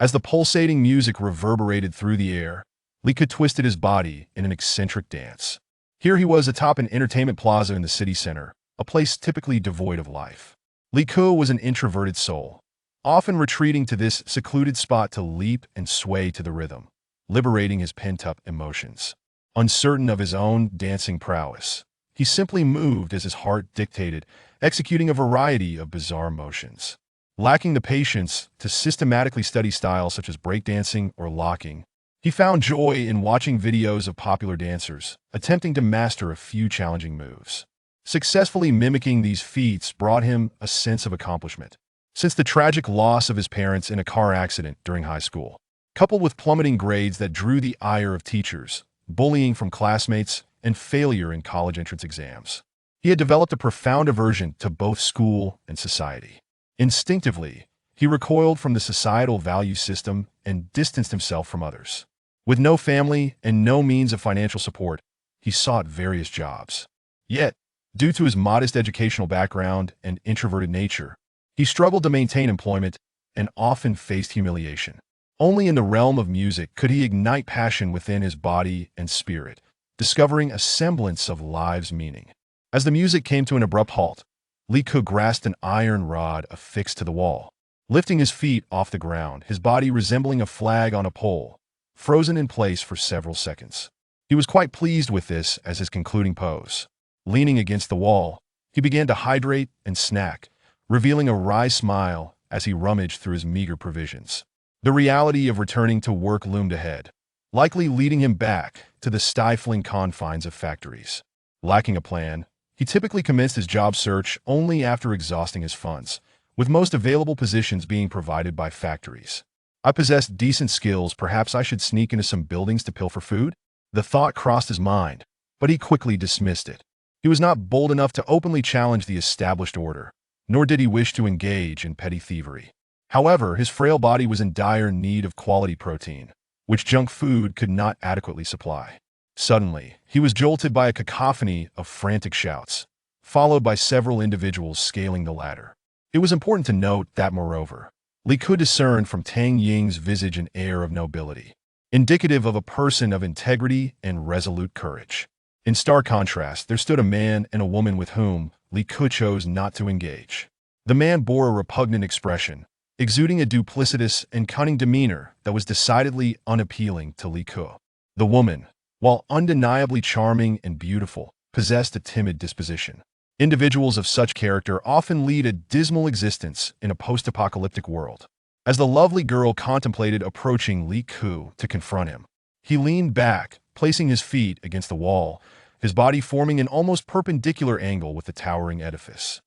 As the pulsating music reverberated through the air, Li Ke twisted his body in an eccentric dance. Here he was atop an entertainment plaza in the city center, a place typically devoid of life. Li Ke was an introverted soul, often retreating to this secluded spot to leap and sway to the rhythm, liberating his pent-up emotions. Uncertain of his own dancing prowess, he simply moved as his heart dictated, executing a variety of bizarre motions. Lacking the patience to systematically study styles such as breakdancing or locking, he found joy in watching videos of popular dancers, attempting to master a few challenging moves. Successfully mimicking these feats brought him a sense of accomplishment. Since the tragic loss of his parents in a car accident during high school, coupled with plummeting grades that drew the ire of teachers, bullying from classmates, and failure in college entrance exams, he had developed a profound aversion to both school and society. Instinctively, he recoiled from the societal value system and distanced himself from others. With no family and no means of financial support, he sought various jobs. Yet, due to his modest educational background and introverted nature, he struggled to maintain employment and often faced humiliation. Only in the realm of music could he ignite passion within his body and spirit, discovering a semblance of life's meaning. As the music came to an abrupt halt, Li Ke grasped an iron rod affixed to the wall. Lifting his feet off the ground, his body resembling a flag on a pole, frozen in place for several seconds. He was quite pleased with this as his concluding pose. Leaning against the wall, he began to hydrate and snack, revealing a wry smile as he rummaged through his meager provisions. The reality of returning to work loomed ahead, likely leading him back to the stifling confines of factories. Lacking a plan, he typically commenced his job search only after exhausting his funds, with most available positions being provided by factories. I possessed decent skills, perhaps I should sneak into some buildings to pilfer food? The thought crossed his mind, but he quickly dismissed it. He was not bold enough to openly challenge the established order, nor did he wish to engage in petty thievery. However, his frail body was in dire need of quality protein, which junk food could not adequately supply. Suddenly, he was jolted by a cacophony of frantic shouts, followed by several individuals scaling the ladder. It was important to note that, moreover, Li could discern from Tang Ying's visage an air of nobility, indicative of a person of integrity and resolute courage. In stark contrast, there stood a man and a woman with whom Li Ke chose not to engage. The man bore a repugnant expression, exuding a duplicitous and cunning demeanor that was decidedly unappealing to Li Ke. The woman, while undeniably charming and beautiful, possessed a timid disposition. Individuals of such character often lead a dismal existence in a post-apocalyptic world. As the lovely girl contemplated approaching Li Ke to confront him, he leaned back, placing his feet against the wall, his body forming an almost perpendicular angle with the towering edifice.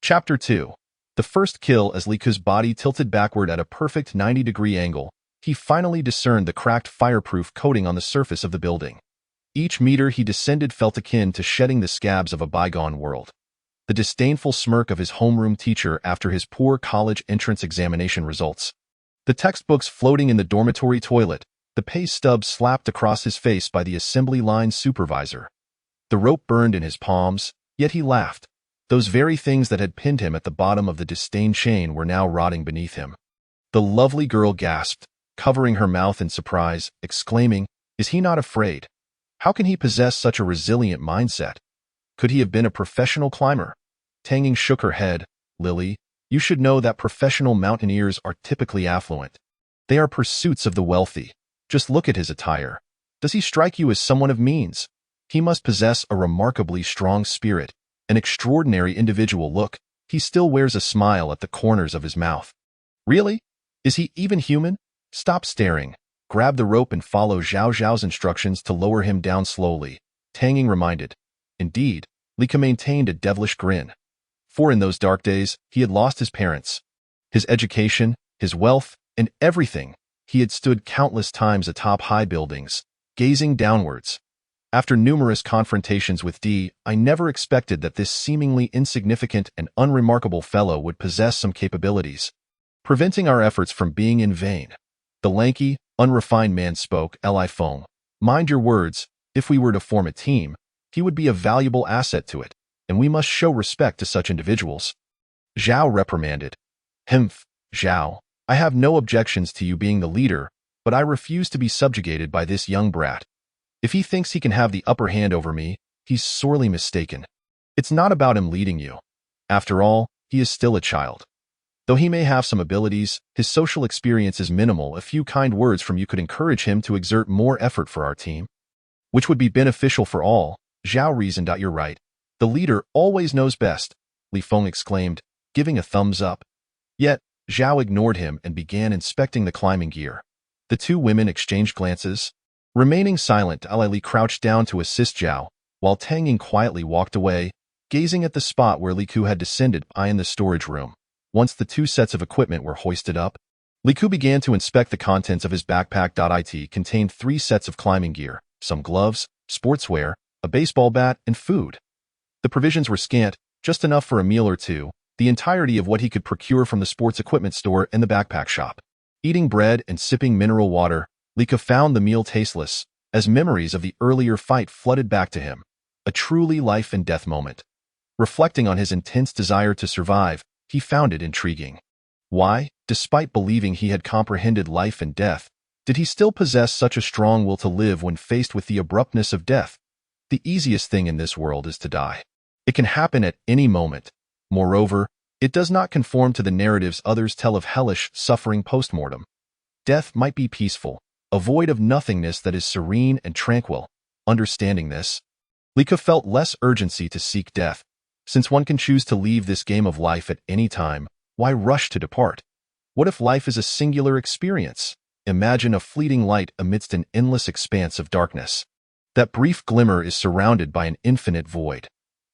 Chapter 2. The first kill. As Li Ke's body tilted backward at a perfect 90-degree angle, he finally discerned the cracked fireproof coating on the surface of the building. Each meter he descended felt akin to shedding the scabs of a bygone world. The disdainful smirk of his homeroom teacher after his poor college entrance examination results. The textbooks floating in the dormitory toilet, the pay stub slapped across his face by the assembly line supervisor. The rope burned in his palms, yet he laughed. Those very things that had pinned him at the bottom of the disdain chain were now rotting beneath him. The lovely girl gasped, covering her mouth in surprise, exclaiming, "Is he not afraid? How can he possess such a resilient mindset? Could he have been a professional climber?" Tang Ying shook her head. "Lily, you should know that professional mountaineers are typically affluent. They are pursuits of the wealthy. Just look at his attire. Does he strike you as someone of means? He must possess a remarkably strong spirit, an extraordinary individual look. He still wears a smile at the corners of his mouth. Really? Is he even human? Stop staring. Grab the rope and follow Zhao Zhao's instructions to lower him down slowly," Tang Ying reminded. Indeed, Li Ke maintained a devilish grin. For in those dark days, he had lost his parents, his education, his wealth, and everything. He had stood countless times atop high buildings, gazing downwards. After numerous confrontations with D, I never expected that this seemingly insignificant and unremarkable fellow would possess some capabilities, preventing our efforts from being in vain. The lanky, unrefined man spoke. Li Feng, mind your words. If we were to form a team, he would be a valuable asset to it, and we must show respect to such individuals. Zhao reprimanded. Humph, Zhao, I have no objections to you being the leader, but I refuse to be subjugated by this young brat. If he thinks he can have the upper hand over me, he's sorely mistaken. It's not about him leading you. After all, he is still a child. Though he may have some abilities, his social experience is minimal. A few kind words from you could encourage him to exert more effort for our team, which would be beneficial for all. Zhao reasoned. You're right. The leader always knows best, Li Feng exclaimed, giving a thumbs up. Yet, Zhao ignored him and began inspecting the climbing gear. The two women exchanged glances. Remaining silent, Li crouched down to assist Zhao, while Tang Ying quietly walked away, gazing at the spot where Li Ku had descended in the storage room. Once the two sets of equipment were hoisted up, Li Ku began to inspect the contents of his backpack. It contained 3 sets of climbing gear, some gloves, sportswear, a baseball bat, and food. The provisions were scant, just enough for a meal or two, the entirety of what he could procure from the sports equipment store and the backpack shop. Eating bread and sipping mineral water, Li Ku found the meal tasteless, as memories of the earlier fight flooded back to him. A truly life and death moment. Reflecting on his intense desire to survive, he found it intriguing. Why, despite believing he had comprehended life and death, did he still possess such a strong will to live when faced with the abruptness of death? The easiest thing in this world is to die. It can happen at any moment. Moreover, it does not conform to the narratives others tell of hellish suffering post-mortem. Death might be peaceful, a void of nothingness that is serene and tranquil. Understanding this, Li Ku felt less urgency to seek death. Since one can choose to leave this game of life at any time, why rush to depart? What if life is a singular experience? Imagine a fleeting light amidst an endless expanse of darkness. That brief glimmer is surrounded by an infinite void.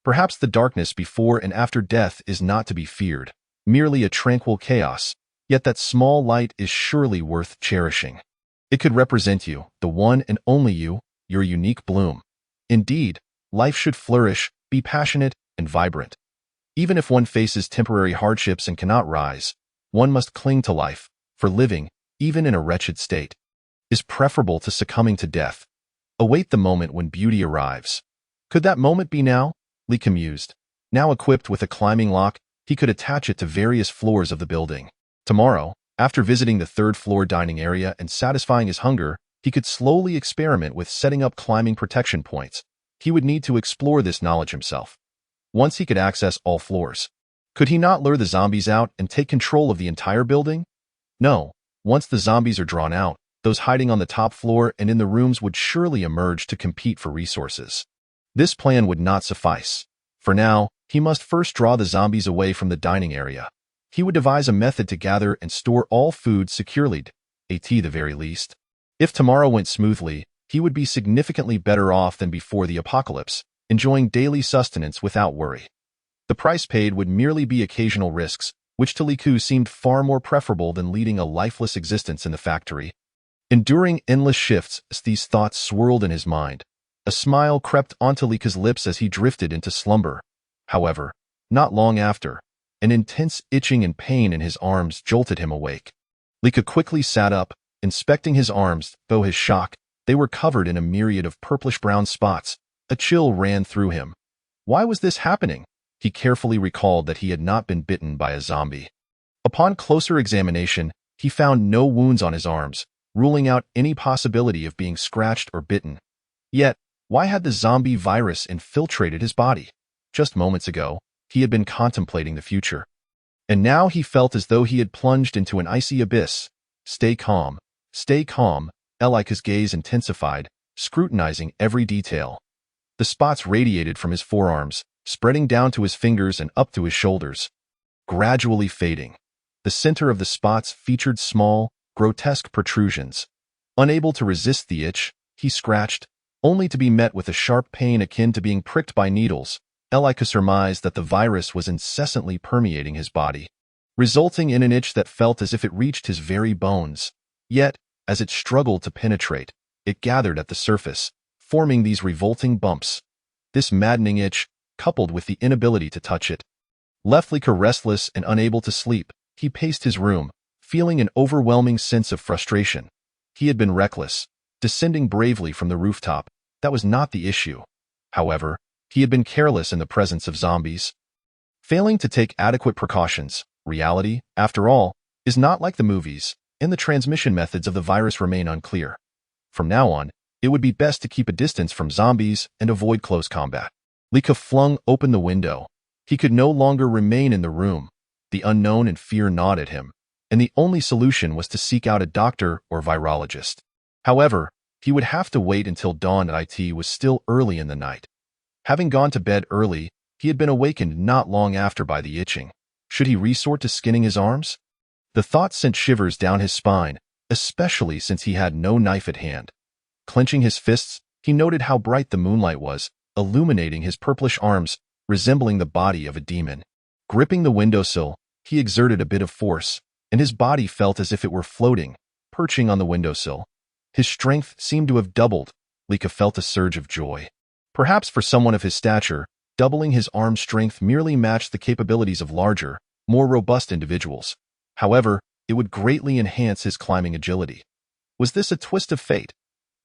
Perhaps the darkness before and after death is not to be feared, merely a tranquil chaos, yet that small light is surely worth cherishing. It could represent you, the one and only you, your unique bloom. Indeed, life should flourish, be passionate, and vibrant. Even if one faces temporary hardships and cannot rise, one must cling to life, for living, even in a wretched state, is preferable to succumbing to death. Await the moment when beauty arrives. Could that moment be now? Li Ku mused. Now equipped with a climbing lock, he could attach it to various floors of the building. Tomorrow, after visiting the 3rd floor dining area and satisfying his hunger, he could slowly experiment with setting up climbing protection points. He would need to explore this knowledge himself. Once he could access all floors, could he not lure the zombies out and take control of the entire building? No. Once the zombies are drawn out, those hiding on the top floor and in the rooms would surely emerge to compete for resources. This plan would not suffice. For now, he must first draw the zombies away from the dining area. He would devise a method to gather and store all food securely, at the very least. If tomorrow went smoothly, he would be significantly better off than before the apocalypse, enjoying daily sustenance without worry. The price paid would merely be occasional risks, which to Li Ku seemed far more preferable than leading a lifeless existence in the factory. Enduring endless shifts, as these thoughts swirled in his mind, a smile crept onto Li Ku's lips as he drifted into slumber. However, not long after, an intense itching and pain in his arms jolted him awake. Li Ku quickly sat up, inspecting his arms, though his shock, they were covered in a myriad of purplish-brown spots. A chill ran through him. Why was this happening? He carefully recalled that he had not been bitten by a zombie. Upon closer examination, he found no wounds on his arms, ruling out any possibility of being scratched or bitten. Yet, why had the zombie virus infiltrated his body? Just moments ago, he had been contemplating the future. And now he felt as though he had plunged into an icy abyss. Stay calm. Stay calm. Li Ku's gaze intensified, scrutinizing every detail. The spots radiated from his forearms, spreading down to his fingers and up to his shoulders, gradually fading. The center of the spots featured small, grotesque protrusions. Unable to resist the itch, he scratched, only to be met with a sharp pain akin to being pricked by needles. Li Ku surmised that the virus was incessantly permeating his body, resulting in an itch that felt as if it reached his very bones. Yet, as it struggled to penetrate, it gathered at the surface, forming these revolting bumps. This maddening itch, coupled with the inability to touch it, left Li Ku restless and unable to sleep. He paced his room, feeling an overwhelming sense of frustration. He had been reckless, descending bravely from the rooftop. That was not the issue. However, he had been careless in the presence of zombies, failing to take adequate precautions. Reality, after all, is not like the movies, and the transmission methods of the virus remain unclear. From now on, it would be best to keep a distance from zombies and avoid close combat. Lika flung open the window. He could no longer remain in the room. The unknown and fear gnawed at him, and the only solution was to seek out a doctor or virologist. However, he would have to wait until dawn. It was still early in the night. Having gone to bed early, he had been awakened not long after by the itching. Should he resort to skinning his arms? The thought sent shivers down his spine, especially since he had no knife at hand. Clenching his fists, he noted how bright the moonlight was, illuminating his purplish arms, resembling the body of a demon. Gripping the windowsill, he exerted a bit of force, and his body felt as if it were floating, perching on the windowsill. His strength seemed to have doubled. Lika felt a surge of joy. Perhaps for someone of his stature, doubling his arm strength merely matched the capabilities of larger, more robust individuals. However, it would greatly enhance his climbing agility. Was this a twist of fate?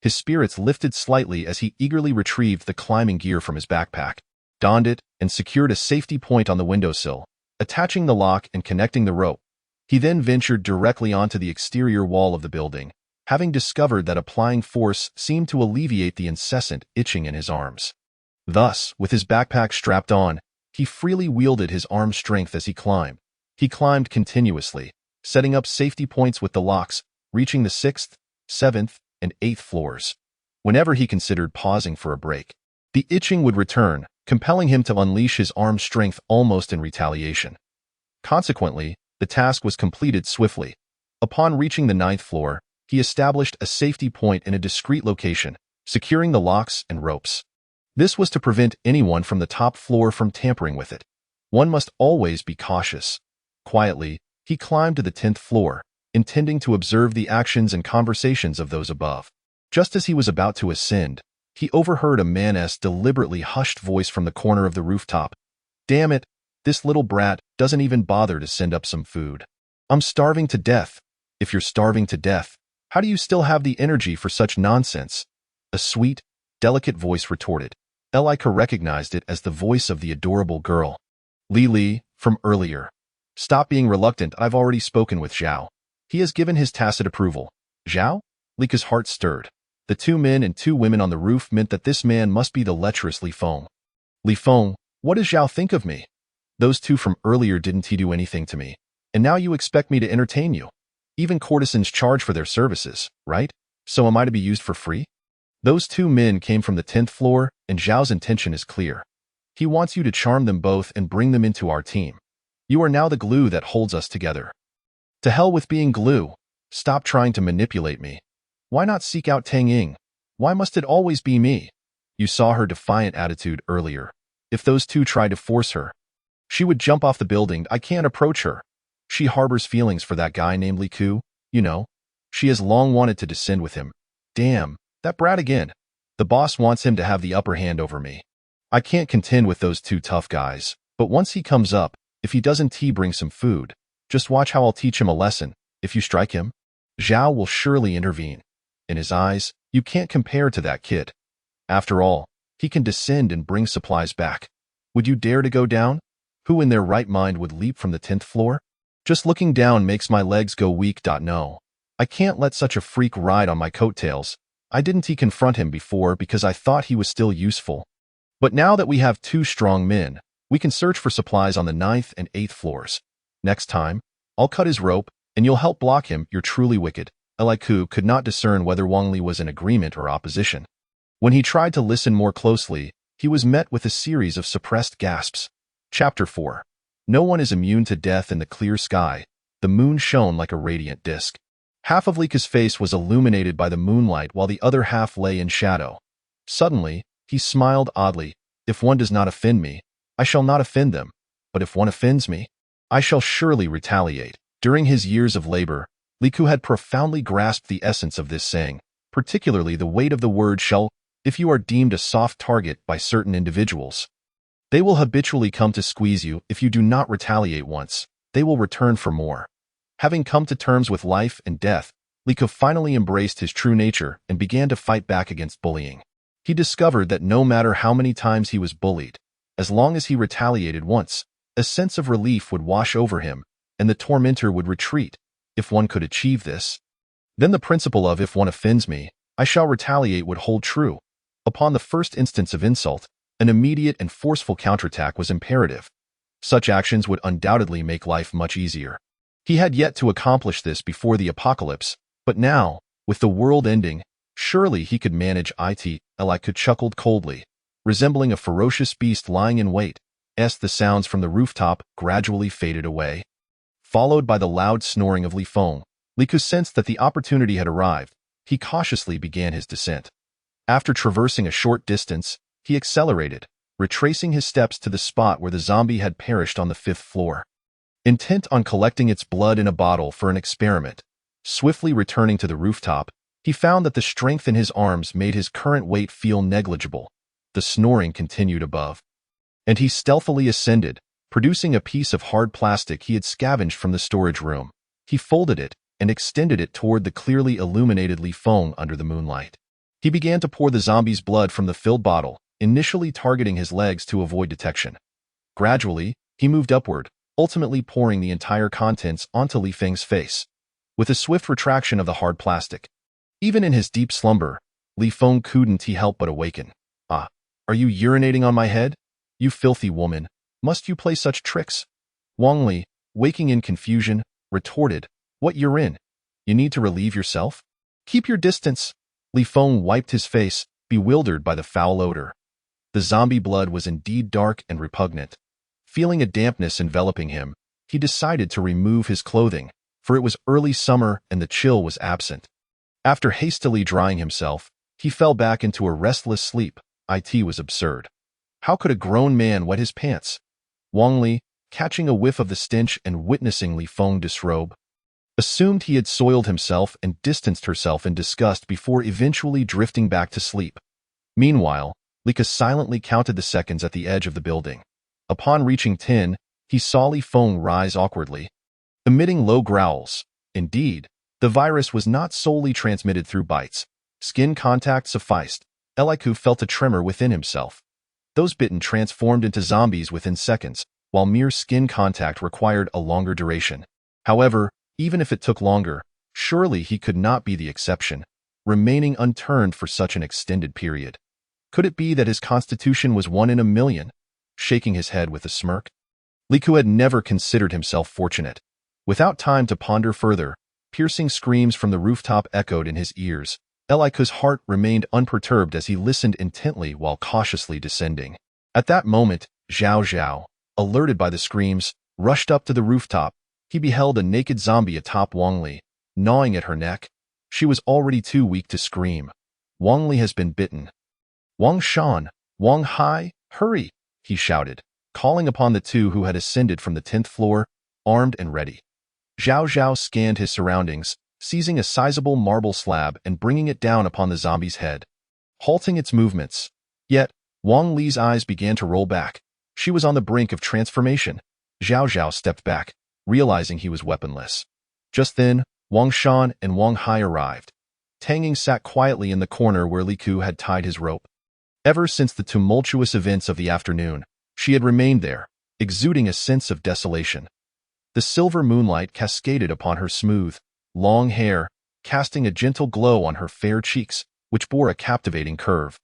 His spirits lifted slightly as he eagerly retrieved the climbing gear from his backpack, donned it, and secured a safety point on the windowsill, attaching the lock and connecting the rope. He then ventured directly onto the exterior wall of the building, having discovered that applying force seemed to alleviate the incessant itching in his arms. Thus, with his backpack strapped on, he freely wielded his arm strength as he climbed. He climbed continuously, setting up safety points with the locks, reaching the 6th, 7th, and 8th floors. Whenever he considered pausing for a break, the itching would return, compelling him to unleash his arm strength almost in retaliation. Consequently, the task was completed swiftly. Upon reaching the 9th floor, he established a safety point in a discreet location, securing the locks and ropes. This was to prevent anyone from the top floor from tampering with it. One must always be cautious. Quietly, he climbed to the 10th floor, intending to observe the actions and conversations of those above. Just as he was about to ascend, he overheard a man's deliberately hushed voice from the corner of the rooftop. "Damn it, this little brat doesn't even bother to send up some food. I'm starving to death." "If you're starving to death, how do you still have the energy for such nonsense?" A sweet, delicate voice retorted. Elika recognized it as the voice of the adorable girl. Li, from earlier. "Stop being reluctant. I've already spoken with Zhao. He has given his tacit approval." Zhao? Lika's heart stirred. The 2 men and 2 women on the roof meant that this man must be the lecherous Li Feng. "Li Feng, what does Zhao think of me? Those 2 from earlier didn't he do anything to me? And now you expect me to entertain you? Even courtesans charge for their services, right? So am I to be used for free?" Those 2 men came from the 10th floor, and Zhao's intention is clear. He wants you to charm them both and bring them into our team. You are now the glue that holds us together. To hell with being glue. Stop trying to manipulate me. Why not seek out Tang Ying? Why must it always be me? You saw her defiant attitude earlier. If those 2 tried to force her, she would jump off the building. I can't approach her. She harbors feelings for that guy named Li Ku, you know. She has long wanted to descend with him. Damn, that brat again. The boss wants him to have the upper hand over me. I can't contend with those 2 tough guys, but once he comes up, if he doesn't bring some food, just watch how I'll teach him a lesson. If you strike him, Zhao will surely intervene. In his eyes, you can't compare to that kid. After all, he can descend and bring supplies back. Would you dare to go down? Who in their right mind would leap from the 10th floor? Just looking down makes my legs go weak. No, I can't let such a freak ride on my coattails. I didn't confront him before because I thought he was still useful. But now that we have 2 strong men, we can search for supplies on the 9th and 8th floors. Next time, I'll cut his rope, and you'll help block him. You're truly wicked. Eliku could not discern whether Wang Li was in agreement or opposition. When he tried to listen more closely, he was met with a series of suppressed gasps. Chapter 4. No one is immune to death. In the clear sky, the moon shone like a radiant disk. Half of Lika's face was illuminated by the moonlight while the other half lay in shadow. Suddenly, he smiled oddly. If one does not offend me, I shall not offend them. But if one offends me, I shall surely retaliate. During his years of labor, Liku had profoundly grasped the essence of this saying, particularly the weight of the word shall. If you are deemed a soft target by certain individuals, they will habitually come to squeeze you. If you do not retaliate once, they will return for more. Having come to terms with life and death, Liku finally embraced his true nature and began to fight back against bullying. He discovered that no matter how many times he was bullied, as long as he retaliated once, a sense of relief would wash over him, and the tormentor would retreat, if one could achieve this. Then the principle of if one offends me, I shall retaliate would hold true. Upon the first instance of insult, an immediate and forceful counterattack was imperative. Such actions would undoubtedly make life much easier. He had yet to accomplish this before the apocalypse, but now, with the world ending, surely he could manage it. Eliku chuckled coldly, resembling a ferocious beast lying in wait, as the sounds from the rooftop gradually faded away. Followed by the loud snoring of Li Feng, Liku sensed that the opportunity had arrived. He cautiously began his descent. After traversing a short distance, he accelerated, retracing his steps to the spot where the zombie had perished on the 5th floor. Intent on collecting its blood in a bottle for an experiment, swiftly returning to the rooftop, he found that the strength in his arms made his current weight feel negligible. The snoring continued above, and he stealthily ascended, producing a piece of hard plastic he had scavenged from the storage room. He folded it and extended it toward the clearly illuminated Li Feng under the moonlight. He began to pour the zombie's blood from the filled bottle, initially targeting his legs to avoid detection. Gradually, he moved upward, ultimately pouring the entire contents onto Li Feng's face. With a swift retraction of the hard plastic, even in his deep slumber, Li Feng couldn't help but awaken. "Ah, are you urinating on my head? You filthy woman, must you play such tricks?" Wang Li, waking in confusion, retorted, "What urine? You need to relieve yourself? Keep your distance." Li Feng wiped his face, bewildered by the foul odor. The zombie blood was indeed dark and repugnant. Feeling a dampness enveloping him, he decided to remove his clothing, for it was early summer and the chill was absent. After hastily drying himself, he fell back into a restless sleep. It was absurd. How could a grown man wet his pants? Wang Li, catching a whiff of the stench and witnessing Li Feng disrobe, assumed he had soiled himself and distanced herself in disgust before eventually drifting back to sleep. Meanwhile, Lika silently counted the seconds at the edge of the building. Upon reaching 10, he saw Li Feng rise awkwardly, emitting low growls. Indeed, the virus was not solely transmitted through bites. Skin contact sufficed. Eliku felt a tremor within himself. Those bitten transformed into zombies within seconds, while mere skin contact required a longer duration. However, even if it took longer, surely he could not be the exception, remaining unturned for such an extended period. Could it be that his constitution was 1 in a million? Shaking his head with a smirk, Liku had never considered himself fortunate. Without time to ponder further, piercing screams from the rooftop echoed in his ears. Eliku's heart remained unperturbed as he listened intently while cautiously descending. At that moment, Zhao Zhao, alerted by the screams, rushed up to the rooftop. He beheld a naked zombie atop Wang Li, gnawing at her neck. She was already too weak to scream. "Wang Li has been bitten." "Wang Shan, Wang Hai, hurry!" he shouted, calling upon the two who had ascended from the 10th floor, armed and ready. Zhao Zhao scanned his surroundings, seizing a sizable marble slab and bringing it down upon the zombie's head, halting its movements. Yet, Wang Li's eyes began to roll back. She was on the brink of transformation. Zhao Zhao stepped back, realizing he was weaponless. Just then, Wang Shan and Wang Hai arrived. Tanging sat quietly in the corner where Liku had tied his rope. Ever since the tumultuous events of the afternoon, she had remained there, exuding a sense of desolation. The silver moonlight cascaded upon her smooth, long hair, casting a gentle glow on her fair cheeks, which bore a captivating curve,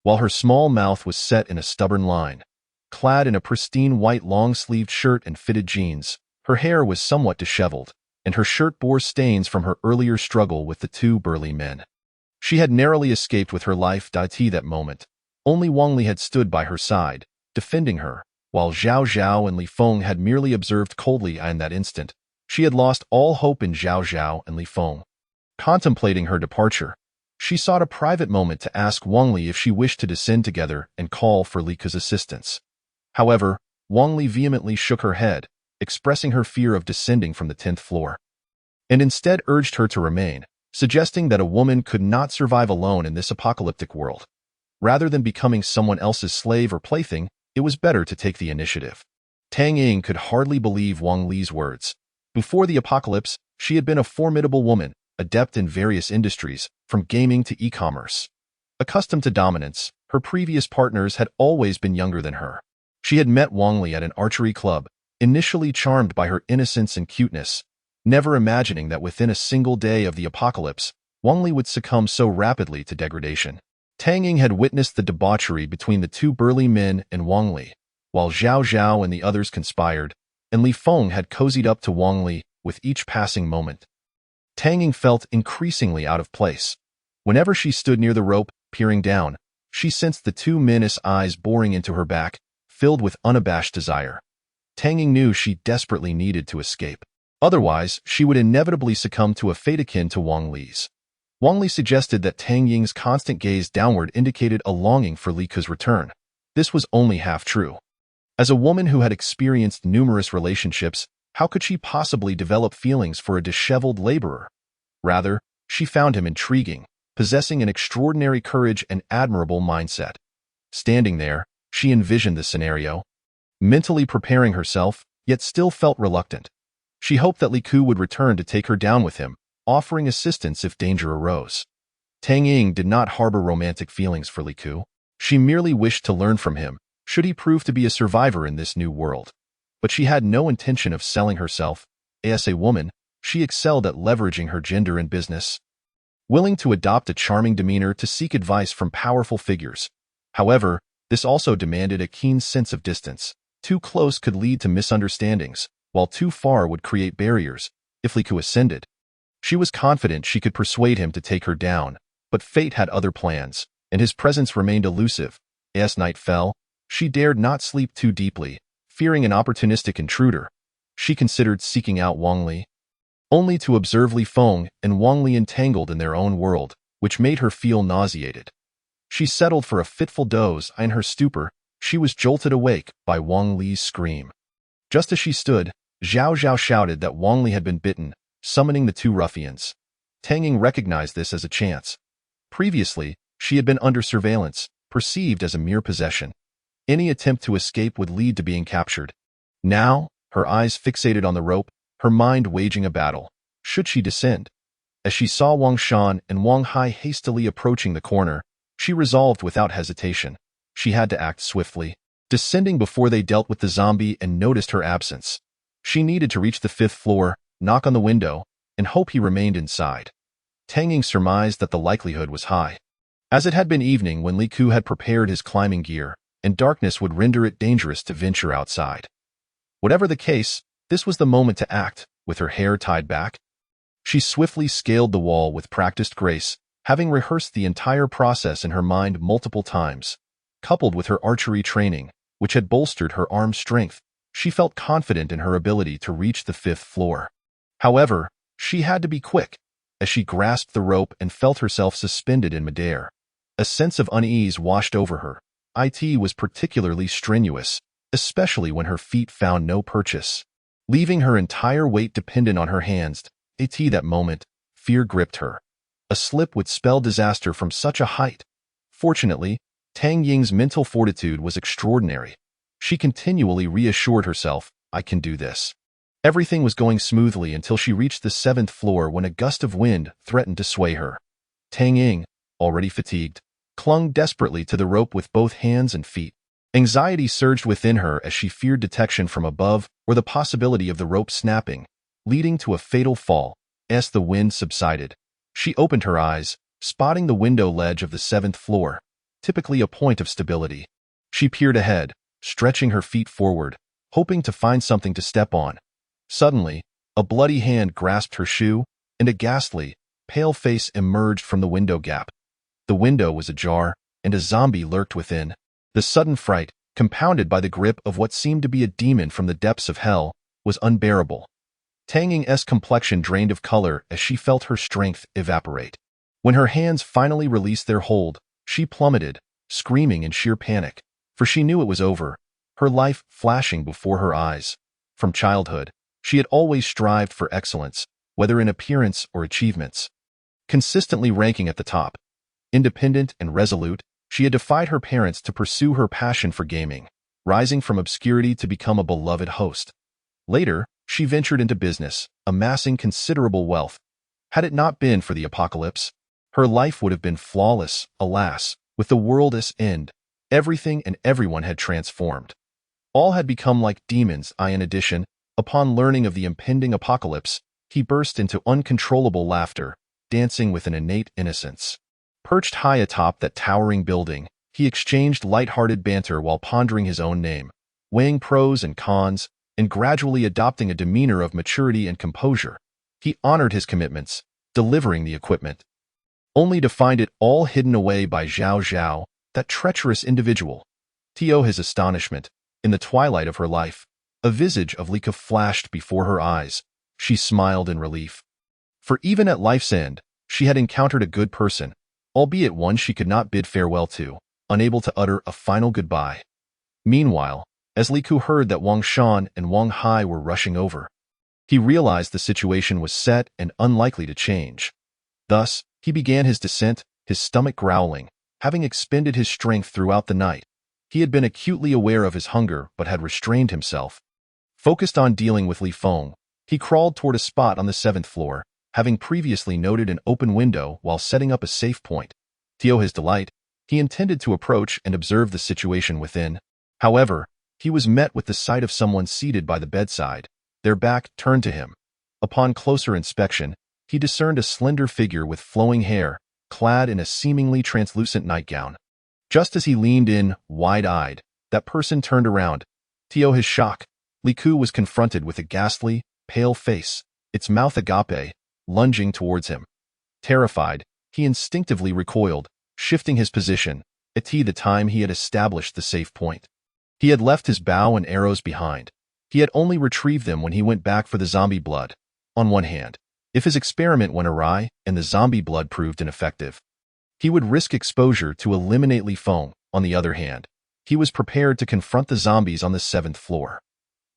while her small mouth was set in a stubborn line. Clad in a pristine white long-sleeved shirt and fitted jeans, her hair was somewhat disheveled, and her shirt bore stains from her earlier struggle with the two burly men. She had narrowly escaped with her life that moment. Only Wang Li had stood by her side, defending her, while Zhao Zhao and Li Feng had merely observed coldly in that instant. She had lost all hope in Zhao Zhao and Li Feng. Contemplating her departure, she sought a private moment to ask Wang Li if she wished to descend together and call for Liku's assistance. However, Wang Li vehemently shook her head, expressing her fear of descending from the 10th floor, and instead urged her to remain, suggesting that a woman could not survive alone in this apocalyptic world. Rather than becoming someone else's slave or plaything, it was better to take the initiative. Tang Ying could hardly believe Wang Li's words. Before the apocalypse, she had been a formidable woman, adept in various industries, from gaming to e-commerce. Accustomed to dominance, her previous partners had always been younger than her. She had met Wang Li at an archery club, initially charmed by her innocence and cuteness, never imagining that within a single day of the apocalypse, Wang Li would succumb so rapidly to degradation. Tang Ying had witnessed the debauchery between the two burly men and Wang Li, while Zhao Zhao and the others conspired, and Li Feng had cozied up to Wang Li with each passing moment. Tang Ying felt increasingly out of place. Whenever she stood near the rope, peering down, she sensed the two men's eyes boring into her back, filled with unabashed desire. Tang Ying knew she desperately needed to escape. Otherwise, she would inevitably succumb to a fate akin to Wang Li's. Wang Li suggested that Tang Ying's constant gaze downward indicated a longing for Li Ke's return. This was only half true. As a woman who had experienced numerous relationships, how could she possibly develop feelings for a disheveled laborer? Rather, she found him intriguing, possessing an extraordinary courage and admirable mindset. Standing there, she envisioned the scenario, mentally preparing herself, yet still felt reluctant. She hoped that Li Ke would return to take her down with him, offering assistance if danger arose. Tang Ying did not harbor romantic feelings for Li Ke. She merely wished to learn from him, should he prove to be a survivor in this new world. But she had no intention of selling herself. As a woman, she excelled at leveraging her gender in business, willing to adopt a charming demeanor to seek advice from powerful figures. However, this also demanded a keen sense of distance. Too close could lead to misunderstandings, while too far would create barriers. If Li Ke ascended, she was confident she could persuade him to take her down, but fate had other plans, and his presence remained elusive. As night fell, she dared not sleep too deeply, fearing an opportunistic intruder. She considered seeking out Wang Li, only to observe Li Feng and Wang Li entangled in their own world, which made her feel nauseated. She settled for a fitful doze, and in her stupor, she was jolted awake by Wang Li's scream. Just as she stood, Zhao Zhao shouted that Wang Li had been bitten, summoning the two ruffians. Tang Ying recognized this as a chance. Previously, she had been under surveillance, perceived as a mere possession. Any attempt to escape would lead to being captured. Now, her eyes fixated on the rope, her mind waging a battle. Should she descend? As she saw Wang Shan and Wang Hai hastily approaching the corner, she resolved without hesitation. She had to act swiftly, descending before they dealt with the zombie and noticed her absence. She needed to reach the 5th floor, knock on the window, and hope he remained inside. Tang Ying surmised that the likelihood was high, as it had been evening when Li Ke had prepared his climbing gear, and darkness would render it dangerous to venture outside. Whatever the case, this was the moment to act. With her hair tied back, she swiftly scaled the wall with practiced grace, having rehearsed the entire process in her mind multiple times. Coupled with her archery training, which had bolstered her arm strength, she felt confident in her ability to reach the 5th floor. However, she had to be quick, as she grasped the rope and felt herself suspended in midair. A sense of unease washed over her. It was particularly strenuous, especially when her feet found no purchase, leaving her entire weight dependent on her hands. That moment, fear gripped her. A slip would spell disaster from such a height. Fortunately, Tang Ying's mental fortitude was extraordinary. She continually reassured herself, I can do this. Everything was going smoothly until she reached the 7th floor when a gust of wind threatened to sway her. Tang Ying, already fatigued, clung desperately to the rope with both hands and feet. Anxiety surged within her as she feared detection from above or the possibility of the rope snapping, leading to a fatal fall. As the wind subsided, she opened her eyes, spotting the window ledge of the 7th floor, typically a point of stability. She peered ahead, stretching her feet forward, hoping to find something to step on. Suddenly, a bloody hand grasped her shoe, and a ghastly, pale face emerged from the window gap. The window was ajar, and a zombie lurked within. The sudden fright, compounded by the grip of what seemed to be a demon from the depths of hell, was unbearable. Tang Ying's complexion drained of color as she felt her strength evaporate. When her hands finally released their hold, she plummeted, screaming in sheer panic, for she knew it was over, her life flashing before her eyes. From childhood, she had always strived for excellence, whether in appearance or achievements, consistently ranking at the top. Independent and resolute, she had defied her parents to pursue her passion for gaming, rising from obscurity to become a beloved host. Later, she ventured into business, amassing considerable wealth. Had it not been for the apocalypse, her life would have been flawless. Alas, with the world's end, everything and everyone had transformed. All had become like demons. In addition, upon learning of the impending apocalypse, he burst into uncontrollable laughter, dancing with an innate innocence. Perched high atop that towering building, he exchanged light-hearted banter while pondering his own name, weighing pros and cons, and gradually adopting a demeanor of maturity and composure. He honored his commitments, delivering the equipment, only to find it all hidden away by Zhao Zhao, that treacherous individual. To his astonishment, in the twilight of her life, a visage of Lika flashed before her eyes. She smiled in relief. For even at life's end, she had encountered a good person, albeit one she could not bid farewell to, unable to utter a final goodbye. Meanwhile, as Li Ku heard that Wang Shan and Wang Hai were rushing over, he realized the situation was set and unlikely to change. Thus, he began his descent, his stomach growling, having expended his strength throughout the night. He had been acutely aware of his hunger but had restrained himself. Focused on dealing with Li Feng, he crawled toward a spot on the 7th floor, having previously noted an open window while setting up a safe point. To his delight, he intended to approach and observe the situation within. However, he was met with the sight of someone seated by the bedside, their back turned to him. Upon closer inspection, he discerned a slender figure with flowing hair, clad in a seemingly translucent nightgown. Just as he leaned in, wide-eyed, that person turned around. To his shock, Li Ku was confronted with a ghastly, pale face, its mouth agape, lunging towards him. Terrified, he instinctively recoiled, shifting his position, at the time he had established the safe point. He had left his bow and arrows behind. He had only retrieved them when he went back for the zombie blood. On one hand, if his experiment went awry and the zombie blood proved ineffective, he would risk exposure to eliminate Li Feng. On the other hand, he was prepared to confront the zombies on the 7th floor.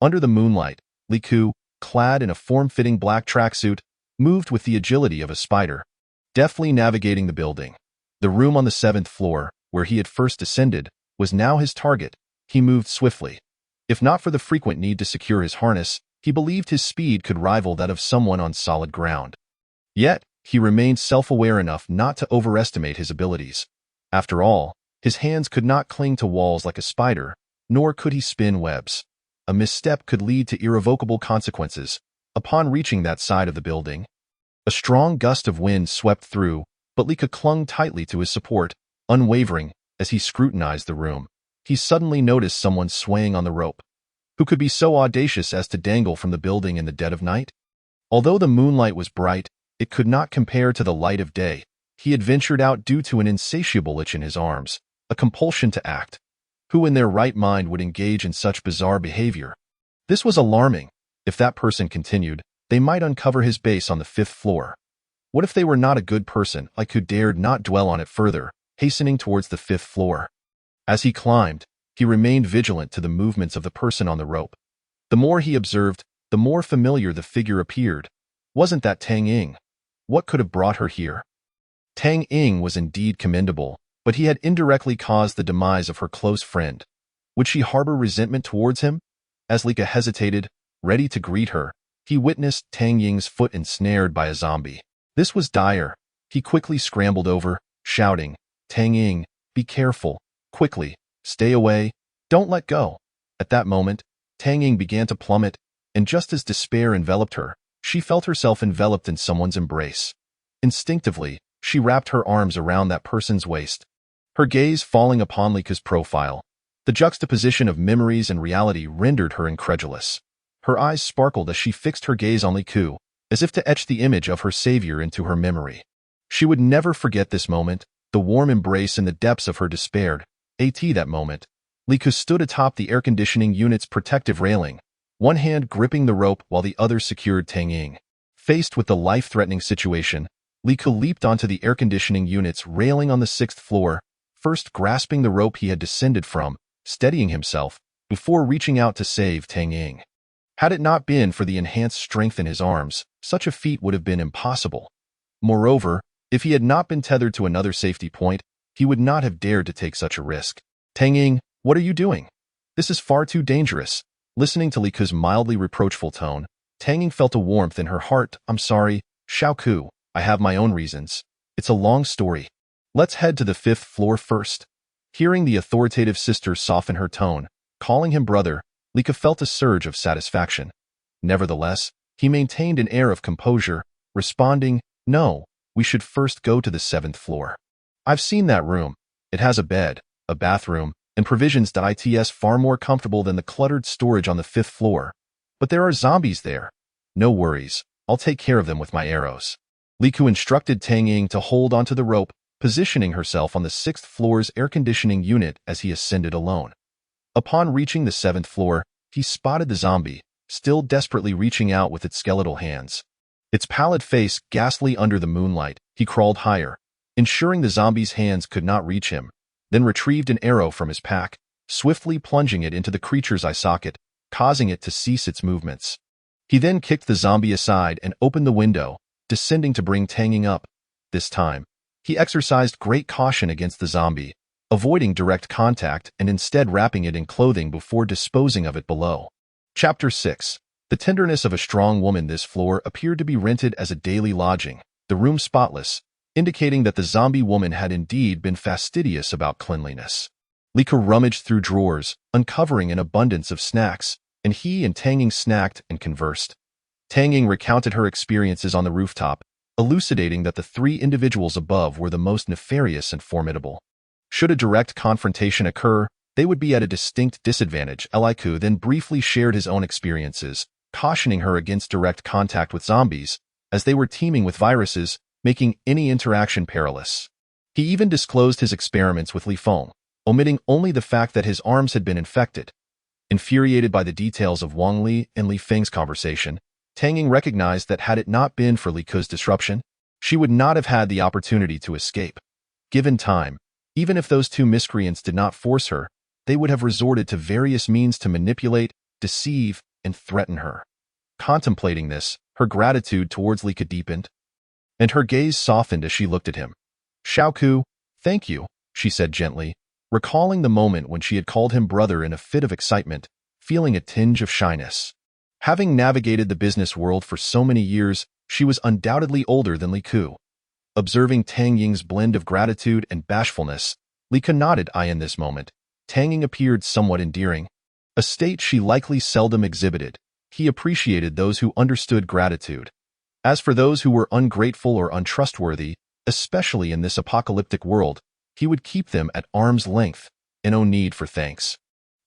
Under the moonlight, Li Ku, clad in a form-fitting black tracksuit, moved with the agility of a spider, deftly navigating the building. The room on the 7th floor, where he had first descended, was now his target. He moved swiftly. If not for the frequent need to secure his harness, he believed his speed could rival that of someone on solid ground. Yet, he remained self-aware enough not to overestimate his abilities. After all, his hands could not cling to walls like a spider, nor could he spin webs. A misstep could lead to irrevocable consequences. Upon reaching that side of the building, a strong gust of wind swept through, but Lika clung tightly to his support, unwavering. As he scrutinized the room, he suddenly noticed someone swaying on the rope. Who could be so audacious as to dangle from the building in the dead of night? Although the moonlight was bright, it could not compare to the light of day. He had ventured out due to an insatiable itch in his arms, a compulsion to act. Who in their right mind would engage in such bizarre behavior? This was alarming. If that person continued, they might uncover his base on the 5th floor. What if they were not a good person? Li Ku dared not dwell on it further, hastening towards the 5th floor. As he climbed, he remained vigilant to the movements of the person on the rope. The more he observed, the more familiar the figure appeared. Wasn't that Tang Ying? What could have brought her here? Tang Ying was indeed commendable, but he had indirectly caused the demise of her close friend. Would she harbor resentment towards him? As Lika hesitated, ready to greet her, he witnessed Tang Ying's foot ensnared by a zombie. This was dire. He quickly scrambled over, shouting, "Tang Ying, be careful. Quickly, stay away, don't let go." At that moment, Tang Ying began to plummet, and just as despair enveloped her, she felt herself enveloped in someone's embrace. Instinctively, she wrapped her arms around that person's waist, her gaze falling upon Lika's profile. The juxtaposition of memories and reality rendered her incredulous. Her eyes sparkled as she fixed her gaze on Li Ku, as if to etch the image of her savior into her memory. She would never forget this moment, the warm embrace in the depths of her despair. At that moment, Li Ku stood atop the air conditioning unit's protective railing, one hand gripping the rope while the other secured Tang Ying. Faced with the life-threatening situation, Li Ku leaped onto the air conditioning unit's railing on the 6th floor, first grasping the rope he had descended from, steadying himself, before reaching out to save Tang Ying. Had it not been for the enhanced strength in his arms, such a feat would have been impossible. Moreover, if he had not been tethered to another safety point, he would not have dared to take such a risk. "Tang Ying, what are you doing? This is far too dangerous." Listening to Li Ku's mildly reproachful tone, Tang Ying felt a warmth in her heart. "I'm sorry, Xiao Ku, I have my own reasons. It's a long story. Let's head to the 5th floor first." Hearing the authoritative sister soften her tone, calling him brother, Li Ku felt a surge of satisfaction. Nevertheless, He maintained an air of composure, responding, "No, we should first go to the 7th floor. I've seen that room. It has a bed, a bathroom, and provisions. It's far more comfortable than the cluttered storage on the 5th floor. But there are zombies there. No worries, I'll take care of them with my arrows." Li Ku instructed Tang Ying to hold onto the rope, positioning herself on the 6th floor's air conditioning unit as he ascended alone. Upon reaching the 7th floor, he spotted the zombie, still desperately reaching out with its skeletal hands. Its pallid face ghastly under the moonlight, he crawled higher, ensuring the zombie's hands could not reach him, then retrieved an arrow from his pack, swiftly plunging it into the creature's eye socket, causing it to cease its movements. He then kicked the zombie aside and opened the window, descending to bring Tang Ying up. This time, he exercised great caution against the zombie, avoiding direct contact and instead wrapping it in clothing before disposing of it below. Chapter 6. The tenderness of a strong woman. This floor appeared to be rented as a daily lodging, the room spotless, indicating that the zombie woman had indeed been fastidious about cleanliness. Li Ku rummaged through drawers, uncovering an abundance of snacks, and he and Tang Ying snacked and conversed. Tang Ying recounted her experiences on the rooftop, elucidating that the 3 individuals above were the most nefarious and formidable. Should a direct confrontation occur, they would be at a distinct disadvantage. Li Ku then briefly shared his own experiences, cautioning her against direct contact with zombies, as they were teeming with viruses, making any interaction perilous. He even disclosed his experiments with Li Feng, omitting only the fact that his arms had been infected. Infuriated by the details of Wang Li and Li Feng's conversation, Tang Ying recognized that had it not been for Li Ku's disruption, she would not have had the opportunity to escape. Given time, even if those 2 miscreants did not force her, they would have resorted to various means to manipulate, deceive, and threaten her. Contemplating this, her gratitude towards Li Ku deepened, and her gaze softened as she looked at him. "Xiao Ku, thank you," she said gently, recalling the moment when she had called him brother in a fit of excitement, feeling a tinge of shyness. Having navigated the business world for so many years, she was undoubtedly older than Li Ku. Observing Tang Ying's blend of gratitude and bashfulness, Li Ku nodded. In this moment, Tang Ying appeared somewhat endearing, a state she likely seldom exhibited. He appreciated those who understood gratitude. As for those who were ungrateful or untrustworthy, especially in this apocalyptic world, he would keep them at arm's length, and no need for thanks.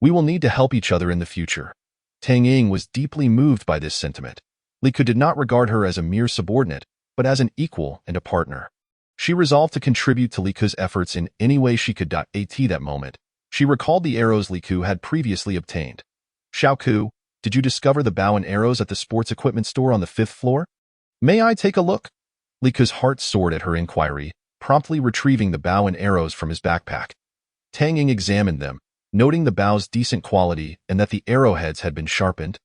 We will need to help each other in the future. Tang Ying was deeply moved by this sentiment. Li Ku did not regard her as a mere subordinate, but as an equal and a partner. She resolved to contribute to Li Ku's efforts in any way she could. At that moment, she recalled the arrows Li Ku had previously obtained. "Xiao Ku, did you discover the bow and arrows at the sports equipment store on the 5th floor? May I take a look?" Li Ku's heart soared at her inquiry, promptly retrieving the bow and arrows from his backpack. Tang Ying examined them, noting the bow's decent quality and that the arrowheads had been sharpened,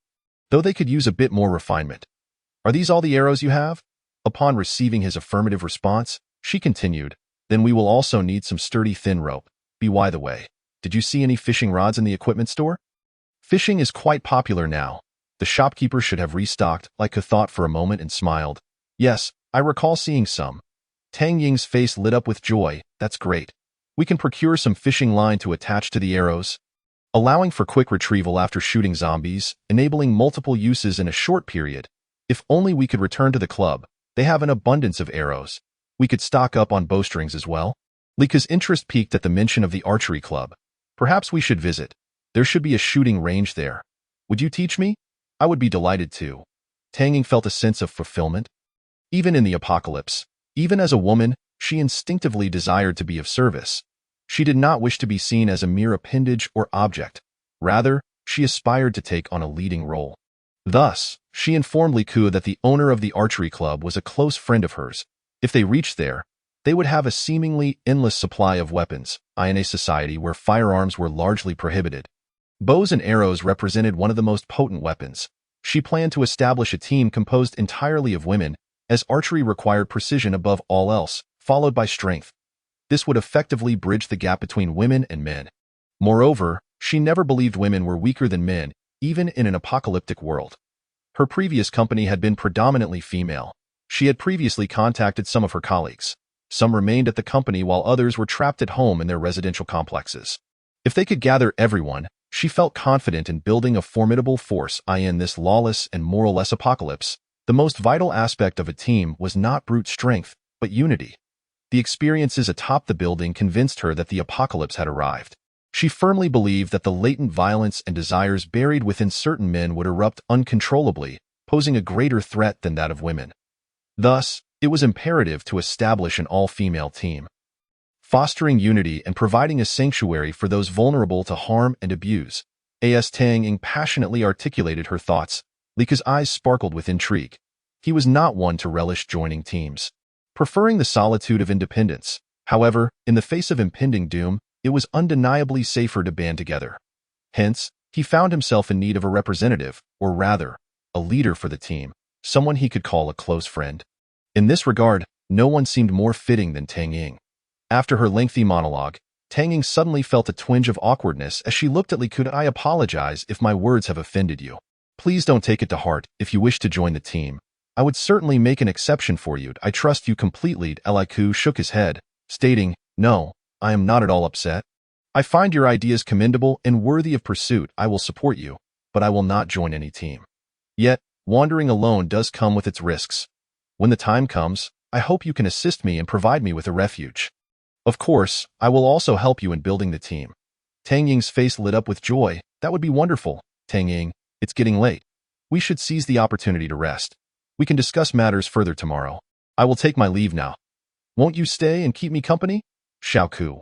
though they could use a bit more refinement. "Are these all the arrows you have?" Upon receiving his affirmative response, she continued, "Then we will also need some sturdy thin rope. By the way, did you see any fishing rods in the equipment store? Fishing is quite popular now. The shopkeeper should have restocked." Li Ku thought for a moment and smiled. "Yes, I recall seeing some." Tang Ying's face lit up with joy. "That's great. We can procure some fishing line to attach to the arrows, allowing for quick retrieval after shooting zombies, enabling multiple uses in a short period. If only we could return to the club. They have an abundance of arrows. We could stock up on bowstrings as well." Li Ku's interest peaked at the mention of the archery club. "Perhaps we should visit. There should be a shooting range there. Would you teach me? I would be delighted to." Tang Ying felt a sense of fulfillment. Even in the apocalypse, even as a woman, she instinctively desired to be of service. She did not wish to be seen as a mere appendage or object. Rather, she aspired to take on a leading role. Thus, she informed Li Ku that the owner of the archery club was a close friend of hers. If they reached there, they would have a seemingly endless supply of weapons, in a society where firearms were largely prohibited. Bows and arrows represented one of the most potent weapons. She planned to establish a team composed entirely of women, as archery required precision above all else, followed by strength. This would effectively bridge the gap between women and men. Moreover, she never believed women were weaker than men, even in an apocalyptic world. Her previous company had been predominantly female. She had previously contacted some of her colleagues. Some remained at the company while others were trapped at home in their residential complexes. If they could gather everyone, She felt confident in building a formidable force in this lawless and moralless apocalypse. The most vital aspect of a team was not brute strength, but unity. The experiences atop the building convinced her that the apocalypse had arrived. She firmly believed that the latent violence and desires buried within certain men would erupt uncontrollably, posing a greater threat than that of women. Thus, it was imperative to establish an all-female team, fostering unity and providing a sanctuary for those vulnerable to harm and abuse. As Tang Ying passionately articulated her thoughts, Li Ke's eyes sparkled with intrigue. He was not one to relish joining teams, preferring the solitude of independence. However, in the face of impending doom, it was undeniably safer to band together. Hence, he found himself in need of a representative, or rather, a leader for the team, someone he could call a close friend. In this regard, no one seemed more fitting than Tang Ying. After her lengthy monologue, Tang Ying suddenly felt a twinge of awkwardness as she looked at Li Ke. "I apologize if my words have offended you. Please don't take it to heart. If you wish to join the team, I would certainly make an exception for you. I trust you completely." Li Ke shook his head, stating, "No, I am not at all upset. I find your ideas commendable and worthy of pursuit. I will support you, but I will not join any team. Yet, wandering alone does come with its risks. When the time comes, I hope you can assist me and provide me with a refuge. Of course, I will also help you in building the team." Tang Ying's face lit up with joy. "That would be wonderful, Tang Ying. It's getting late. We should seize the opportunity to rest. We can discuss matters further tomorrow. I will take my leave now. Won't you stay and keep me company?" "Xiao Ku."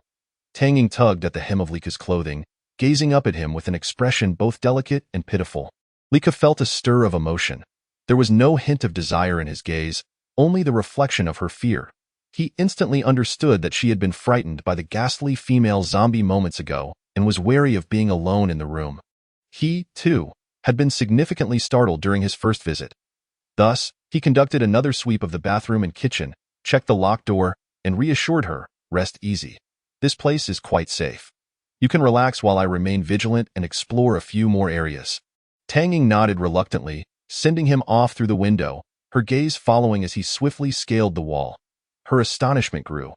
Tang Ying tugged at the hem of Li Ke's clothing, gazing up at him with an expression both delicate and pitiful. Li Ke felt a stir of emotion. There was no hint of desire in his gaze, only the reflection of her fear. He instantly understood that she had been frightened by the ghastly female zombie moments ago and was wary of being alone in the room. He, too, had been significantly startled during his first visit. Thus, he conducted another sweep of the bathroom and kitchen, checked the locked door, and reassured her, "Rest easy. This place is quite safe. You can relax while I remain vigilant and explore a few more areas." Tang Ying nodded reluctantly, sending him off through the window, her gaze following as he swiftly scaled the wall. Her astonishment grew.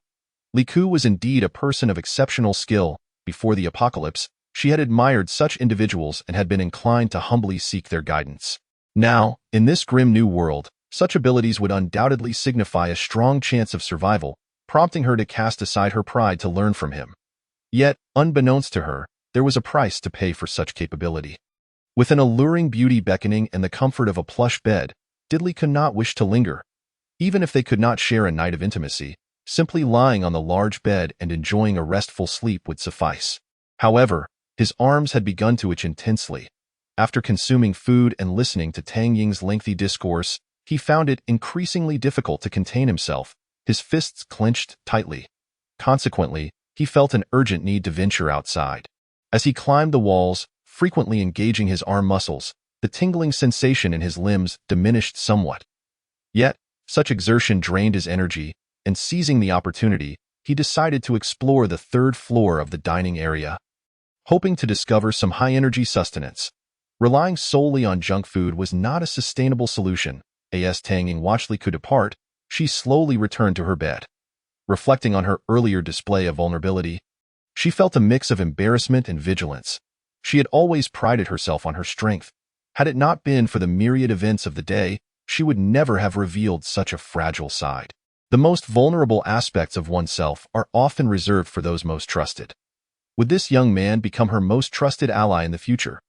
Li Ke was indeed a person of exceptional skill. Before the apocalypse, she had admired such individuals and had been inclined to humbly seek their guidance. Now, in this grim new world, such abilities would undoubtedly signify a strong chance of survival, prompting her to cast aside her pride to learn from him. Yet, unbeknownst to her, there was a price to pay for such capability. With an alluring beauty beckoning and the comfort of a plush bed, Li Ke not wish to linger. Even if they could not share a night of intimacy, simply lying on the large bed and enjoying a restful sleep would suffice. However, his arms had begun to itch intensely. After consuming food and listening to Tang Ying's lengthy discourse, he found it increasingly difficult to contain himself, his fists clenched tightly. Consequently, he felt an urgent need to venture outside. As he climbed the walls, frequently engaging his arm muscles, the tingling sensation in his limbs diminished somewhat. Yet, such exertion drained his energy, and seizing the opportunity, he decided to explore the third floor of the dining area, hoping to discover some high-energy sustenance. Relying solely on junk food was not a sustainable solution. As Tang Ying watched Li Ke depart, she slowly returned to her bed. Reflecting on her earlier display of vulnerability, she felt a mix of embarrassment and vigilance. She had always prided herself on her strength. Had it not been for the myriad events of the day, she would never have revealed such a fragile side. The most vulnerable aspects of oneself are often reserved for those most trusted. Would this young man become her most trusted ally in the future?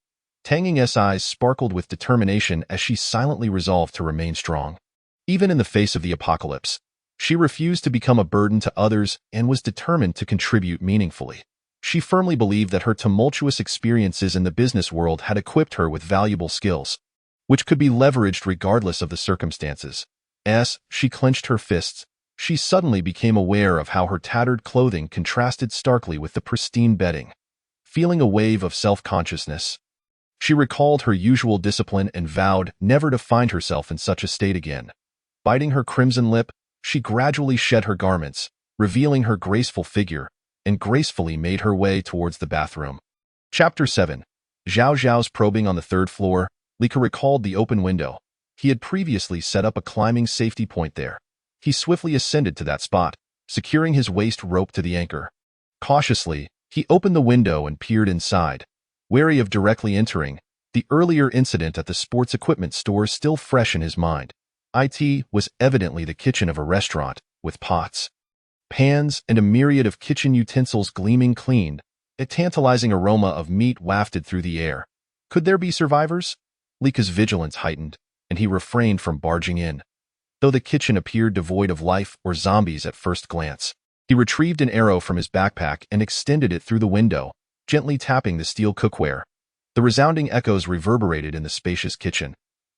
Tang Ying's eyes sparkled with determination as she silently resolved to remain strong. Even in the face of the apocalypse, she refused to become a burden to others and was determined to contribute meaningfully. She firmly believed that her tumultuous experiences in the business world had equipped her with valuable skills, which could be leveraged regardless of the circumstances. As she clenched her fists, she suddenly became aware of how her tattered clothing contrasted starkly with the pristine bedding. Feeling a wave of self-consciousness, she recalled her usual discipline and vowed never to find herself in such a state again. Biting her crimson lip, she gradually shed her garments, revealing her graceful figure, and gracefully made her way towards the bathroom. Chapter 7. Zhao Zhao's probing on the third floor. Li Ke recalled the open window. He had previously set up a climbing safety point there. He swiftly ascended to that spot, securing his waist rope to the anchor. Cautiously, he opened the window and peered inside. Wary of directly entering, the earlier incident at the sports equipment store still fresh in his mind. It was evidently the kitchen of a restaurant, with pots, pans, and a myriad of kitchen utensils gleaming clean. A tantalizing aroma of meat wafted through the air. Could there be survivors? Lika's vigilance heightened, and he refrained from barging in. Though the kitchen appeared devoid of life or zombies at first glance, he retrieved an arrow from his backpack and extended it through the window, gently tapping the steel cookware. The resounding echoes reverberated in the spacious kitchen.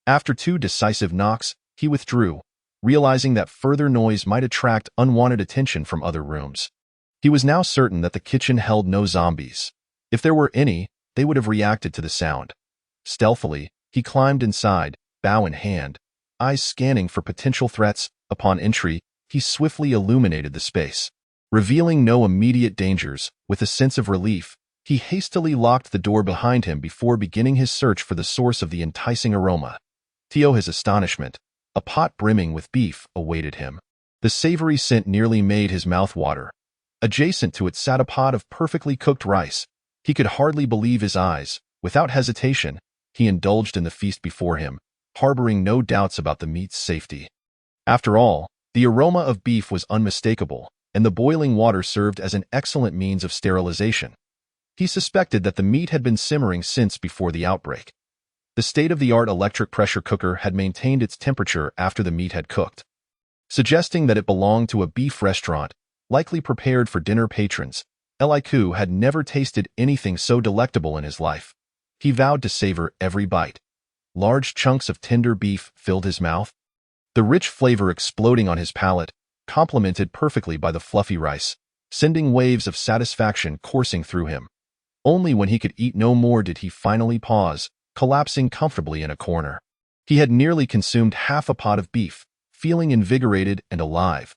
After 2 decisive knocks, he withdrew, realizing that further noise might attract unwanted attention from other rooms. He was now certain that the kitchen held no zombies. If there were any, they would have reacted to the sound. Stealthily, he climbed inside, bow in hand, eyes scanning for potential threats. Upon entry, he swiftly illuminated the space. Revealing no immediate dangers, with a sense of relief, he hastily locked the door behind him before beginning his search for the source of the enticing aroma. To his astonishment, a pot brimming with beef awaited him. The savory scent nearly made his mouth water. Adjacent to it sat a pot of perfectly cooked rice. He could hardly believe his eyes. Without hesitation, he indulged in the feast before him, harboring no doubts about the meat's safety. After all, the aroma of beef was unmistakable, and the boiling water served as an excellent means of sterilization. He suspected that the meat had been simmering since before the outbreak. The state-of-the-art electric pressure cooker had maintained its temperature after the meat had cooked, suggesting that it belonged to a beef restaurant, likely prepared for dinner patrons. Eliku had never tasted anything so delectable in his life. He vowed to savor every bite. Large chunks of tender beef filled his mouth, the rich flavor exploding on his palate, complemented perfectly by the fluffy rice, sending waves of satisfaction coursing through him. Only when he could eat no more did he finally pause, collapsing comfortably in a corner. He had nearly consumed half a pot of beef, feeling invigorated and alive.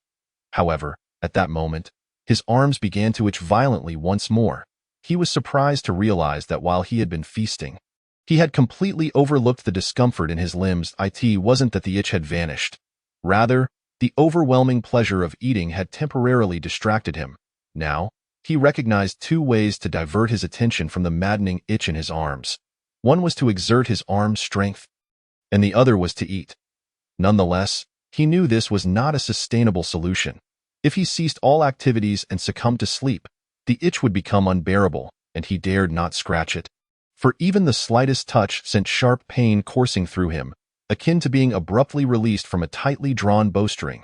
However, at that moment, his arms began to itch violently once more. He was surprised to realize that while he had been feasting, he had completely overlooked the discomfort in his limbs. It wasn't that the itch had vanished. Rather, the overwhelming pleasure of eating had temporarily distracted him. Now, he recognized 2 ways to divert his attention from the maddening itch in his arms. One was to exert his arm's strength, and the other was to eat. Nonetheless, he knew this was not a sustainable solution. If he ceased all activities and succumbed to sleep, the itch would become unbearable, and he dared not scratch it. For even the slightest touch sent sharp pain coursing through him, akin to being abruptly released from a tightly drawn bowstring.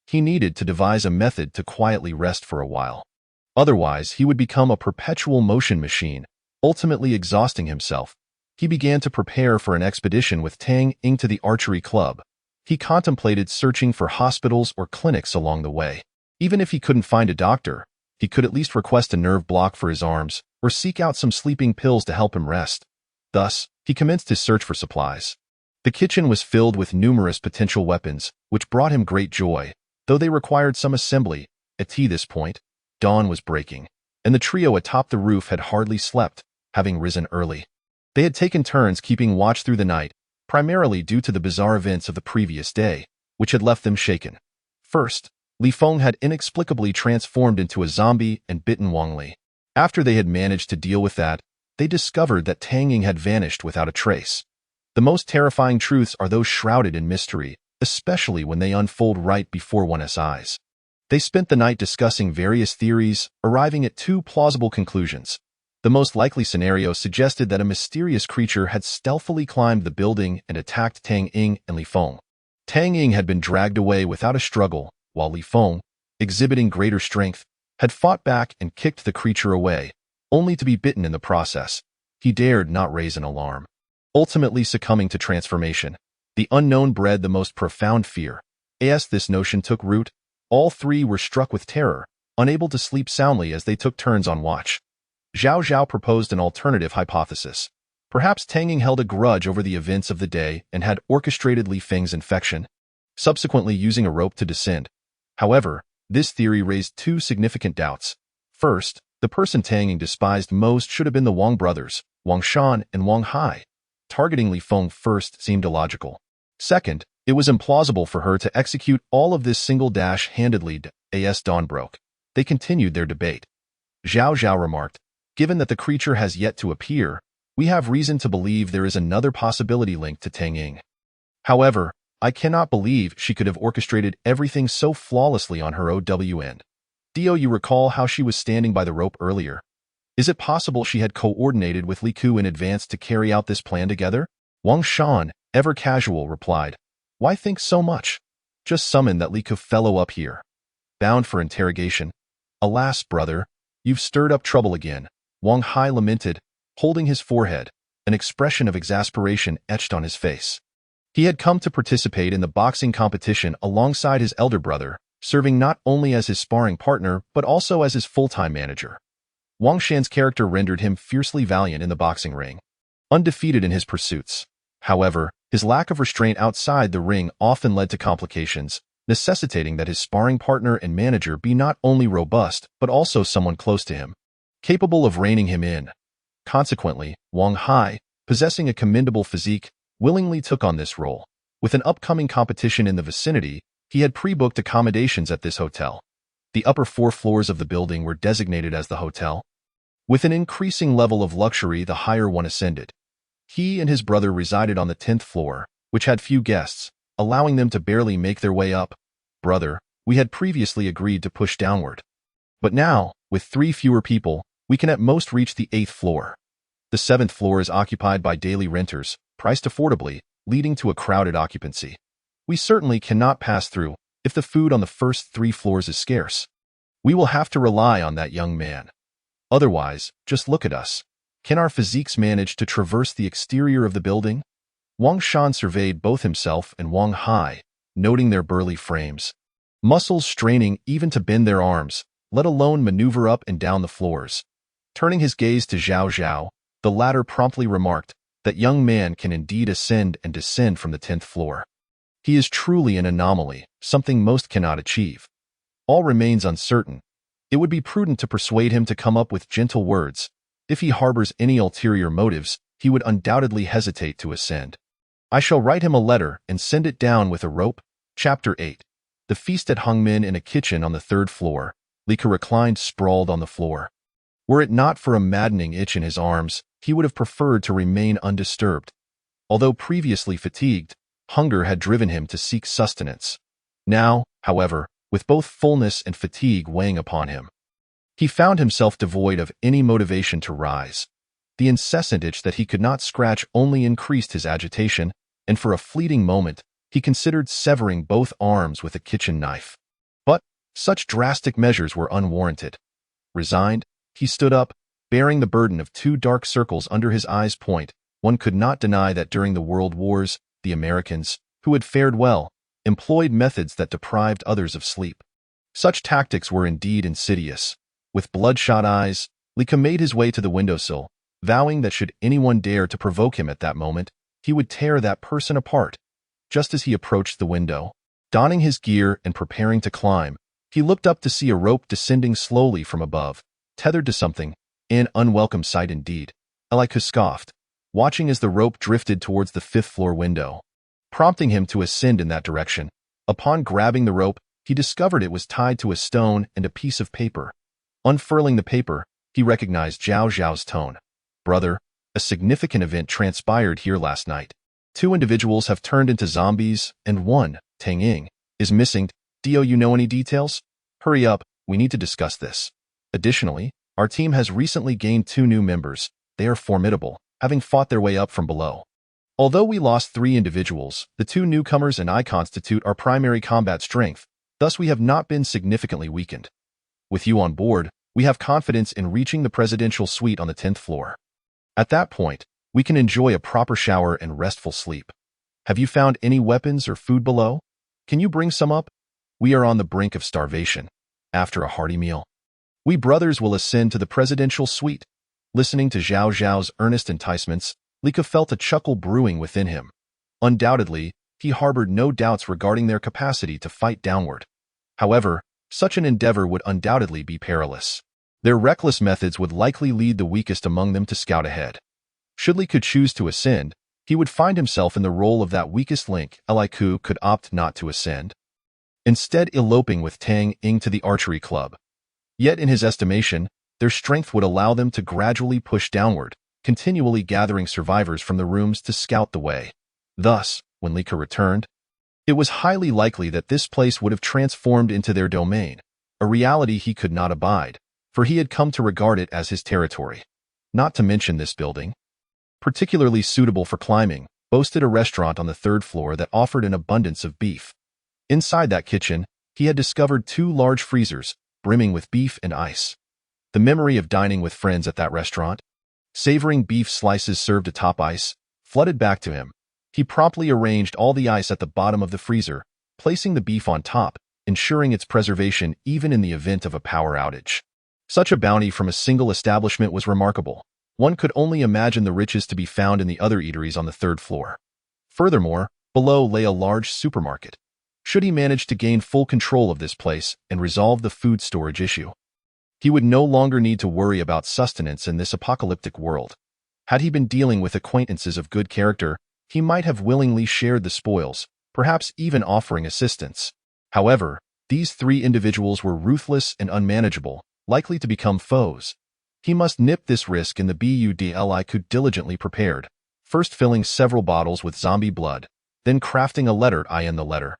He needed to devise a method to quietly rest for a while. Otherwise, he would become a perpetual motion machine, ultimately exhausting himself. He began to prepare for an expedition with Tang Ying to the archery club. He contemplated searching for hospitals or clinics along the way. Even if he couldn't find a doctor, he could at least request a nerve block for his arms or seek out some sleeping pills to help him rest. Thus, he commenced his search for supplies. The kitchen was filled with numerous potential weapons, which brought him great joy, though they required some assembly. At this point, dawn was breaking, and the trio atop the roof had hardly slept, having risen early. They had taken turns keeping watch through the night, primarily due to the bizarre events of the previous day, which had left them shaken. First, Li Feng had inexplicably transformed into a zombie and bitten Wang Li. After they had managed to deal with that, they discovered that Tang Ying had vanished without a trace. The most terrifying truths are those shrouded in mystery, especially when they unfold right before one's eyes. They spent the night discussing various theories, arriving at 2 plausible conclusions. The most likely scenario suggested that a mysterious creature had stealthily climbed the building and attacked Tang Ying and Li Feng. Tang Ying had been dragged away without a struggle, while Li Feng, exhibiting greater strength, had fought back and kicked the creature away, only to be bitten in the process. He dared not raise an alarm. Ultimately succumbing to transformation, the unknown bred the most profound fear. As this notion took root, all 3 were struck with terror, unable to sleep soundly as they took turns on watch. Zhao Zhao proposed an alternative hypothesis. Perhaps Tang Ying held a grudge over the events of the day and had orchestrated Li Feng's infection, subsequently using a rope to descend. However, this theory raised 2 significant doubts. First, the person Tang Ying despised most should have been the Wang brothers, Wang Shan and Wang Hai. Targeting Li Feng first seemed illogical. Second, it was implausible for her to execute all of this single-handedly. As dawn broke, they continued their debate. Zhao Zhao remarked, given that the creature has yet to appear, We have reason to believe there is another possibility linked to Tang Ying. However, I cannot believe she could have orchestrated everything so flawlessly on her OW end. You recall how she was standing by the rope earlier? Is it possible she had coordinated with Li Ku in advance to carry out this plan together? Wang Shan, ever casual, replied, "Why think so much? Just summon that Li Ku fellow up here." Bound for interrogation. "Alas, brother, you've stirred up trouble again," Wang Hai lamented, holding his forehead, an expression of exasperation etched on his face. He had come to participate in the boxing competition alongside his elder brother, serving not only as his sparring partner but also as his full-time manager. Wang Shan's character rendered him fiercely valiant in the boxing ring, undefeated in his pursuits. However, his lack of restraint outside the ring often led to complications, necessitating that his sparring partner and manager be not only robust but also someone close to him, capable of reining him in. Consequently, Wang Hai, possessing a commendable physique, willingly took on this role. With an upcoming competition in the vicinity, he had pre-booked accommodations at this hotel. The upper 4 floors of the building were designated as the hotel. With an increasing level of luxury, the higher one ascended. He and his brother resided on the 10th floor, which had few guests, allowing them to barely make their way up. "Brother, we had previously agreed to push downward. But now, with 3 fewer people, we can at most reach the 8th floor. The 7th floor is occupied by daily renters, priced affordably, leading to a crowded occupancy. We certainly cannot pass through if the food on the first 3 floors is scarce. We will have to rely on that young man. Otherwise, just look at us. Can our physiques manage to traverse the exterior of the building?" Wang Shan surveyed both himself and Wang Hai, noting their burly frames. Muscles straining even to bend their arms, let alone maneuver up and down the floors. Turning his gaze to Zhao Zhao, the latter promptly remarked, "That young man can indeed ascend and descend from the 10th floor. He is truly an anomaly, something most cannot achieve. All remains uncertain. It would be prudent to persuade him to come up with gentle words. If he harbors any ulterior motives, he would undoubtedly hesitate to ascend. I shall write him a letter and send it down with a rope." Chapter 8. The feast at Hongmin in a kitchen on the 3rd floor. Li Ku reclined sprawled on the floor. Were it not for a maddening itch in his arms, he would have preferred to remain undisturbed. Although previously fatigued, hunger had driven him to seek sustenance. Now, however, with both fullness and fatigue weighing upon him, he found himself devoid of any motivation to rise. The incessant itch that he could not scratch only increased his agitation, and for a fleeting moment, he considered severing both arms with a kitchen knife. But such drastic measures were unwarranted. Resigned, he stood up, bearing the burden of 2 dark circles under his eyes. One could not deny that during the World Wars, the Americans, who had fared well, employed methods that deprived others of sleep. Such tactics were indeed insidious. With bloodshot eyes, Li Ku made his way to the windowsill, vowing that should anyone dare to provoke him at that moment, he would tear that person apart. Just as he approached the window, donning his gear and preparing to climb, he looked up to see a rope descending slowly from above, tethered to something, an unwelcome sight indeed. Li Ku scoffed, watching as the rope drifted towards the 5th floor window, prompting him to ascend in that direction. Upon grabbing the rope, he discovered it was tied to a stone and a piece of paper. Unfurling the paper, he recognized Zhao Zhao's tone. "Brother, a significant event transpired here last night. 2 individuals have turned into zombies, and one, Tang Ying, is missing. Do you know any details? Hurry up, we need to discuss this. Additionally, our team has recently gained 2 new members. They are formidable, having fought their way up from below. Although we lost 3 individuals, the 2 newcomers and I constitute our primary combat strength, thus we have not been significantly weakened. With you on board, we have confidence in reaching the presidential suite on the 10th floor. At that point, we can enjoy a proper shower and restful sleep. Have you found any weapons or food below? Can you bring some up? We are on the brink of starvation. After a hearty meal, we brothers will ascend to the presidential suite." Listening to Zhao Zhao's earnest enticements, Li Ku felt a chuckle brewing within him. Undoubtedly, he harbored no doubts regarding their capacity to fight downward. However, such an endeavor would undoubtedly be perilous. Their reckless methods would likely lead the weakest among them to scout ahead. Should Li Ku choose to ascend, he would find himself in the role of that weakest link. Li Ku could opt not to ascend, instead eloping with Tang Ying to the archery club. Yet in his estimation, their strength would allow them to gradually push downward, continually gathering survivors from the rooms to scout the way. Thus, when Li Ke returned, it was highly likely that this place would have transformed into their domain, a reality he could not abide, for he had come to regard it as his territory. Not to mention this building, particularly suitable for climbing, boasted a restaurant on the third floor that offered an abundance of beef. Inside that kitchen, he had discovered 2 large freezers, brimming with beef and ice. The memory of dining with friends at that restaurant, savoring beef slices served atop ice, flooded back to him. He promptly arranged all the ice at the bottom of the freezer, placing the beef on top, ensuring its preservation even in the event of a power outage. Such a bounty from a single establishment was remarkable. One could only imagine the riches to be found in the other eateries on the third floor. Furthermore, below lay a large supermarket. Should he manage to gain full control of this place and resolve the food storage issue, he would no longer need to worry about sustenance in this apocalyptic world. Had he been dealing with acquaintances of good character, he might have willingly shared the spoils, perhaps even offering assistance. However, these 3 individuals were ruthless and unmanageable, likely to become foes. He must nip this risk in the bud. Could diligently prepared, first filling several bottles with zombie blood, then crafting a letter in the letter.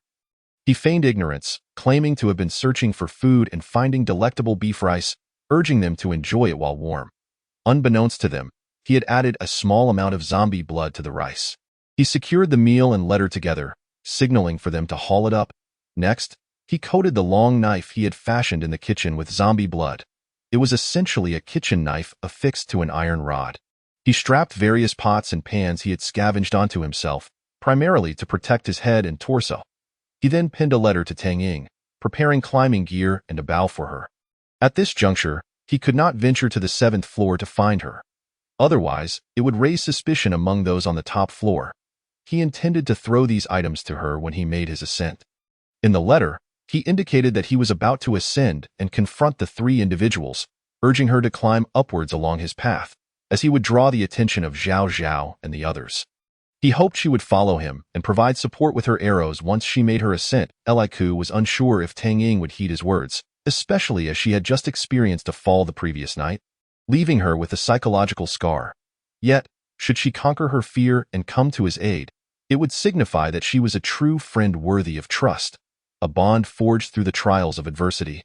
He feigned ignorance, claiming to have been searching for food and finding delectable beef rice, urging them to enjoy it while warm. Unbeknownst to them, he had added a small amount of zombie blood to the rice. He secured the meal and letter together, signaling for them to haul it up. Next, he coated the long knife he had fashioned in the kitchen with zombie blood. It was essentially a kitchen knife affixed to an iron rod. He strapped various pots and pans he had scavenged onto himself, primarily to protect his head and torso. He then pinned a letter to Tang Ying, preparing climbing gear and a bow for her. At this juncture, he could not venture to the 7th floor to find her. Otherwise, it would raise suspicion among those on the top floor. He intended to throw these items to her when he made his ascent. In the letter, he indicated that he was about to ascend and confront the 3 individuals, urging her to climb upwards along his path, as he would draw the attention of Zhao Zhao and the others. He hoped she would follow him and provide support with her arrows once she made her ascent. Li Ke was unsure if Tang Ying would heed his words, especially as she had just experienced a fall the previous night, leaving her with a psychological scar. Yet, should she conquer her fear and come to his aid, it would signify that she was a true friend worthy of trust, a bond forged through the trials of adversity.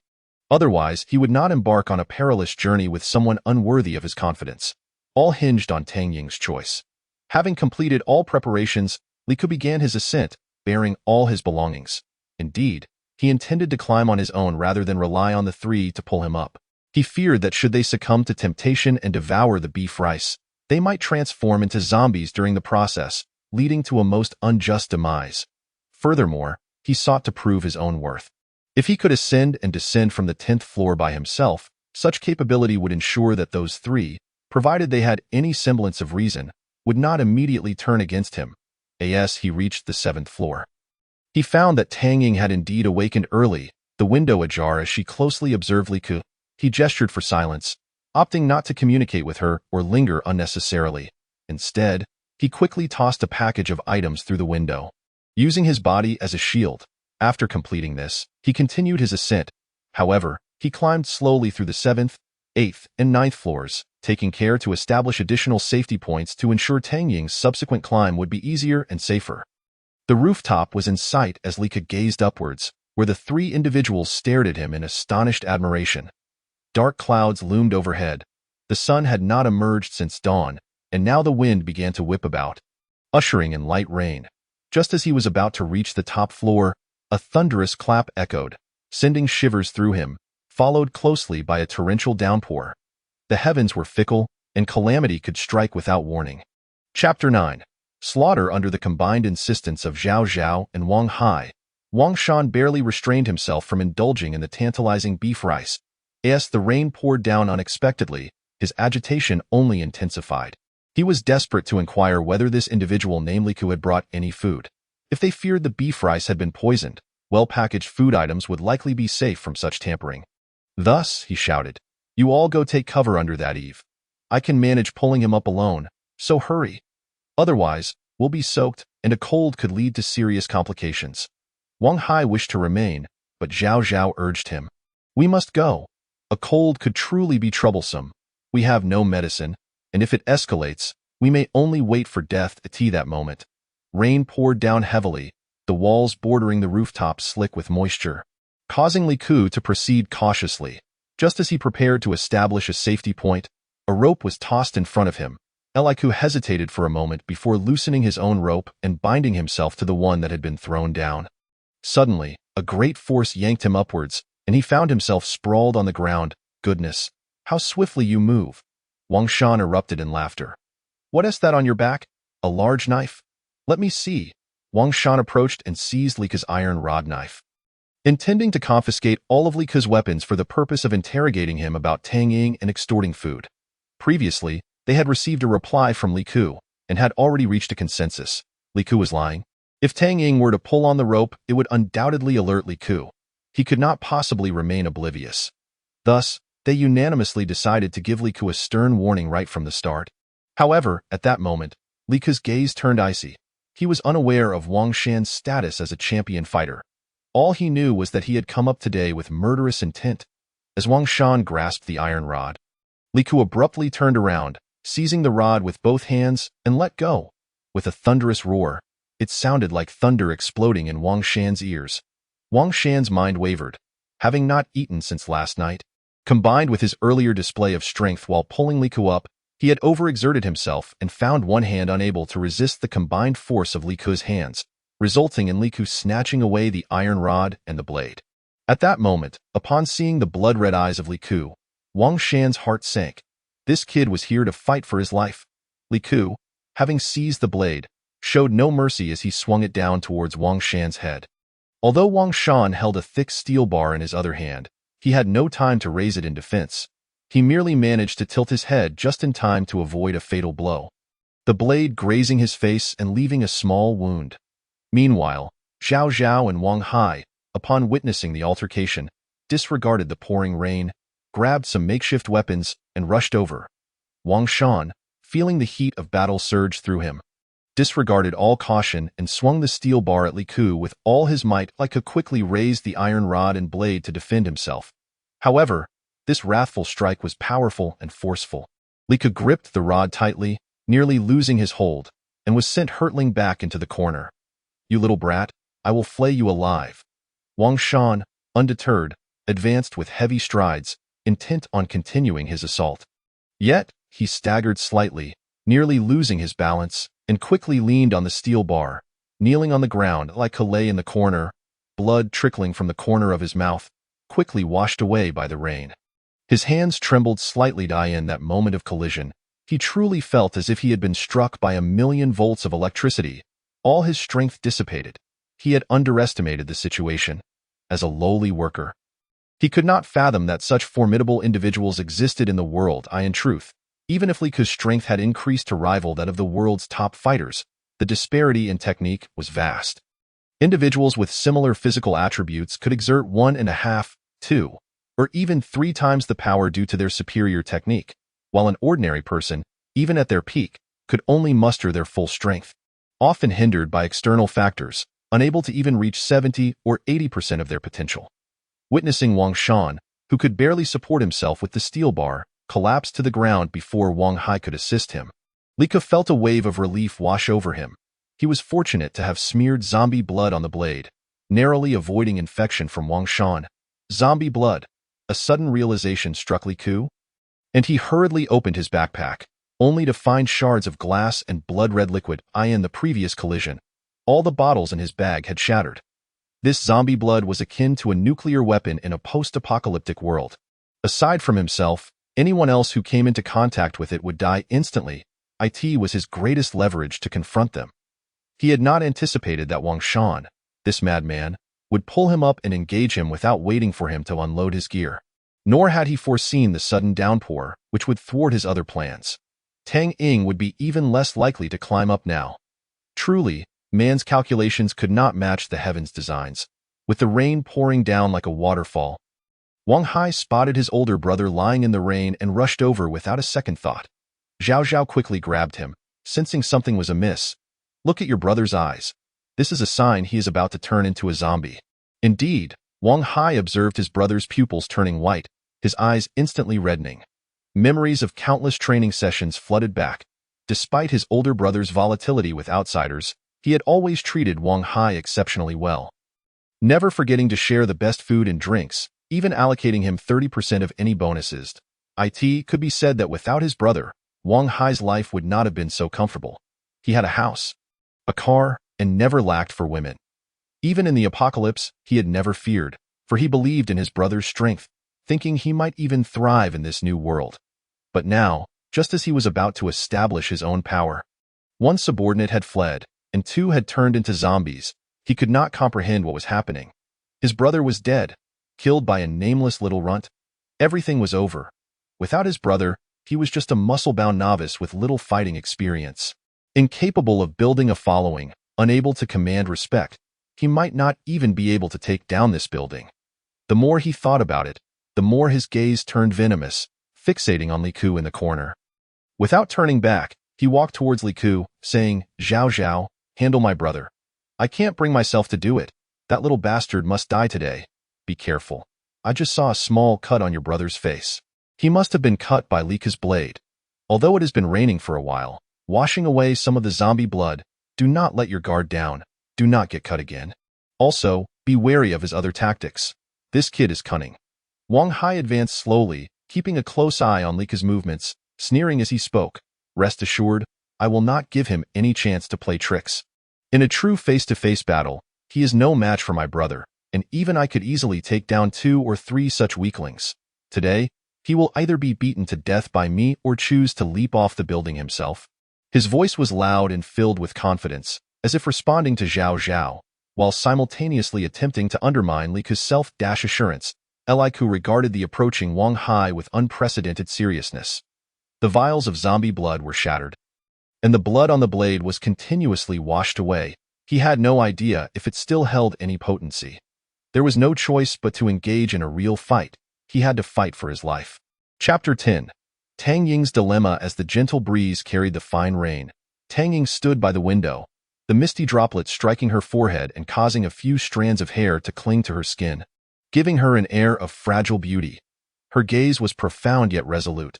Otherwise, he would not embark on a perilous journey with someone unworthy of his confidence. All hinged on Tang Ying's choice. Having completed all preparations, Li Ke began his ascent, bearing all his belongings. Indeed, he intended to climb on his own rather than rely on the 3 to pull him up. He feared that should they succumb to temptation and devour the beef rice, they might transform into zombies during the process, leading to a most unjust demise. Furthermore, he sought to prove his own worth. If he could ascend and descend from the 10th floor by himself, such capability would ensure that those 3, provided they had any semblance of reason, would not immediately turn against him. As he reached the 7th floor, he found that Tang Ying had indeed awakened early, the window ajar as she closely observed Li Ke. He gestured for silence, opting not to communicate with her or linger unnecessarily. Instead, he quickly tossed a package of items through the window, using his body as a shield. After completing this, he continued his ascent. However, he climbed slowly through the 7th, 8th, and 9th floors, taking care to establish additional safety points to ensure Tang Ying's subsequent climb would be easier and safer. The rooftop was in sight as Li Ke gazed upwards, where the 3 individuals stared at him in astonished admiration. Dark clouds loomed overhead. The sun had not emerged since dawn, and now the wind began to whip about, ushering in light rain. Just as he was about to reach the top floor, a thunderous clap echoed, sending shivers through him, followed closely by a torrential downpour. The heavens were fickle, and calamity could strike without warning. Chapter 9. Slaughter. Under the combined insistence of Zhao Zhao and Wang Hai, Wang Shan barely restrained himself from indulging in the tantalizing beef rice. As the rain poured down unexpectedly, his agitation only intensified. He was desperate to inquire whether this individual named Li Ke had brought any food. If they feared the beef rice had been poisoned, well-packaged food items would likely be safe from such tampering. Thus, he shouted, "You all go take cover under that eave. I can manage pulling him up alone, so hurry. Otherwise, we'll be soaked, and a cold could lead to serious complications." Wang Hai wished to remain, but Zhao Zhao urged him. "We must go. A cold could truly be troublesome. We have no medicine, and if it escalates, we may only wait for death at that moment. Rain poured down heavily, the walls bordering the rooftop slick with moisture, causing Li Ku to proceed cautiously. Just as he prepared to establish a safety point, a rope was tossed in front of him. Li Ku hesitated for a moment before loosening his own rope and binding himself to the one that had been thrown down. Suddenly, a great force yanked him upwards, and he found himself sprawled on the ground. Goodness, how swiftly you move! Wang Shan erupted in laughter. What is that on your back? A large knife? Let me see. Wang Shan approached and seized Li Ke's iron rod knife, intending to confiscate all of Li Ke's weapons for the purpose of interrogating him about Tang Ying and extorting food. Previously, they had received a reply from Li Ku and had already reached a consensus. Li Ku was lying. If Tang Ying were to pull on the rope, it would undoubtedly alert Li Ku. He could not possibly remain oblivious. Thus, they unanimously decided to give Li Ku a stern warning right from the start. However, at that moment, Li Ku's gaze turned icy. He was unaware of Wang Shan's status as a champion fighter. All he knew was that he had come up today with murderous intent. As Wang Shan grasped the iron rod, Li Ku abruptly turned around, seizing the rod with both hands, and let go. With a thunderous roar, it sounded like thunder exploding in Wang Shan's ears. Wang Shan's mind wavered. Having not eaten since last night, combined with his earlier display of strength while pulling Li Ku up, he had overexerted himself and found one hand unable to resist the combined force of Li Ku's hands, resulting in Li Ku snatching away the iron rod and the blade. At that moment, upon seeing the blood-red eyes of Li Ku, Wang Shan's heart sank. This kid was here to fight for his life. Li Ku, having seized the blade, showed no mercy as he swung it down towards Wang Shan's head. Although Wang Shan held a thick steel bar in his other hand, he had no time to raise it in defense. He merely managed to tilt his head just in time to avoid a fatal blow, the blade grazing his face and leaving a small wound. Meanwhile, Zhao Zhao and Wang Hai, upon witnessing the altercation, disregarded the pouring rain, grabbed some makeshift weapons, and rushed over. Wang Shan, feeling the heat of battle surge through him, disregarded all caution and swung the steel bar at Li Ku with all his might. Li Ku quickly raised the iron rod and blade to defend himself. However, this wrathful strike was powerful and forceful. Li Ku gripped the rod tightly, nearly losing his hold, and was sent hurtling back into the corner. You little brat, I will flay you alive. Wang Shan, undeterred, advanced with heavy strides, intent on continuing his assault. Yet, he staggered slightly, nearly losing his balance, and quickly leaned on the steel bar, kneeling on the ground like lay in the corner, blood trickling from the corner of his mouth, quickly washed away by the rain. His hands trembled slightly in that moment of collision. He truly felt as if he had been struck by 1,000,000 volts of electricity. All his strength dissipated. He had underestimated the situation. As a lowly worker, he could not fathom that such formidable individuals existed in the world. In truth, even if Li Ku's strength had increased to rival that of the world's top fighters, the disparity in technique was vast. Individuals with similar physical attributes could exert 1.5, 2, or even 3 times the power due to their superior technique, while an ordinary person, even at their peak, could only muster their full strength, often hindered by external factors, unable to even reach 70 or 80% of their potential. Witnessing Wang Shan, who could barely support himself with the steel bar, collapse to the ground before Wang Hai could assist him, Li Ku felt a wave of relief wash over him. He was fortunate to have smeared zombie blood on the blade, narrowly avoiding infection from Wang Shan. Zombie blood. A sudden realization struck Li Ku, and he hurriedly opened his backpack, only to find shards of glass and blood-red liquid. In the previous collision, all the bottles in his bag had shattered. This zombie blood was akin to a nuclear weapon in a post-apocalyptic world. Aside from himself, anyone else who came into contact with it would die instantly. It was his greatest leverage to confront them. He had not anticipated that Wang Shan, this madman, would pull him up and engage him without waiting for him to unload his gear. Nor had he foreseen the sudden downpour, which would thwart his other plans. Tang Ying would be even less likely to climb up now. Truly, man's calculations could not match the heavens' designs. With the rain pouring down like a waterfall, Wang Hai spotted his older brother lying in the rain and rushed over without a second thought. Zhao Zhao quickly grabbed him, sensing something was amiss. Look at your brother's eyes. This is a sign he is about to turn into a zombie. Indeed, Wang Hai observed his brother's pupils turning white, his eyes instantly reddening. Memories of countless training sessions flooded back. Despite his older brother's volatility with outsiders, he had always treated Wang Hai exceptionally well, never forgetting to share the best food and drinks, even allocating him 30% of any bonuses. It could be said that without his brother, Wang Hai's life would not have been so comfortable. He had a house, a car, and never lacked for women. Even in the apocalypse, he had never feared, for he believed in his brother's strength, thinking he might even thrive in this new world. But now, just as he was about to establish his own power, one subordinate had fled, and two had turned into zombies. He could not comprehend what was happening. His brother was dead, killed by a nameless little runt. Everything was over. Without his brother, he was just a muscle-bound novice with little fighting experience. Incapable of building a following, unable to command respect, he might not even be able to take down this building. The more he thought about it, the more his gaze turned venomous, fixating on Li Ku in the corner. Without turning back, he walked towards Li Ku, saying, "Zhao Zhao, handle my brother. I can't bring myself to do it. That little bastard must die today. Be careful. I just saw a small cut on your brother's face." He must have been cut by Li Ku's blade. Although it has been raining for a while, washing away some of the zombie blood, do not let your guard down. Do not get cut again. Also, be wary of his other tactics. This kid is cunning. Wang Hai advanced slowly, keeping a close eye on Li Ku's movements, sneering as he spoke. "Rest assured, I will not give him any chance to play tricks. In a true face-to-face battle, he is no match for my brother, and even I could easily take down 2 or 3 such weaklings. Today, he will either be beaten to death by me or choose to leap off the building himself." His voice was loud and filled with confidence, as if responding to Zhao Zhao, while simultaneously attempting to undermine Li Ku's self-assurance. Li Ku regarded the approaching Wang Hai with unprecedented seriousness. The vials of zombie blood were shattered, and the blood on the blade was continuously washed away. He had no idea if it still held any potency. There was no choice but to engage in a real fight. He had to fight for his life. Chapter 10. Tang Ying's Dilemma. As the gentle breeze carried the fine rain, Tang Ying stood by the window, the misty droplets striking her forehead and causing a few strands of hair to cling to her skin, giving her an air of fragile beauty. Her gaze was profound yet resolute.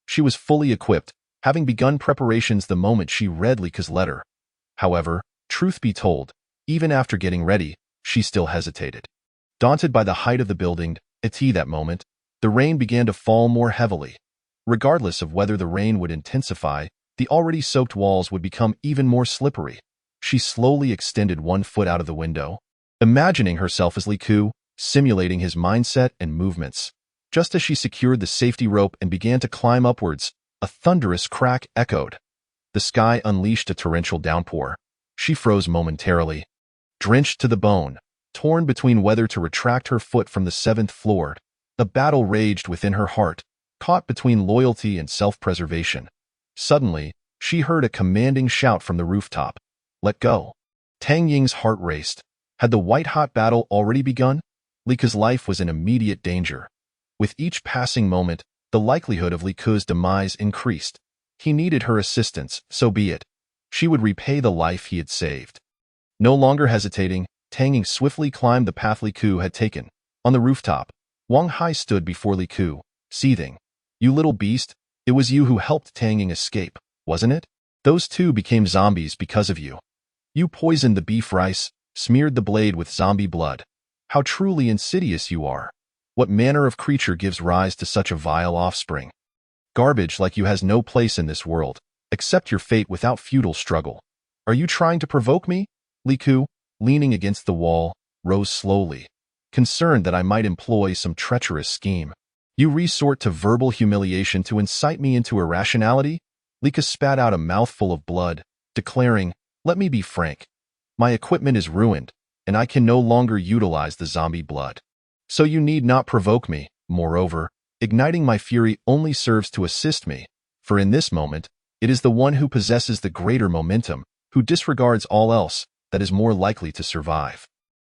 She was fully equipped, having begun preparations the moment she read Li Ku's letter. However, truth be told, even after getting ready, she still hesitated. Daunted by the height of the building, that moment, the rain began to fall more heavily. Regardless of whether the rain would intensify, the already soaked walls would become even more slippery. She slowly extended one foot out of the window, imagining herself as Li Ku, simulating his mindset and movements. Just as she secured the safety rope and began to climb upwards, a thunderous crack echoed. The sky unleashed a torrential downpour. She froze momentarily, drenched to the bone, torn between whether to retract her foot from the 7th floor. A battle raged within her heart, caught between loyalty and self-preservation. Suddenly, she heard a commanding shout from the rooftop. "Let go." Tang Ying's heart raced. Had the white-hot battle already begun? Li Ku's life was in immediate danger. With each passing moment, the likelihood of Li Ku's demise increased. He needed her assistance, so be it. She would repay the life he had saved. No longer hesitating, Tang Ying swiftly climbed the path Li Ku had taken. On the rooftop, Wang Hai stood before Li Ku, seething. "You little beast, it was you who helped Tang Ying escape, wasn't it? Those two became zombies because of you. You poisoned the beef rice, smeared the blade with zombie blood. How truly insidious you are. What manner of creature gives rise to such a vile offspring? Garbage like you has no place in this world. Accept your fate without futile struggle. Are you trying to provoke me?" Li Ku, leaning against the wall, rose slowly, concerned that I might employ some treacherous scheme. "You resort to verbal humiliation to incite me into irrationality?" Li Ku spat out a mouthful of blood, declaring, "Let me be frank. My equipment is ruined, and I can no longer utilize the zombie blood. So you need not provoke me. Moreover, igniting my fury only serves to assist me, for in this moment, it is the one who possesses the greater momentum, who disregards all else, that is more likely to survive."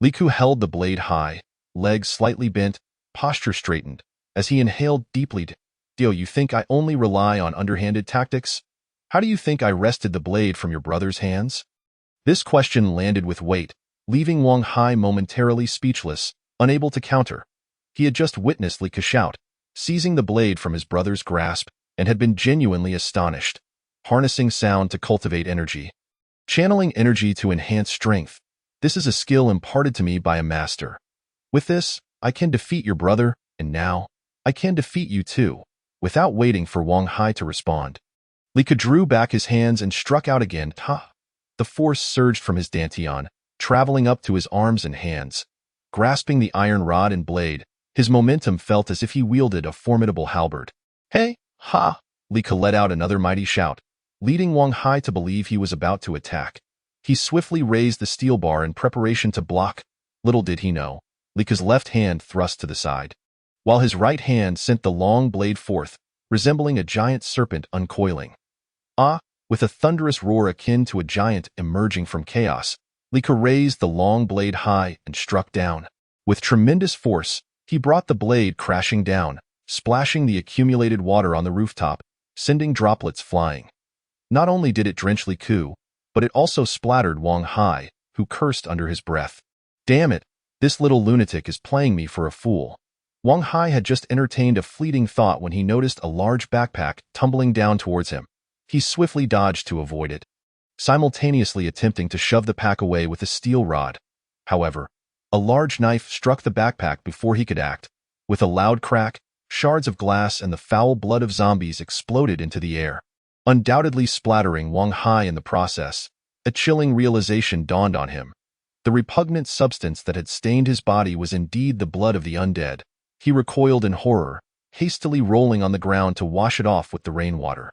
Li Ku held the blade high, legs slightly bent, posture straightened, as he inhaled deeply. "Do you think I only rely on underhanded tactics? How do you think I wrested the blade from your brother's hands?" This question landed with weight, leaving Wang Hai momentarily speechless, unable to counter. He had just witnessed Li Ku shout, seizing the blade from his brother's grasp, and had been genuinely astonished. Harnessing sound to cultivate energy. Channeling energy to enhance strength. This is a skill imparted to me by a master. With this, I can defeat your brother, and now, I can defeat you too, without waiting for Wang Hai to respond. Li Ke drew back his hands and struck out again. Ha! The force surged from his dantian, traveling up to his arms and hands. Grasping the iron rod and blade, his momentum felt as if he wielded a formidable halberd. Hey! Ha! Li Ke let out another mighty shout, leading Wang Hai to believe he was about to attack. He swiftly raised the steel bar in preparation to block. Little did he know, Li Ke's left hand thrust to the side, while his right hand sent the long blade forth, resembling a giant serpent uncoiling. Ah! With a thunderous roar akin to a giant emerging from chaos, Li Ke raised the long blade high and struck down. With tremendous force, he brought the blade crashing down, splashing the accumulated water on the rooftop, sending droplets flying. Not only did it drench Li Ke, but it also splattered Wang Hai, who cursed under his breath. Damn it, this little lunatic is playing me for a fool. Wang Hai had just entertained a fleeting thought when he noticed a large backpack tumbling down towards him. He swiftly dodged to avoid it, simultaneously attempting to shove the pack away with a steel rod. However, a large knife struck the backpack before he could act. With a loud crack, shards of glass and the foul blood of zombies exploded into the air, undoubtedly splattering Wang Hai in the process. A chilling realization dawned on him. The repugnant substance that had stained his body was indeed the blood of the undead. He recoiled in horror, hastily rolling on the ground to wash it off with the rainwater.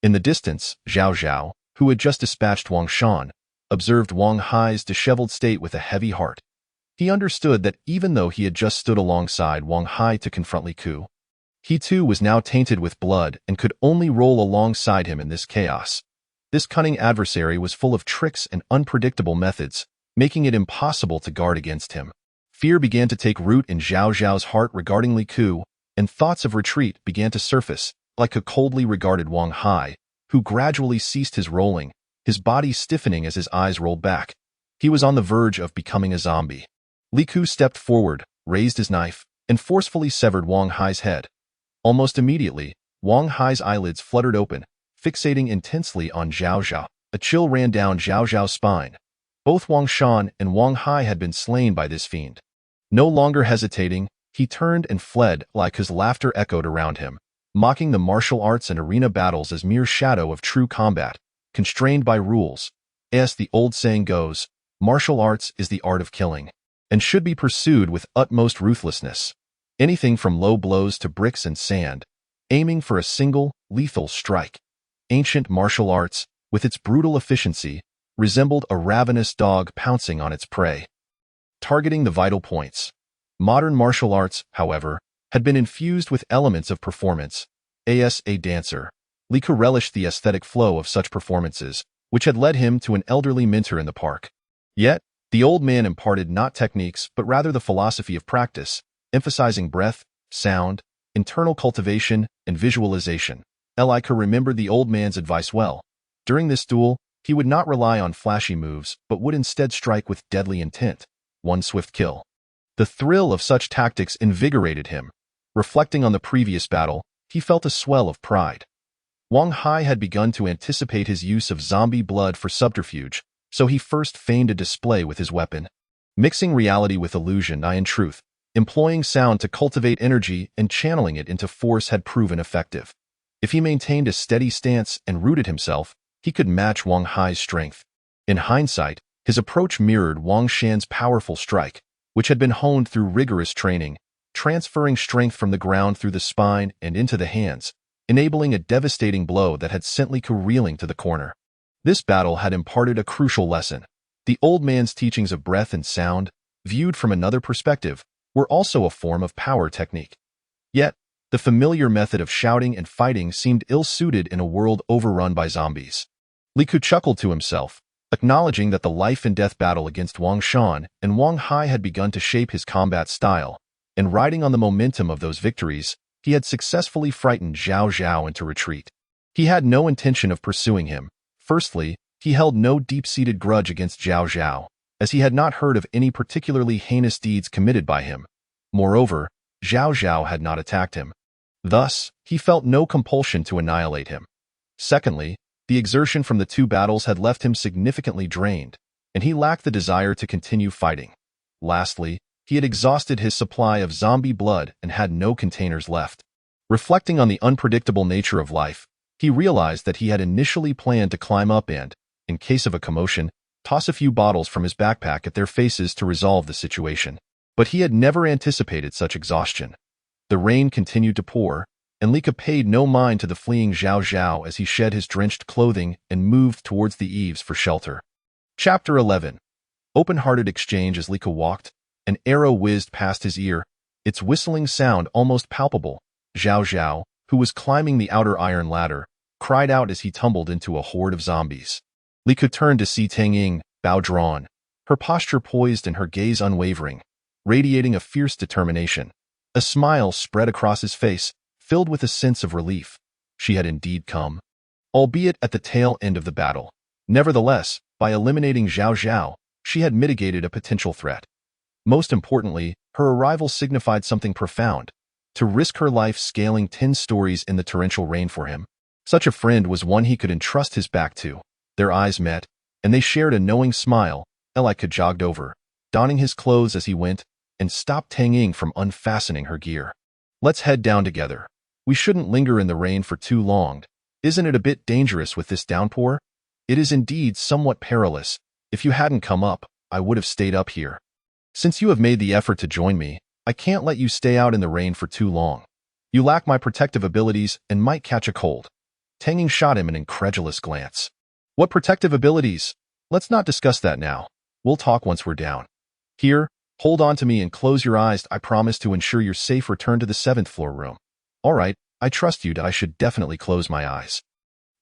In the distance, Zhao Zhao, who had just dispatched Wang Shan, observed Wang Hai's disheveled state with a heavy heart. He understood that even though he had just stood alongside Wang Hai to confront Li Ke, he too was now tainted with blood and could only roll alongside him in this chaos. This cunning adversary was full of tricks and unpredictable methods, making it impossible to guard against him. Fear began to take root in Zhao Zhao's heart regarding Li Ke, and thoughts of retreat began to surface. Li Ke coldly regarded Wang Hai, who gradually ceased his rolling, his body stiffening as his eyes rolled back. He was on the verge of becoming a zombie. Li Ke stepped forward, raised his knife, and forcefully severed Wang Hai's head. Almost immediately, Wang Hai's eyelids fluttered open, fixating intensely on Zhao Zhao. A chill ran down Zhao Zhao's spine. Both Wang Shan and Wang Hai had been slain by this fiend. No longer hesitating, he turned and fled. Li Ke's laughter echoed around him, mocking the martial arts and arena battles as mere shadow of true combat, constrained by rules. As the old saying goes, martial arts is the art of killing, and should be pursued with utmost ruthlessness. Anything from low blows to bricks and sand, aiming for a single, lethal strike. Ancient martial arts, with its brutal efficiency, resembled a ravenous dog pouncing on its prey, targeting the vital points. Modern martial arts, however, had been infused with elements of performance. As a dancer, Li Ke relished the aesthetic flow of such performances, which had led him to an elderly mentor in the park. Yet, the old man imparted not techniques but rather the philosophy of practice, emphasizing breath, sound, internal cultivation, and visualization. Li Ke remembered the old man's advice well. During this duel, he would not rely on flashy moves but would instead strike with deadly intent. One swift kill. The thrill of such tactics invigorated him. Reflecting on the previous battle, he felt a swell of pride. Wang Hai had begun to anticipate his use of zombie blood for subterfuge, so he first feigned a display with his weapon. Mixing reality with illusion, in truth, employing sound to cultivate energy and channeling it into force had proven effective. If he maintained a steady stance and rooted himself, he could match Wang Hai's strength. In hindsight, his approach mirrored Wang Shan's powerful strike, which had been honed through rigorous training, transferring strength from the ground through the spine and into the hands, enabling a devastating blow that had sent Li Ke reeling to the corner. This battle had imparted a crucial lesson. The old man's teachings of breath and sound, viewed from another perspective, were also a form of power technique. Yet, the familiar method of shouting and fighting seemed ill-suited in a world overrun by zombies. Li Ke chuckled to himself, acknowledging that the life-and-death battle against Wang Shan and Wang Hai had begun to shape his combat style, and riding on the momentum of those victories, he had successfully frightened Zhao Zhao into retreat. He had no intention of pursuing him. Firstly, he held no deep-seated grudge against Zhao Zhao, as he had not heard of any particularly heinous deeds committed by him. Moreover, Zhao Zhao had not attacked him. Thus, he felt no compulsion to annihilate him. Secondly, the exertion from the two battles had left him significantly drained, and he lacked the desire to continue fighting. Lastly, he had exhausted his supply of zombie blood and had no containers left. Reflecting on the unpredictable nature of life, he realized that he had initially planned to climb up and, in case of a commotion, toss a few bottles from his backpack at their faces to resolve the situation. But he had never anticipated such exhaustion. The rain continued to pour, and Lika paid no mind to the fleeing Zhao Zhao as he shed his drenched clothing and moved towards the eaves for shelter. Chapter 11. Open-hearted exchange. As Lika walked, an arrow whizzed past his ear, its whistling sound almost palpable. Zhao Zhao, who was climbing the outer iron ladder, cried out as he tumbled into a horde of zombies. Lika turned to see Tang Ying, bow drawn, her posture poised and her gaze unwavering, radiating a fierce determination. A smile spread across his face, filled with a sense of relief. She had indeed come, albeit at the tail end of the battle. Nevertheless, by eliminating Zhao Zhao, she had mitigated a potential threat. Most importantly, her arrival signified something profound: to risk her life scaling 10 stories in the torrential rain for him. Such a friend was one he could entrust his back to. Their eyes met, and they shared a knowing smile. Lika jogged over, donning his clothes as he went, and stopped Tang Ying from unfastening her gear. Let's head down together. We shouldn't linger in the rain for too long. Isn't it a bit dangerous with this downpour? It is indeed somewhat perilous. If you hadn't come up, I would have stayed up here. Since you have made the effort to join me, I can't let you stay out in the rain for too long. You lack my protective abilities and might catch a cold. Tang Ying shot him an incredulous glance. What protective abilities? Let's not discuss that now. We'll talk once we're down. Here, hold on to me and close your eyes. I promise to ensure your safe return to the 7th floor room. All right, I trust you. I should definitely close my eyes.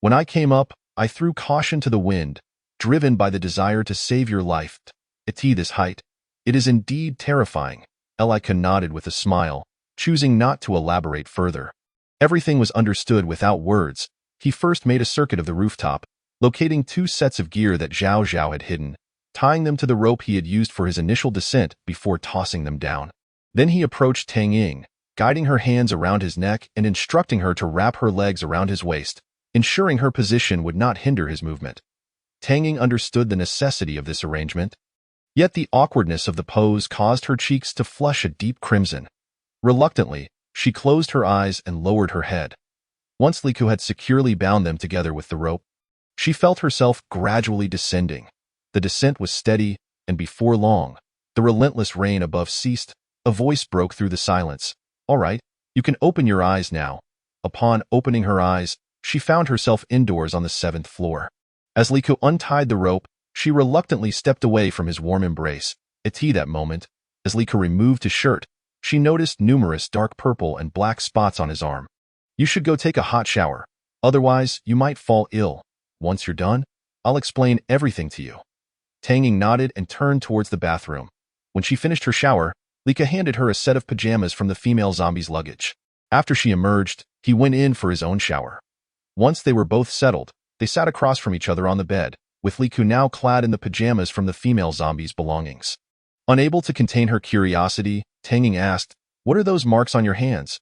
When I came up, I threw caution to the wind, driven by the desire to save your life. At this height, it is indeed terrifying. Lika nodded with a smile, choosing not to elaborate further. Everything was understood without words. He first made a circuit of the rooftop, locating 2 sets of gear that Zhao Zhao had hidden, tying them to the rope he had used for his initial descent before tossing them down. Then he approached Tang Ying, guiding her hands around his neck and instructing her to wrap her legs around his waist, ensuring her position would not hinder his movement. Tang Ying understood the necessity of this arrangement, yet the awkwardness of the pose caused her cheeks to flush a deep crimson. Reluctantly, she closed her eyes and lowered her head. Once Lika had securely bound them together with the rope, she felt herself gradually descending. The descent was steady, and before long, the relentless rain above ceased. A voice broke through the silence. All right, you can open your eyes now. Upon opening her eyes, she found herself indoors on the 7th floor. As Lika untied the rope, she reluctantly stepped away from his warm embrace. At that moment, as Lika removed his shirt, she noticed numerous dark purple and black spots on his arm. You should go take a hot shower. Otherwise, you might fall ill. Once you're done, I'll explain everything to you. Tang Ying nodded and turned towards the bathroom. When she finished her shower, Lika handed her a set of pajamas from the female zombie's luggage. After she emerged, he went in for his own shower. Once they were both settled, they sat across from each other on the bed, with Lika now clad in the pajamas from the female zombie's belongings. Unable to contain her curiosity, Tang Ying asked, "What are those marks on your hands?"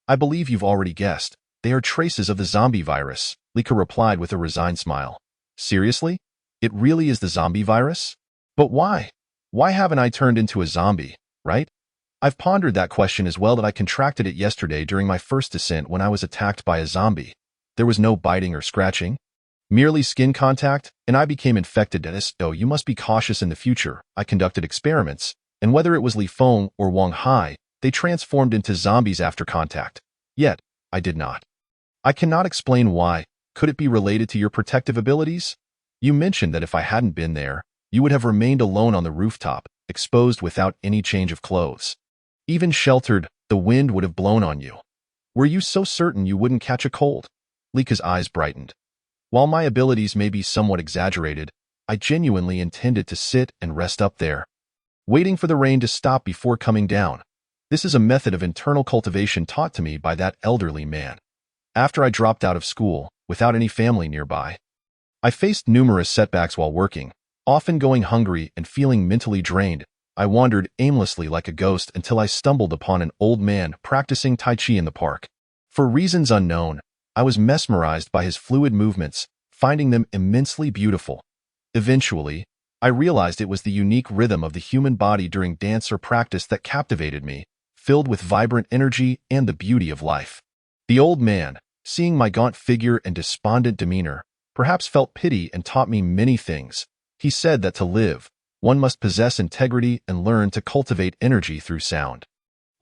"I believe you've already guessed. They are traces of the zombie virus," Lika replied with a resigned smile. "Seriously? It really is the zombie virus? But why? Why haven't I turned into a zombie, right? I've pondered that question as well. That I contracted it yesterday during my first descent when I was attacked by a zombie. There was no biting or scratching, merely skin contact, and I became infected. Oh, you must be cautious in the future. I conducted experiments, and whether it was Li Feng or Wang Hai, they transformed into zombies after contact. Yet, I did not. I cannot explain why. Could it be related to your protective abilities? You mentioned that if I hadn't been there, you would have remained alone on the rooftop, exposed without any change of clothes. Even sheltered, the wind would have blown on you. Were you so certain you wouldn't catch a cold?" Lika's eyes brightened. "While my abilities may be somewhat exaggerated, I genuinely intended to sit and rest up there, waiting for the rain to stop before coming down. This is a method of internal cultivation taught to me by that elderly man. After I dropped out of school, without any family nearby, I faced numerous setbacks while working, often going hungry and feeling mentally drained. I wandered aimlessly like a ghost until I stumbled upon an old man practicing Tai Chi in the park. For reasons unknown, I was mesmerized by his fluid movements, finding them immensely beautiful. Eventually, I realized it was the unique rhythm of the human body during dance or practice that captivated me, filled with vibrant energy and the beauty of life. The old man, seeing my gaunt figure and despondent demeanor, perhaps felt pity and taught me many things. He said that to live, one must possess integrity and learn to cultivate energy through sound.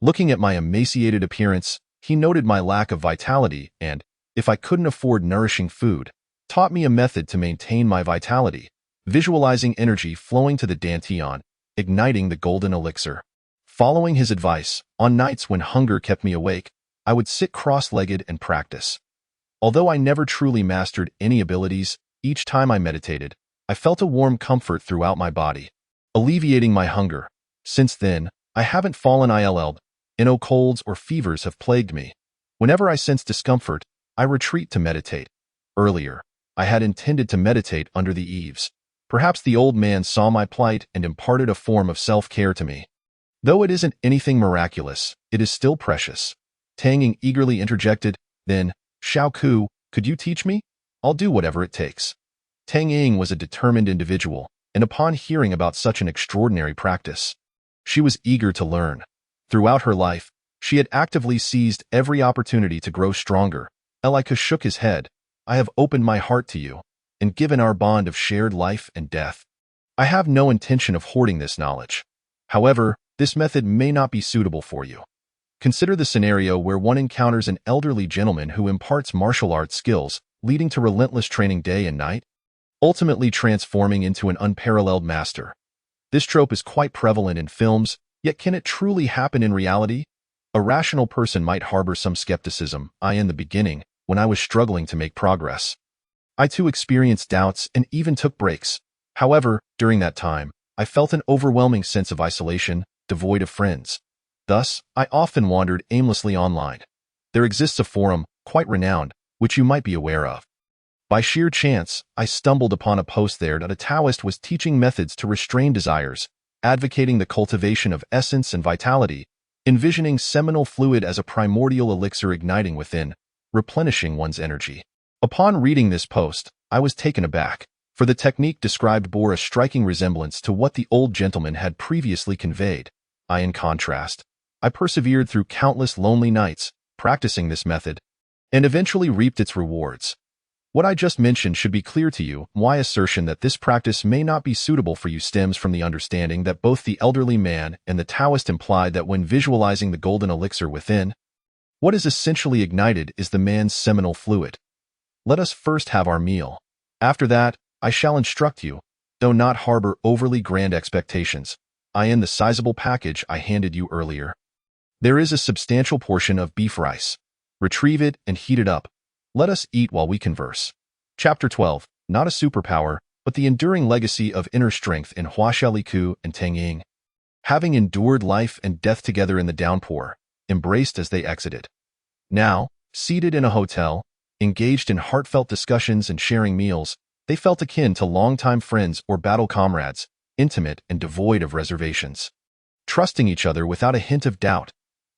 Looking at my emaciated appearance, he noted my lack of vitality and, if I couldn't afford nourishing food, taught me a method to maintain my vitality, visualizing energy flowing to the dantian, igniting the golden elixir. Following his advice, on nights when hunger kept me awake, I would sit cross-legged and practice. Although I never truly mastered any abilities, each time I meditated, I felt a warm comfort throughout my body, alleviating my hunger. Since then, I haven't fallen ill, and no colds or fevers have plagued me. Whenever I sense discomfort, I retreat to meditate. Earlier, I had intended to meditate under the eaves. Perhaps the old man saw my plight and imparted a form of self-care to me. Though it isn't anything miraculous, it is still precious. Tang Ying eagerly interjected, then, Xiao Ku, could you teach me? I'll do whatever it takes. Tang Ying was a determined individual, and upon hearing about such an extraordinary practice, she was eager to learn. Throughout her life, she had actively seized every opportunity to grow stronger. Elika shook his head. I have opened my heart to you, and given our bond of shared life and death. I have no intention of hoarding this knowledge. However, this method may not be suitable for you. Consider the scenario where one encounters an elderly gentleman who imparts martial arts skills, leading to relentless training day and night, ultimately transforming into an unparalleled master. This trope is quite prevalent in films, yet can it truly happen in reality? A rational person might harbor some skepticism. In the beginning, when I was struggling to make progress, I too experienced doubts and even took breaks. However, during that time, I felt an overwhelming sense of isolation, devoid of friends. Thus, I often wandered aimlessly online. There exists a forum, quite renowned, which you might be aware of. By sheer chance, I stumbled upon a post there that a Taoist was teaching methods to restrain desires, advocating the cultivation of essence and vitality, envisioning seminal fluid as a primordial elixir igniting within, replenishing one's energy. Upon reading this post, I was taken aback, for the technique described bore a striking resemblance to what the old gentleman had previously conveyed. In contrast, I persevered through countless lonely nights, practicing this method, and eventually reaped its rewards. What I just mentioned should be clear to you. My assertion that this practice may not be suitable for you stems from the understanding that both the elderly man and the Taoist implied that when visualizing the golden elixir within, what is essentially ignited is the man's seminal fluid. Let us first have our meal. After that, I shall instruct you, though not harbor overly grand expectations. In the sizable package I handed you earlier, there is a substantial portion of beef rice. Retrieve it and heat it up. Let us eat while we converse. Chapter 12. Not a superpower, but the enduring legacy of inner strength in Huaxiaoliku and Tang Ying. Having endured life and death together in the downpour, embraced as they exited. Now, seated in a hotel, engaged in heartfelt discussions and sharing meals, they felt akin to longtime friends or battle comrades, intimate and devoid of reservations. Trusting each other without a hint of doubt.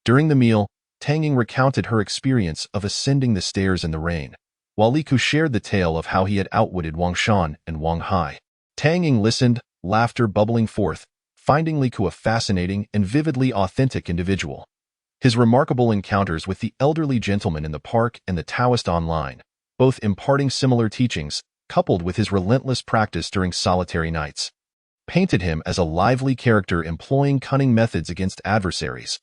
During the meal, Tang Ying recounted her experience of ascending the stairs in the rain, while Li Ku shared the tale of how he had outwitted Wang Shan and Wang Hai. Tang Ying listened, laughter bubbling forth, finding Li Ku a fascinating and vividly authentic individual. His remarkable encounters with the elderly gentleman in the park and the Taoist online, both imparting similar teachings, coupled with his relentless practice during solitary nights, painted him as a lively character employing cunning methods against adversaries.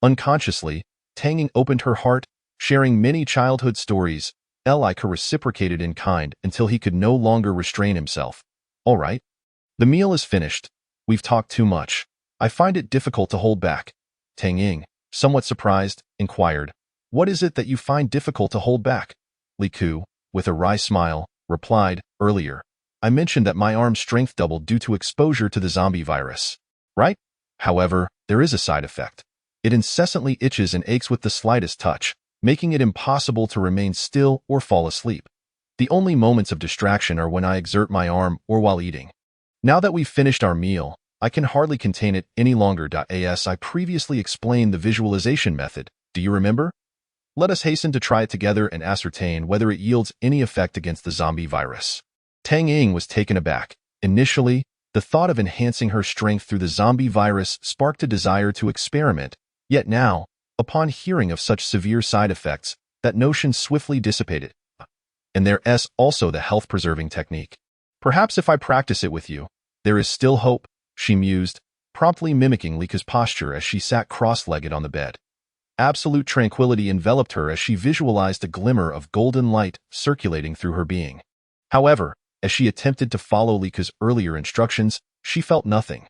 Unconsciously, Tang Ying opened her heart, sharing many childhood stories. Elika reciprocated in kind until he could no longer restrain himself. All right. The meal is finished. We've talked too much. I find it difficult to hold back. Tang Ying, somewhat surprised, inquired, What is it that you find difficult to hold back? Li Ku, with a wry smile, replied, Earlier, I mentioned that my arm's strength doubled due to exposure to the zombie virus. Right? However, there is a side effect. It incessantly itches and aches with the slightest touch, making it impossible to remain still or fall asleep. The only moments of distraction are when I exert my arm or while eating. Now that we've finished our meal, I can hardly contain it any longer. As I previously explained the visualization method, do you remember? Let us hasten to try it together and ascertain whether it yields any effect against the zombie virus. Tang Ying was taken aback. Initially, the thought of enhancing her strength through the zombie virus sparked a desire to experiment, yet now, upon hearing of such severe side effects, that notion swiftly dissipated. And there's also the health-preserving technique. Perhaps if I practice it with you, there is still hope, she mused, promptly mimicking Lika's posture as she sat cross-legged on the bed. Absolute tranquility enveloped her as she visualized a glimmer of golden light circulating through her being. However, as she attempted to follow Lika's earlier instructions, she felt nothing.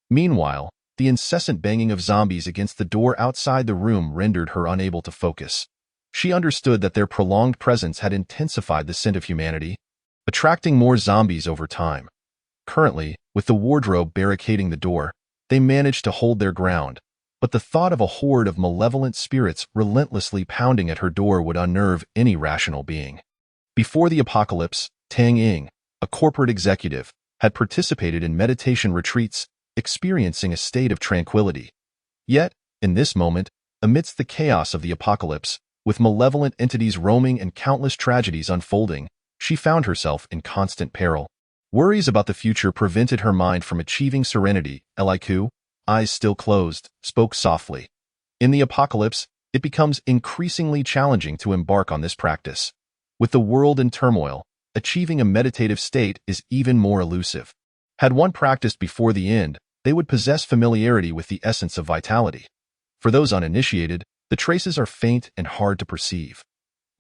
Meanwhile, the incessant banging of zombies against the door outside the room rendered her unable to focus. She understood that their prolonged presence had intensified the scent of humanity, attracting more zombies over time. Currently, with the wardrobe barricading the door, they managed to hold their ground, but the thought of a horde of malevolent spirits relentlessly pounding at her door would unnerve any rational being. Before the apocalypse, Tang Ying, a corporate executive, had participated in meditation retreats, experiencing a state of tranquility. Yet, in this moment, amidst the chaos of the apocalypse, with malevolent entities roaming and countless tragedies unfolding, she found herself in constant peril. Worries about the future prevented her mind from achieving serenity. Liku, eyes still closed, spoke softly. In the apocalypse, it becomes increasingly challenging to embark on this practice. With the world in turmoil, achieving a meditative state is even more elusive. Had one practiced before the end, they would possess familiarity with the essence of vitality. For those uninitiated, the traces are faint and hard to perceive.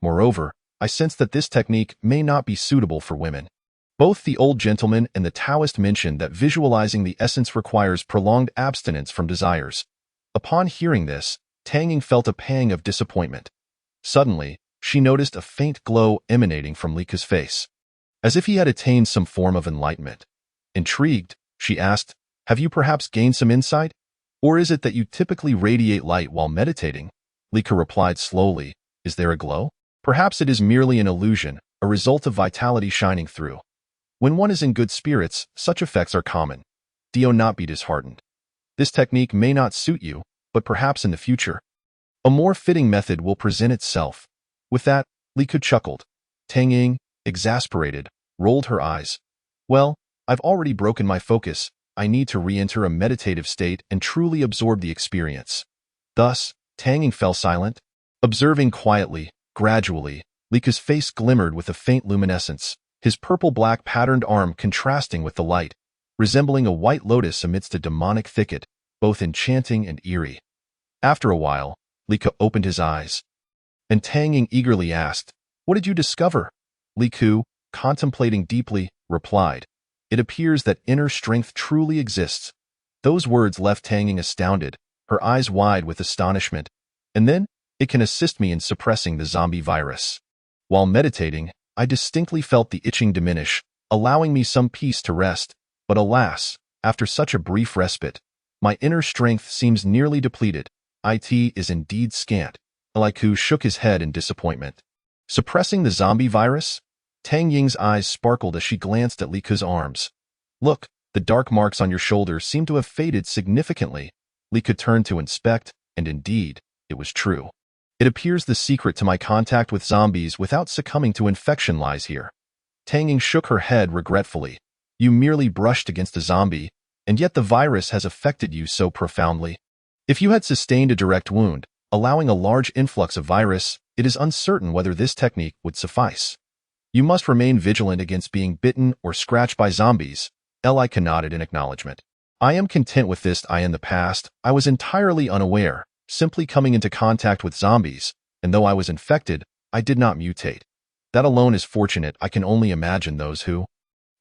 Moreover, I sense that this technique may not be suitable for women. Both the old gentleman and the Taoist mentioned that visualizing the essence requires prolonged abstinence from desires. Upon hearing this, Tang Ying felt a pang of disappointment. Suddenly, she noticed a faint glow emanating from Lika's face, as if he had attained some form of enlightenment. Intrigued, she asked, "Have you perhaps gained some insight? Or is it that you typically radiate light while meditating?" Lika replied slowly, "Is there a glow? Perhaps it is merely an illusion, a result of vitality shining through. When one is in good spirits, such effects are common. Do not be disheartened. This technique may not suit you, but perhaps in the future, a more fitting method will present itself." With that, Lika chuckled. Tang Ying, exasperated, rolled her eyes. "Well, I've already broken my focus. I need to re-enter a meditative state and truly absorb the experience." Thus, Tang Ying fell silent, observing quietly. Gradually, Lika's face glimmered with a faint luminescence, his purple-black patterned arm contrasting with the light, resembling a white lotus amidst a demonic thicket, both enchanting and eerie. After a while, Lika opened his eyes, and Tang Ying eagerly asked, "What did you discover?" Liku, contemplating deeply, replied, "It appears that inner strength truly exists." Those words left Tang Ying astounded, her eyes wide with astonishment. "And then, it can assist me in suppressing the zombie virus. While meditating, I distinctly felt the itching diminish, allowing me some peace to rest. But alas, after such a brief respite, my inner strength seems nearly depleted. It is indeed scant." Liku shook his head in disappointment. "Suppressing the zombie virus?" Tang Ying's eyes sparkled as she glanced at Lika's arms. "Look, the dark marks on your shoulders seem to have faded significantly." Lika turned to inspect, and indeed, it was true. "It appears the secret to my contact with zombies without succumbing to infection lies here." Tang Ying shook her head regretfully. "You merely brushed against a zombie, and yet the virus has affected you so profoundly. If you had sustained a direct wound, allowing a large influx of virus, it is uncertain whether this technique would suffice. You must remain vigilant against being bitten or scratched by zombies." Lika nodded in acknowledgement. "I am content with this. In the past, I was entirely unaware, simply coming into contact with zombies, and though I was infected, I did not mutate. That alone is fortunate. I can only imagine those who,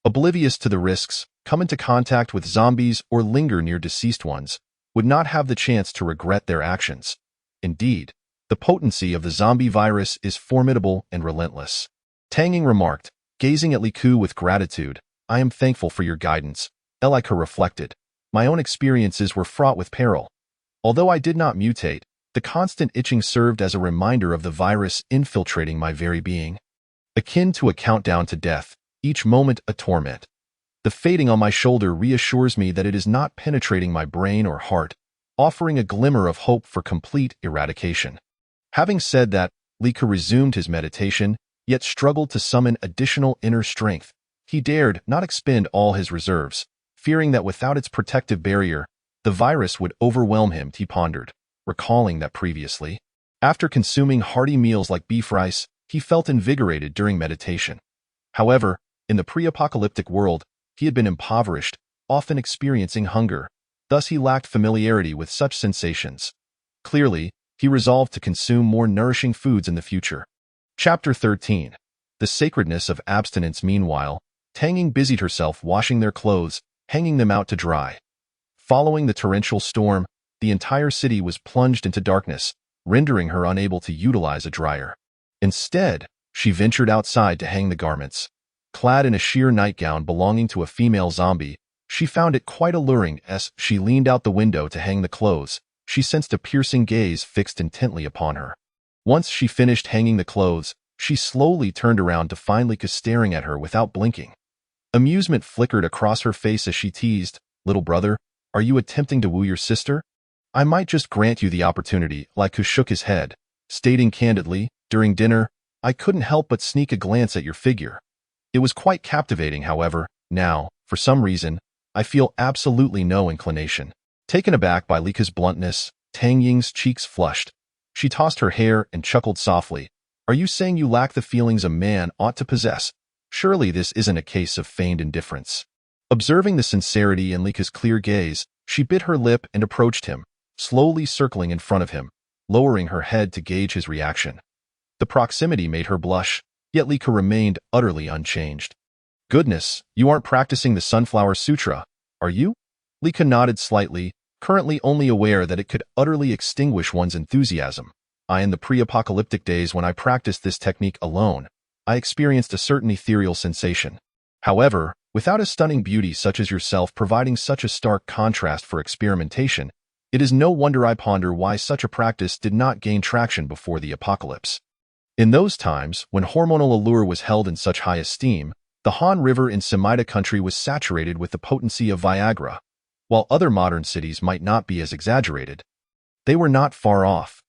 oblivious to the risks, come into contact with zombies or linger near deceased ones, would not have the chance to regret their actions. Indeed, the potency of the zombie virus is formidable and relentless." Tang Ying remarked, gazing at Liku with gratitude. "I am thankful for your guidance." Lika reflected. "My own experiences were fraught with peril. Although I did not mutate, the constant itching served as a reminder of the virus infiltrating my very being. Akin to a countdown to death, each moment a torment. The fading on my shoulder reassures me that it is not penetrating my brain or heart, offering a glimmer of hope for complete eradication." Having said that, Lika resumed his meditation, yet struggled to summon additional inner strength. He dared not expend all his reserves, fearing that without its protective barrier, the virus would overwhelm him. He pondered, recalling that previously, after consuming hearty meals like beef rice, he felt invigorated during meditation. However, in the pre-apocalyptic world, he had been impoverished, often experiencing hunger. Thus he lacked familiarity with such sensations. Clearly, he resolved to consume more nourishing foods in the future. Chapter 13. The Sacredness of Abstinence. Meanwhile, Tang Ying busied herself washing their clothes, hanging them out to dry. Following the torrential storm, the entire city was plunged into darkness, rendering her unable to utilize a dryer. Instead, she ventured outside to hang the garments. Clad in a sheer nightgown belonging to a female zombie, she found it quite alluring. As she leaned out the window to hang the clothes, she sensed a piercing gaze fixed intently upon her. Once she finished hanging the clothes, she slowly turned around to find Lika staring at her without blinking. Amusement flickered across her face as she teased, "Little brother, are you attempting to woo your sister? I might just grant you the opportunity." Lika shook his head, stating candidly, "During dinner, I couldn't help but sneak a glance at your figure. It was quite captivating, however. Now, for some reason, I feel absolutely no inclination." Taken aback by Lika's bluntness, Tang Ying's cheeks flushed. She tossed her hair and chuckled softly. "Are you saying you lack the feelings a man ought to possess? Surely this isn't a case of feigned indifference." Observing the sincerity in Lika's clear gaze, she bit her lip and approached him, slowly circling in front of him, lowering her head to gauge his reaction. The proximity made her blush, yet Lika remained utterly unchanged. "Goodness, you aren't practicing the Sunflower Sutra, are you?" Lika nodded slightly, currently only aware that it could utterly extinguish one's enthusiasm. In the pre-apocalyptic days when I practiced this technique alone, I experienced a certain ethereal sensation. However, without a stunning beauty such as yourself providing such a stark contrast for experimentation, it is no wonder I ponder why such a practice did not gain traction before the apocalypse. In those times, when hormonal allure was held in such high esteem, the Han River in Semida country was saturated with the potency of Viagra. While other modern cities might not be as exaggerated, they were not far off.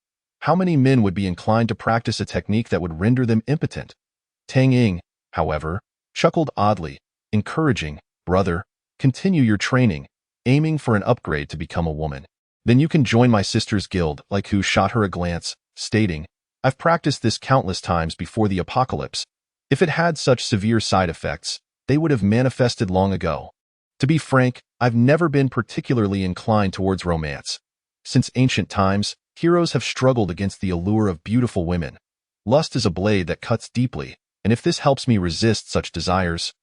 How many men would be inclined to practice a technique that would render them impotent? Tang Ying, however, chuckled oddly, encouraging, "Brother, continue your training, aiming for an upgrade to become a woman. Then you can join my sister's guild." Liku shot her a glance, stating, "I've practiced this countless times before the apocalypse. If it had such severe side effects, they would have manifested long ago. To be frank, I've never been particularly inclined towards romance. Since ancient times, heroes have struggled against the allure of beautiful women. Lust is a blade that cuts deeply, and if this helps me resist such desires,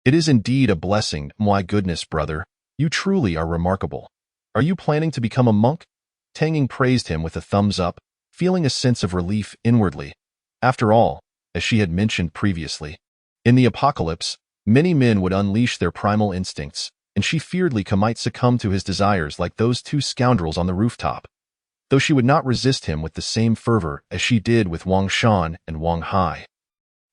it is indeed a blessing." "My goodness, brother, you truly are remarkable. Are you planning to become a monk?" Tang Ying praised him with a thumbs up, feeling a sense of relief inwardly. After all, as she had mentioned previously, in the apocalypse, many men would unleash their primal instincts, and she feared Lika might succumb to his desires like those two scoundrels on the rooftop. Though she would not resist him with the same fervor as she did with Wang Shan and Wang Hai.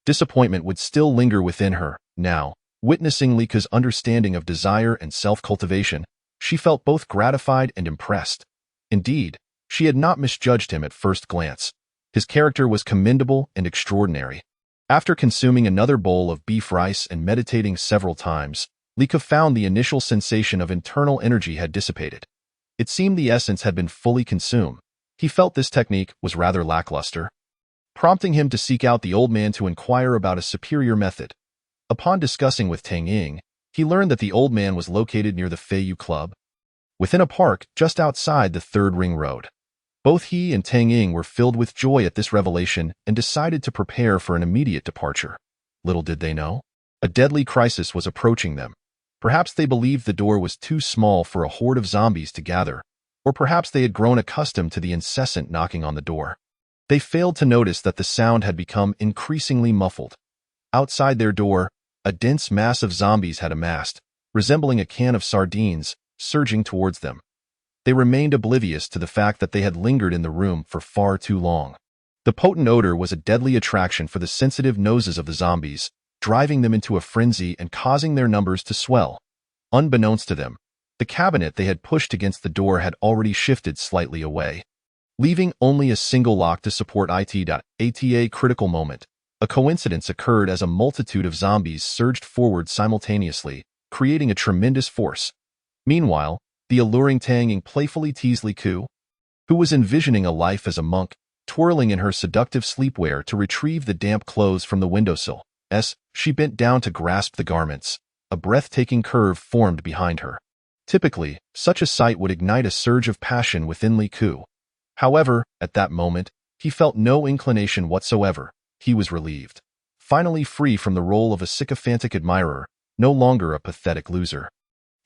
Disappointment would still linger within her. Now, witnessing Lika's understanding of desire and self-cultivation, she felt both gratified and impressed. Indeed, she had not misjudged him at first glance. His character was commendable and extraordinary. After consuming another bowl of beef rice and meditating several times, Lika found the initial sensation of internal energy had dissipated. It seemed the essence had been fully consumed. He felt this technique was rather lackluster, prompting him to seek out the old man to inquire about a superior method. Upon discussing with Tang Ying, he learned that the old man was located near the Feiyu Club, within a park just outside the Third Ring Road. Both he and Tang Ying were filled with joy at this revelation and decided to prepare for an immediate departure. Little did they know, a deadly crisis was approaching them. Perhaps they believed the door was too small for a horde of zombies to gather, or perhaps they had grown accustomed to the incessant knocking on the door. They failed to notice that the sound had become increasingly muffled. Outside their door, a dense mass of zombies had amassed, resembling a can of sardines, surging towards them. They remained oblivious to the fact that they had lingered in the room for far too long. The potent odor was a deadly attraction for the sensitive noses of the zombies, driving them into a frenzy and causing their numbers to swell. Unbeknownst to them, the cabinet they had pushed against the door had already shifted slightly away. leaving only a single lock to support it. Critical moment. A coincidence occurred as a multitude of zombies surged forward simultaneously, creating a tremendous force. Meanwhile, the alluring Tanging playfully teased Li Ku, who was envisioning a life as a monk, twirling in her seductive sleepwear to retrieve the damp clothes from the windowsill. She bent down to grasp the garments. A breathtaking curve formed behind her. Typically, such a sight would ignite a surge of passion within Li Ku. However, at that moment, he felt no inclination whatsoever. He was relieved. Finally free from the role of a sycophantic admirer, no longer a pathetic loser.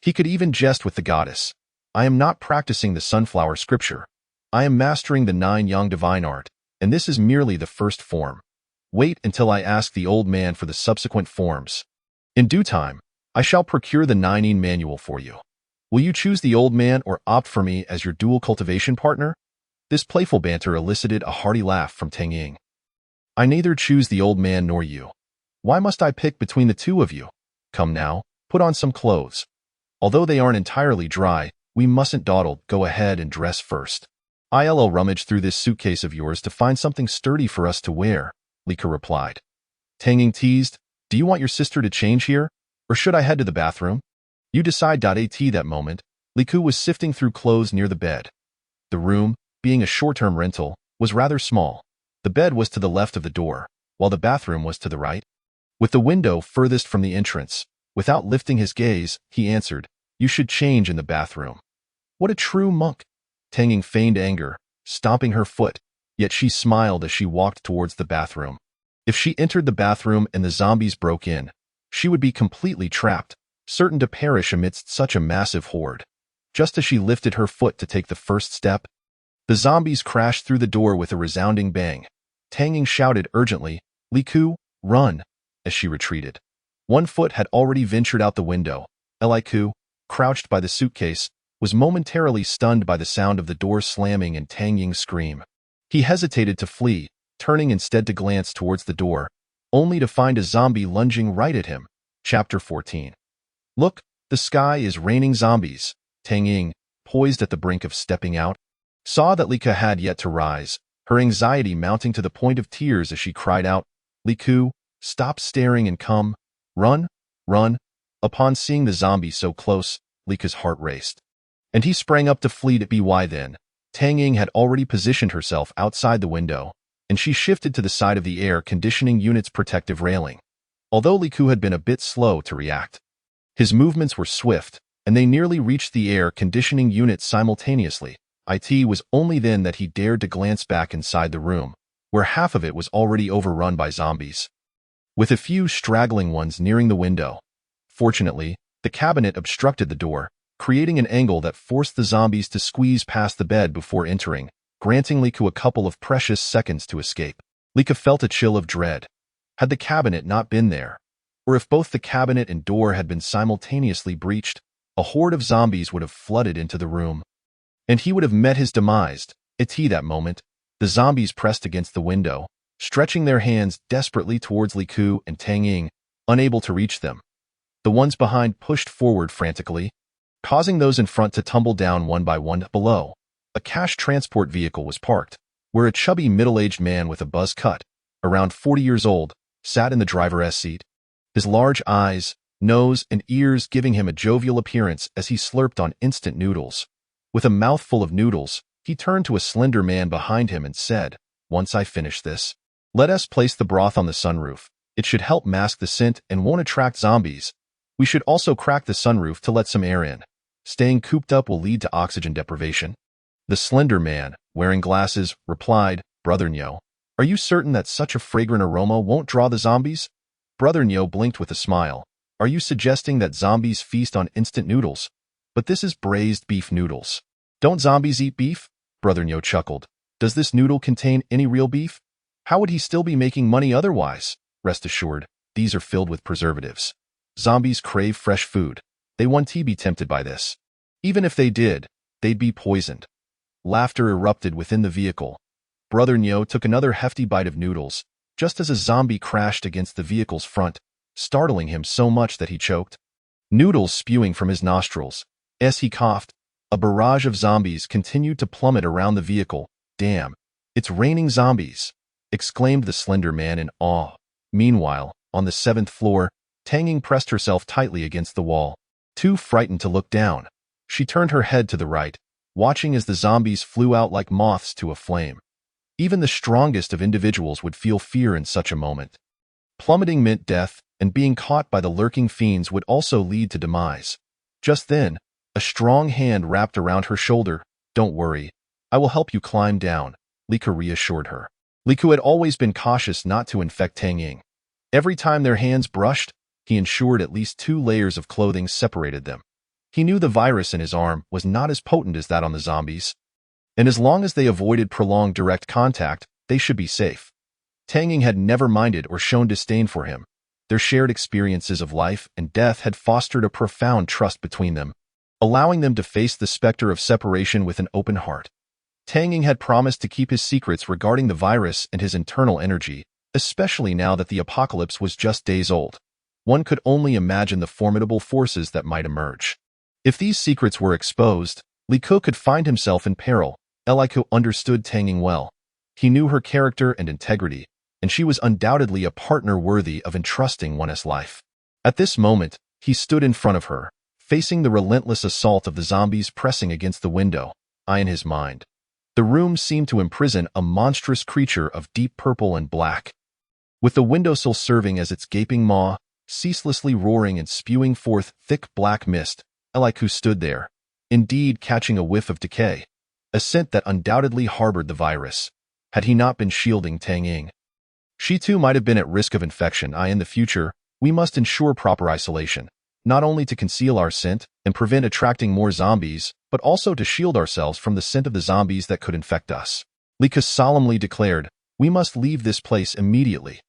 He could even jest with the goddess. I am not practicing the sunflower scripture. I am mastering the 9-yang divine art, and this is merely the first form. Wait until I ask the old man for the subsequent forms. In due time, I shall procure the 9-yin manual for you. Will you choose the old man or opt for me as your dual cultivation partner? This playful banter elicited a hearty laugh from Tang Ying. I neither choose the old man nor you. Why must I pick between the two of you? Come now, put on some clothes. Although they aren't entirely dry, we mustn't dawdle. Go ahead and dress first. I'll rummage through this suitcase of yours to find something sturdy for us to wear, Li Ku replied. Tang Ying teased, do you want your sister to change here, or should I head to the bathroom? You decide. At that moment, Li Ku was sifting through clothes near the bed. The room, being a short-term rental, was rather small. The bed was to the left of the door, while the bathroom was to the right. With the window furthest from the entrance, without lifting his gaze, he answered, you should change in the bathroom. What a true monk! Tang Ying feigned anger, stomping her foot, yet she smiled as she walked towards the bathroom. If she entered the bathroom and the zombies broke in, she would be completely trapped, certain to perish amidst such a massive horde. Just as she lifted her foot to take the first step, the zombies crashed through the door with a resounding bang. Tang Ying shouted urgently, Li Ku, run, as she retreated. One foot had already ventured out the window. Li Ku, crouched by the suitcase, was momentarily stunned by the sound of the door slamming and Tang Ying's scream. He hesitated to flee, turning instead to glance towards the door, only to find a zombie lunging right at him. Chapter 14. Look, the sky is raining zombies. Tang Ying, poised at the brink of stepping out, saw that Li Ku had yet to rise, her anxiety mounting to the point of tears as she cried out, Li Ku, stop staring and come. Run, run. Upon seeing the zombie so close, Li Ku's heart raced, and he sprang up to flee. By then, Tang Ying had already positioned herself outside the window, and she shifted to the side of the air conditioning unit's protective railing. Although Li Ku had been a bit slow to react, his movements were swift, and they nearly reached the air conditioning unit simultaneously. It was only then that he dared to glance back inside the room, where half of it was already overrun by zombies, with a few straggling ones nearing the window. Fortunately, the cabinet obstructed the door, creating an angle that forced the zombies to squeeze past the bed before entering, granting Li Ku a couple of precious seconds to escape. Li Ku felt a chill of dread. Had the cabinet not been there, or if both the cabinet and door had been simultaneously breached, a horde of zombies would have flooded into the room, and he would have met his demise. At that moment, the zombies pressed against the window, stretching their hands desperately towards Li Ku and Tang Ying, unable to reach them. The ones behind pushed forward frantically, causing those in front to tumble down one by one. Below, a cash transport vehicle was parked, where a chubby middle-aged man with a buzz cut, around 40 years old, sat in the driver's seat, his large eyes, nose, and ears giving him a jovial appearance as he slurped on instant noodles. With a mouthful of noodles, he turned to a slender man behind him and said, once I finish this, let us place the broth on the sunroof. It should help mask the scent and won't attract zombies. We should also crack the sunroof to let some air in. Staying cooped up will lead to oxygen deprivation. The slender man, wearing glasses, replied, Brother Nyo, are you certain that such a fragrant aroma won't draw the zombies? Brother Nyo blinked with a smile. Are you suggesting that zombies feast on instant noodles? But this is braised beef noodles. Don't zombies eat beef? Brother Nyo chuckled. Does this noodle contain any real beef? How would he still be making money otherwise? Rest assured, these are filled with preservatives. Zombies crave fresh food. They won't be tempted by this. Even if they did, they'd be poisoned. Laughter erupted within the vehicle. Brother Nyo took another hefty bite of noodles, just as a zombie crashed against the vehicle's front, startling him so much that he choked. Noodles spewing from his nostrils. As he coughed, a barrage of zombies continued to plummet around the vehicle, Damn, it's raining zombies, exclaimed the slender man in awe. Meanwhile, on the 7th floor, Tang Ying pressed herself tightly against the wall. Too frightened to look down, she turned her head to the right, watching as the zombies flew out like moths to a flame. Even the strongest of individuals would feel fear in such a moment. Plummeting meant death, and being caught by the lurking fiends would also lead to demise. Just then, a strong hand wrapped around her shoulder. Don't worry, I will help you climb down, Li Ke reassured her. Li Ke had always been cautious not to infect Tang Ying. Every time their hands brushed, he ensured at least 2 layers of clothing separated them. He knew the virus in his arm was not as potent as that on the zombies, and as long as they avoided prolonged direct contact, they should be safe. Tang Ying had never minded or shown disdain for him. Their shared experiences of life and death had fostered a profound trust between them, allowing them to face the specter of separation with an open heart. Tang Ying had promised to keep his secrets regarding the virus and his internal energy, especially now that the apocalypse was just days old. One could only imagine the formidable forces that might emerge. If these secrets were exposed, Li Ke could find himself in peril. Li Ke understood Tang Ying well. He knew her character and integrity, and she was undoubtedly a partner worthy of entrusting one's life. At this moment, he stood in front of her, facing the relentless assault of the zombies pressing against the window, eye in his mind. The room seemed to imprison a monstrous creature of deep purple and black, with the windowsill serving as its gaping maw, ceaselessly roaring and spewing forth thick black mist. Li Ke stood there, indeed catching a whiff of decay, a scent that undoubtedly harbored the virus. Had he not been shielding Tang Ying, she too might have been at risk of infection. In the future, we must ensure proper isolation, not only to conceal our scent and prevent attracting more zombies, but also to shield ourselves from the scent of the zombies that could infect us. Li Ke solemnly declared, we must leave this place immediately.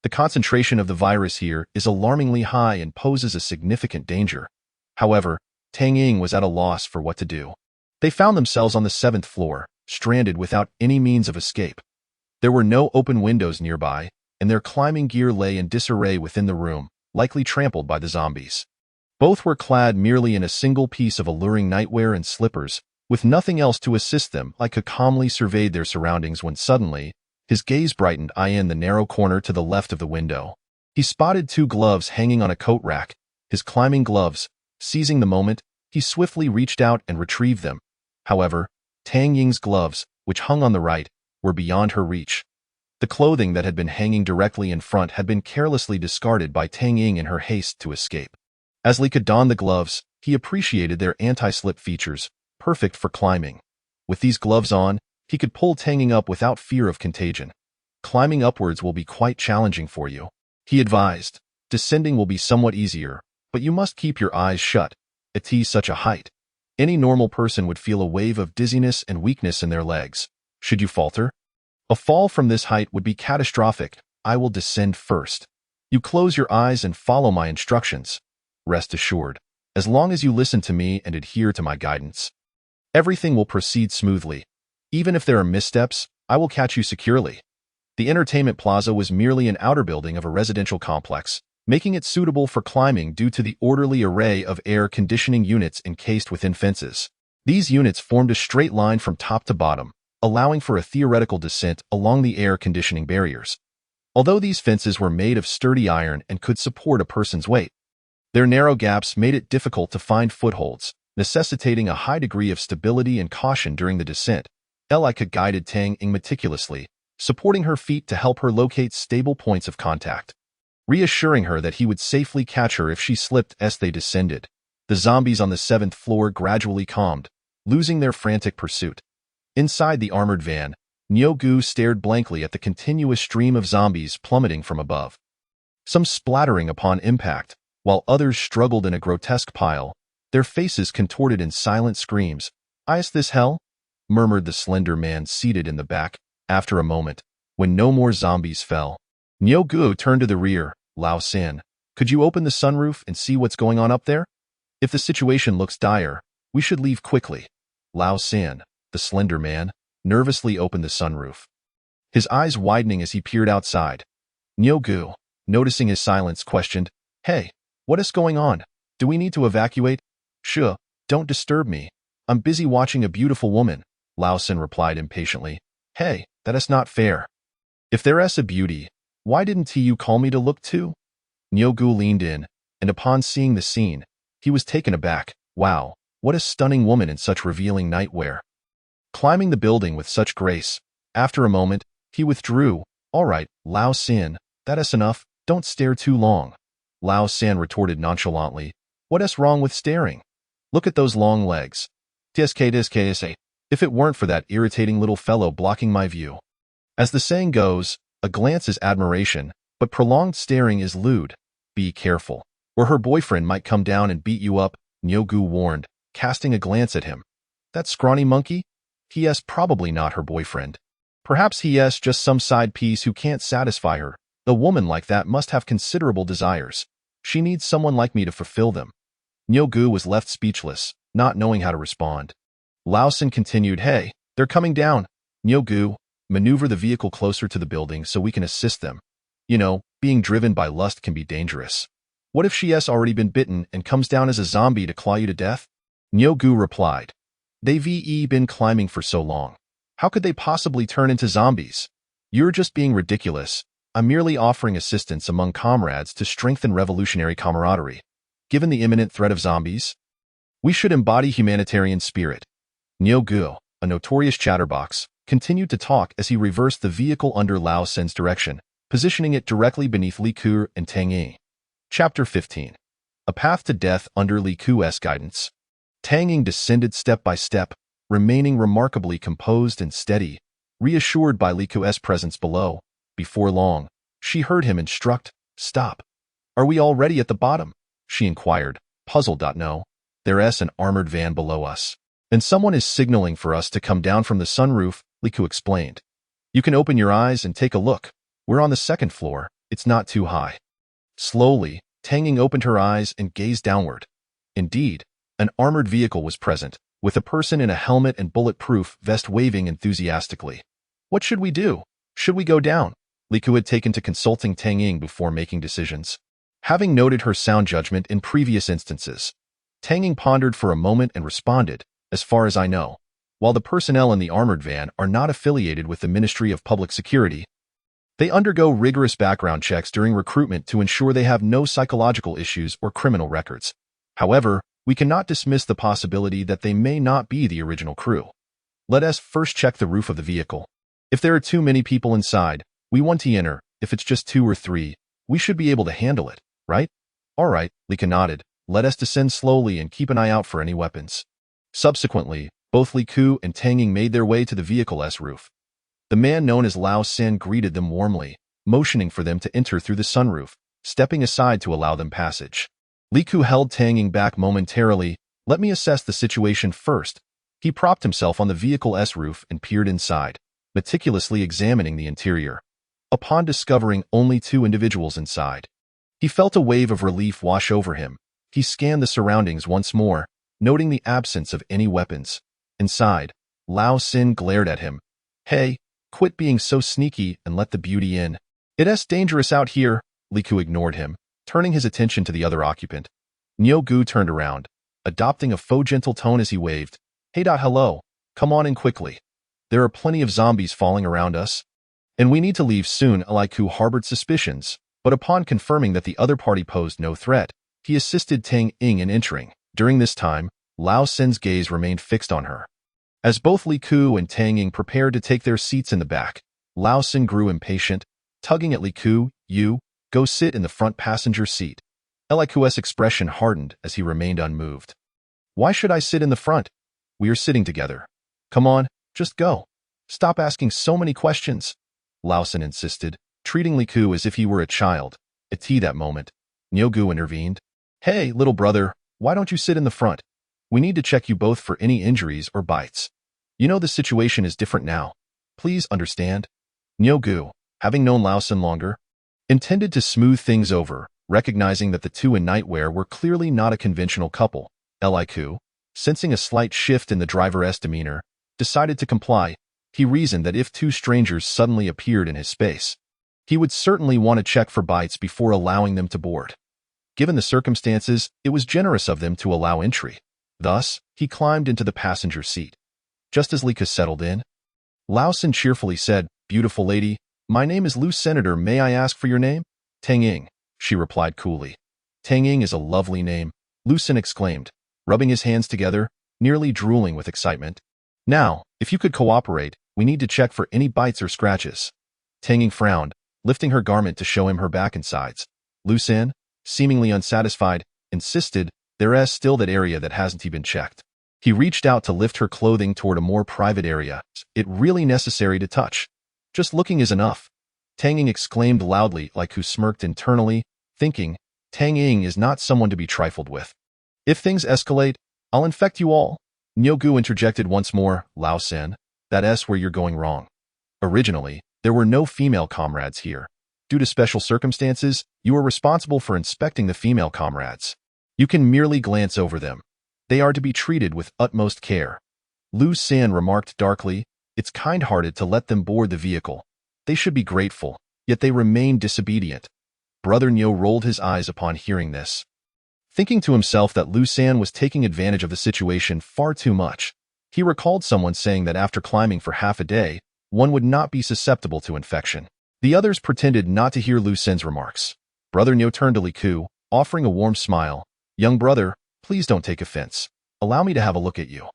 The concentration of the virus here is alarmingly high and poses a significant danger. However, Tang Ying was at a loss for what to do. They found themselves on the 7th floor, stranded without any means of escape. There were no open windows nearby, and their climbing gear lay in disarray within the room, likely trampled by the zombies. Both were clad merely in a single piece of alluring nightwear and slippers, with nothing else to assist them. Li Ke calmly surveyed their surroundings when suddenly, his gaze brightened in the narrow corner to the left of the window. He spotted 2 gloves hanging on a coat rack, his climbing gloves. Seizing the moment, he swiftly reached out and retrieved them. However, Tang Ying's gloves, which hung on the right, were beyond her reach. The clothing that had been hanging directly in front had been carelessly discarded by Tang Ying in her haste to escape. As Li Ke donned the gloves, he appreciated their anti-slip features, perfect for climbing. With these gloves on, he could pull Tang Ying up without fear of contagion. Climbing upwards will be quite challenging for you, he advised. Descending will be somewhat easier, but you must keep your eyes shut. At such a height, any normal person would feel a wave of dizziness and weakness in their legs. Should you falter, a fall from this height would be catastrophic. I will descend first. You close your eyes and follow my instructions. Rest assured, as long as you listen to me and adhere to my guidance, everything will proceed smoothly. Even if there are missteps, I will catch you securely. The entertainment plaza was merely an outer building of a residential complex, making it suitable for climbing due to the orderly array of air conditioning units encased within fences. These units formed a straight line from top to bottom, allowing for a theoretical descent along the air conditioning barriers. Although these fences were made of sturdy iron and could support a person's weight, their narrow gaps made it difficult to find footholds, necessitating a high degree of stability and caution during the descent. Li Ke guided Tang Ying meticulously, supporting her feet to help her locate stable points of contact, reassuring her that he would safely catch her if she slipped as they descended. The zombies on the 7th floor gradually calmed, losing their frantic pursuit. Inside the armored van, Niu Gu stared blankly at the continuous stream of zombies plummeting from above. Some splattering upon impact, while others struggled in a grotesque pile, their faces contorted in silent screams. Is this hell? Murmured the slender man seated in the back. After a moment, when no more zombies fell, Niu Gu turned to the rear. Lao San, could you open the sunroof and see what's going on up there? If the situation looks dire, we should leave quickly. Lao San, the slender man, nervously opened the sunroof, his eyes widening as he peered outside. Niu Gu, noticing his silence, questioned, Hey, what is going on? Do we need to evacuate? Sure, don't disturb me. I'm busy watching a beautiful woman, Lao San replied impatiently. Hey, that is not fair. If there's a beauty, why didn't you call me to look too? Nyogu leaned in, and upon seeing the scene, he was taken aback. Wow, what a stunning woman in such revealing nightwear. Climbing the building with such grace. After a moment, he withdrew. All right, Lao Sin, that is enough, don't stare too long. Lao San retorted nonchalantly. What is wrong with staring? Look at those long legs. TSK. If it weren't for that irritating little fellow blocking my view. As the saying goes, a glance is admiration, but prolonged staring is lewd. Be careful, or her boyfriend might come down and beat you up, Nyogu warned, casting a glance at him. That scrawny monkey? He.S. probably not her boyfriend. Perhaps he.S. just some side piece who can't satisfy her. A woman like that must have considerable desires. She needs someone like me to fulfill them. Nyogu was left speechless, not knowing how to respond. Laosin continued, Hey, they're coming down. Nyogu, maneuver the vehicle closer to the building so we can assist them. You know, being driven by lust can be dangerous. What if she has already been bitten and comes down as a zombie to claw you to death? Nyogu replied. They've been climbing for so long. How could they possibly turn into zombies? You're just being ridiculous. I'm merely offering assistance among comrades to strengthen revolutionary camaraderie. Given the imminent threat of zombies, we should embody humanitarian spirit. Nyogu, a notorious chatterbox, continued to talk as he reversed the vehicle under Lao Sen's direction, positioning it directly beneath Li Ku and Tang Ying. Chapter 15. A Path to Death Under Li Ku's Guidance. Tang Ying descended step by step, remaining remarkably composed and steady, reassured by Li Ku's presence below. Before long, she heard him instruct, Stop. Are we already at the bottom? She inquired, puzzled. No, there's an armored van below us, and someone is signaling for us to come down from the sunroof, Li Ku explained. You can open your eyes and take a look. We're on the second floor. It's not too high. Slowly, Tang Ying opened her eyes and gazed downward. Indeed, an armored vehicle was present, with a person in a helmet and bulletproof vest waving enthusiastically. What should we do? Should we go down? Li Ku had taken to consulting Tang Ying before making decisions. Having noted her sound judgment in previous instances, Tang Ying pondered for a moment and responded, As far as I know, while the personnel in the armored van are not affiliated with the Ministry of Public Security, they undergo rigorous background checks during recruitment to ensure they have no psychological issues or criminal records. However, we cannot dismiss the possibility that they may not be the original crew. Let us first check the roof of the vehicle. If there are too many people inside, we want to enter. If it's just 2 or 3, we should be able to handle it, right? All right, Li Ku nodded. Let us descend slowly and keep an eye out for any weapons. Subsequently, both Li Ku and Tang Ying made their way to the vehicle's roof. The man known as Lao Sin greeted them warmly, motioning for them to enter through the sunroof, stepping aside to allow them passage. Li Ku held Tang Ying back momentarily. Let me assess the situation first. He propped himself on the vehicle's roof and peered inside, meticulously examining the interior. Upon discovering only 2 individuals inside, he felt a wave of relief wash over him. He scanned the surroundings once more, noting the absence of any weapons. Inside, Lao Sin glared at him. Hey, quit being so sneaky and let the beauty in. It's dangerous out here. Li Ku ignored him, turning his attention to the other occupant. Nyogu turned around, adopting a faux gentle tone as he waved. Hey. Hello. Come on in quickly. There are plenty of zombies falling around us, and we need to leave soon. Li Ku harbored suspicions, but upon confirming that the other party posed no threat, he assisted Tang Ying in entering. During this time, Lao Sin's gaze remained fixed on her. As both Li Ku and Tang Ying prepared to take their seats in the back, Lao Sin grew impatient, tugging at Li Ku. You, go sit in the front passenger seat. Li Ku's expression hardened as he remained unmoved. Why should I sit in the front? We are sitting together. Come on, just go. Stop asking so many questions. Lao Sin insisted, treating Li Ku as if he were a child. At that moment, Nyogu intervened. Hey, little brother, why don't you sit in the front? We need to check you both for any injuries or bites. You know the situation is different now. Please understand. Nyogu, having known Lao Sin longer, intended to smooth things over, recognizing that the 2 in nightwear were clearly not a conventional couple. Li Ku, sensing a slight shift in the driver's demeanor, decided to comply. He reasoned that if 2 strangers suddenly appeared in his space, he would certainly want to check for bites before allowing them to board. Given the circumstances, it was generous of them to allow entry. Thus, he climbed into the passenger seat. Just as Li Ku settled in, Lao Sin cheerfully said, "Beautiful lady, my name is Lu Senator. May I ask for your name?" "Tang Ying," she replied coolly. "Tang Ying is a lovely name," Lu Sin exclaimed, rubbing his hands together, nearly drooling with excitement. "Now, if you could cooperate, we need to check for any bites or scratches." Tang Ying frowned, lifting her garment to show him her back and sides. Lu Sin, seemingly unsatisfied, insisted, "There's still that area that hasn't been checked." He reached out to lift her clothing toward a more private area. "It really necessary to touch? Just looking is enough." Tang Ying exclaimed loudly, like who smirked internally, thinking, Tang Ying is not someone to be trifled with. "If things escalate, I'll infect you all." Nyogu interjected once more, "Lao Sin, that's where you're going wrong. Originally, there were no female comrades here. Due to special circumstances, you are responsible for inspecting the female comrades. You can merely glance over them. They are to be treated with utmost care." Lu Sin remarked darkly, "It's kind-hearted to let them board the vehicle. They should be grateful, yet they remain disobedient." Brother Nyo rolled his eyes upon hearing this, thinking to himself that Lu Sin was taking advantage of the situation far too much. He recalled someone saying that after climbing for half a day, one would not be susceptible to infection. The others pretended not to hear Lu Sin's remarks. Brother Nyo turned to Li Ku, offering a warm smile. "Young brother, please don't take offense. Allow me to have a look at you."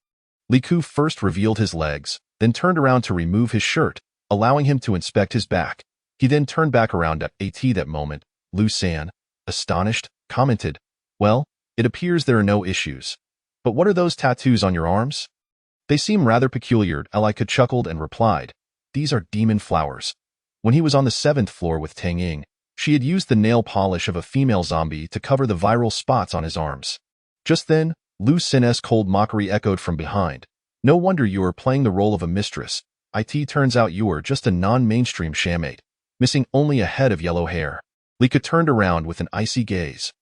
Li Ku first revealed his legs, then turned around to remove his shirt, allowing him to inspect his back. He then turned back around at that moment. Lu Sin, astonished, commented, "Well, it appears there are no issues. But what are those tattoos on your arms? They seem rather peculiar." Li chuckled and replied, "These are demon flowers." When he was on the 7th floor with Tang Ying, she had used the nail polish of a female zombie to cover the viral spots on his arms. Just then, Lu Sin's cold mockery echoed from behind. "No wonder you are playing the role of a mistress. It turns out you are just a non-mainstream shamate, missing only a head of yellow hair." Lika turned around with an icy gaze.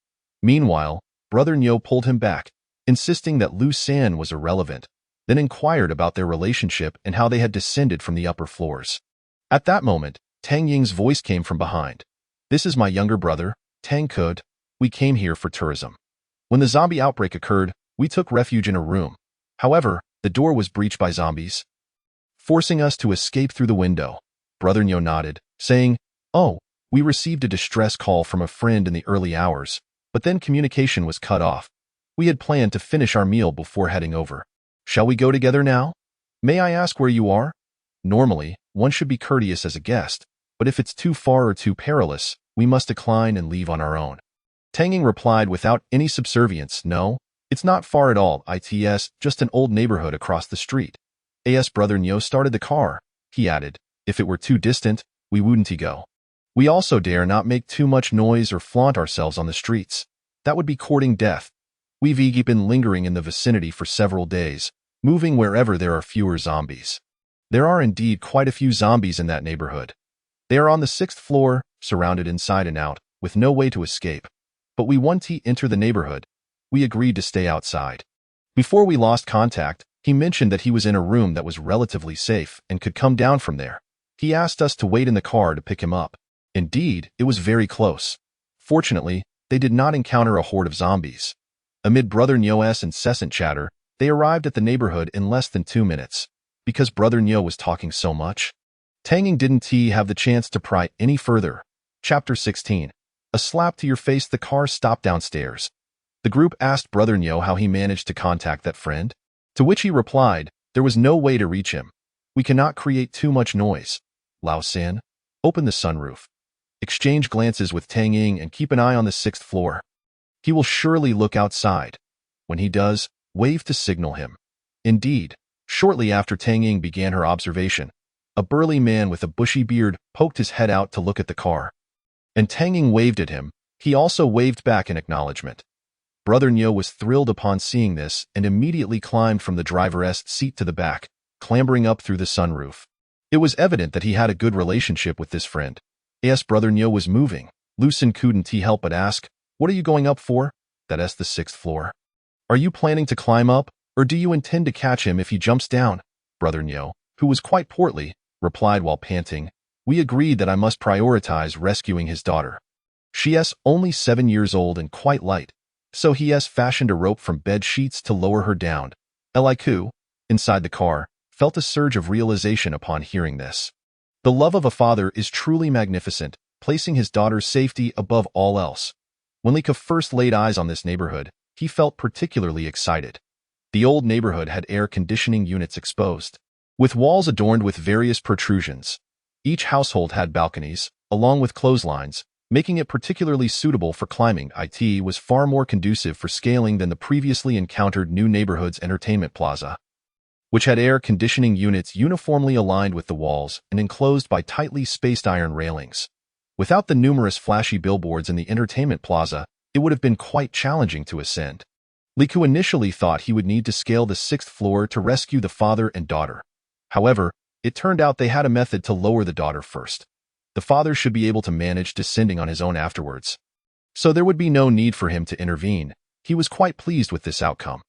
Meanwhile, Brother Nyo pulled him back, insisting that Lu Sin was irrelevant, then inquired about their relationship and how they had descended from the upper floors. At that moment, Tang Ying's voice came from behind. "This is my younger brother, Tang Kud. We came here for tourism. When the zombie outbreak occurred, we took refuge in a room. However, the door was breached by zombies, forcing us to escape through the window." Brother Nyo nodded, saying, "Oh, we received a distress call from a friend in the early hours, but then communication was cut off. We had planned to finish our meal before heading over. Shall we go together now? May I ask where you are? Normally, one should be courteous as a guest, but if it's too far or too perilous, we must decline and leave on our own." Tang Ying replied without any subservience, "No, it's not far at all. It's just an old neighborhood across the street." Brother Nyo started the car. He added, "If it were too distant, we wouldn't go. We also dare not make too much noise or flaunt ourselves on the streets. That would be courting death. We've been lingering in the vicinity for several days, moving wherever there are fewer zombies. There are indeed quite a few zombies in that neighborhood. They are on the 6th floor, surrounded inside and out, with no way to escape. But we want to enter the neighborhood. We agreed to stay outside. Before we lost contact, he mentioned that he was in a room that was relatively safe and could come down from there. He asked us to wait in the car to pick him up. Indeed, it was very close. Fortunately, they did not encounter a horde of zombies. Amid Brother Nyo's incessant chatter, they arrived at the neighborhood in less than 2 minutes. Because Brother Nyo was talking so much, Tang Ying didn't have the chance to pry any further. Chapter 16. A slap to your face. The car stopped downstairs. The group asked Brother Nyo how he managed to contact that friend, to which he replied, "There was no way to reach him. We cannot create too much noise. Lao Sin, open the sunroof. Exchange glances with Tang Ying and keep an eye on the 6th floor. He will surely look outside. When he does, wave to signal him." Indeed, shortly after Tang Ying began her observation, a burly man with a bushy beard poked his head out to look at the car. And Tang Ying waved at him. He also waved back in acknowledgement. Brother Nyo was thrilled upon seeing this and immediately climbed from the driver's seat to the back, clambering up through the sunroof. It was evident that he had a good relationship with this friend. As Brother Nyo was moving, Lu Sin couldn't help but ask, "What are you going up for?" "That's the 6th floor. Are you planning to climb up, or do you intend to catch him if he jumps down?" Brother Nyo, who was quite portly, replied while panting, "We agreed that I must prioritize rescuing his daughter. She's only 7 years old and quite light, so he has fashioned a rope from bed sheets to lower her down." Liku, inside the car, felt a surge of realization upon hearing this. The love of a father is truly magnificent, placing his daughter's safety above all else. When Lika first laid eyes on this neighborhood, he felt particularly excited. The old neighborhood had air conditioning units exposed, with walls adorned with various protrusions. Each household had balconies, along with clotheslines, making it particularly suitable for climbing. It was far more conducive for scaling than the previously encountered new neighborhood's entertainment plaza, which had air conditioning units uniformly aligned with the walls and enclosed by tightly spaced iron railings. Without the numerous flashy billboards in the entertainment plaza, it would have been quite challenging to ascend. Liku initially thought he would need to scale the 6th floor to rescue the father and daughter. However, it turned out they had a method to lower the daughter first. The father should be able to manage descending on his own afterwards. So there would be no need for him to intervene. He was quite pleased with this outcome.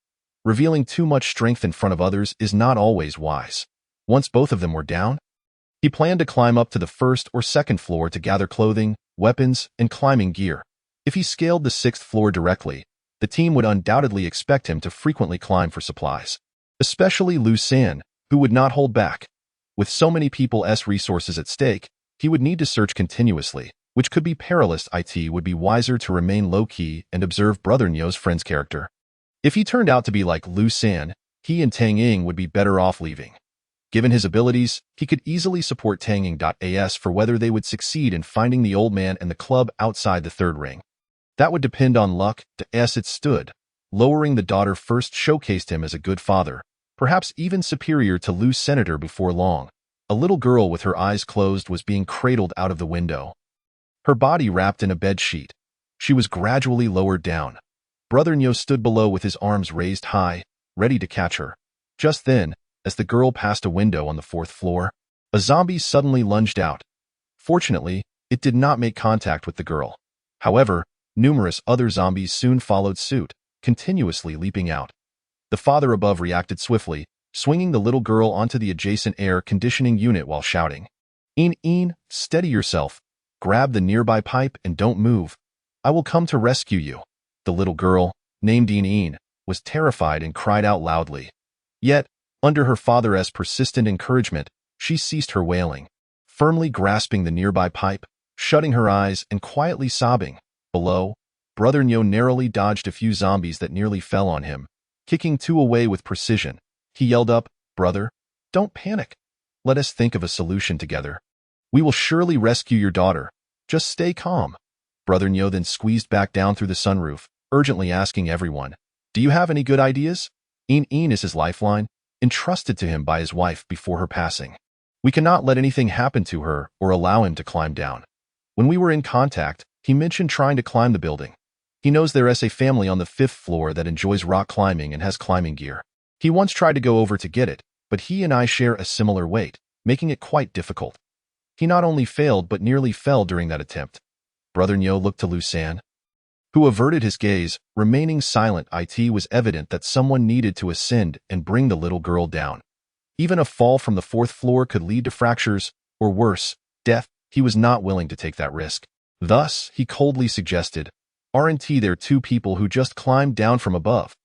Revealing too much strength in front of others is not always wise. Once both of them were down, he planned to climb up to the 1st or 2nd floor to gather clothing, weapons, and climbing gear. If he scaled the 6th floor directly, the team would undoubtedly expect him to frequently climb for supplies. Especially Lu San, who would not hold back. With so many people's resources at stake, he would need to search continuously, which could be perilous. It would be wiser to remain low-key and observe Brother Nyo's friend's character. If he turned out to be like Lu San, he and Tang Ying would be better off leaving. Given his abilities, he could easily support Tang Ying.as for whether they would succeed in finding the old man and the club outside the 3rd ring. That would depend on luck. As it stood, lowering the daughter first showcased him as a good father, perhaps even superior to Lu's senator. Before long, a little girl with her eyes closed was being cradled out of the window, her body wrapped in a bed sheet. She was gradually lowered down. Brother Nyo stood below with his arms raised high, ready to catch her. Just then, as the girl passed a window on the 4th floor, a zombie suddenly lunged out. Fortunately, it did not make contact with the girl. However, numerous other zombies soon followed suit, continuously leaping out. The father above reacted swiftly, swinging the little girl onto the adjacent air conditioning unit while shouting, "Een, steady yourself. Grab the nearby pipe and don't move. I will come to rescue you." The little girl, named Een, was terrified and cried out loudly. Yet, under her father's persistent encouragement, she ceased her wailing, firmly grasping the nearby pipe, shutting her eyes and quietly sobbing. Below, Brother Nyo narrowly dodged a few zombies that nearly fell on him, kicking 2 away with precision. He yelled up, "Brother, don't panic. Let us think of a solution together. We will surely rescue your daughter. Just stay calm." Brother Nyo then squeezed back down through the sunroof, urgently asking everyone, "Do you have any good ideas?" Een is his lifeline, entrusted to him by his wife before her passing. "We cannot let anything happen to her or allow him to climb down. When we were in contact, he mentioned trying to climb the building. He knows there is a family on the 5th floor that enjoys rock climbing and has climbing gear. He once tried to go over to get it, but he and I share a similar weight, making it quite difficult. He not only failed but nearly fell during that attempt." Brother Nyo looked to Lu San, who averted his gaze, remaining silent. It was evident that someone needed to ascend and bring the little girl down. Even a fall from the 4th floor could lead to fractures, or worse, death. He was not willing to take that risk. Thus, he coldly suggested, "Aren't there 2 people who just climbed down from above?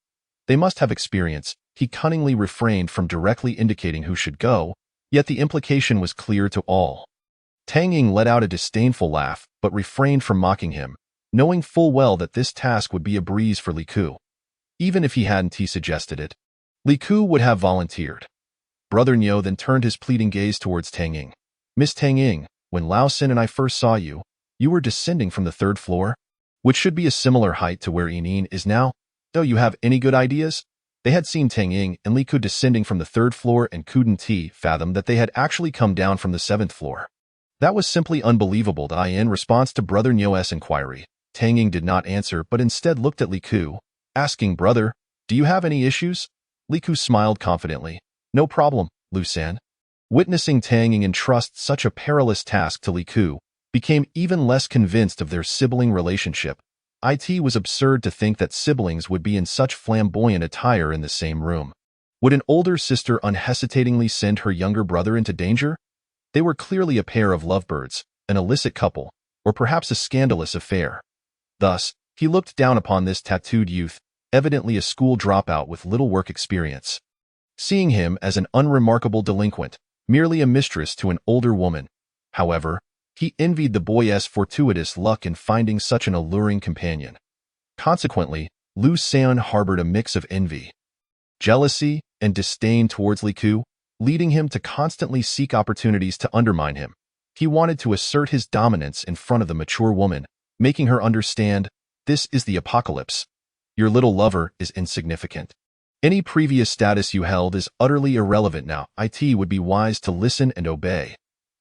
They must have experience." He cunningly refrained from directly indicating who should go, yet the implication was clear to all. Tang Ying let out a disdainful laugh, but refrained from mocking him, knowing full well that this task would be a breeze for Li Ku. Even if he hadn't suggested it, Li Ku would have volunteered. Brother Nyo then turned his pleading gaze towards Tang Ying. "Miss Tang Ying, when Lao Sin and I first saw you, you were descending from the 3rd floor, which should be a similar height to where Een is now. Do you have any good ideas?" They had seen Tang Ying and Li Ku descending from the 3rd floor and couldn't fathom that they had actually come down from the 7th floor. That was simply unbelievable. In response to Brother Nyo's inquiry, Tang Ying did not answer but instead looked at Li Ku, asking, "Brother, do you have any issues?" Li Ku smiled confidently. "No problem, Lu San." Witnessing Tang Ying entrust such a perilous task to Li Ku became even less convinced of their sibling relationship. It was absurd to think that siblings would be in such flamboyant attire in the same room. Would an older sister unhesitatingly send her younger brother into danger? They were clearly a pair of lovebirds, an illicit couple, or perhaps a scandalous affair. Thus, he looked down upon this tattooed youth, evidently a school dropout with little work experience. seeing him as an unremarkable delinquent, merely a mistress to an older woman. However, he envied the boy's fortuitous luck in finding such an alluring companion. Consequently, Lu Seon harbored a mix of envy, jealousy, and disdain towards Li Ku, leading him to constantly seek opportunities to undermine him. He wanted to assert his dominance in front of the mature woman, making her understand, this is the apocalypse. Your little lover is insignificant. Any previous status you held is utterly irrelevant now. It would be wise to listen and obey.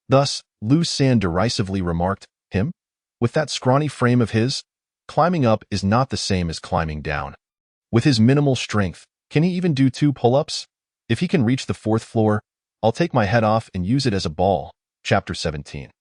Thus, Lu San derisively remarked, him? With that scrawny frame of his? Climbing up is not the same as climbing down. With his minimal strength, can he even do 2 pull-ups? If he can reach the 4th floor, I'll take my head off and use it as a ball. Chapter 17.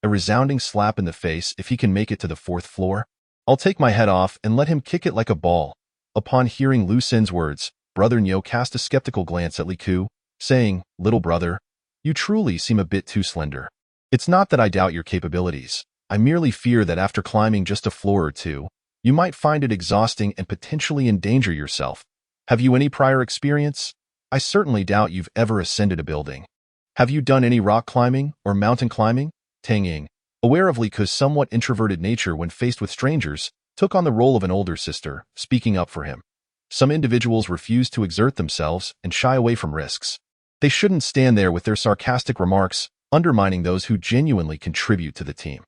A resounding slap in the face if he can make it to the 4th floor. I'll take my head off and let him kick it like a ball. Upon hearing Lu Sen's words, Brother Nyo cast a skeptical glance at Li Ku, saying, little brother, you truly seem a bit too slender. It's not that I doubt your capabilities. I merely fear that after climbing just a floor or 2, you might find it exhausting and potentially endanger yourself. Have you any prior experience? I certainly doubt you've ever ascended a building. Have you done any rock climbing or mountain climbing? Tang Ying, aware of Li Ku's somewhat introverted nature when faced with strangers, took on the role of an older sister, speaking up for him. Some individuals refuse to exert themselves and shy away from risks. They shouldn't stand there with their sarcastic remarks, undermining those who genuinely contribute to the team.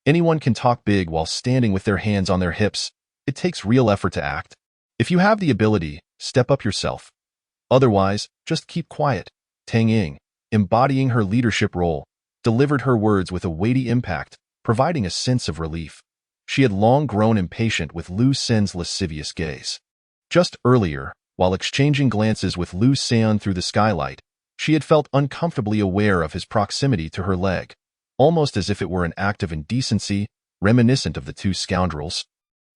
Anyone can talk big while standing with their hands on their hips. It takes real effort to act. If you have the ability, step up yourself. Otherwise, just keep quiet. Tang Ying, embodying her leadership role, delivered her words with a weighty impact, providing a sense of relief. She had long grown impatient with Lu Sen's lascivious gaze. Just earlier, while exchanging glances with Lu Seon through the skylight, she had felt uncomfortably aware of his proximity to her leg, almost as if it were an act of indecency, reminiscent of the 2 scoundrels.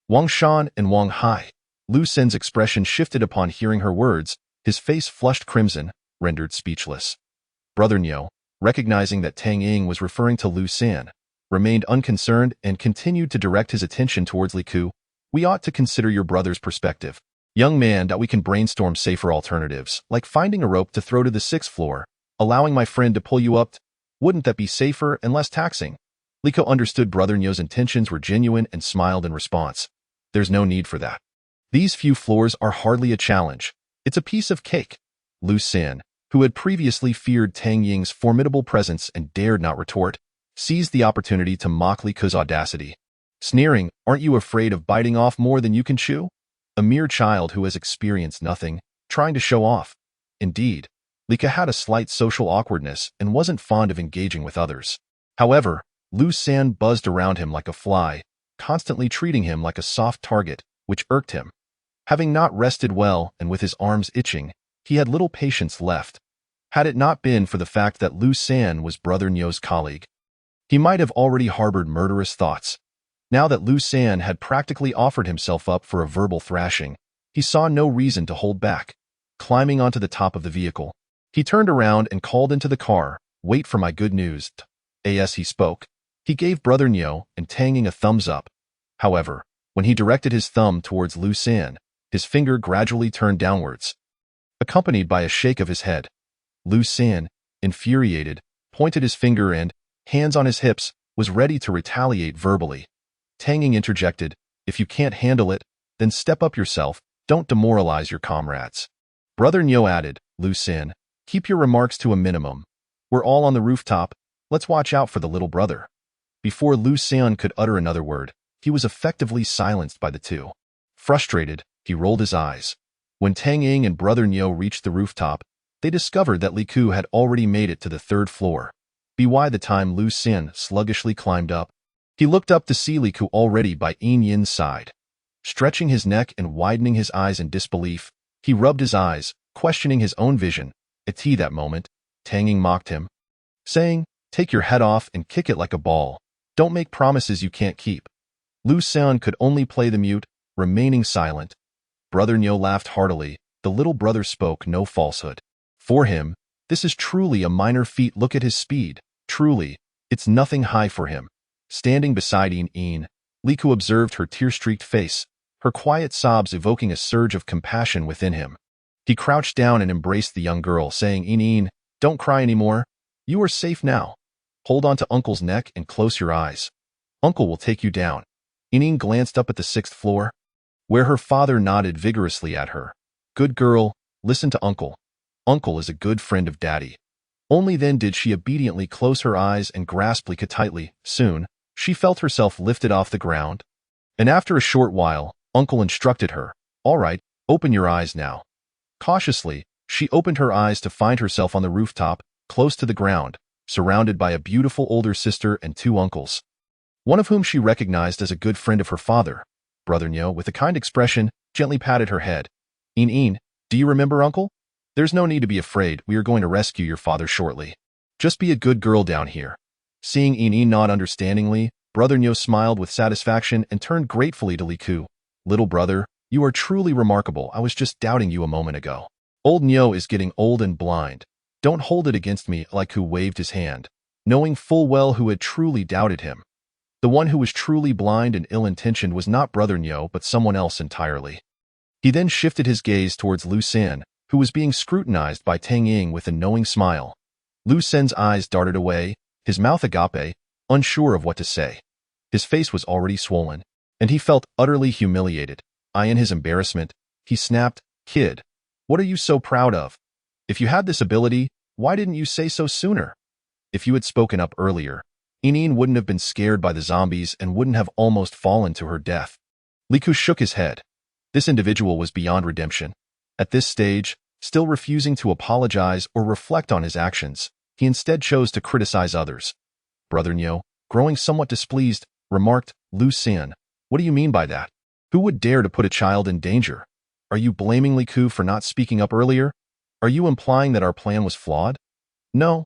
Wang Shan and Wang Hai. Lu Sen's expression shifted upon hearing her words, his face flushed crimson, rendered speechless. Brother Nyo, recognizing that Tang Ying was referring to Lu Sen, remained unconcerned and continued to direct his attention towards Li Ku. We ought to consider your brother's perspective. Young man, that we can brainstorm safer alternatives, like finding a rope to throw to the 6th floor, allowing my friend to pull you up. Wouldn't that be safer and less taxing? Li Ku understood Brother Nyo's intentions were genuine and smiled in response. There's no need for that. These few floors are hardly a challenge. It's a piece of cake. Lu Sen, who had previously feared Tang Ying's formidable presence and dared not retort, seized the opportunity to mock Li Ku's audacity. Sneering, aren't you afraid of biting off more than you can chew? A mere child who has experienced nothing, trying to show off. Indeed, Li Ku had a slight social awkwardness and wasn't fond of engaging with others. However, Lu Sen buzzed around him like a fly, constantly treating him like a soft target, which irked him. Having not rested well and with his arms itching, he had little patience left. Had it not been for the fact that Lu Sen was Brother Nyo's colleague, he might have already harbored murderous thoughts. Now that Lu Sen had practically offered himself up for a verbal thrashing, he saw no reason to hold back. Climbing onto the top of the vehicle, he turned around and called into the car, wait for my good news. As he spoke, he gave Brother Nyo and Tang Ying a thumbs up. However, when he directed his thumb towards Lu Sen, his finger gradually turned downwards, accompanied by a shake of his head. Lu Sen, infuriated, pointed his finger and, hands on his hips, was ready to retaliate verbally. Tang Ying interjected, if you can't handle it, then step up yourself, don't demoralize your comrades. Brother Nyo added, Lu Sen, keep your remarks to a minimum. We're all on the rooftop, let's watch out for the little brother. Before Lu Sen could utter another word, he was effectively silenced by the 2. Frustrated, he rolled his eyes. When Tang Ying and Brother Nyo reached the rooftop, they discovered that Li Ku had already made it to the 3rd floor. By the time Lu Sen sluggishly climbed up, he looked up to see Li Ku already by Yin Yin's side. Stretching his neck and widening his eyes in disbelief, he rubbed his eyes, questioning his own vision. At that moment, Tang Ying mocked him, saying, take your head off and kick it like a ball. Don't make promises you can't keep. Lu Sen could only play the mute, remaining silent. Brother Nyo laughed heartily. The little brother spoke no falsehood. For him, this is truly a minor feat. Look at his speed. Truly, it's nothing high for him. Standing beside Yin, Li Ku observed her tear-streaked face, her quiet sobs evoking a surge of compassion within him. He crouched down and embraced the young girl, saying, "Ineen, don't cry anymore. You are safe now. Hold on to Uncle's neck and close your eyes. Uncle will take you down." Ineen glanced up at the 6th floor, where her father nodded vigorously at her. "Good girl, listen to Uncle. Uncle is a good friend of Daddy." Only then did she obediently close her eyes and grasp Lika tightly. Soon, she felt herself lifted off the ground. And after a short while, Uncle instructed her, "All right, open your eyes now." Cautiously, she opened her eyes to find herself on the rooftop, close to the ground, surrounded by a beautiful older sister and 2 uncles, one of whom she recognized as a good friend of her father. Brother Nyo, with a kind expression, gently patted her head. "Ineen, do you remember Uncle? There's no need to be afraid. We are going to rescue your father shortly. Just be a good girl down here." Seeing Ineen nod understandingly, Brother Nyo smiled with satisfaction and turned gratefully to Liku. "Little brother, you are truly remarkable. I was just doubting you a moment ago. Old Nyo is getting old and blind. Don't hold it against me." Liku waved his hand, knowing full well who had truly doubted him. The one who was truly blind and ill-intentioned was not Brother Nyo, but someone else entirely. He then shifted his gaze towards Lu San, who was being scrutinized by Tang Ying with a knowing smile. Lu San's eyes darted away, his mouth agape, unsure of what to say. His face was already swollen, and he felt utterly humiliated. In his embarrassment, he snapped, "Kid, what are you so proud of? If you had this ability, why didn't you say so sooner? If you had spoken up earlier, Ineen wouldn't have been scared by the zombies and wouldn't have almost fallen to her death." Liku shook his head. This individual was beyond redemption. At this stage, still refusing to apologize or reflect on his actions, he instead chose to criticize others. Brother Nyo, growing somewhat displeased, remarked, "Lu San, what do you mean by that? Who would dare to put a child in danger? Are you blaming Liku for not speaking up earlier? Are you implying that our plan was flawed?" No,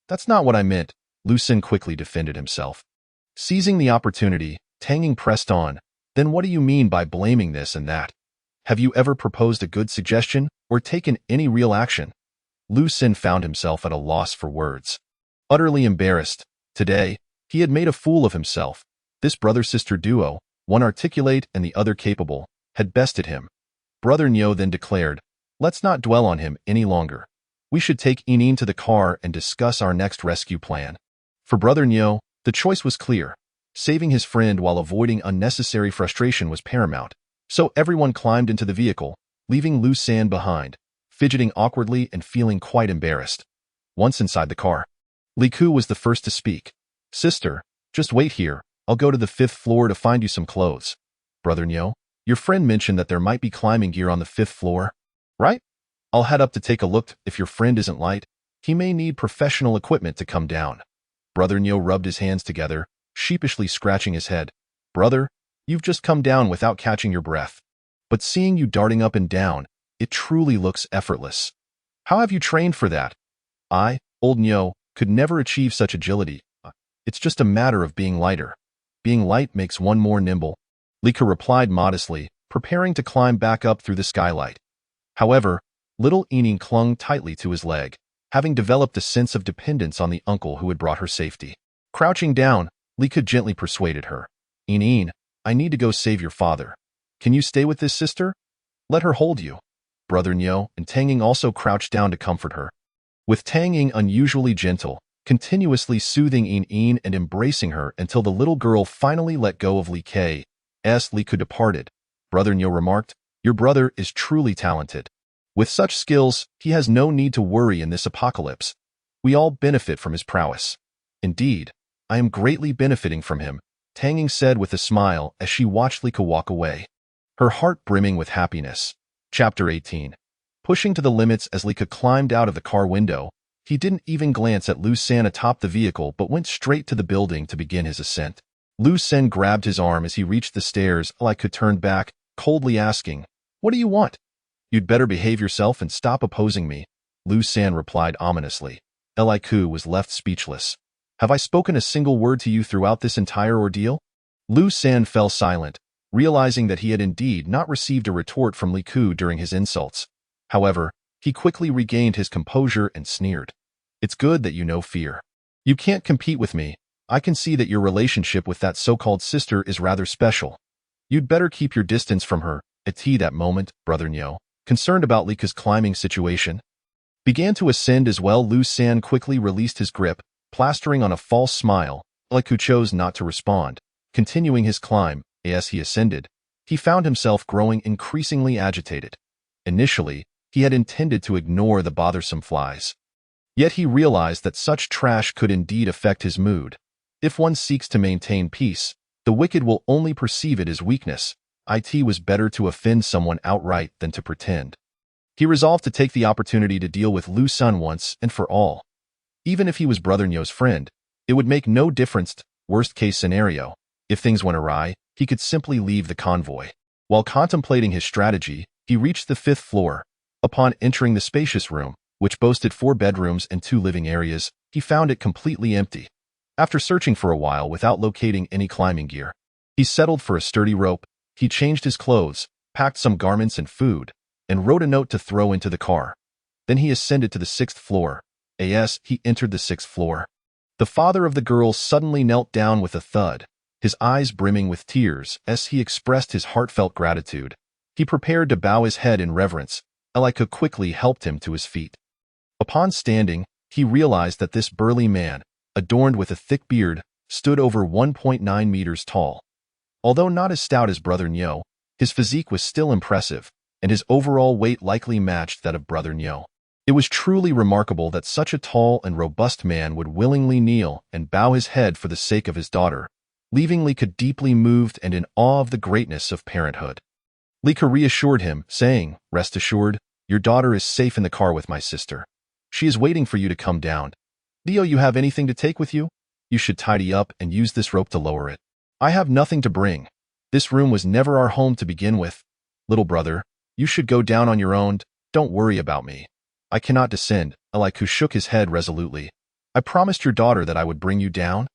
that's not what I meant," Lu San quickly defended himself. Seizing the opportunity, Tang Ying pressed on, "Then what do you mean by blaming this and that? Have you ever proposed a good suggestion or taken any real action?" Lu San found himself at a loss for words. Utterly embarrassed, today, he had made a fool of himself. This brother-sister duo, one articulate and the other capable, had bested him. Brother Nyo then declared, "Let's not dwell on him any longer. We should take Ineen to the car and discuss our next rescue plan." For Brother Nyo, the choice was clear. Saving his friend while avoiding unnecessary frustration was paramount. So everyone climbed into the vehicle, leaving Lu San behind, fidgeting awkwardly and feeling quite embarrassed. Once inside the car, Liku was the first to speak. "Sister, just wait here. I'll go to the 5th floor to find you some clothes." "Brother Nyo, your friend mentioned that there might be climbing gear on the 5th floor, right? I'll head up to take a look. If your friend isn't light, he may need professional equipment to come down." Brother Nyo rubbed his hands together, sheepishly scratching his head. "Brother, you've just come down without catching your breath. But seeing you darting up and down, it truly looks effortless. How have you trained for that?" "I, old Nyo, could never achieve such agility. It's just a matter of being lighter. Being light makes one more nimble," Lika replied modestly, preparing to climb back up through the skylight. However, little Ineen clung tightly to his leg, having developed a sense of dependence on the uncle who had brought her safety. Crouching down, Lika gently persuaded her. "Ineen, I need to go save your father. Can you stay with this sister? Let her hold you." Brother Nyo and Tang Ying also crouched down to comfort her. With Tang Ying unusually gentle, continuously soothing Ineen and embracing her until the little girl finally let go of Li K's, Liku departed. Brother Nyo remarked, "Your brother is truly talented. With such skills, he has no need to worry in this apocalypse. We all benefit from his prowess. Indeed, I am greatly benefiting from him," Tang Ying said with a smile as she watched Lika walk away, her heart brimming with happiness. Chapter 18. Pushing to the limits as Lika climbed out of the car window, he didn't even glance at Lu San atop the vehicle but went straight to the building to begin his ascent. Lu San grabbed his arm as he reached the stairs. Lika turned back, coldly asking, "What do you want?" "You'd better behave yourself and stop opposing me," Lu San replied ominously. Liku was left speechless. "Have I spoken a single word to you throughout this entire ordeal?" Lu San fell silent, realizing that he had indeed not received a retort from Liku during his insults. However, he quickly regained his composure and sneered. "It's good that you know fear. You can't compete with me. I can see that your relationship with that so-called sister is rather special. You'd better keep your distance from her." At that moment, Brother Nyo, concerned about Li Ke's climbing situation. Began to ascend as well. Lu San quickly released his grip, plastering on a false smile. Li Ke chose not to respond, continuing his climb. As he ascended, he found himself growing increasingly agitated. Initially, he had intended to ignore the bothersome flies. Yet he realized that such trash could indeed affect his mood. If one seeks to maintain peace, the wicked will only perceive it as weakness. It was better to offend someone outright than to pretend. He resolved to take the opportunity to deal with Lu Sun once and for all. Even if he was Brother Nyo's friend, it would make no difference. Worst-case scenario, if things went awry, he could simply leave the convoy. While contemplating his strategy, he reached the 5th floor. Upon entering the spacious room, which boasted 4 bedrooms and 2 living areas, he found it completely empty. After searching for a while without locating any climbing gear, he settled for a sturdy rope. He changed his clothes, packed some garments and food, and wrote a note to throw into the car. Then he ascended to the 6th floor. As he entered the 6th floor, the father of the girl suddenly knelt down with a thud, his eyes brimming with tears as he expressed his heartfelt gratitude. He prepared to bow his head in reverence. Li Ke quickly helped him to his feet. Upon standing, he realized that this burly man, adorned with a thick beard, stood over 1.9 meters tall. Although not as stout as Brother Nyo, his physique was still impressive, and his overall weight likely matched that of Brother Nyo. It was truly remarkable that such a tall and robust man would willingly kneel and bow his head for the sake of his daughter, leaving Li Ke deeply moved and in awe of the greatness of parenthood. Li Ke reassured him, saying, "Rest assured, your daughter is safe in the car with my sister. She is waiting for you to come down. Do you have anything to take with you? You should tidy up and use this rope to lower it. I have nothing to bring. This room was never our home to begin with. Little brother, you should go down on your own. Don't worry about me. I cannot descend." Li Ke shook his head resolutely. "I promised your daughter that I would bring you down,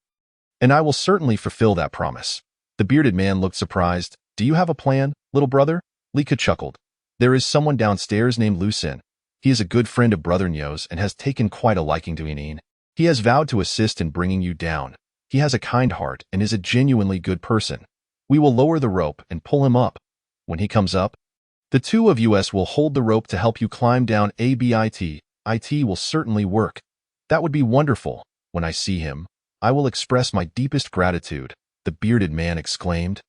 and I will certainly fulfill that promise." The bearded man looked surprised. "Do you have a plan, little brother?" Li Ke chuckled. "There is someone downstairs named Lu Sin. He is a good friend of Brother Nyo's and has taken quite a liking to Inin. He has vowed to assist in bringing you down. He has a kind heart and is a genuinely good person. We will lower the rope and pull him up. When he comes up, the 2 of us will hold the rope to help you climb down. It will certainly work. That would be wonderful. When I see him, I will express my deepest gratitude," the bearded man exclaimed,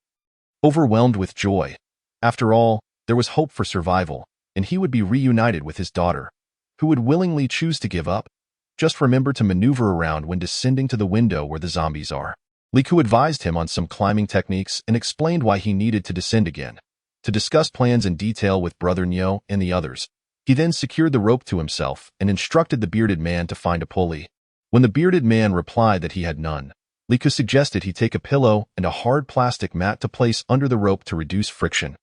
overwhelmed with joy. After all, there was hope for survival, and he would be reunited with his daughter, who would willingly choose to give up. Just remember to maneuver around when descending to the window where the zombies are. Li Ke advised him on some climbing techniques and explained why he needed to descend again, to discuss plans in detail with Brother Nyo and the others. He then secured the rope to himself and instructed the bearded man to find a pulley. When the bearded man replied that he had none, Li Ke suggested he take a pillow and a hard plastic mat to place under the rope to reduce friction.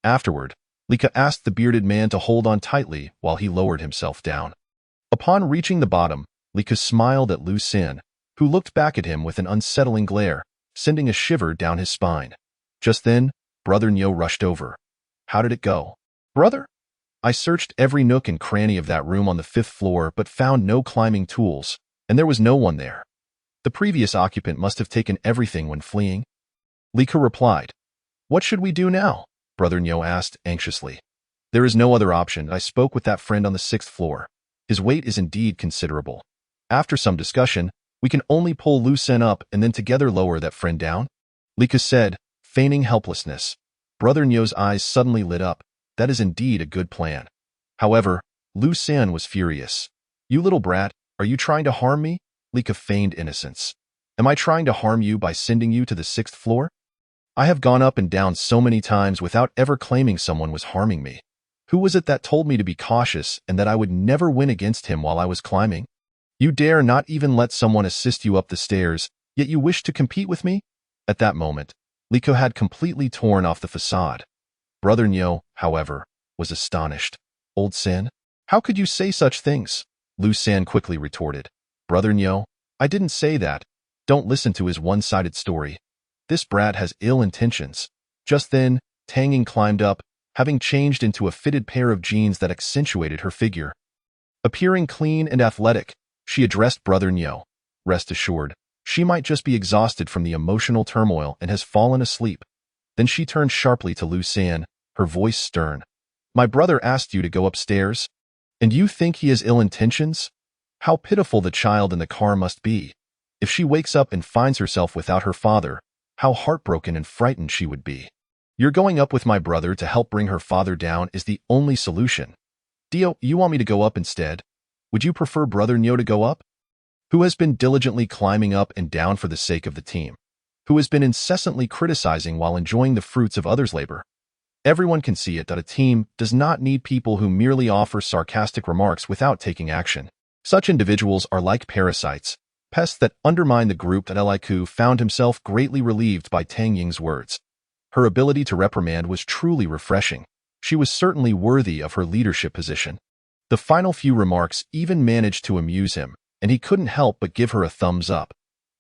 Afterward, Li Ke asked the bearded man to hold on tightly while he lowered himself down. Upon reaching the bottom, Li Ke smiled at Lu Sin, who looked back at him with an unsettling glare, sending a shiver down his spine. Just then, Brother Nyo rushed over. "How did it go, brother?" "I searched every nook and cranny of that room on the 5th floor but found no climbing tools, and there was no one there. The previous occupant must have taken everything when fleeing." Li Ke replied. "What should we do now?" Brother Nyo asked anxiously. "There is no other option. I spoke with that friend on the 6th floor. His weight is indeed considerable. After some discussion, we can only pull Lu Sin up and then together lower that friend down," Li Ke said, feigning helplessness. Brother Nyo's eyes suddenly lit up. That is indeed a good plan. However, Lu Sin was furious. "You little brat, are you trying to harm me?" Li Ke feigned innocence. "Am I trying to harm you by sending you to the 6th floor? I have gone up and down so many times without ever claiming someone was harming me. Who was it that told me to be cautious and that I would never win against him while I was climbing? You dare not even let someone assist you up the stairs, yet you wish to compete with me?" At that moment, Li Ke had completely torn off the facade. Brother Nyo, however, was astonished. "Old Sin, how could you say such things?" Lu Sin quickly retorted. "Brother Nyo, I didn't say that. Don't listen to his one-sided story. This brat has ill intentions." Just then, Tanging climbed up, having changed into a fitted pair of jeans that accentuated her figure. Appearing clean and athletic, she addressed Brother Nyo. Rest assured, she might just be exhausted from the emotional turmoil and has fallen asleep. Then she turned sharply to Lu Sin, her voice stern. My brother asked you to go upstairs? And you think he has ill intentions? How pitiful the child in the car must be. If she wakes up and finds herself without her father, how heartbroken and frightened she would be. You're going up with my brother to help bring her father down is the only solution. Dio, you want me to go up instead? Would you prefer Brother Nyo to go up? Who has been diligently climbing up and down for the sake of the team? Who has been incessantly criticizing while enjoying the fruits of others' labor? Everyone can see it that a team does not need people who merely offer sarcastic remarks without taking action. Such individuals are like parasites, pests that undermine the group. That Liku found himself greatly relieved by Tang Ying's words. Her ability to reprimand was truly refreshing. She was certainly worthy of her leadership position. The final few remarks even managed to amuse him, and he couldn't help but give her a thumbs up.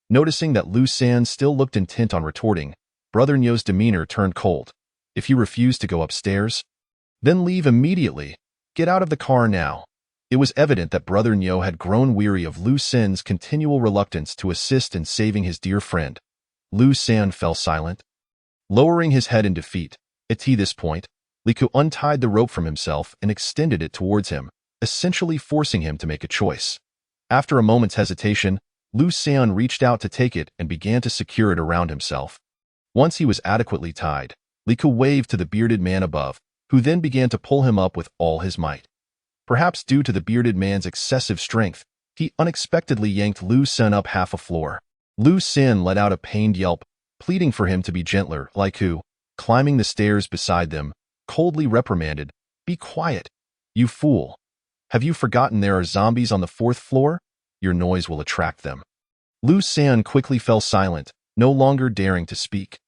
Noticing that Lu San still looked intent on retorting, Brother Nyo's demeanor turned cold. If you refuse to go upstairs, then leave immediately. Get out of the car now. It was evident that Brother Nyo had grown weary of Lu San's continual reluctance to assist in saving his dear friend. Lu San fell silent. Lowering his head in defeat, at this point, Liku untied the rope from himself and extended it towards him, essentially forcing him to make a choice. After a moment's hesitation, Lu San reached out to take it and began to secure it around himself. Once he was adequately tied, Liku waved to the bearded man above, who then began to pull him up with all his might. Perhaps due to the bearded man's excessive strength, he unexpectedly yanked Lu San up half a floor. Lu San let out a pained yelp, pleading for him to be gentler. Liku, climbing the stairs beside them, coldly reprimanded, "Be quiet, you fool. Have you forgotten there are zombies on the 4th floor? Your noise will attract them." Lu San quickly fell silent, no longer daring to speak.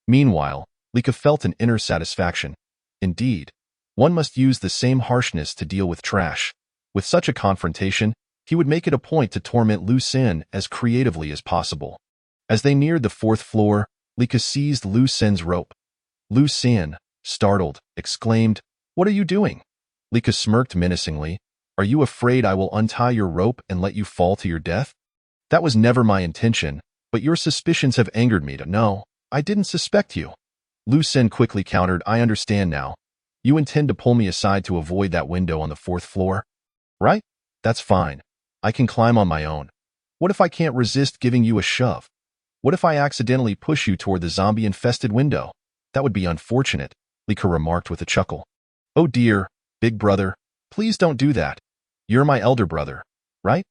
Meanwhile, Lika felt an inner satisfaction. Indeed, one must use the same harshness to deal with trash. With such a confrontation, he would make it a point to torment Lu San as creatively as possible. As they neared the 4th floor, Lika seized Lu San's rope. Lu San, startled, exclaimed, "What are you doing?" Lika smirked menacingly. "Are you afraid I will untie your rope and let you fall to your death? That was never my intention, but your suspicions have angered me. No, I didn't suspect you." Lu San quickly countered, "I understand now. You intend to pull me aside to avoid that window on the 4th floor? Right? That's fine. I can climb on my own. What if I can't resist giving you a shove? What if I accidentally push you toward the zombie-infested window? That would be unfortunate," Lika remarked with a chuckle. "Oh dear, big brother, please don't do that. You're my elder brother, right?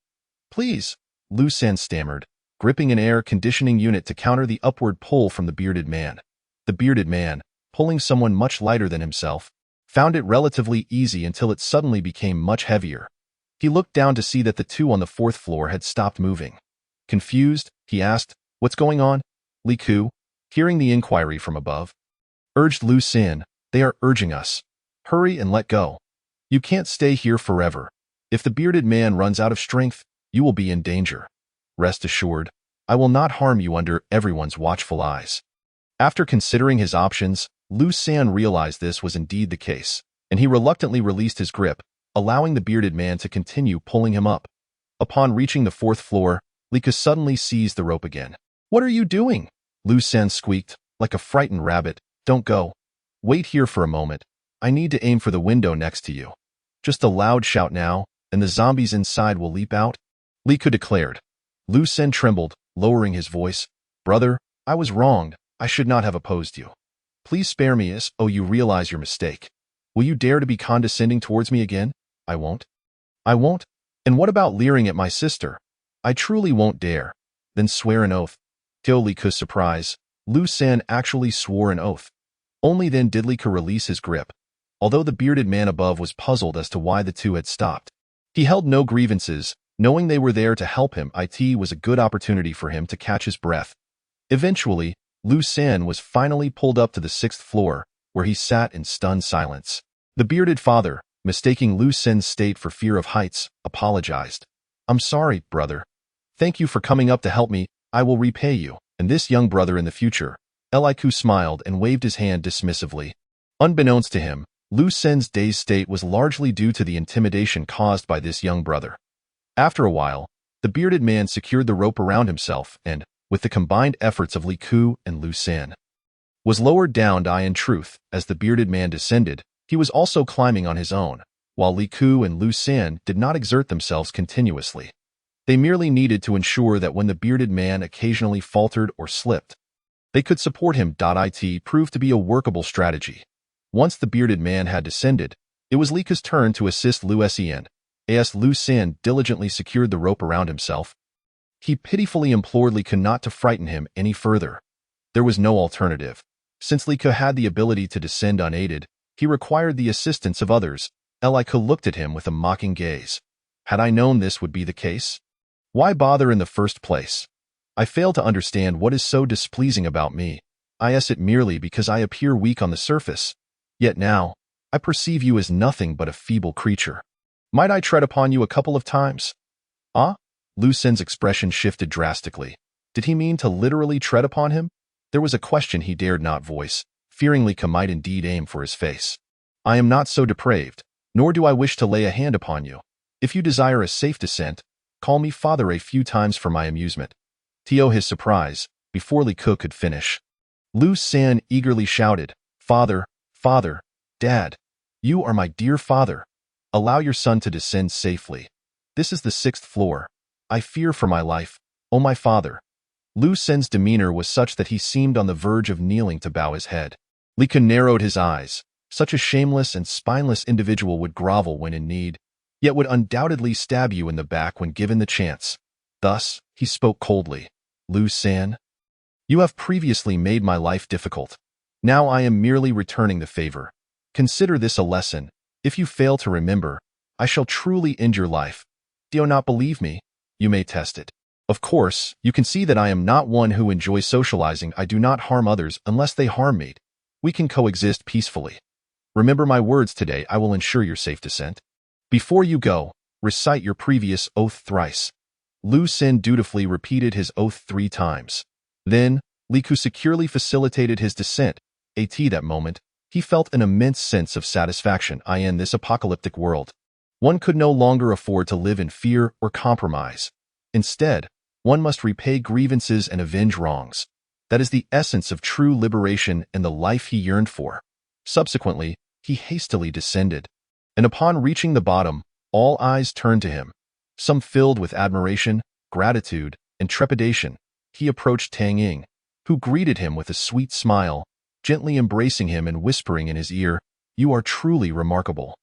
Please," Lu San stammered, gripping an air conditioning unit to counter the upward pull from the bearded man. The bearded man, pulling someone much lighter than himself, found it relatively easy until it suddenly became much heavier. He looked down to see that the two on the 4th floor had stopped moving. Confused, he asked, "What's going on?" Liku, hearing the inquiry from above, urged Lu San, "They are urging us. Hurry and let go. You can't stay here forever. If the bearded man runs out of strength, you will be in danger. Rest assured, I will not harm you under everyone's watchful eyes." After considering his options, Lu San realized this was indeed the case, and he reluctantly released his grip, allowing the bearded man to continue pulling him up. Upon reaching the 4th floor, Lika suddenly seized the rope again. "What are you doing?" Lu San squeaked, like a frightened rabbit. "Don't go. Wait here for a moment. I need to aim for the window next to you. Just a loud shout now, and the zombies inside will leap out," Lika declared. Lu San trembled, lowering his voice. "Brother, I was wronged. I should not have opposed you. Please spare me as you realize your mistake. Will you dare to be condescending towards me again?" "I won't." "I won't? And what about leering at my sister?" "I truly won't dare." "Then swear an oath." To Lika's surprise, Lu San actually swore an oath. Only then did Lika release his grip, although the bearded man above was puzzled as to why the two had stopped. He held no grievances, knowing they were there to help him. It was a good opportunity for him to catch his breath. Eventually, Lu San was finally pulled up to the 6th floor, where he sat in stunned silence. The bearded father, mistaking Lu San's state for fear of heights, apologized. "I'm sorry, brother. Thank you for coming up to help me. I will repay you, and this young brother in the future." Liku smiled and waved his hand dismissively. Unbeknownst to him, Lu San's dazed state was largely due to the intimidation caused by this young brother. After a while, the bearded man secured the rope around himself and, with the combined efforts of Liku and Lu San, was lowered down. In truth, as the bearded man descended, He was also climbing on his own, while Li Ku and Lu San did not exert themselves continuously. They merely needed to ensure that when the bearded man occasionally faltered or slipped, they could support him. It proved to be a workable strategy. Once the bearded man had descended, it was Li Ku's turn to assist Lu Sen. As Lu San diligently secured the rope around himself, he pitifully implored Li Ku not to frighten him any further. There was no alternative. Since Li Ku had the ability to descend unaided, he required the assistance of others. Li Ku looked at him with a mocking gaze. Had I known this would be the case? Why bother in the first place? I fail to understand what is so displeasing about me. I ask it merely because I appear weak on the surface. Yet now, I perceive you as nothing but a feeble creature. Might I tread upon you a couple of times? Ah? Lu Sen's expression shifted drastically. Did he mean to literally tread upon him? There was a question he dared not voice, fearing Li Ku might indeed aim for his face. I am not so depraved, nor do I wish to lay a hand upon you. If you desire a safe descent, call me father a few times for my amusement. To his surprise, before Li Ku could finish, Lu San eagerly shouted, Father, Father, Dad, you are my dear father. Allow your son to descend safely. This is the 6th floor. I fear for my life, oh my father. Lu Sen's demeanor was such that he seemed on the verge of kneeling to bow his head. Li Ku narrowed his eyes. Such a shameless and spineless individual would grovel when in need, yet would undoubtedly stab you in the back when given the chance. Thus, he spoke coldly. Lu San, you have previously made my life difficult. Now I am merely returning the favor. Consider this a lesson. If you fail to remember, I shall truly end your life. Do you not believe me? You may test it. Of course, you can see that I am not one who enjoys socializing. I do not harm others unless they harm me. We can coexist peacefully. Remember my words today. I will ensure your safe descent. Before you go, recite your previous oath thrice. Lu Sen dutifully repeated his oath 3 times. Then, Li Ku securely facilitated his descent. At that moment, he felt an immense sense of satisfaction in this apocalyptic world. One could no longer afford to live in fear or compromise. Instead, one must repay grievances and avenge wrongs. That is the essence of true liberation and the life he yearned for. Subsequently, he hastily descended. And upon reaching the bottom, all eyes turned to him. Some filled with admiration, gratitude, and trepidation. He approached Tang Ying, who greeted him with a sweet smile, gently embracing him and whispering in his ear, You are truly remarkable.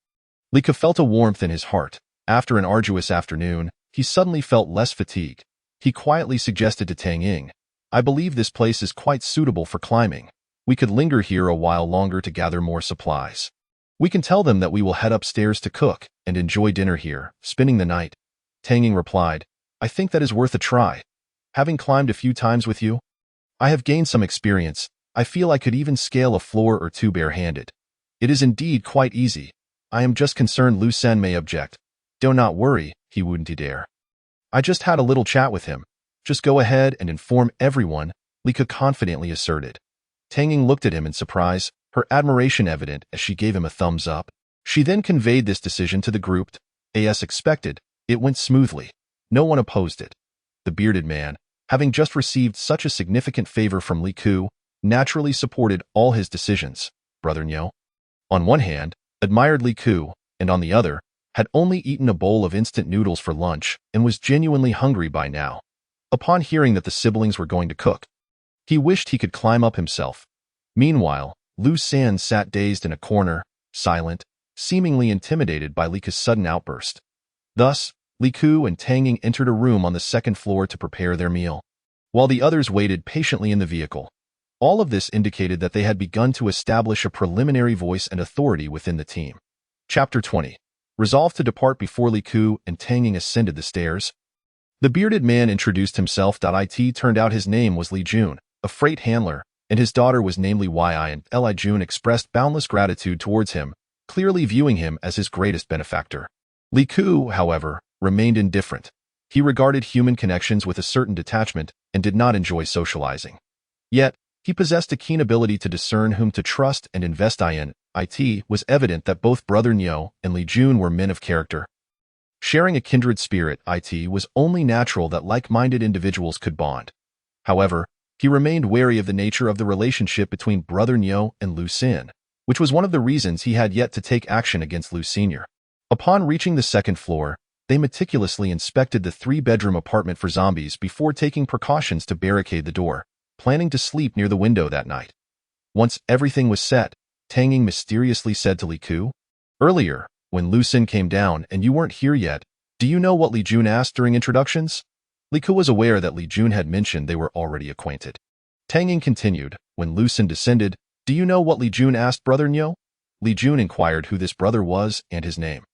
Li Ku felt a warmth in his heart. After an arduous afternoon, he suddenly felt less fatigued. He quietly suggested to Tang Ying, I believe this place is quite suitable for climbing. We could linger here a while longer to gather more supplies. We can tell them that we will head upstairs to cook and enjoy dinner here, spending the night. Tang Ying replied, I think that is worth a try. Having climbed a few times with you, I have gained some experience. I feel I could even scale a floor or 2 barehanded. It is indeed quite easy. I am just concerned Lu Sen may object. Do not worry, he wouldn't dare. I just had a little chat with him. Just go ahead and inform everyone, Li Ku confidently asserted. Tang Ying looked at him in surprise, her admiration evident as she gave him a thumbs up. She then conveyed this decision to the group. As expected, it went smoothly. No one opposed it. The bearded man, having just received such a significant favor from Li Ku, naturally supported all his decisions. Brother Nyo, on one hand, admired Li Ku, and on the other, had only eaten a bowl of instant noodles for lunch and was genuinely hungry by now. Upon hearing that the siblings were going to cook, he wished he could climb up himself. Meanwhile, Lu San sat dazed in a corner, silent, seemingly intimidated by Li Ku's sudden outburst. Thus, Li Ku and Tang Ying entered a room on the 2nd floor to prepare their meal, while the others waited patiently in the vehicle. All of this indicated that they had begun to establish a preliminary voice and authority within the team. Chapter 20. Resolved to depart before Li Ku and Tang Ying ascended the stairs. The bearded man introduced himself. It turned out his name was Li Jun, a freight handler, and his daughter was namely Yi, and Li Jun expressed boundless gratitude towards him, clearly viewing him as his greatest benefactor. Li Ku, however, remained indifferent. He regarded human connections with a certain detachment and did not enjoy socializing. Yet, he possessed a keen ability to discern whom to trust and invest in. It was evident that both Brother Nyo and Li Jun were men of character. Sharing a kindred spirit, it was only natural that like-minded individuals could bond. However, he remained wary of the nature of the relationship between Brother Nyo and Lu Sen, which was one of the reasons he had yet to take action against Lu Sr. Upon reaching the second floor, they meticulously inspected the three-bedroom apartment for zombies before taking precautions to barricade the door, planning to sleep near the window that night. Once everything was set, Tang Ying mysteriously said to Li Ku, "Earlier, when Lu Xin came down and you weren't here yet, do you know what Li Jun asked during introductions?" Li Ku was aware that Li Jun had mentioned they were already acquainted. Tang Ying continued, "When Lu Xin descended, do you know what Li Jun asked Brother Niu?" Li Jun inquired who this brother was and his name.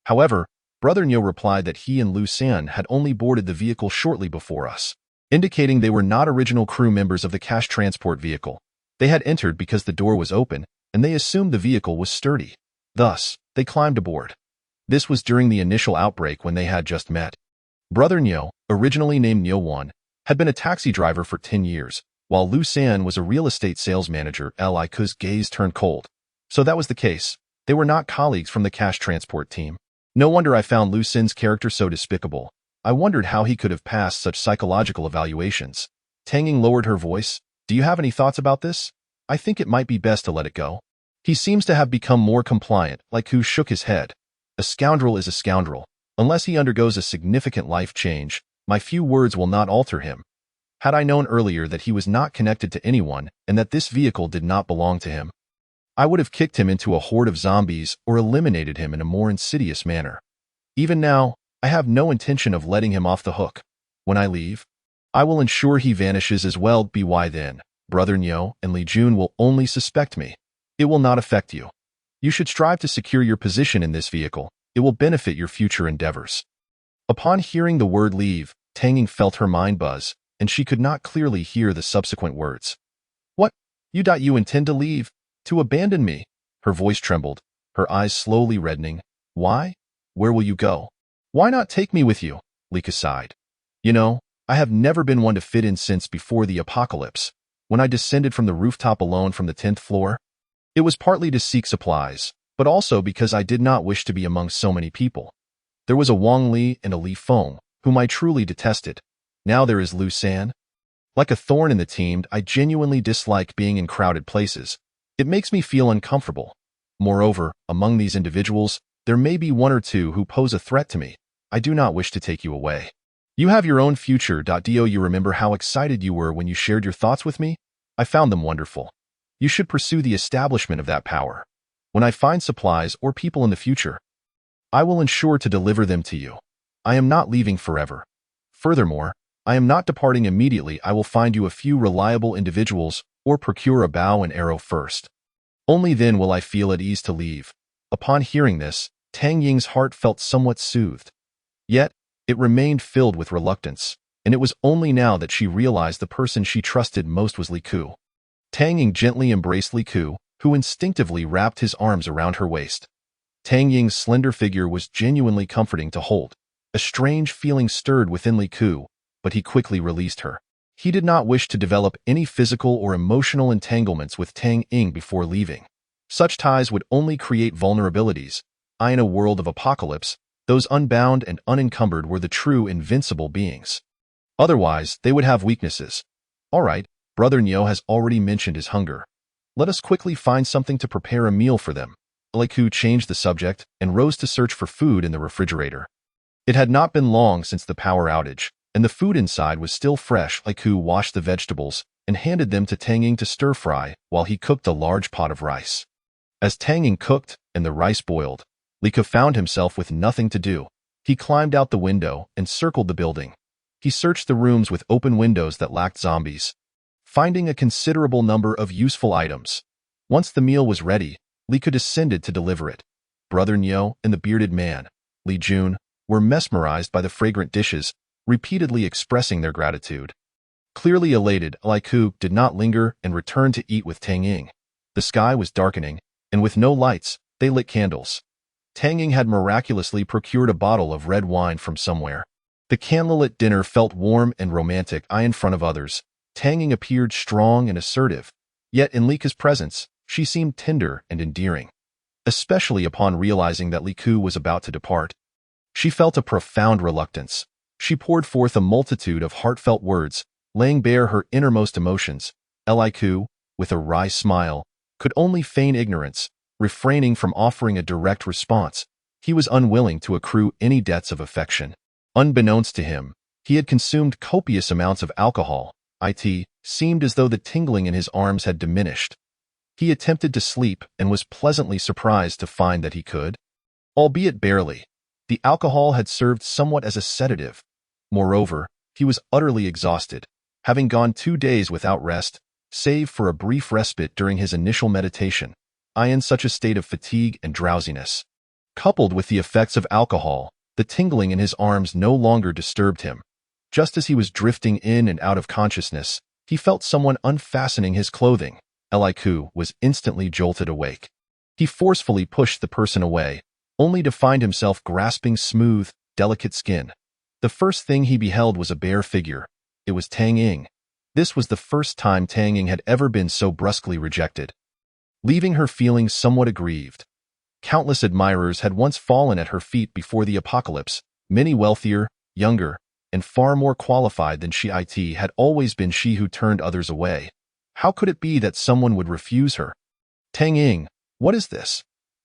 However, Brother Niu replied that he and Lu San had only boarded the vehicle shortly before us, indicating they were not original crew members of the cash transport vehicle. They had entered because the door was open, and they assumed the vehicle was sturdy. Thus, they climbed aboard. This was during the initial outbreak when they had just met. Brother Niu, originally named Niu Wan, had been a taxi driver for 10 years, while Lu San was a real estate sales manager. Li Ku's gaze turned cold. So that was the case. They were not colleagues from the cash transport team. No wonder I found Lu Xin's character so despicable. I wondered how he could have passed such psychological evaluations. Tang Ying lowered her voice. "Do you have any thoughts about this? I think it might be best to let it go." He seems to have become more compliant. Li Ku shook his head. "A scoundrel is a scoundrel. Unless he undergoes a significant life change, my few words will not alter him. Had I known earlier that he was not connected to anyone and that this vehicle did not belong to him, I would have kicked him into a horde of zombies or eliminated him in a more insidious manner. Even now, I have no intention of letting him off the hook. When I leave, I will ensure he vanishes as well. By then, Brother Niu and Li Jun will only suspect me. It will not affect you. You should strive to secure your position in this vehicle. It will benefit your future endeavors." Upon hearing the word leave, Tang Ying felt her mind buzz, and she could not clearly hear the subsequent words. "What? You intend to leave? To abandon me?" Her voice trembled, her eyes slowly reddening. "Why? Where will you go? Why not take me with you?" Li Ku sighed. "You know, I have never been one to fit in since before the apocalypse. When I descended from the rooftop alone from the 10th floor, it was partly to seek supplies, but also because I did not wish to be among so many people. There was a Wang Li and a Li Feng, whom I truly detested. Now there is Lu San. Like a thorn in the team, I genuinely dislike being in crowded places. It makes me feel uncomfortable. Moreover, among these individuals, there may be one or two who pose a threat to me. I do not wish to take you away. You have your own future. Do you remember how excited you were when you shared your thoughts with me? I found them wonderful. You should pursue the establishment of that power. When I find supplies or people in the future, I will ensure to deliver them to you. I am not leaving forever. Furthermore, I am not departing immediately. I will find you a few reliable individuals or procure a bow and arrow first. Only then will I feel at ease to leave." Upon hearing this, Tang Ying's heart felt somewhat soothed. Yet, it remained filled with reluctance, and it was only now that she realized the person she trusted most was Li Ku. Tang Ying gently embraced Li Ku, who instinctively wrapped his arms around her waist. Tang Ying's slender figure was genuinely comforting to hold. A strange feeling stirred within Li Ku, but he quickly released her. He did not wish to develop any physical or emotional entanglements with Tang Ying before leaving. Such ties would only create vulnerabilities. In a world of apocalypse, those unbound and unencumbered were the true invincible beings. Otherwise, they would have weaknesses. All right, Brother Niu has already mentioned his hunger. Let us quickly find something to prepare a meal for them. Li Ku changed the subject and rose to search for food in the refrigerator. It had not been long since the power outage, and the food inside was still fresh. Li Ku washed the vegetables and handed them to Tang Ying to stir-fry while he cooked a large pot of rice. As Tang Ying cooked and the rice boiled, Li Ku found himself with nothing to do. He climbed out the window and circled the building. He searched the rooms with open windows that lacked zombies, finding a considerable number of useful items. Once the meal was ready, Li Ku descended to deliver it. Brother Niu and the bearded man, Li Jun, were mesmerized by the fragrant dishes, repeatedly expressing their gratitude. Clearly elated, Li Ku did not linger and returned to eat with Tang Ying. The sky was darkening, and with no lights, they lit candles. Tang Ying had miraculously procured a bottle of red wine from somewhere. The candlelit dinner felt warm and romantic. In front of others, Tang Ying appeared strong and assertive, yet in Li Ku's presence, she seemed tender and endearing. Especially upon realizing that Li Ku was about to depart, she felt a profound reluctance. She poured forth a multitude of heartfelt words, laying bare her innermost emotions. Li Ku, with a wry smile, could only feign ignorance, refraining from offering a direct response. He was unwilling to accrue any debts of affection. Unbeknownst to him, he had consumed copious amounts of alcohol. It seemed as though the tingling in his arms had diminished. He attempted to sleep and was pleasantly surprised to find that he could, albeit barely. The alcohol had served somewhat as a sedative. Moreover, he was utterly exhausted, having gone 2 days without rest, save for a brief respite during his initial meditation. In such a state of fatigue and drowsiness, coupled with the effects of alcohol, the tingling in his arms no longer disturbed him. Just as he was drifting in and out of consciousness, he felt someone unfastening his clothing. Liku was instantly jolted awake. He forcefully pushed the person away, only to find himself grasping smooth, delicate skin. The first thing he beheld was a bare figure. It was Tang Ying. This was the first time Tang Ying had ever been so brusquely rejected, leaving her feeling somewhat aggrieved. Countless admirers had once fallen at her feet before the apocalypse. Many wealthier, younger, and far more qualified than she. It had always been she who turned others away. How could it be that someone would refuse her? Tang Ying, what is this?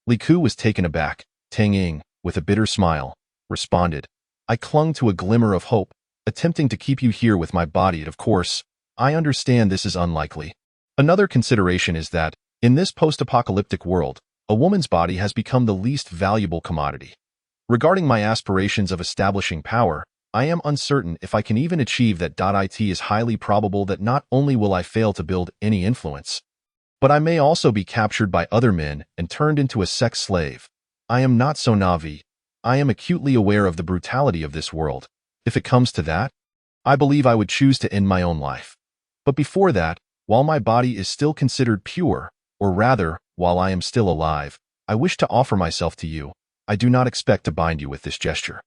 Liku was taken aback. Tang Ying, with a bitter smile, responded, I clung to a glimmer of hope, attempting to keep you here with my body. Of course, I understand this is unlikely. Another consideration is that, in this post-apocalyptic world, a woman's body has become the least valuable commodity. Regarding my aspirations of establishing power, I am uncertain if I can even achieve that. It is highly probable that not only will I fail to build any influence, but I may also be captured by other men and turned into a sex slave. I am not so naive. I am acutely aware of the brutality of this world. If it comes to that, I believe I would choose to end my own life. But before that, while my body is still considered pure, or rather, while I am still alive, I wish to offer myself to you. I do not expect to bind you with this gesture.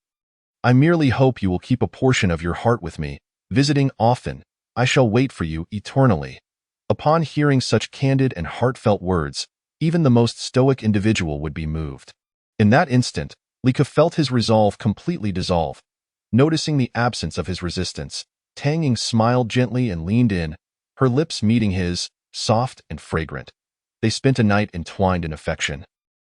I merely hope you will keep a portion of your heart with me, visiting often. I shall wait for you eternally. Upon hearing such candid and heartfelt words, even the most stoic individual would be moved. In that instant, Liku felt his resolve completely dissolve. Noticing the absence of his resistance, Tang Ying smiled gently and leaned in, her lips meeting his, soft and fragrant. They spent a night entwined in affection.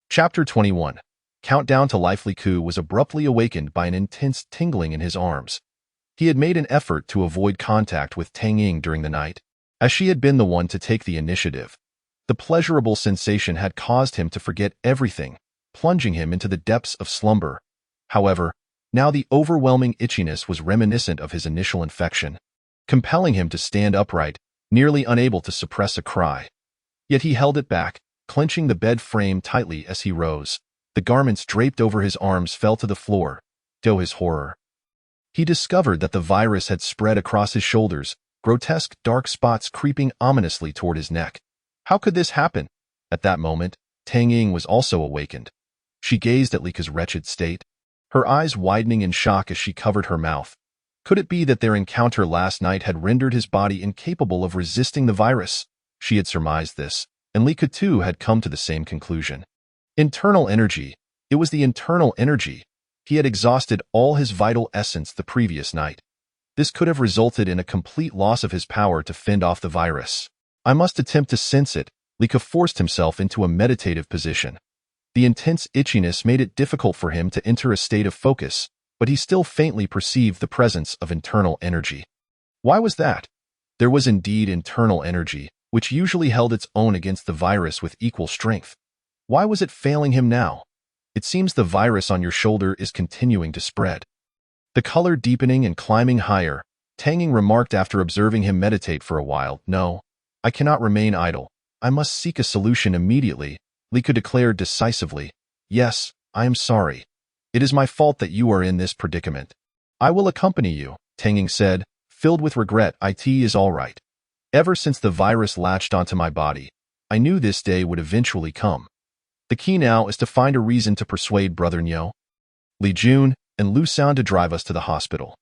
Chapter 21. Countdown to Life. Liku was abruptly awakened by an intense tingling in his arms. He had made an effort to avoid contact with Tang Ying during the night, as she had been the one to take the initiative. The pleasurable sensation had caused him to forget everything, plunging him into the depths of slumber. However, now the overwhelming itchiness was reminiscent of his initial infection, compelling him to stand upright, nearly unable to suppress a cry. Yet he held it back, clenching the bed frame tightly as he rose. The garments draped over his arms fell to the floor. To his horror, he discovered that the virus had spread across his shoulders, grotesque dark spots creeping ominously toward his neck. How could this happen? At that moment, Tang Ying was also awakened. She gazed at Liku's wretched state, her eyes widening in shock as she covered her mouth. Could it be that their encounter last night had rendered his body incapable of resisting the virus? She had surmised this, and Liku too had come to the same conclusion. Internal energy. It was the internal energy. He had exhausted all his vital essence the previous night. This could have resulted in a complete loss of his power to fend off the virus. I must attempt to sense it. Liku forced himself into a meditative position. The intense itchiness made it difficult for him to enter a state of focus, but he still faintly perceived the presence of internal energy. Why was that? There was indeed internal energy, which usually held its own against the virus with equal strength. Why was it failing him now? It seems the virus on your shoulder is continuing to spread. The color deepening and climbing higher, Tang Ying remarked after observing him meditate for a while. No, I cannot remain idle. I must seek a solution immediately, Liku declared decisively. Yes, I am sorry. It is my fault that you are in this predicament. I will accompany you, Tang Ying said, filled with regret. It is all right. Ever since the virus latched onto my body, I knew this day would eventually come. The key now is to find a reason to persuade Brother Nyo, Li Jun, and Lu Sound to drive us to the hospital.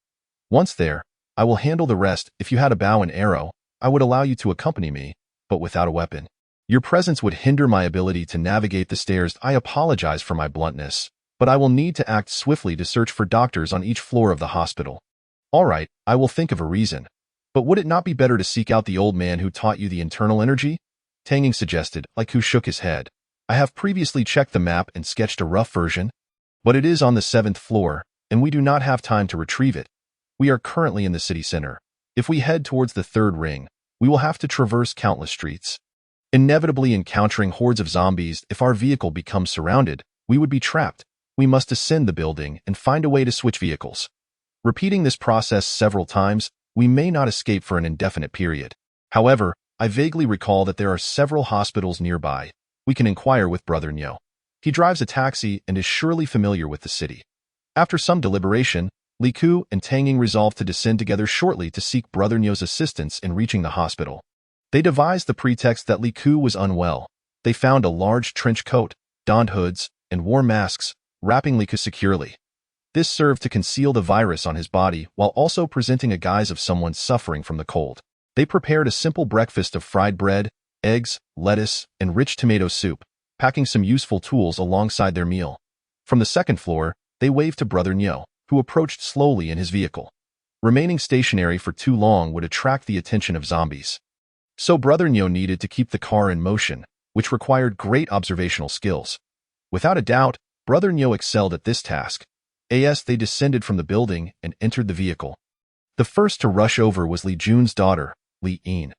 Once there, I will handle the rest. If you had a bow and arrow, I would allow you to accompany me, but without a weapon. Your presence would hinder my ability to navigate the stairs. I apologize for my bluntness, but I will need to act swiftly to search for doctors on each floor of the hospital. All right, I will think of a reason. But would it not be better to seek out the old man who taught you the internal energy? Tang Ying suggested. Li Ku shook his head. I have previously checked the map and sketched a rough version, but it is on the 7th floor, and we do not have time to retrieve it. We are currently in the city center. If we head towards the 3rd ring, we will have to traverse countless streets, inevitably encountering hordes of zombies. If our vehicle becomes surrounded, we would be trapped. We must ascend the building and find a way to switch vehicles. Repeating this process several times, we may not escape for an indefinite period. However, I vaguely recall that there are several hospitals nearby. We can inquire with Brother Nyo. He drives a taxi and is surely familiar with the city. After some deliberation, Li Ku and Tang Ying resolved to descend together shortly to seek Brother Nyo's assistance in reaching the hospital. They devised the pretext that Li Ku was unwell. They found a large trench coat, donned hoods, and wore masks, wrapping Li Ku securely. This served to conceal the virus on his body while also presenting a guise of someone suffering from the cold. They prepared a simple breakfast of fried bread, eggs, lettuce, and rich tomato soup, packing some useful tools alongside their meal. From the 2nd floor, they waved to Brother Nyo, who approached slowly in his vehicle. Remaining stationary for too long would attract the attention of zombies. So Brother Nyo needed to keep the car in motion, which required great observational skills. Without a doubt, Brother Nyo excelled at this task. As they descended from the building and entered the vehicle, the first to rush over was Li Jun's daughter, Li Yin.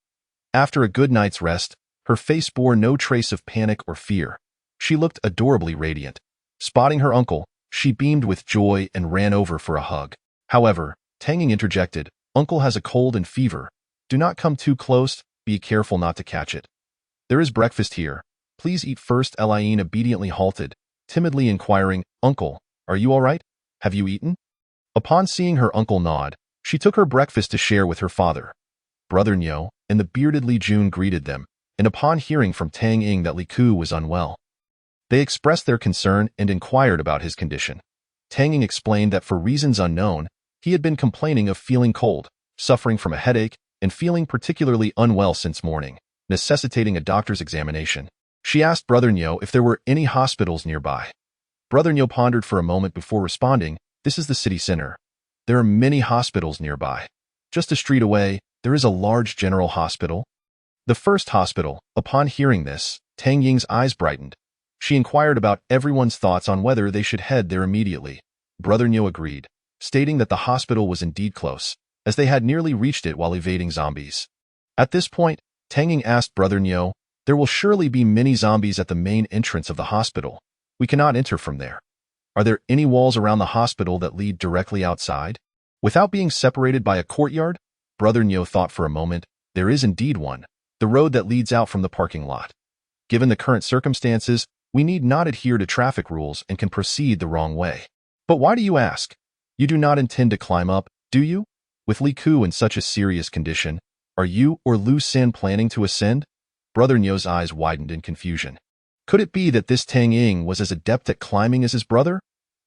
After a good night's rest, her face bore no trace of panic or fear. She looked adorably radiant. Spotting her uncle, she beamed with joy and ran over for a hug. However, Tang Ying interjected, "Uncle has a cold and fever. Do not come too close, be careful not to catch it. There is breakfast here. Please eat first." Li Yin obediently halted, timidly inquiring, "Uncle, are you all right? Have you eaten?" Upon seeing her uncle nod, she took her breakfast to share with her father. Brother Nyo and the bearded Li Jun greeted them, and upon hearing from Tang Ying that Li Ku was unwell, they expressed their concern and inquired about his condition. Tang Ying explained that for reasons unknown, he had been complaining of feeling cold, suffering from a headache, and feeling particularly unwell since morning, necessitating a doctor's examination. She asked Brother Nyo if there were any hospitals nearby. Brother Nyo pondered for a moment before responding, "This is the city center. There are many hospitals nearby. Just a street away, there is a large general hospital." The first hospital. Upon hearing this, Tang Ying's eyes brightened. She inquired about everyone's thoughts on whether they should head there immediately. Brother Nyo agreed, stating that the hospital was indeed close, as they had nearly reached it while evading zombies. At this point, Tang Ying asked Brother Nyo, "There will surely be many zombies at the main entrance of the hospital. We cannot enter from there. Are there any walls around the hospital that lead directly outside?" Without being separated by a courtyard, Brother Nyo thought for a moment. There is indeed one, the road that leads out from the parking lot. Given the current circumstances, we need not adhere to traffic rules and can proceed the wrong way. But why do you ask? You do not intend to climb up, do you? With Li Ku in such a serious condition, are you or Lu Sen planning to ascend? Brother Nyo's eyes widened in confusion. Could it be that this Tang Ying was as adept at climbing as his brother?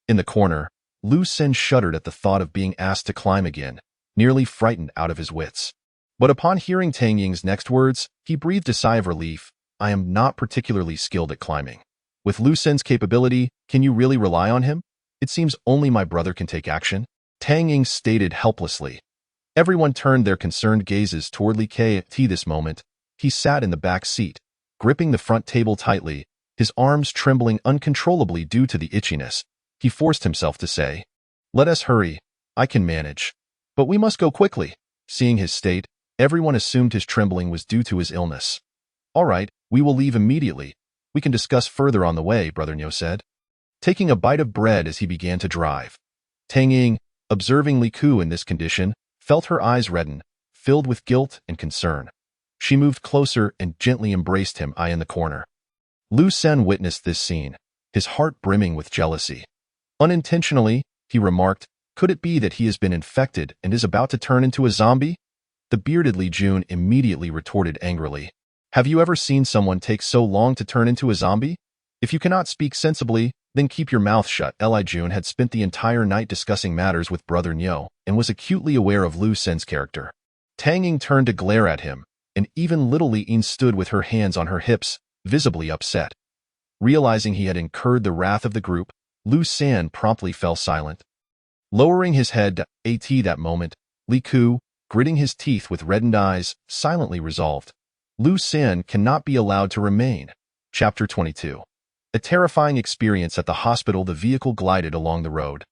In the corner, Lu Sen shuddered at the thought of being asked to climb again, nearly frightened out of his wits. But upon hearing Tang Ying's next words, he breathed a sigh of relief. "I am not particularly skilled at climbing. With Lu Sen's capability, can you really rely on him? It seems only my brother can take action," Tang Ying stated helplessly. Everyone turned their concerned gazes toward Li K. At this moment, he sat in the back seat, gripping the front table tightly, his arms trembling uncontrollably due to the itchiness. He forced himself to say, "Let us hurry. I can manage. But we must go quickly." Seeing his state, everyone assumed his trembling was due to his illness. "All right, we will leave immediately. We can discuss further on the way," Brother Nyo said, taking a bite of bread as he began to drive. Tang Ying, observing Li Ku in this condition, felt her eyes redden, filled with guilt and concern. She moved closer and gently embraced him in the corner. Lu Sen witnessed this scene, his heart brimming with jealousy. Unintentionally, he remarked, "Could it be that he has been infected and is about to turn into a zombie?" The bearded Li Jun immediately retorted angrily, "Have you ever seen someone take so long to turn into a zombie? If you cannot speak sensibly, then keep your mouth shut." Li Jun had spent the entire night discussing matters with Brother Nyo and was acutely aware of Lu Sen's character. Tang Ying turned to glare at him, and even little Li Yin stood with her hands on her hips, visibly upset. Realizing he had incurred the wrath of the group, Lu Sen promptly fell silent. Lowering his head at that moment, Li Ku, gritting his teeth with reddened eyes, silently resolved, Lu Xin cannot be allowed to remain. Chapter 22. A terrifying experience at the hospital. The vehicle glided along the road.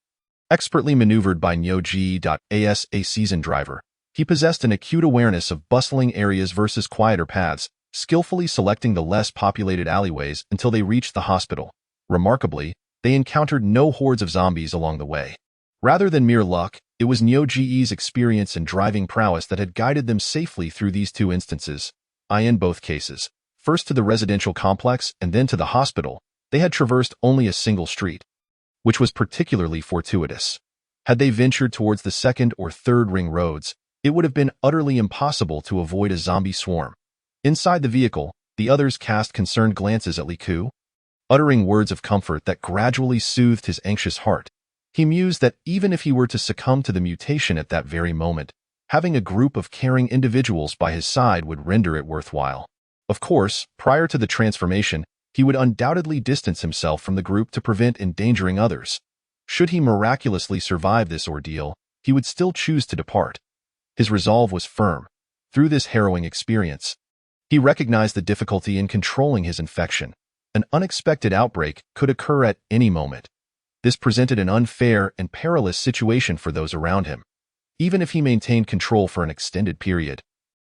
Expertly maneuvered by Nyoji.as, a seasoned driver, he possessed an acute awareness of bustling areas versus quieter paths, skillfully selecting the less populated alleyways until they reached the hospital. Remarkably, they encountered no hordes of zombies along the way. Rather than mere luck, it was Nyoji's experience and driving prowess that had guided them safely through these two instances. In both cases, first to the residential complex and then to the hospital, they had traversed only a single street, which was particularly fortuitous. Had they ventured towards the second or third ring roads, it would have been utterly impossible to avoid a zombie swarm. Inside the vehicle, the others cast concerned glances at Li Ku, uttering words of comfort that gradually soothed his anxious heart. He mused that even if he were to succumb to the mutation at that very moment, having a group of caring individuals by his side would render it worthwhile. Of course, prior to the transformation, he would undoubtedly distance himself from the group to prevent endangering others. Should he miraculously survive this ordeal, he would still choose to depart. His resolve was firm. Through this harrowing experience, he recognized the difficulty in controlling his infection. An unexpected outbreak could occur at any moment. This presented an unfair and perilous situation for those around him. Even if he maintained control for an extended period,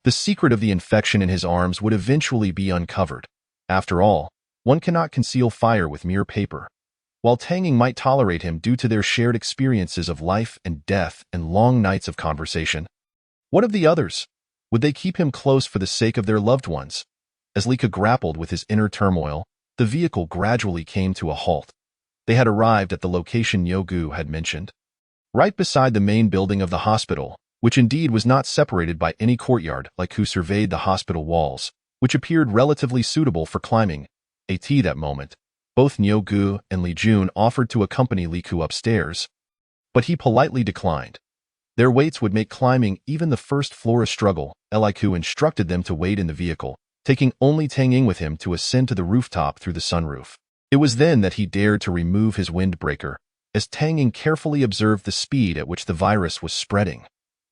the secret of the infection in his arms would eventually be uncovered. After all, one cannot conceal fire with mere paper. While Tang Ying might tolerate him due to their shared experiences of life and death and long nights of conversation, what of the others? Would they keep him close for the sake of their loved ones? As Li Ku grappled with his inner turmoil, the vehicle gradually came to a halt. They had arrived at the location Nyogu had mentioned, right beside the main building of the hospital, which indeed was not separated by any courtyard. Li Ku surveyed the hospital walls, which appeared relatively suitable for climbing. At that moment, both Nyogu and Li Jun offered to accompany Li Ku upstairs, but he politely declined. Their weights would make climbing even the first floor a struggle. Li Ku instructed them to wait in the vehicle, taking only Tang Ying with him to ascend to the rooftop through the sunroof. It was then that he dared to remove his windbreaker, as Tang Ying carefully observed the speed at which the virus was spreading.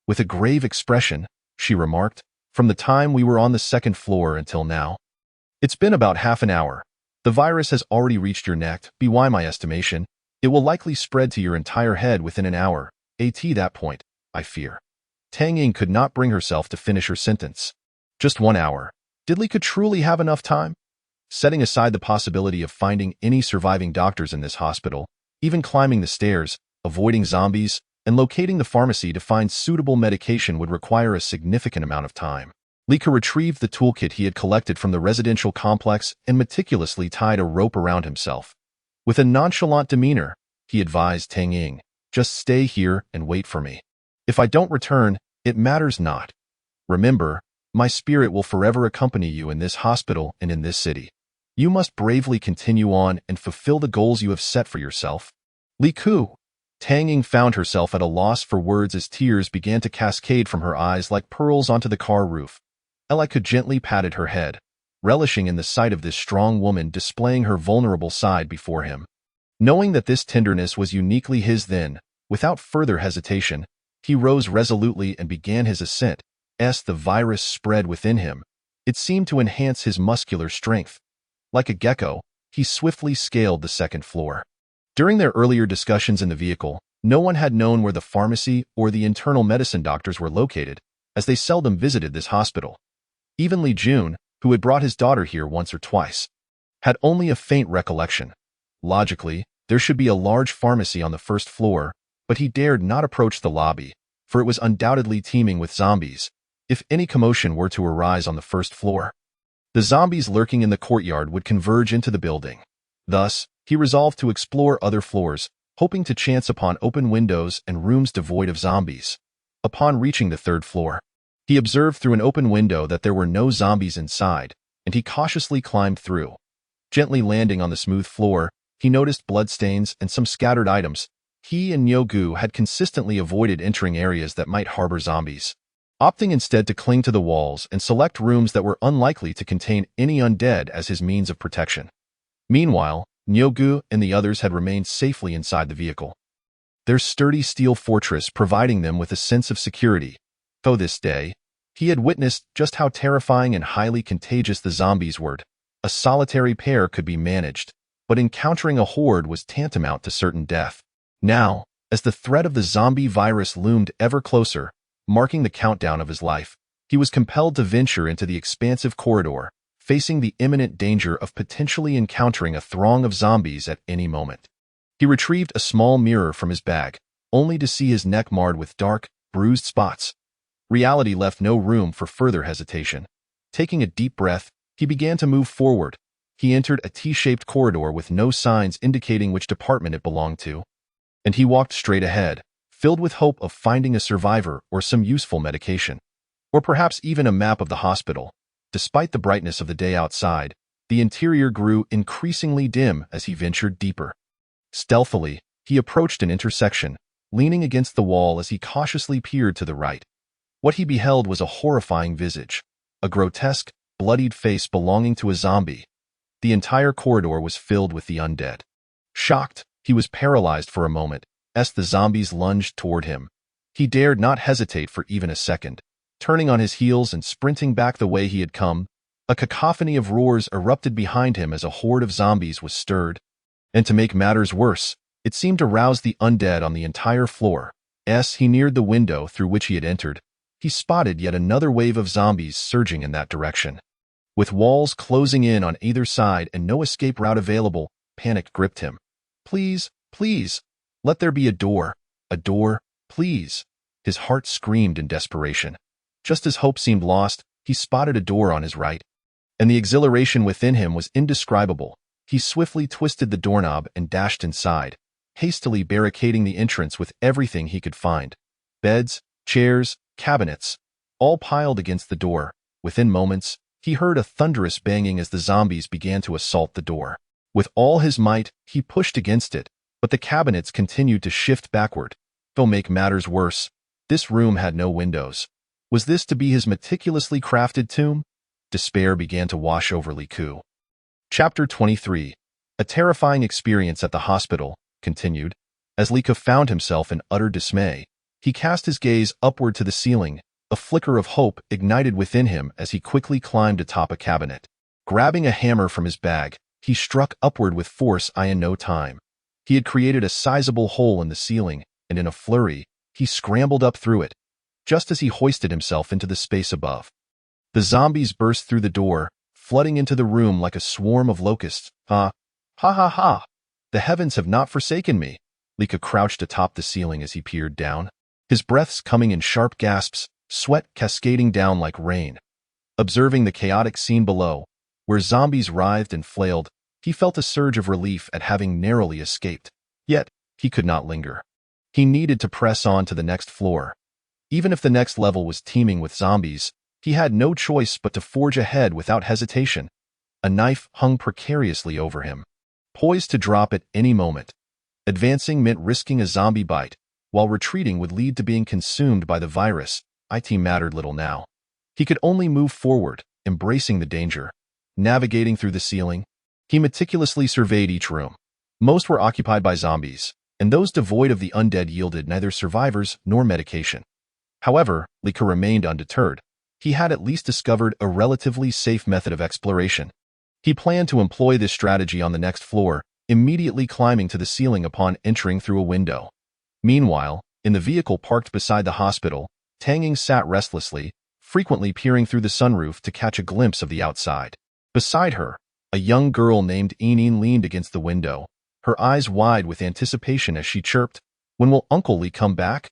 With a grave expression, she remarked, "From the time we were on the second floor until now, it's been about half an hour. The virus has already reached your neck. By my estimation, it will likely spread to your entire head within an hour. At that point, I fear." Tang Ying could not bring herself to finish her sentence. Just 1 hour. Did Li Ku truly have enough time? Setting aside the possibility of finding any surviving doctors in this hospital, even climbing the stairs, avoiding zombies, and locating the pharmacy to find suitable medication would require a significant amount of time. Li Ku retrieved the toolkit he had collected from the residential complex and meticulously tied a rope around himself. With a nonchalant demeanor, he advised Tang Ying, "Just stay here and wait for me. If I don't return, it matters not. Remember, my spirit will forever accompany you in this hospital and in this city. You must bravely continue on and fulfill the goals you have set for yourself." Li Ku. Tang Ying found herself at a loss for words as tears began to cascade from her eyes like pearls onto the car roof. Li Ku gently patted her head, relishing in the sight of this strong woman displaying her vulnerable side before him. Knowing that this tenderness was uniquely his then, without further hesitation, he rose resolutely and began his ascent. As the virus spread within him, it seemed to enhance his muscular strength. Like a gecko, he swiftly scaled the second floor. During their earlier discussions in the vehicle, no one had known where the pharmacy or the internal medicine doctors were located, as they seldom visited this hospital. Even Li Jun, who had brought his daughter here once or twice, had only a faint recollection. Logically, there should be a large pharmacy on the first floor, but he dared not approach the lobby, for it was undoubtedly teeming with zombies. If any commotion were to arise on the first floor, the zombies lurking in the courtyard would converge into the building. Thus, he resolved to explore other floors, hoping to chance upon open windows and rooms devoid of zombies. Upon reaching the third floor, he observed through an open window that there were no zombies inside, and he cautiously climbed through. Gently landing on the smooth floor, he noticed bloodstains and some scattered items. He and Nyogu had consistently avoided entering areas that might harbor zombies, opting instead to cling to the walls and select rooms that were unlikely to contain any undead as his means of protection. Meanwhile, Nyogu and the others had remained safely inside the vehicle, their sturdy steel fortress providing them with a sense of security. To this day, He had witnessed just how terrifying and highly contagious the zombies were. A solitary pair could be managed, but encountering a horde was tantamount to certain death. Now, as the threat of the zombie virus loomed ever closer, marking the countdown of his life, he was compelled to venture into the expansive corridor, facing the imminent danger of potentially encountering a throng of zombies at any moment. He retrieved a small mirror from his bag, only to see his neck marred with dark, bruised spots. Reality left no room for further hesitation. Taking a deep breath, he began to move forward. He entered a T-shaped corridor with no signs indicating which department it belonged to, and he walked straight ahead, filled with hope of finding a survivor or some useful medication, or perhaps even a map of the hospital. Despite the brightness of the day outside, the interior grew increasingly dim as he ventured deeper. Stealthily, he approached an intersection, leaning against the wall as he cautiously peered to the right. What he beheld was a horrifying visage, a grotesque, bloodied face belonging to a zombie. The entire corridor was filled with the undead. Shocked, he was paralyzed for a moment, as the zombies lunged toward him. He dared not hesitate for even a second. Turning on his heels and sprinting back the way he had come, a cacophony of roars erupted behind him as a horde of zombies was stirred. And to make matters worse, it seemed to rouse the undead on the entire floor. As he neared the window through which he had entered, he spotted yet another wave of zombies surging in that direction. With walls closing in on either side and no escape route available, panic gripped him. Please, please, let there be a door, please. His heart screamed in desperation. Just as hope seemed lost, he spotted a door on his right, and the exhilaration within him was indescribable. He swiftly twisted the doorknob and dashed inside, hastily barricading the entrance with everything he could find. Beds, chairs, cabinets, all piled against the door. Within moments, he heard a thunderous banging as the zombies began to assault the door. With all his might, he pushed against it, but the cabinets continued to shift backward. To make matters worse, this room had no windows. Was this to be his meticulously crafted tomb? Despair began to wash over Li Ku. Chapter 23. A terrifying experience at the hospital continued. As Li Ku found himself in utter dismay, he cast his gaze upward to the ceiling. A flicker of hope ignited within him as he quickly climbed atop a cabinet. Grabbing a hammer from his bag, he struck upward with force in no time. He had created a sizable hole in the ceiling, and in a flurry, he scrambled up through it. Just as he hoisted himself into the space above, the zombies burst through the door, flooding into the room like a swarm of locusts. Ha! Ha ha ha! The heavens have not forsaken me. Li Ku crouched atop the ceiling as he peered down, his breaths coming in sharp gasps, sweat cascading down like rain. Observing the chaotic scene below, where zombies writhed and flailed, he felt a surge of relief at having narrowly escaped. Yet, he could not linger. He needed to press on to the next floor. Even if the next level was teeming with zombies, he had no choice but to forge ahead without hesitation. A knife hung precariously over him, poised to drop at any moment. Advancing meant risking a zombie bite, while retreating would lead to being consumed by the virus. It mattered little now. He could only move forward, embracing the danger. Navigating through the ceiling, he meticulously surveyed each room. Most were occupied by zombies, and those devoid of the undead yielded neither survivors nor medication. However, Li Ku remained undeterred. He had at least discovered a relatively safe method of exploration. He planned to employ this strategy on the next floor, immediately climbing to the ceiling upon entering through a window. Meanwhile, in the vehicle parked beside the hospital, Tang sat restlessly, frequently peering through the sunroof to catch a glimpse of the outside. Beside her, a young girl named Yin leaned against the window, her eyes wide with anticipation as she chirped, "When will Uncle Li come back?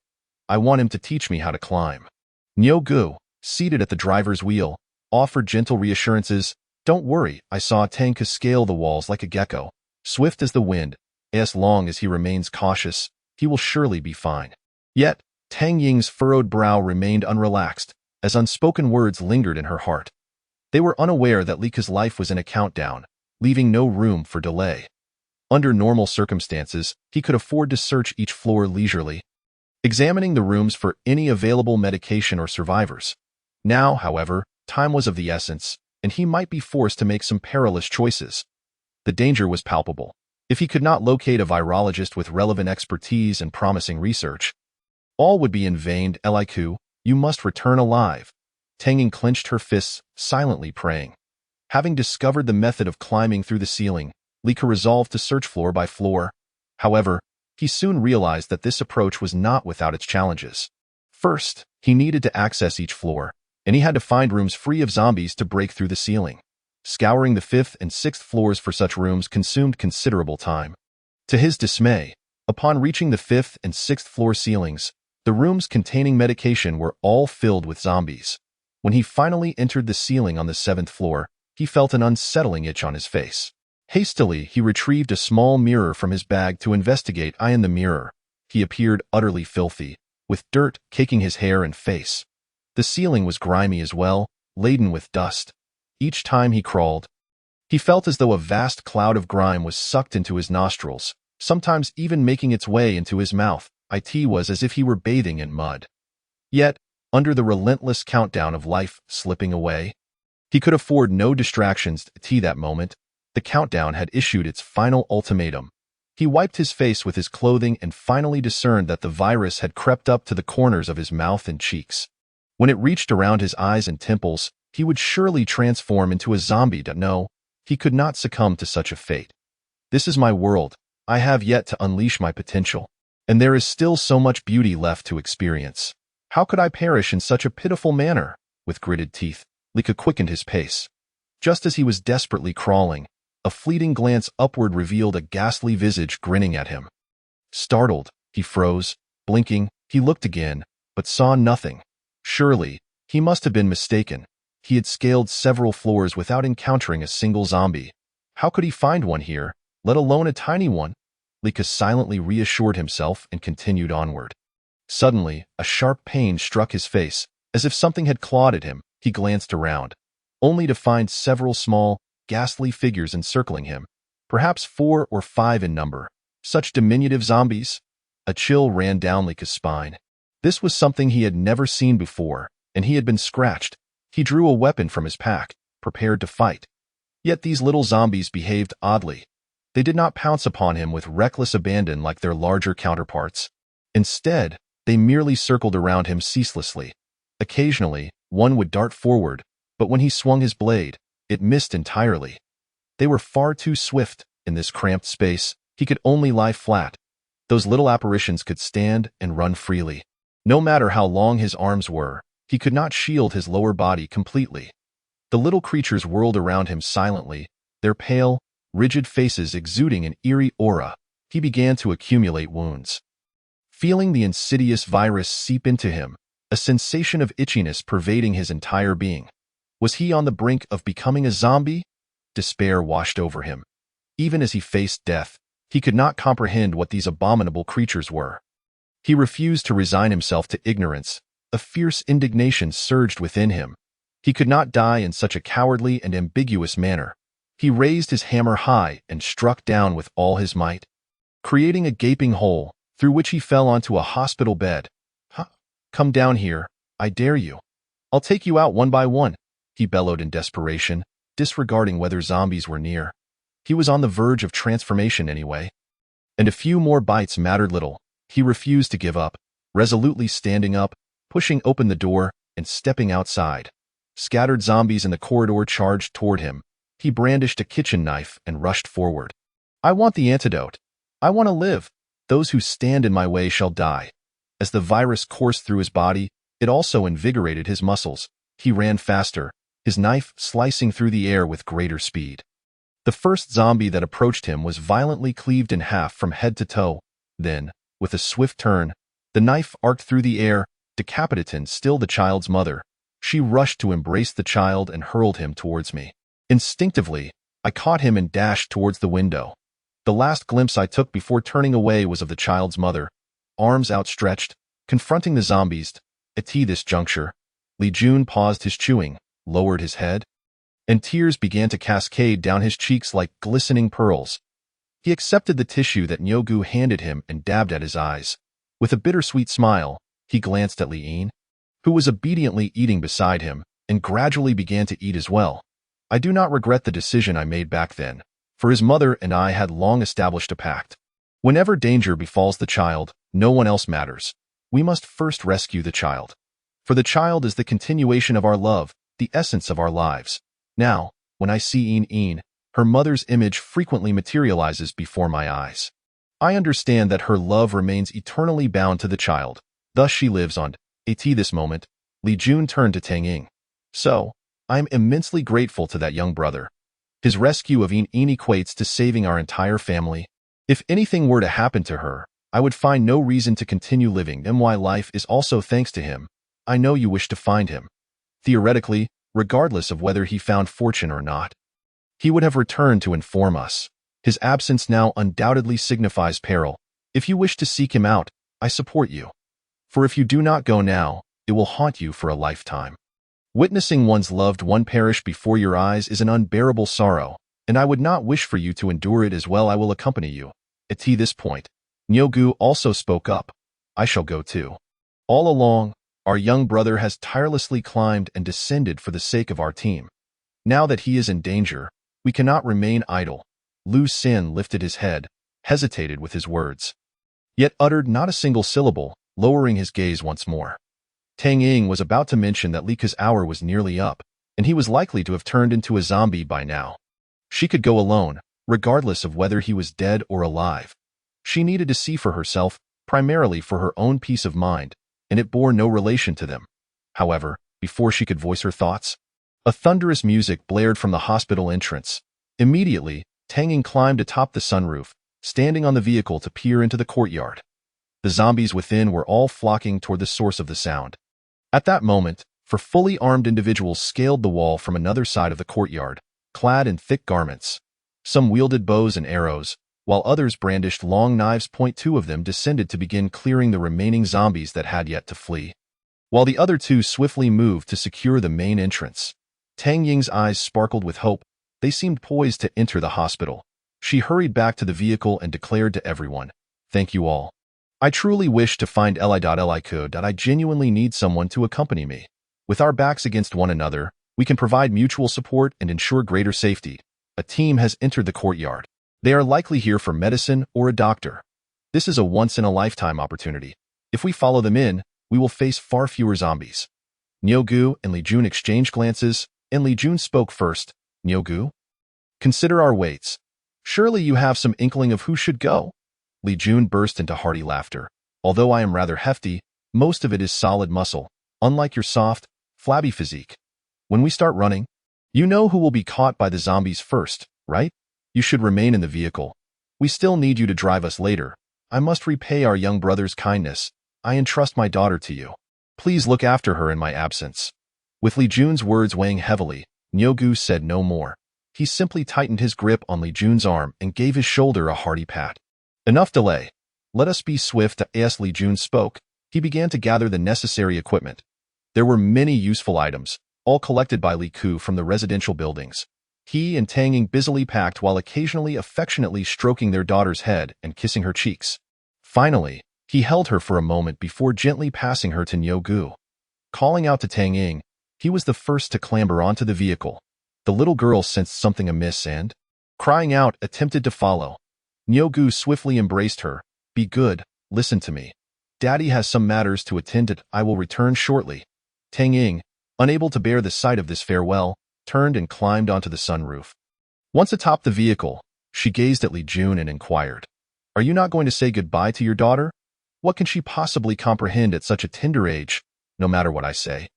I want him to teach me how to climb." Niu Gu, seated at the driver's wheel, offered gentle reassurances. "Don't worry, I saw Tang scale the walls like a gecko, swift as the wind. As long as he remains cautious, he will surely be fine." Yet, Tang Ying's furrowed brow remained unrelaxed, as unspoken words lingered in her heart. They were unaware that Li Ku's life was in a countdown, leaving no room for delay. Under normal circumstances, he could afford to search each floor leisurely, examining the rooms for any available medication or survivors. Now, however, time was of the essence, and he might be forced to make some perilous choices. The danger was palpable. If he could not locate a virologist with relevant expertise and promising research, all would be in vain. Li Ku, you must return alive. Tanging clenched her fists, silently praying. Having discovered the method of climbing through the ceiling, Lika resolved to search floor by floor. However, he soon realized that this approach was not without its challenges. First, he needed to access each floor, and he had to find rooms free of zombies to break through the ceiling. Scouring the 5th and 6th floors for such rooms consumed considerable time. To his dismay, upon reaching the 5th and 6th floor ceilings, the rooms containing medication were all filled with zombies. When he finally entered the ceiling on the 7th floor, he felt an unsettling itch on his face. Hastily, he retrieved a small mirror from his bag to investigate. In the mirror, he appeared utterly filthy, with dirt caking his hair and face. The ceiling was grimy as well, laden with dust. Each time he crawled, he felt as though a vast cloud of grime was sucked into his nostrils, sometimes even making its way into his mouth. It was as if he were bathing in mud. Yet, under the relentless countdown of life slipping away, he could afford no distractions. That moment, the countdown had issued its final ultimatum. He wiped his face with his clothing and finally discerned that the virus had crept up to the corners of his mouth and cheeks. When it reached around his eyes and temples, he would surely transform into a zombie. No, he could not succumb to such a fate. This is my world. I have yet to unleash my potential, and there is still so much beauty left to experience. How could I perish in such a pitiful manner? With gritted teeth, Lika quickened his pace. Just as he was desperately crawling, a fleeting glance upward revealed a ghastly visage grinning at him. Startled, he froze. Blinking, he looked again, but saw nothing. Surely, he must have been mistaken. He had scaled several floors without encountering a single zombie. How could he find one here, let alone a tiny one? Lika silently reassured himself and continued onward. Suddenly, a sharp pain struck his face, as if something had clawed at him. He glanced around, only to find several small, ghastly figures encircling him, perhaps 4 or 5 in number. Such diminutive zombies? A chill ran down Lika's spine. This was something he had never seen before, and he had been scratched. He drew a weapon from his pack, prepared to fight. Yet these little zombies behaved oddly. They did not pounce upon him with reckless abandon like their larger counterparts. Instead, they merely circled around him ceaselessly. Occasionally, one would dart forward, but when he swung his blade, it missed entirely. They were far too swift. In this cramped space, he could only lie flat. Those little apparitions could stand and run freely. No matter how long his arms were, he could not shield his lower body completely. The little creatures whirled around him silently, their pale, rigid faces exuding an eerie aura. He began to accumulate wounds. Feeling the insidious virus seep into him, a sensation of itchiness pervading his entire being. Was he on the brink of becoming a zombie? Despair washed over him. Even as he faced death, he could not comprehend what these abominable creatures were. He refused to resign himself to ignorance. A fierce indignation surged within him. He could not die in such a cowardly and ambiguous manner. He raised his hammer high and struck down with all his might, creating a gaping hole, through which he fell onto a hospital bed. Come down here, I dare you. I'll take you out one by one, he bellowed in desperation, disregarding whether zombies were near. He was on the verge of transformation anyway. And a few more bites mattered little. He refused to give up, resolutely standing up, pushing open the door, and stepping outside. Scattered zombies in the corridor charged toward him. He brandished a kitchen knife and rushed forward. I want the antidote. I want to live. Those who stand in my way shall die. As the virus coursed through his body, it also invigorated his muscles. He ran faster, his knife slicing through the air with greater speed. The first zombie that approached him was violently cleaved in half from head to toe. Then, with a swift turn, the knife arced through the air, decapitating still the child's mother. She rushed to embrace the child and hurled him towards me. Instinctively, I caught him and dashed towards the window. The last glimpse I took before turning away was of the child's mother, arms outstretched, confronting the zombies. At this juncture, Li Jun paused his chewing, lowered his head, and tears began to cascade down his cheeks like glistening pearls. He accepted the tissue that Nyogu handed him and dabbed at his eyes. With a bittersweet smile, he glanced at Li Yin, who was obediently eating beside him, and gradually began to eat as well. I do not regret the decision I made back then, for his mother and I had long established a pact. Whenever danger befalls the child, no one else matters. We must first rescue the child. For the child is the continuation of our love, the essence of our lives. Now, when I see Een, her mother's image frequently materializes before my eyes. I understand that her love remains eternally bound to the child. Thus she lives on. At this moment, Li Jun turned to Tang Ying. So, I am immensely grateful to that young brother. His rescue of Een equates to saving our entire family. If anything were to happen to her, I would find no reason to continue living, and my life is also thanks to him. I know you wish to find him. Theoretically, regardless of whether he found fortune or not, he would have returned to inform us. His absence now undoubtedly signifies peril. If you wish to seek him out, I support you. For if you do not go now, it will haunt you for a lifetime. Witnessing one's loved one perish before your eyes is an unbearable sorrow, and I would not wish for you to endure it as well. I will accompany you. At this point, Nyogu also spoke up. I shall go too. All along, our young brother has tirelessly climbed and descended for the sake of our team. Now that he is in danger, we cannot remain idle. Lu Xin lifted his head, hesitated with his words, yet uttered not a single syllable, lowering his gaze once more. Tang Ying was about to mention that Li Ke's hour was nearly up, and he was likely to have turned into a zombie by now. She could go alone, regardless of whether he was dead or alive. She needed to see for herself, primarily for her own peace of mind, and it bore no relation to them. However, before she could voice her thoughts, a thunderous music blared from the hospital entrance. Immediately, Tang Ying climbed atop the sunroof, standing on the vehicle to peer into the courtyard. The zombies within were all flocking toward the source of the sound. At that moment, four fully armed individuals scaled the wall from another side of the courtyard, clad in thick garments. Some wielded bows and arrows, while others brandished long knives. Two of them descended to begin clearing the remaining zombies that had yet to flee, while the other two swiftly moved to secure the main entrance. Tang Ying's eyes sparkled with hope. They seemed poised to enter the hospital. She hurried back to the vehicle and declared to everyone, "Thank you all. I truly wish to find Li. I genuinely need someone to accompany me. With our backs against one another, we can provide mutual support and ensure greater safety. A team has entered the courtyard. They are likely here for medicine or a doctor. This is a once-in-a-lifetime opportunity. If we follow them in, we will face far fewer zombies." Nyogu and Li Jun exchanged glances, and Li Jun spoke first. "Nyogu? Consider our weights. Surely you have some inkling of who should go?" Li Jun burst into hearty laughter. "Although I am rather hefty, most of it is solid muscle, unlike your soft, flabby physique. When we start running, you know who will be caught by the zombies first, right? You should remain in the vehicle. We still need you to drive us later. I must repay our young brother's kindness. I entrust my daughter to you. Please look after her in my absence." With Li Jun's words weighing heavily, Nyogu said no more. He simply tightened his grip on Li Jun's arm and gave his shoulder a hearty pat. "Enough delay. Let us be swift." As Li Jun spoke, he began to gather the necessary equipment. There were many useful items, all collected by Li Ke from the residential buildings. He and Tang Ying busily packed while occasionally affectionately stroking their daughter's head and kissing her cheeks. Finally, he held her for a moment before gently passing her to Nyogu. Calling out to Tang Ying, he was the first to clamber onto the vehicle. The little girl sensed something amiss and, crying out, attempted to follow. Nyogu swiftly embraced her. "Be good, listen to me. Daddy has some matters to attend to. I will return shortly." Tang Ying, unable to bear the sight of this farewell, turned and climbed onto the sunroof. Once atop the vehicle, she gazed at Li Jun and inquired, "Are you not going to say goodbye to your daughter? What can she possibly comprehend at such a tender age, no matter what I say?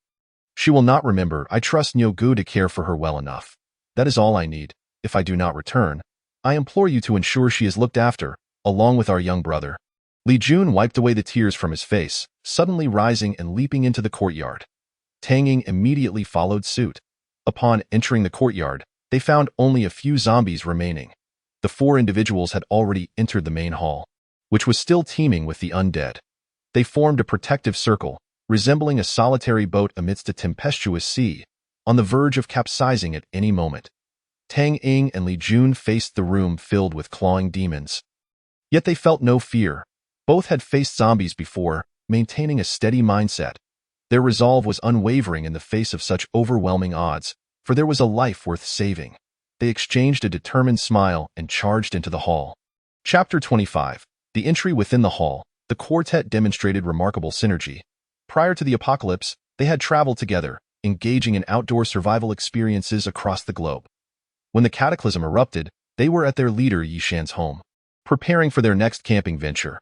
She will not remember. I trust Nyogu to care for her well enough. That is all I need. If I do not return, I implore you to ensure she is looked after, along with our young brother." Li Jun wiped away the tears from his face, suddenly rising and leaping into the courtyard. Tang Ying immediately followed suit. Upon entering the courtyard, they found only a few zombies remaining. The four individuals had already entered the main hall, which was still teeming with the undead. They formed a protective circle, resembling a solitary boat amidst a tempestuous sea, on the verge of capsizing at any moment. Tang Ying and Li Jun faced the room filled with clawing demons. Yet they felt no fear. Both had faced zombies before, maintaining a steady mindset. Their resolve was unwavering in the face of such overwhelming odds, for there was a life worth saving. They exchanged a determined smile and charged into the hall. Chapter 25. The entry within the hall. The quartet demonstrated remarkable synergy. Prior to the apocalypse, They had traveled together, engaging in outdoor survival experiences across the globe. When the cataclysm erupted, they were at their leader Yishan's home, preparing for their next camping venture.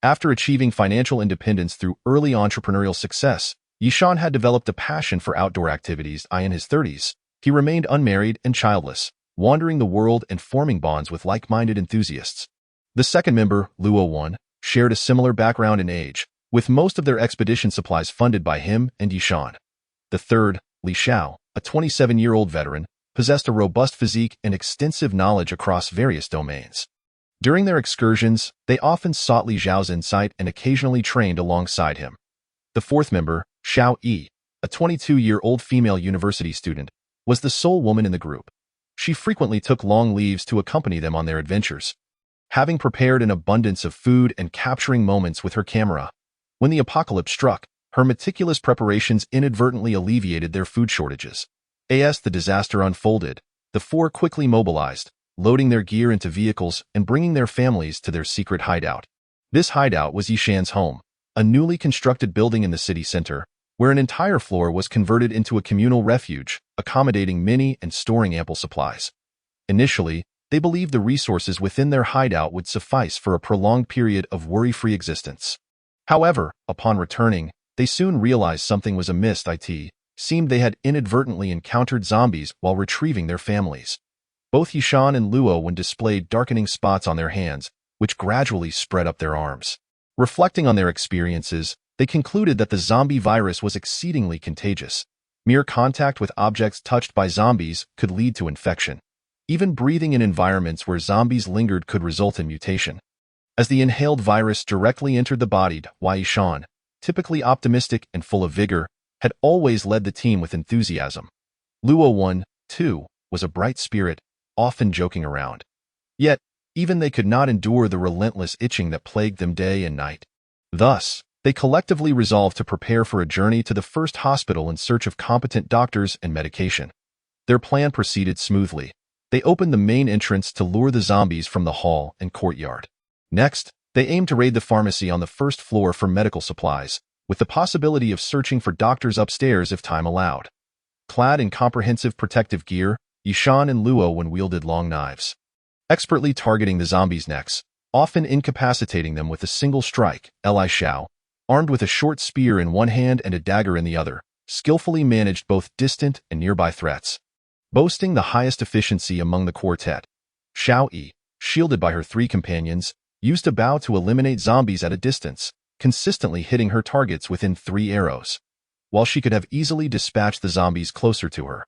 After achieving financial independence through early entrepreneurial success, Yishan had developed a passion for outdoor activities. In his 30s, he remained unmarried and childless, wandering the world and forming bonds with like-minded enthusiasts. The second member, Luo 1, shared a similar background and age, with most of their expedition supplies funded by him and Yishan. The third, Li Xiao, a 27-year-old veteran, possessed a robust physique and extensive knowledge across various domains. During their excursions, they often sought Li Xiao's insight and occasionally trained alongside him. The fourth member, Xiao Yi, a 22-year-old female university student, was the sole woman in the group. She frequently took long leaves to accompany them on their adventures, having prepared an abundance of food and capturing moments with her camera. When the apocalypse struck, her meticulous preparations inadvertently alleviated their food shortages. As the disaster unfolded, the four quickly mobilized, loading their gear into vehicles and bringing their families to their secret hideout. This hideout was Yishan's home, a newly constructed building in the city center, where an entire floor was converted into a communal refuge, accommodating many and storing ample supplies. Initially, they believed the resources within their hideout would suffice for a prolonged period of worry-free existence. However, upon returning, they soon realized something was amiss. It seemed they had inadvertently encountered zombies while retrieving their families. Both Yishan and Luo displayed darkening spots on their hands, which gradually spread up their arms. Reflecting on their experiences, they concluded that the zombie virus was exceedingly contagious. Mere contact with objects touched by zombies could lead to infection. Even breathing in environments where zombies lingered could result in mutation. As the inhaled virus directly entered the body, Yishan, typically optimistic and full of vigor, had always led the team with enthusiasm. Luo 1, too, was a bright spirit, often joking around. Yet, even they could not endure the relentless itching that plagued them day and night. Thus, they collectively resolved to prepare for a journey to the first hospital in search of competent doctors and medication. Their plan proceeded smoothly. They opened the main entrance to lure the zombies from the hall and courtyard. Next, they aimed to raid the pharmacy on the first floor for medical supplies, with the possibility of searching for doctors upstairs if time allowed. Clad in comprehensive protective gear, Yishan and Luo wielded long knives, expertly targeting the zombies' necks, often incapacitating them with a single strike. Li Xiao, armed with a short spear in one hand and a dagger in the other, skillfully managed both distant and nearby threats. Boasting the highest efficiency among the quartet, Xiao Yi, shielded by her three companions, used a bow to eliminate zombies at a distance, consistently hitting her targets within 3 arrows. While she could have easily dispatched the zombies closer to her,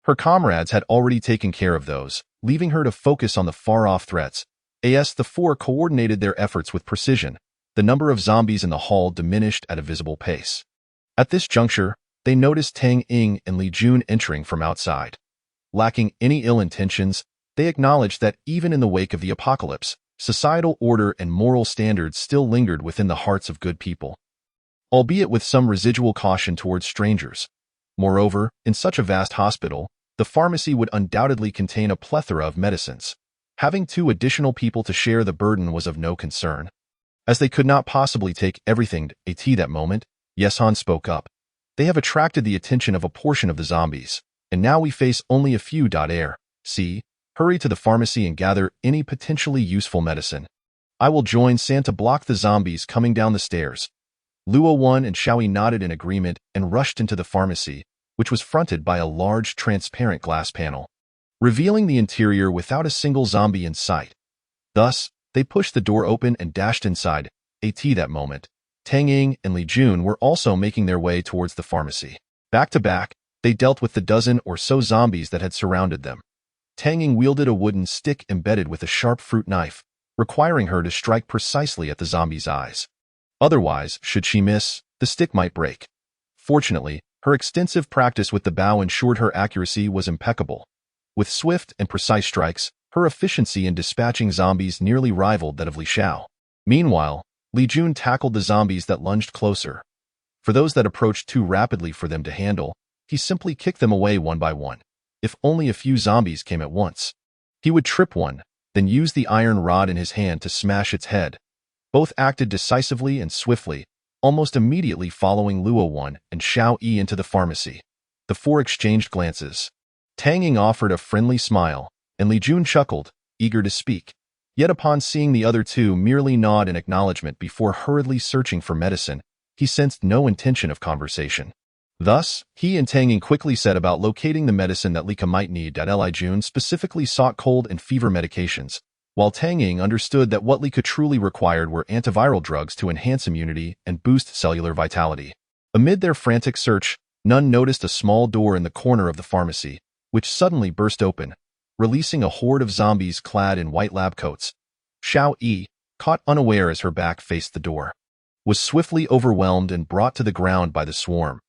her comrades had already taken care of those, leaving her to focus on the far-off threats. As the four coordinated their efforts with precision, the number of zombies in the hall diminished at a visible pace. At this juncture, they noticed Tang Ying and Li Jun entering from outside. Lacking any ill intentions, they acknowledged that even in the wake of the apocalypse, societal order and moral standards still lingered within the hearts of good people, albeit with some residual caution towards strangers. Moreover, in such a vast hospital, the pharmacy would undoubtedly contain a plethora of medicines. Having 2 additional people to share the burden was of no concern. As they could not possibly take everything at that moment, Yesan spoke up. They have attracted the attention of a portion of the zombies, and now we face only a few. Hurry to the pharmacy and gather any potentially useful medicine. I will join San to block the zombies coming down the stairs. Luo 1 and Xiaoyi nodded in agreement and rushed into the pharmacy, which was fronted by a large transparent glass panel, revealing the interior without a single zombie in sight. Thus, they pushed the door open and dashed inside. At that moment, Tang Ying and Li Jun were also making their way towards the pharmacy. Back to back, they dealt with the dozen or so zombies that had surrounded them. Tang Ying wielded a wooden stick embedded with a sharp fruit knife, requiring her to strike precisely at the zombie's eyes. Otherwise, should she miss, the stick might break. Fortunately, her extensive practice with the bow ensured her accuracy was impeccable. With swift and precise strikes, her efficiency in dispatching zombies nearly rivaled that of Li Xiao. Meanwhile, Li Jun tackled the zombies that lunged closer. For those that approached too rapidly for them to handle, he simply kicked them away one by one. If only a few zombies came at once, he would trip one, then use the iron rod in his hand to smash its head. Both acted decisively and swiftly, almost immediately following Luo Wan and Xiao Yi into the pharmacy. The four exchanged glances. Tang Ying offered a friendly smile, and Li Jun chuckled, eager to speak. Yet upon seeing the other two merely nod in acknowledgement before hurriedly searching for medicine, he sensed no intention of conversation. Thus, he and Tang Ying quickly set about locating the medicine that Lika might need. Li Jun specifically sought cold and fever medications, while Tang Ying understood that what Lika truly required were antiviral drugs to enhance immunity and boost cellular vitality. Amid their frantic search, none noticed a small door in the corner of the pharmacy, which suddenly burst open, releasing a horde of zombies clad in white lab coats. Xiao Yi, caught unaware as her back faced the door, was swiftly overwhelmed and brought to the ground by the swarm.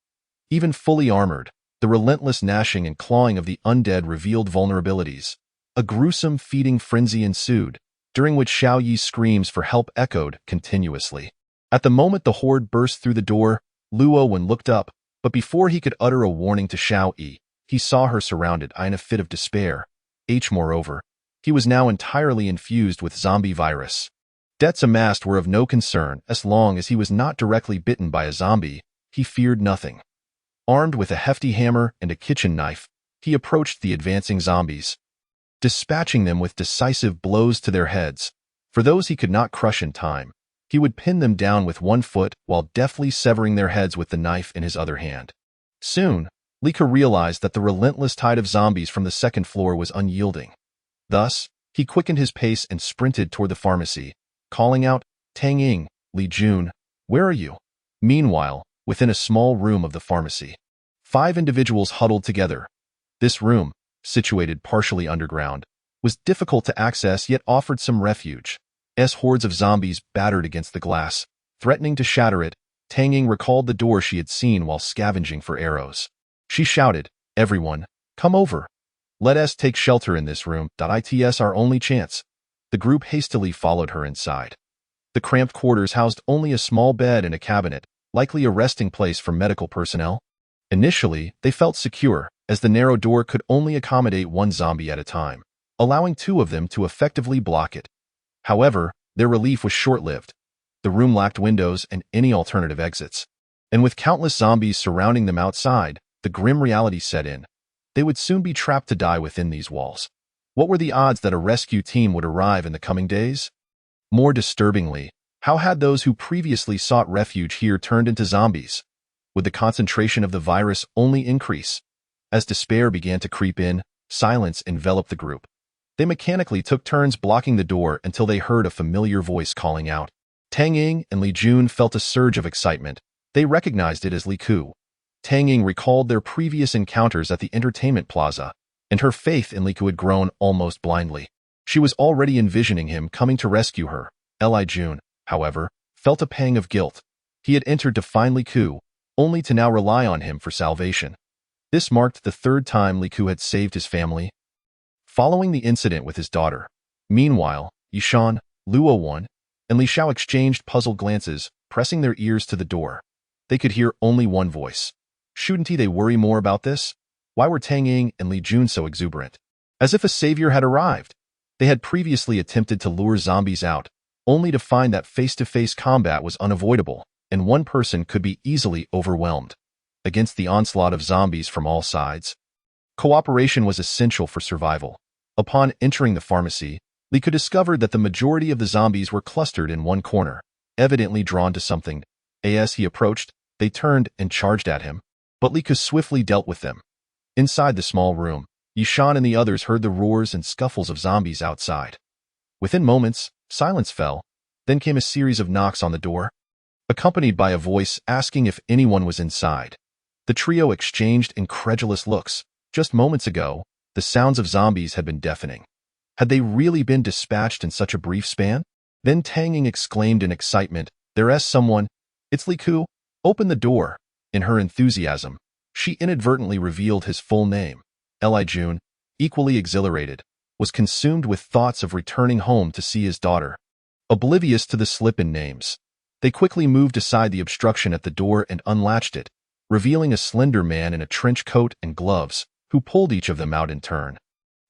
Even fully armored, the relentless gnashing and clawing of the undead revealed vulnerabilities. A gruesome feeding frenzy ensued, during which Xiao Yi's screams for help echoed continuously. At the moment the horde burst through the door, Luo Wan looked up, but before he could utter a warning to Xiao Yi, he saw her surrounded in a fit of despair. Moreover, he was now entirely infused with zombie virus. Debts amassed were of no concern as long as he was not directly bitten by a zombie. He feared nothing. Armed with a hefty hammer and a kitchen knife, he approached the advancing zombies, dispatching them with decisive blows to their heads. For those he could not crush in time, he would pin them down with one foot while deftly severing their heads with the knife in his other hand. Soon, Lika realized that the relentless tide of zombies from the second floor was unyielding. Thus, he quickened his pace and sprinted toward the pharmacy, calling out, "Tang Ying, Li Jun, where are you?" Meanwhile, within a small room of the pharmacy, 5 individuals huddled together. This room, situated partially underground, was difficult to access yet offered some refuge. As hordes of zombies battered against the glass, threatening to shatter it, Tang Ying recalled the door she had seen while scavenging for arrows. She shouted, "Everyone, come over. Let us take shelter in this room. It's our only chance." The group hastily followed her inside. The cramped quarters housed only a small bed and a cabinet, likely a resting place for medical personnel. Initially, they felt secure, as the narrow door could only accommodate one zombie at a time, allowing 2 of them to effectively block it. However, their relief was short-lived. The room lacked windows and any alternative exits. And with countless zombies surrounding them outside, the grim reality set in. They would soon be trapped to die within these walls. What were the odds that a rescue team would arrive in the coming days? More disturbingly, how had those who previously sought refuge here turned into zombies? Would the concentration of the virus only increase? As despair began to creep in, silence enveloped the group. They mechanically took turns blocking the door until they heard a familiar voice calling out. Tang Ying and Li Jun felt a surge of excitement. They recognized it as Li Ku. Tang Ying recalled their previous encounters at the entertainment plaza, and her faith in Li Ku had grown almost blindly. She was already envisioning him coming to rescue her. Li Jun, however, felt a pang of guilt. He had entered to find Li Ku, only to now rely on him for salvation. This marked the 3rd time Li Ku had saved his family, following the incident with his daughter. Meanwhile, Yishan, Luo Wan, and Li Xiao exchanged puzzled glances, pressing their ears to the door. They could hear only one voice. Shouldn't they worry more about this? Why were Tang Ying and Li Jun so exuberant? As if a savior had arrived. They had previously attempted to lure zombies out, only to find that face-to-face combat was unavoidable, and one person could be easily overwhelmed. Against the onslaught of zombies from all sides, cooperation was essential for survival. Upon entering the pharmacy, Li Ku discovered that the majority of the zombies were clustered in one corner, evidently drawn to something. As he approached, they turned and charged at him, but Li Ku swiftly dealt with them. Inside the small room, Yishan and the others heard the roars and scuffles of zombies outside. Within moments, silence fell, then came a series of knocks on the door, accompanied by a voice asking if anyone was inside. The trio exchanged incredulous looks. Just moments ago, the sounds of zombies had been deafening. Had they really been dispatched in such a brief span? Then Tang Ying exclaimed in excitement, "There's someone. It's Li Ku. Open the door." In her enthusiasm, she inadvertently revealed his full name. Li Jun, equally exhilarated, was consumed with thoughts of returning home to see his daughter. Oblivious to the slip in names, they quickly moved aside the obstruction at the door and unlatched it, revealing a slender man in a trench coat and gloves, who pulled each of them out in turn.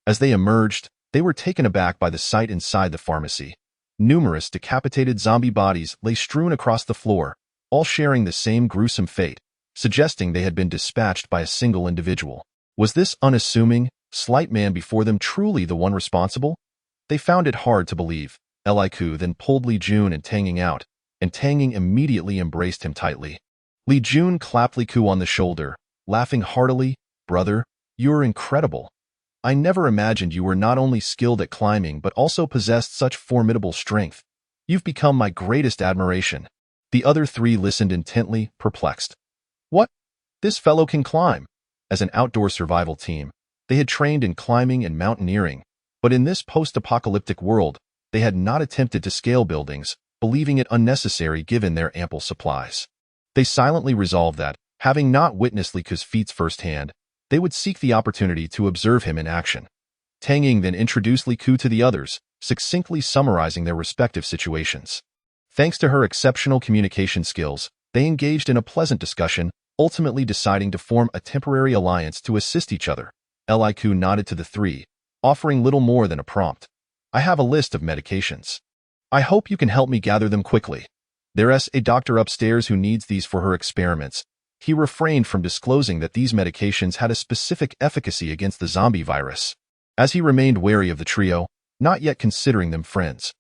As they emerged, they were taken aback by the sight inside the pharmacy. Numerous decapitated zombie bodies lay strewn across the floor, all sharing the same gruesome fate, suggesting they had been dispatched by a single individual. Was this unassuming, slight man before them truly the one responsible? They found it hard to believe. Liku then pulled Li Jun and Tang Ying out, and Tang Ying immediately embraced him tightly. Li Jun clapped Liku on the shoulder, laughing heartily. "Brother, you're incredible. I never imagined you were not only skilled at climbing but also possessed such formidable strength. You've become my greatest admiration." The other three listened intently, perplexed. What? This fellow can climb? As an outdoor survival team, they had trained in climbing and mountaineering, but in this post-apocalyptic world, they had not attempted to scale buildings, believing it unnecessary given their ample supplies. They silently resolved that, having not witnessed Liku's feats firsthand, they would seek the opportunity to observe him in action. Tang Ying then introduced Liku to the others, succinctly summarizing their respective situations. Thanks to her exceptional communication skills, they engaged in a pleasant discussion, ultimately deciding to form a temporary alliance to assist each other. Liku nodded to the three, offering little more than a prompt. "I have a list of medications. I hope you can help me gather them quickly. There's a doctor upstairs who needs these for her experiments." He refrained from disclosing that these medications had a specific efficacy against the zombie virus, as he remained wary of the trio, not yet considering them friends.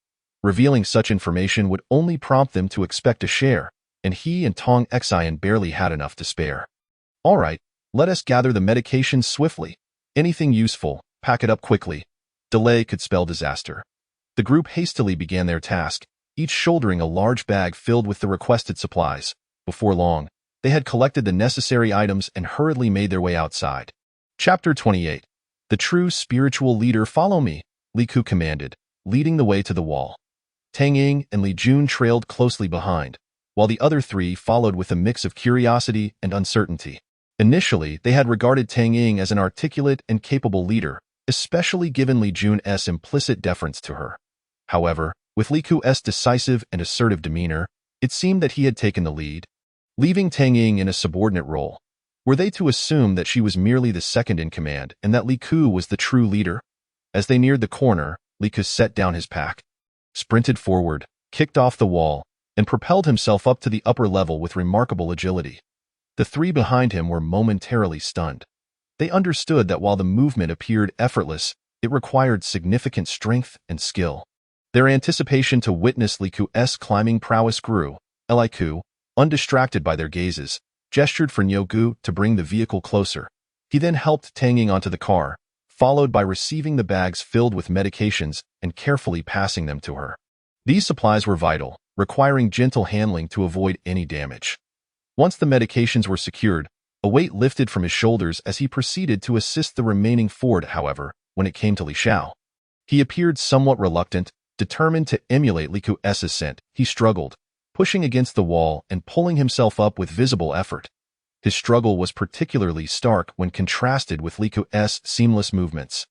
Revealing such information would only prompt them to expect a share, and he and Tong Xian barely had enough to spare. "All right, let us gather the medications swiftly. Anything useful, pack it up quickly. Delay could spell disaster." The group hastily began their task, each shouldering a large bag filled with the requested supplies. Before long, they had collected the necessary items and hurriedly made their way outside. Chapter 28. The true spiritual leader. "Follow me," Liku commanded, leading the way to the wall. Tang Ying and Li Jun trailed closely behind, while the other three followed with a mix of curiosity and uncertainty. Initially, they had regarded Tang Ying as an articulate and capable leader, especially given Li Jun's implicit deference to her. However, with Liku's decisive and assertive demeanor, it seemed that he had taken the lead, leaving Tang Ying in a subordinate role. Were they to assume that she was merely the second in command and that Liku was the true leader? As they neared the corner, Liku set down his pack, sprinted forward, kicked off the wall, and propelled himself up to the upper level with remarkable agility. The three behind him were momentarily stunned. They understood that while the movement appeared effortless, it required significant strength and skill. Their anticipation to witness Liku's climbing prowess grew. Liku, undistracted by their gazes, gestured for Nyogu to bring the vehicle closer. He then helped Tang Ying onto the car, followed by receiving the bags filled with medications and carefully passing them to her. These supplies were vital, requiring gentle handling to avoid any damage. Once the medications were secured, a weight lifted from his shoulders as he proceeded to assist the remaining four. However, when it came to Li Xiao, he appeared somewhat reluctant, determined to emulate Liku's ascent. He struggled, pushing against the wall and pulling himself up with visible effort. His struggle was particularly stark when contrasted with Liku's seamless movements.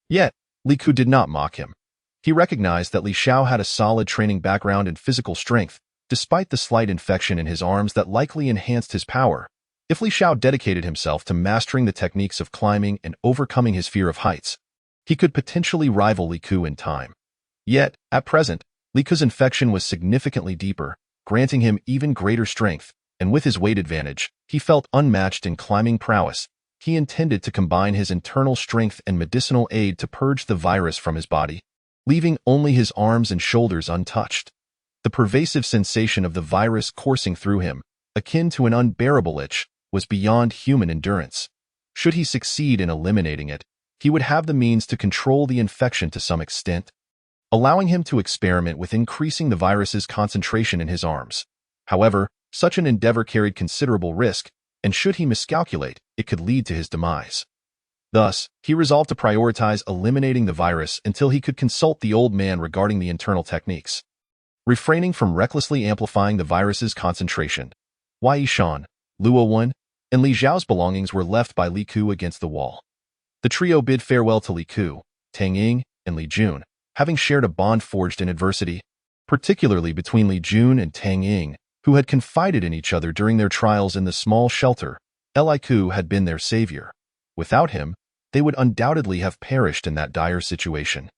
Yet, Liku did not mock him. He recognized that Li Xiao had a solid training background and physical strength, despite the slight infection in his arms that likely enhanced his power. If Li Xiao dedicated himself to mastering the techniques of climbing and overcoming his fear of heights, he could potentially rival Liku in time. Yet, at present, Liku's infection was significantly deeper, granting him even greater strength, and with his weight advantage, he felt unmatched in climbing prowess. He intended to combine his internal strength and medicinal aid to purge the virus from his body, leaving only his arms and shoulders untouched. The pervasive sensation of the virus coursing through him, akin to an unbearable itch, was beyond human endurance. Should he succeed in eliminating it, he would have the means to control the infection to some extent, allowing him to experiment with increasing the virus's concentration in his arms. However, such an endeavor carried considerable risk, and should he miscalculate, it could lead to his demise. Thus, he resolved to prioritize eliminating the virus until he could consult the old man regarding the internal techniques. Refraining from recklessly amplifying the virus's concentration, Wei Yishan, Luo Wen, and Li Zhao's belongings were left by Liku against the wall. The trio bid farewell to Liku, Tang Ying, and Li Jun, having shared a bond forged in adversity, particularly between Li Jun and Tang Ying, who had confided in each other during their trials in the small shelter. Liku had been their savior. Without him, they would undoubtedly have perished in that dire situation.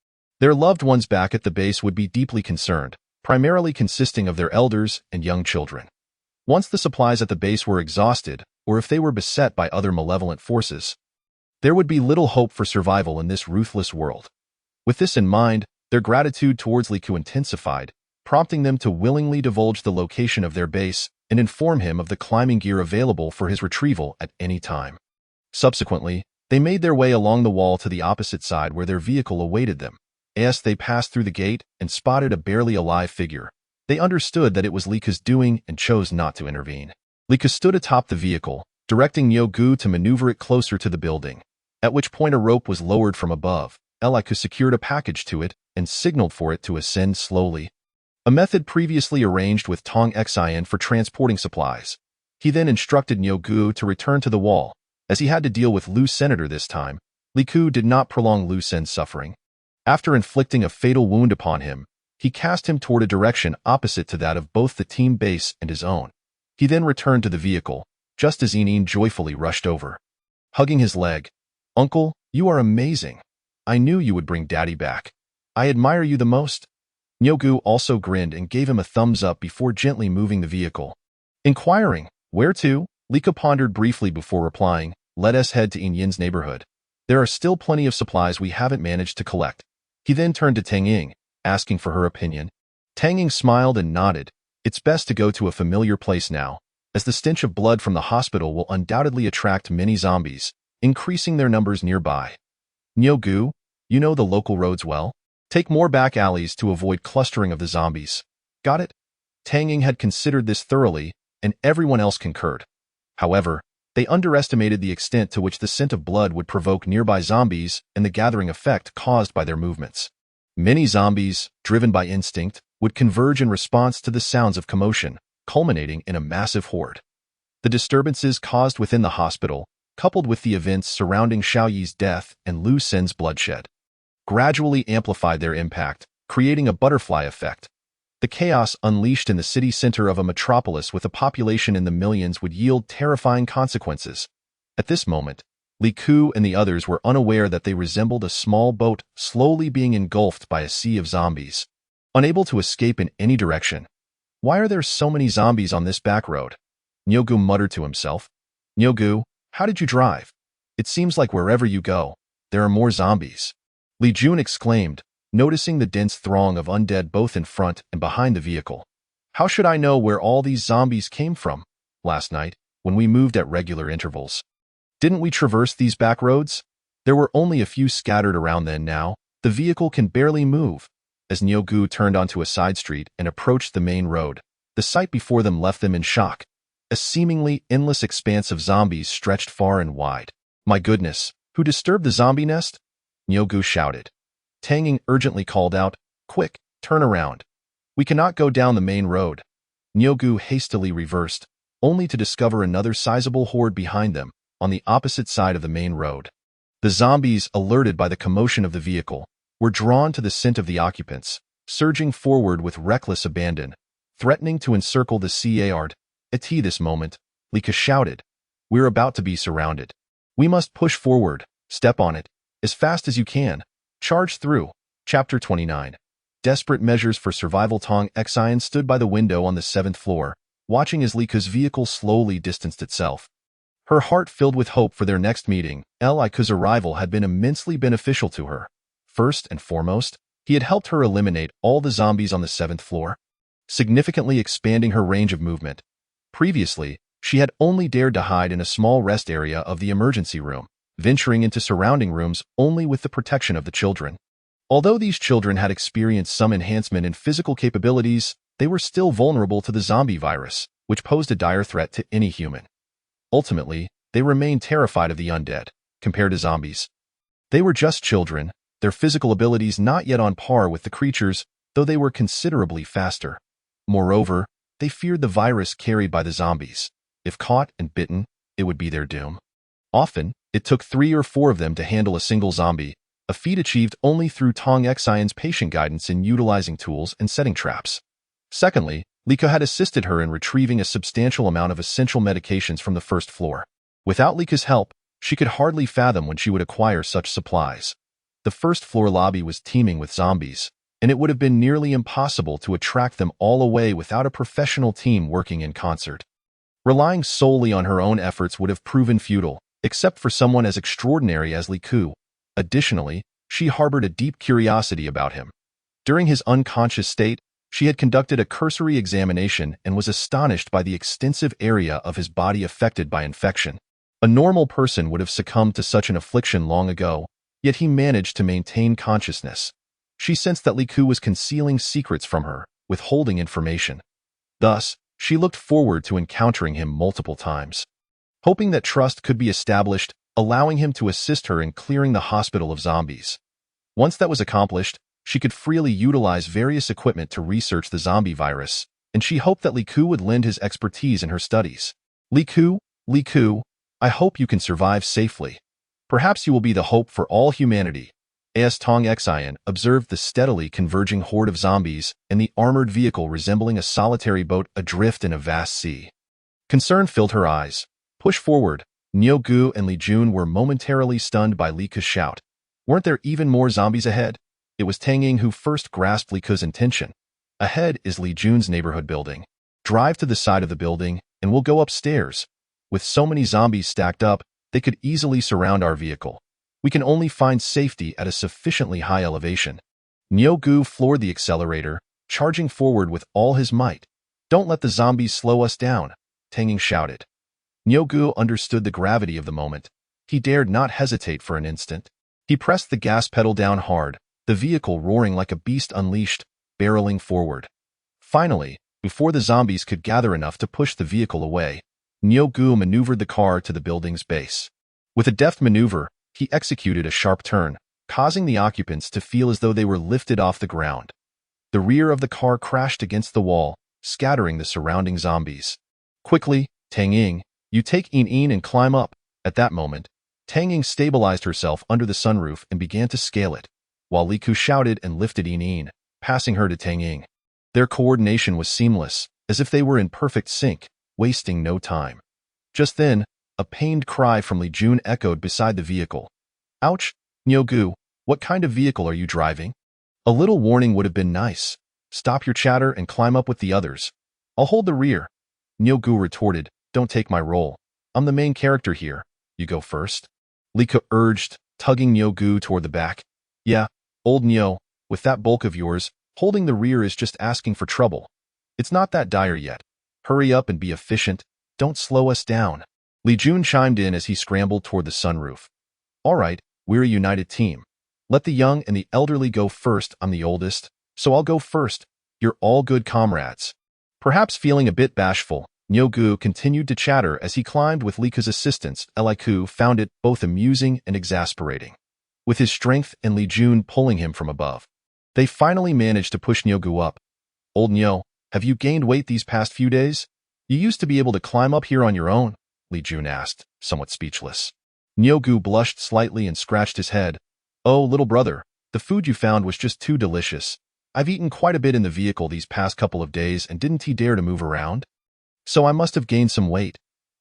Their loved ones back at the base would be deeply concerned, primarily consisting of their elders and young children. Once the supplies at the base were exhausted, or if they were beset by other malevolent forces, there would be little hope for survival in this ruthless world. With this in mind, their gratitude towards Li Ku intensified, prompting them to willingly divulge the location of their base and inform him of the climbing gear available for his retrieval at any time. Subsequently, they made their way along the wall to the opposite side where their vehicle awaited them. As they passed through the gate and spotted a barely alive figure, they understood that it was Li Ku's doing and chose not to intervene. Li Ku stood atop the vehicle, directing Niu Gu to maneuver it closer to the building, at which point a rope was lowered from above. Li Ku secured a package to it and signaled for it to ascend slowly, a method previously arranged with Tong Xian for transporting supplies. He then instructed Niu Gu to return to the wall. As he had to deal with Lu Senator this time, Li Ku did not prolong Lu Sen's suffering. After inflicting a fatal wound upon him, he cast him toward a direction opposite to that of both the team base and his own. He then returned to the vehicle, just as Yin joyfully rushed over. Hugging his leg, "Uncle, you are amazing. I knew you would bring Daddy back. I admire you the most." Niu Gu also grinned and gave him a thumbs up before gently moving the vehicle. Inquiring, "Where to?" Li Ku pondered briefly before replying, "Let us head to Yin's neighborhood. There are still plenty of supplies we haven't managed to collect." He then turned to Tang Ying, asking for her opinion. Tang Ying smiled and nodded. "It's best to go to a familiar place now, as the stench of blood from the hospital will undoubtedly attract many zombies, increasing their numbers nearby. Niu Gu, you know the local roads well? Take more back alleys to avoid clustering of the zombies. Got it?" Tang Ying had considered this thoroughly, and everyone else concurred. However, they underestimated the extent to which the scent of blood would provoke nearby zombies and the gathering effect caused by their movements. Many zombies, driven by instinct, would converge in response to the sounds of commotion, culminating in a massive horde. The disturbances caused within the hospital, coupled with the events surrounding Xiaoyi's death and Lu Sen's bloodshed, gradually amplified their impact, creating a butterfly effect. The chaos unleashed in the city center of a metropolis with a population in the millions would yield terrifying consequences. At this moment, Li Ku and the others were unaware that they resembled a small boat slowly being engulfed by a sea of zombies, unable to escape in any direction. "Why are there so many zombies on this back road?" Niu Gu muttered to himself. "Niu Gu, how did you drive? It seems like wherever you go, there are more zombies." Li Jun exclaimed, noticing the dense throng of undead both in front and behind the vehicle. "How should I know where all these zombies came from? Last night, when we moved at regular intervals, didn't we traverse these back roads? There were only a few scattered around then. Now, the vehicle can barely move." As Niu Gu turned onto a side street and approached the main road, the sight before them left them in shock. A seemingly endless expanse of zombies stretched far and wide. "My goodness, who disturbed the zombie nest?" Niu Gu shouted. Tang Ying urgently called out, "Quick, turn around. We cannot go down the main road." Niu Gu hastily reversed, only to discover another sizable horde behind them, on the opposite side of the main road. The zombies, alerted by the commotion of the vehicle, were drawn to the scent of the occupants, surging forward with reckless abandon, threatening to encircle the CARD. At this moment, Li Ku shouted, "We're about to be surrounded. We must push forward, step on it, as fast as you can. Charge through." Chapter 29. Desperate measures for survival. Tong Xian stood by the window on the 7th floor, watching as Li Ku's vehicle slowly distanced itself. Her heart filled with hope for their next meeting. Li Ku's arrival had been immensely beneficial to her. First and foremost, he had helped her eliminate all the zombies on the 7th floor, significantly expanding her range of movement. Previously, she had only dared to hide in a small rest area of the emergency room, venturing into surrounding rooms only with the protection of the children. Although these children had experienced some enhancement in physical capabilities, they were still vulnerable to the zombie virus, which posed a dire threat to any human. Ultimately, they remained terrified of the undead. Compared to zombies, they were just children, their physical abilities not yet on par with the creatures, though they were considerably faster. Moreover, they feared the virus carried by the zombies. If caught and bitten, it would be their doom. Often, it took 3 or 4 of them to handle a single zombie, a feat achieved only through Tong Xian's patient guidance in utilizing tools and setting traps. Secondly, Li Ku had assisted her in retrieving a substantial amount of essential medications from the 1st floor. Without Li Ku's help, she could hardly fathom when she would acquire such supplies. The 1st floor lobby was teeming with zombies, and it would have been nearly impossible to attract them all away without a professional team working in concert. Relying solely on her own efforts would have proven futile, except for someone as extraordinary as Li Ku. Additionally, she harbored a deep curiosity about him. During his unconscious state, she had conducted a cursory examination and was astonished by the extensive area of his body affected by infection. A normal person would have succumbed to such an affliction long ago, yet he managed to maintain consciousness. She sensed that Li Ku was concealing secrets from her, withholding information. Thus, she looked forward to encountering him multiple times, hoping that trust could be established, allowing him to assist her in clearing the hospital of zombies. Once that was accomplished, she could freely utilize various equipment to research the zombie virus, and she hoped that Li Ku would lend his expertise in her studies. Li Ku, I hope you can survive safely. Perhaps you will be the hope for all humanity. As Tong Xian observed the steadily converging horde of zombies and the armored vehicle resembling a solitary boat adrift in a vast sea. Concern filled her eyes. Push forward. Niu Gu and Li Jun were momentarily stunned by Li Ke's shout. Weren't there even more zombies ahead? It was Tang Ying who first grasped Li Ke's intention. Ahead is Li Jun's neighborhood building. Drive to the side of the building, and we'll go upstairs. With so many zombies stacked up, they could easily surround our vehicle. We can only find safety at a sufficiently high elevation. Niu Gu floored the accelerator, charging forward with all his might. Don't let the zombies slow us down, Tang Ying shouted. Niu Gu understood the gravity of the moment. He dared not hesitate for an instant. He pressed the gas pedal down hard, the vehicle roaring like a beast unleashed, barreling forward. Finally, before the zombies could gather enough to push the vehicle away, Niu Gu maneuvered the car to the building's base. With a deft maneuver, he executed a sharp turn, causing the occupants to feel as though they were lifted off the ground. The rear of the car crashed against the wall, scattering the surrounding zombies. Quickly, Tang Ying, you take Yin and climb up. At that moment, Tang Ying stabilized herself under the sunroof and began to scale it, while Li Ku shouted and lifted Yin, passing her to Tang Ying. Their coordination was seamless, as if they were in perfect sync, wasting no time. Just then, a pained cry from Li Jun echoed beside the vehicle. Ouch, Niu Gu, what kind of vehicle are you driving? A little warning would have been nice. Stop your chatter and climb up with the others. I'll hold the rear. Niu Gu retorted, don't take my role. I'm the main character here. You go first. Li Ku urged, tugging Niu Gu toward the back. Yeah, old Niu, with that bulk of yours, holding the rear is just asking for trouble. It's not that dire yet. Hurry up and be efficient. Don't slow us down. Li Jun chimed in as he scrambled toward the sunroof. All right, we're a united team. Let the young and the elderly go first. I'm the oldest, so I'll go first. You're all good comrades. Perhaps feeling a bit bashful, Niu Gu continued to chatter as he climbed with Li Ke's assistance. Li Ku found it both amusing and exasperating, with his strength and Li Jun pulling him from above. They finally managed to push Niu Gu up. Old Niu, have you gained weight these past few days? You used to be able to climb up here on your own, Li Jun asked, somewhat speechless. Niu Gu blushed slightly and scratched his head. Oh, little brother, the food you found was just too delicious. I've eaten quite a bit in the vehicle these past couple of days, and didn't he dare to move around? So I must have gained some weight.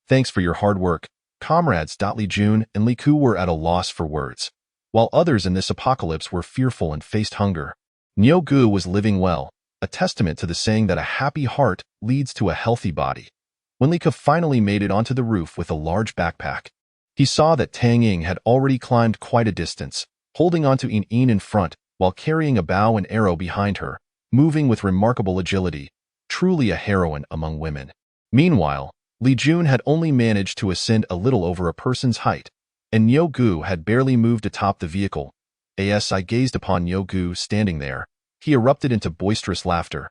Thanks for your hard work, comrades. Li Jun and Li Ku were at a loss for words, while others in this apocalypse were fearful and faced hunger. Niu Gu was living well, a testament to the saying that a happy heart leads to a healthy body. When Li Ku finally made it onto the roof with a large backpack, he saw that Tang Ying had already climbed quite a distance, holding onto Yin in front while carrying a bow and arrow behind her, moving with remarkable agility, truly a heroine among women. Meanwhile, Li Jun had only managed to ascend a little over a person's height, and Niu Gu had barely moved atop the vehicle. As I gazed upon Niu Gu standing there, he erupted into boisterous laughter,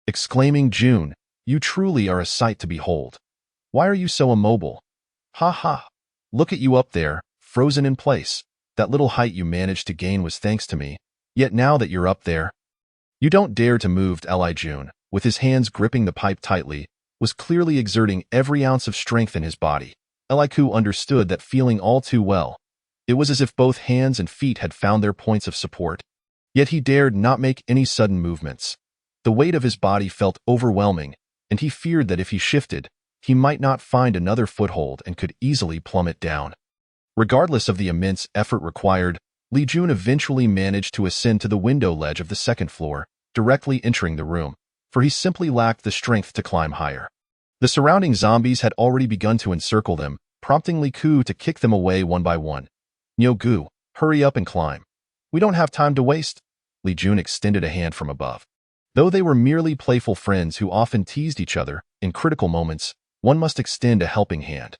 exclaiming, Jun, you truly are a sight to behold. Why are you so immobile? Ha ha! Look at you up there, frozen in place. That little height you managed to gain was thanks to me. Yet now that you're up there, you don't dare to move. Li Jun, with his hands gripping the pipe tightly, was clearly exerting every ounce of strength in his body. Li Ku understood that feeling all too well. It was as if both hands and feet had found their points of support. Yet he dared not make any sudden movements. The weight of his body felt overwhelming, and he feared that if he shifted, he might not find another foothold and could easily plummet down. Regardless of the immense effort required, Li Jun eventually managed to ascend to the window ledge of the second floor, directly entering the room, for he simply lacked the strength to climb higher. The surrounding zombies had already begun to encircle them, prompting Li Ku to kick them away one by one. "Gu, hurry up and climb. We don't have time to waste." Li Jun extended a hand from above. Though they were merely playful friends who often teased each other, in critical moments, one must extend a helping hand.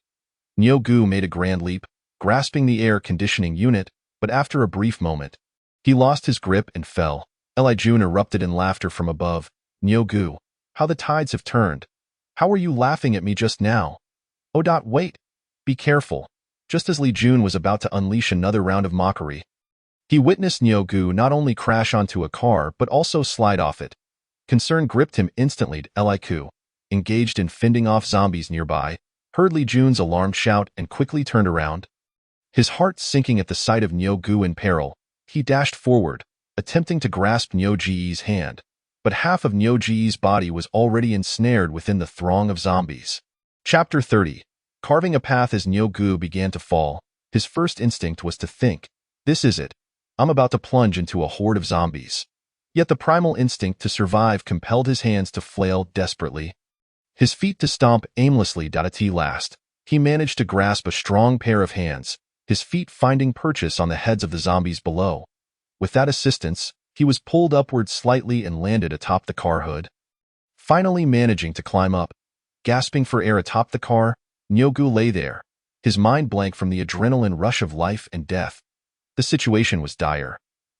Gu made a grand leap, grasping the air conditioning unit, but after a brief moment, he lost his grip and fell. Li Jun erupted in laughter from above. "Gu, how the tides have turned. How were you laughing at me just now?" "Oh, wait. Be careful." Just as Li Jun was about to unleash another round of mockery, he witnessed Gu not only crash onto a car but also slide off it. Concern gripped him instantly. Li Ku, engaged in fending off zombies nearby, heard Li Jun's alarmed shout and quickly turned around. His heart sinking at the sight of Gu in peril, he dashed forward, attempting to grasp Ji's hand, but half of Ji's body was already ensnared within the throng of zombies. Chapter 30. Carving a path. As Gu began to fall, his first instinct was to think, "This is it. I'm about to plunge into a horde of zombies." Yet the primal instinct to survive compelled his hands to flail desperately, his feet to stomp aimlessly. At last, he managed to grasp a strong pair of hands, his feet finding purchase on the heads of the zombies below. With that assistance, he was pulled upward slightly and landed atop the car hood. Finally managing to climb up, gasping for air atop the car, Gu lay there, his mind blank from the adrenaline rush of life and death. The situation was dire.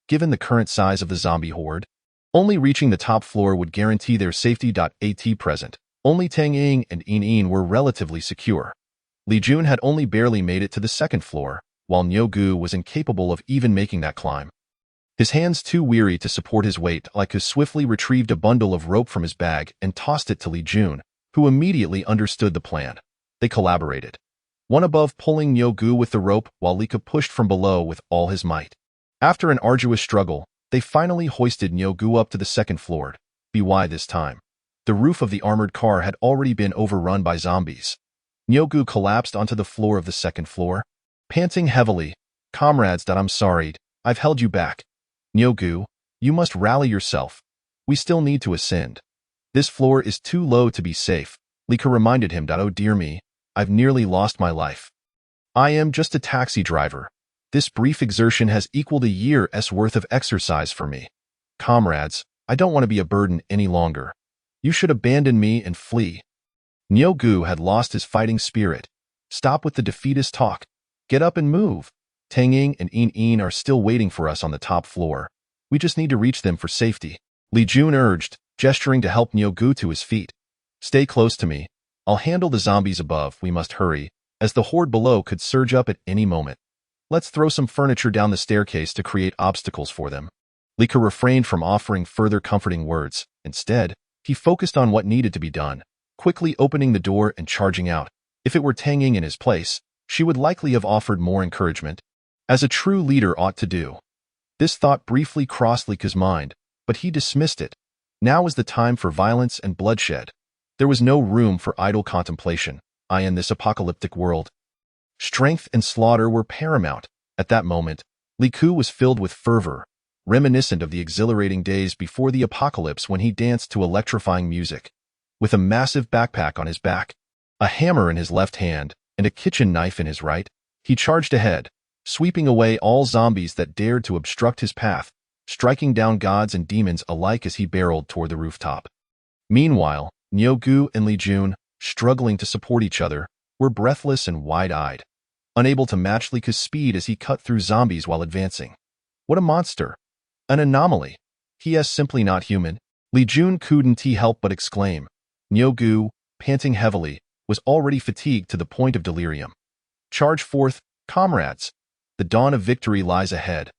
Given the current size of the zombie horde, only reaching the top floor would guarantee their safety. At present, only Tang Ying and In were relatively secure. Li Jun had only barely made it to the second floor, while Gu was incapable of even making that climb. His hands too weary to support his weight, Li Ku swiftly retrieved a bundle of rope from his bag and tossed it to Li Jun, who immediately understood the plan. They collaborated, one above pulling Gu with the rope while Li Ku pushed from below with all his might. After an arduous struggle, they finally hoisted Gu up to the second floor. By this time, the roof of the armored car had already been overrun by zombies. Gu collapsed onto the floor of the second floor, panting heavily. "Comrades, I'm sorry, I've held you back. Gu, you must rally yourself. We still need to ascend. This floor is too low to be safe." Li Ku reminded him. "Oh dear me, I've nearly lost my life. I am just a taxi driver. This brief exertion has equaled a year's worth of exercise for me. Comrades, I don't want to be a burden any longer. You should abandon me and flee." Gu had lost his fighting spirit. "Stop with the defeatist talk. Get up and move. Tang Ying and In are still waiting for us on the top floor. We just need to reach them for safety," Li Jun urged, gesturing to help Gu to his feet. "Stay close to me. I'll handle the zombies above. We must hurry, as the horde below could surge up at any moment. Let's throw some furniture down the staircase to create obstacles for them." Li Ku refrained from offering further comforting words. Instead, he focused on what needed to be done, quickly opening the door and charging out. If it were Tang Ying in his place, she would likely have offered more encouragement, as a true leader ought to do. This thought briefly crossed Li Ku's mind, but he dismissed it. Now was the time for violence and bloodshed. There was no room for idle contemplation. In this apocalyptic world, strength and slaughter were paramount. At that moment, Li Ku was filled with fervor, reminiscent of the exhilarating days before the apocalypse when he danced to electrifying music. With a massive backpack on his back, a hammer in his left hand, and a kitchen knife in his right, he charged ahead, sweeping away all zombies that dared to obstruct his path, striking down gods and demons alike as he barreled toward the rooftop. Meanwhile, Gu and Li Jun, struggling to support each other, were breathless and wide-eyed, unable to match Li Ku's speed as he cut through zombies while advancing. What a monster! An anomaly! He is simply not human. Li Jun couldn't help but exclaim. Gu, panting heavily, was already fatigued to the point of delirium. "Charge forth, comrades! The dawn of victory lies ahead.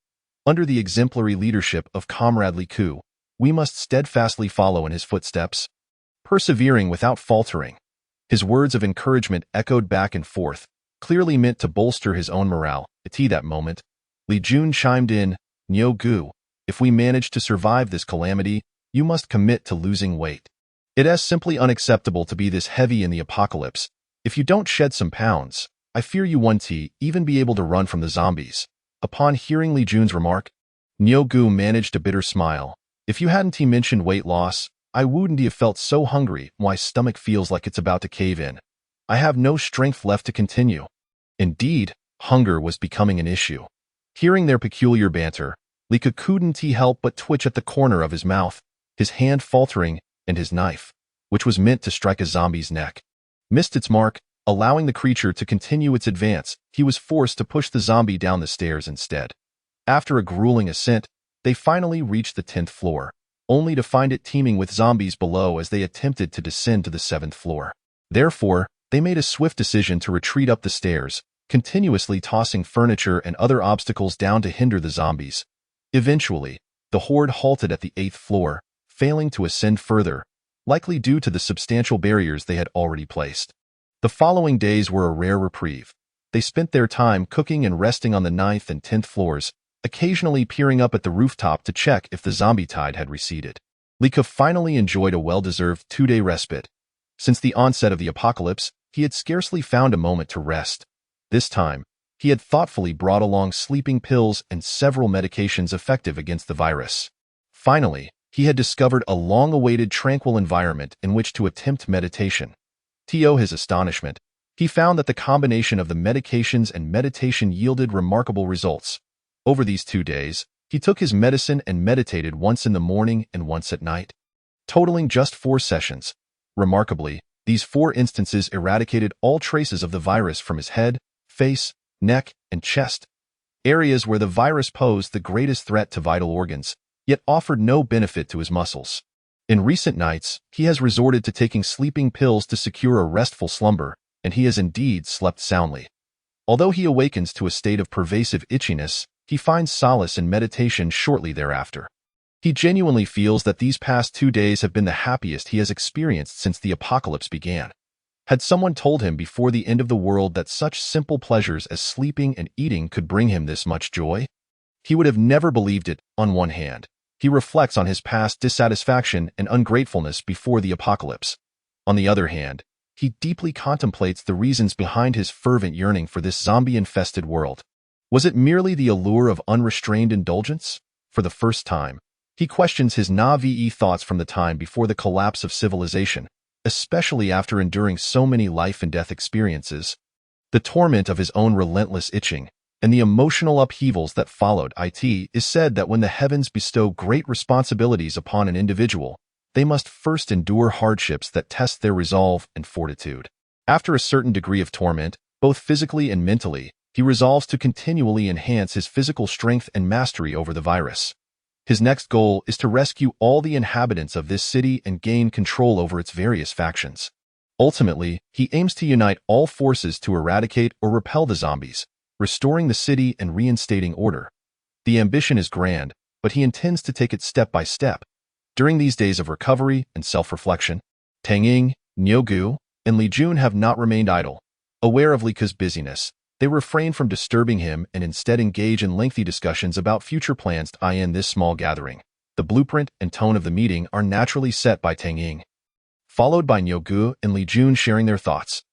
Under the exemplary leadership of Comrade Li Ku, we must steadfastly follow in his footsteps, persevering without faltering." His words of encouragement echoed back and forth, clearly meant to bolster his own morale. At that moment, Li Jun chimed in. "Gu, if we manage to survive this calamity, you must commit to losing weight. It is simply unacceptable to be this heavy in the apocalypse. If you don't shed some pounds, I fear you won't even be able to run from the zombies." Upon hearing Li Jun's remark, Gu managed a bitter smile. "If you hadn't mentioned weight loss, I wouldn't have felt so hungry. My stomach feels like it's about to cave in. I have no strength left to continue. Indeed, hunger was becoming an issue. Hearing their peculiar banter, Li Ku couldn't help but twitch at the corner of his mouth, his hand faltering, and his knife, which was meant to strike a zombie's neck, missed its mark, allowing the creature to continue its advance. He was forced to push the zombie down the stairs instead. After a grueling ascent, they finally reached the 10th floor, only to find it teeming with zombies below as they attempted to descend to the 7th floor. Therefore, they made a swift decision to retreat up the stairs, continuously tossing furniture and other obstacles down to hinder the zombies. Eventually, the horde halted at the 8th floor, failing to ascend further, likely due to the substantial barriers they had already placed. The following days were a rare reprieve. They spent their time cooking and resting on the 9th and 10th floors, occasionally peering up at the rooftop to check if the zombie tide had receded. Li Ku finally enjoyed a well-deserved 2-day respite. Since the onset of the apocalypse, he had scarcely found a moment to rest. This time, he had thoughtfully brought along sleeping pills and several medications effective against the virus. Finally, he had discovered a long-awaited tranquil environment in which to attempt meditation. To his astonishment, he found that the combination of the medications and meditation yielded remarkable results. Over these 2 days, he took his medicine and meditated once in the morning and once at night, totaling just 4 sessions. Remarkably, these 4 instances eradicated all traces of the virus from his head, face, neck, and chest, areas where the virus posed the greatest threat to vital organs, yet offered no benefit to his muscles. In recent nights, he has resorted to taking sleeping pills to secure a restful slumber, and he has indeed slept soundly. Although he awakens to a state of pervasive itchiness, he finds solace in meditation shortly thereafter. He genuinely feels that these past 2 days have been the happiest he has experienced since the apocalypse began. Had someone told him before the end of the world that such simple pleasures as sleeping and eating could bring him this much joy, he would have never believed it. On one hand, he reflects on his past dissatisfaction and ungratefulness before the apocalypse. On the other hand, he deeply contemplates the reasons behind his fervent yearning for this zombie-infested world. Was it merely the allure of unrestrained indulgence? For the first time, he questions his naive thoughts from the time before the collapse of civilization, especially after enduring so many life-and-death experiences. The torment of his own relentless itching, and the emotional upheavals that followed. It is said that when the heavens bestow great responsibilities upon an individual, they must first endure hardships that test their resolve and fortitude. After a certain degree of torment, both physically and mentally, he resolves to continually enhance his physical strength and mastery over the virus. His next goal is to rescue all the inhabitants of this city and gain control over its various factions. Ultimately, he aims to unite all forces to eradicate or repel the zombies, restoring the city and reinstating order. The ambition is grand, but he intends to take it step by step. During these days of recovery and self-reflection, Tang Ying, Niu Gu, and Li Jun have not remained idle. Aware of Li Ku's busyness, they refrain from disturbing him and instead engage in lengthy discussions about future plans. In this small gathering, the blueprint and tone of the meeting are naturally set by Tang Ying, followed by Niu Gu and Li Jun sharing their thoughts.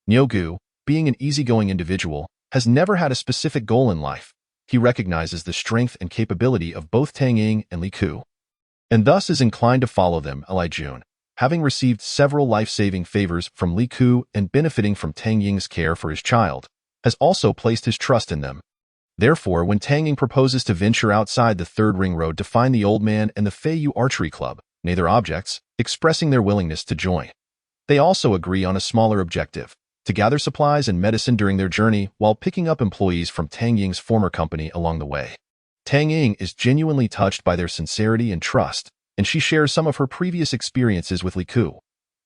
Niu Gu, being an easygoing individual, has never had a specific goal in life. He recognizes the strength and capability of both Tang Ying and Li Ku, and thus is inclined to follow them. Li Jun, having received several life-saving favors from Li Ku and benefiting from Tang Ying's care for his child, has also placed his trust in them. Therefore, when Tang Ying proposes to venture outside the Third Ring Road to find the old man and the Fei Yu Archery Club, neither objects, expressing their willingness to join. They also agree on a smaller objective, to gather supplies and medicine during their journey while picking up employees from Tang Ying's former company along the way. Tang Ying is genuinely touched by their sincerity and trust, and she shares some of her previous experiences with Li Ku,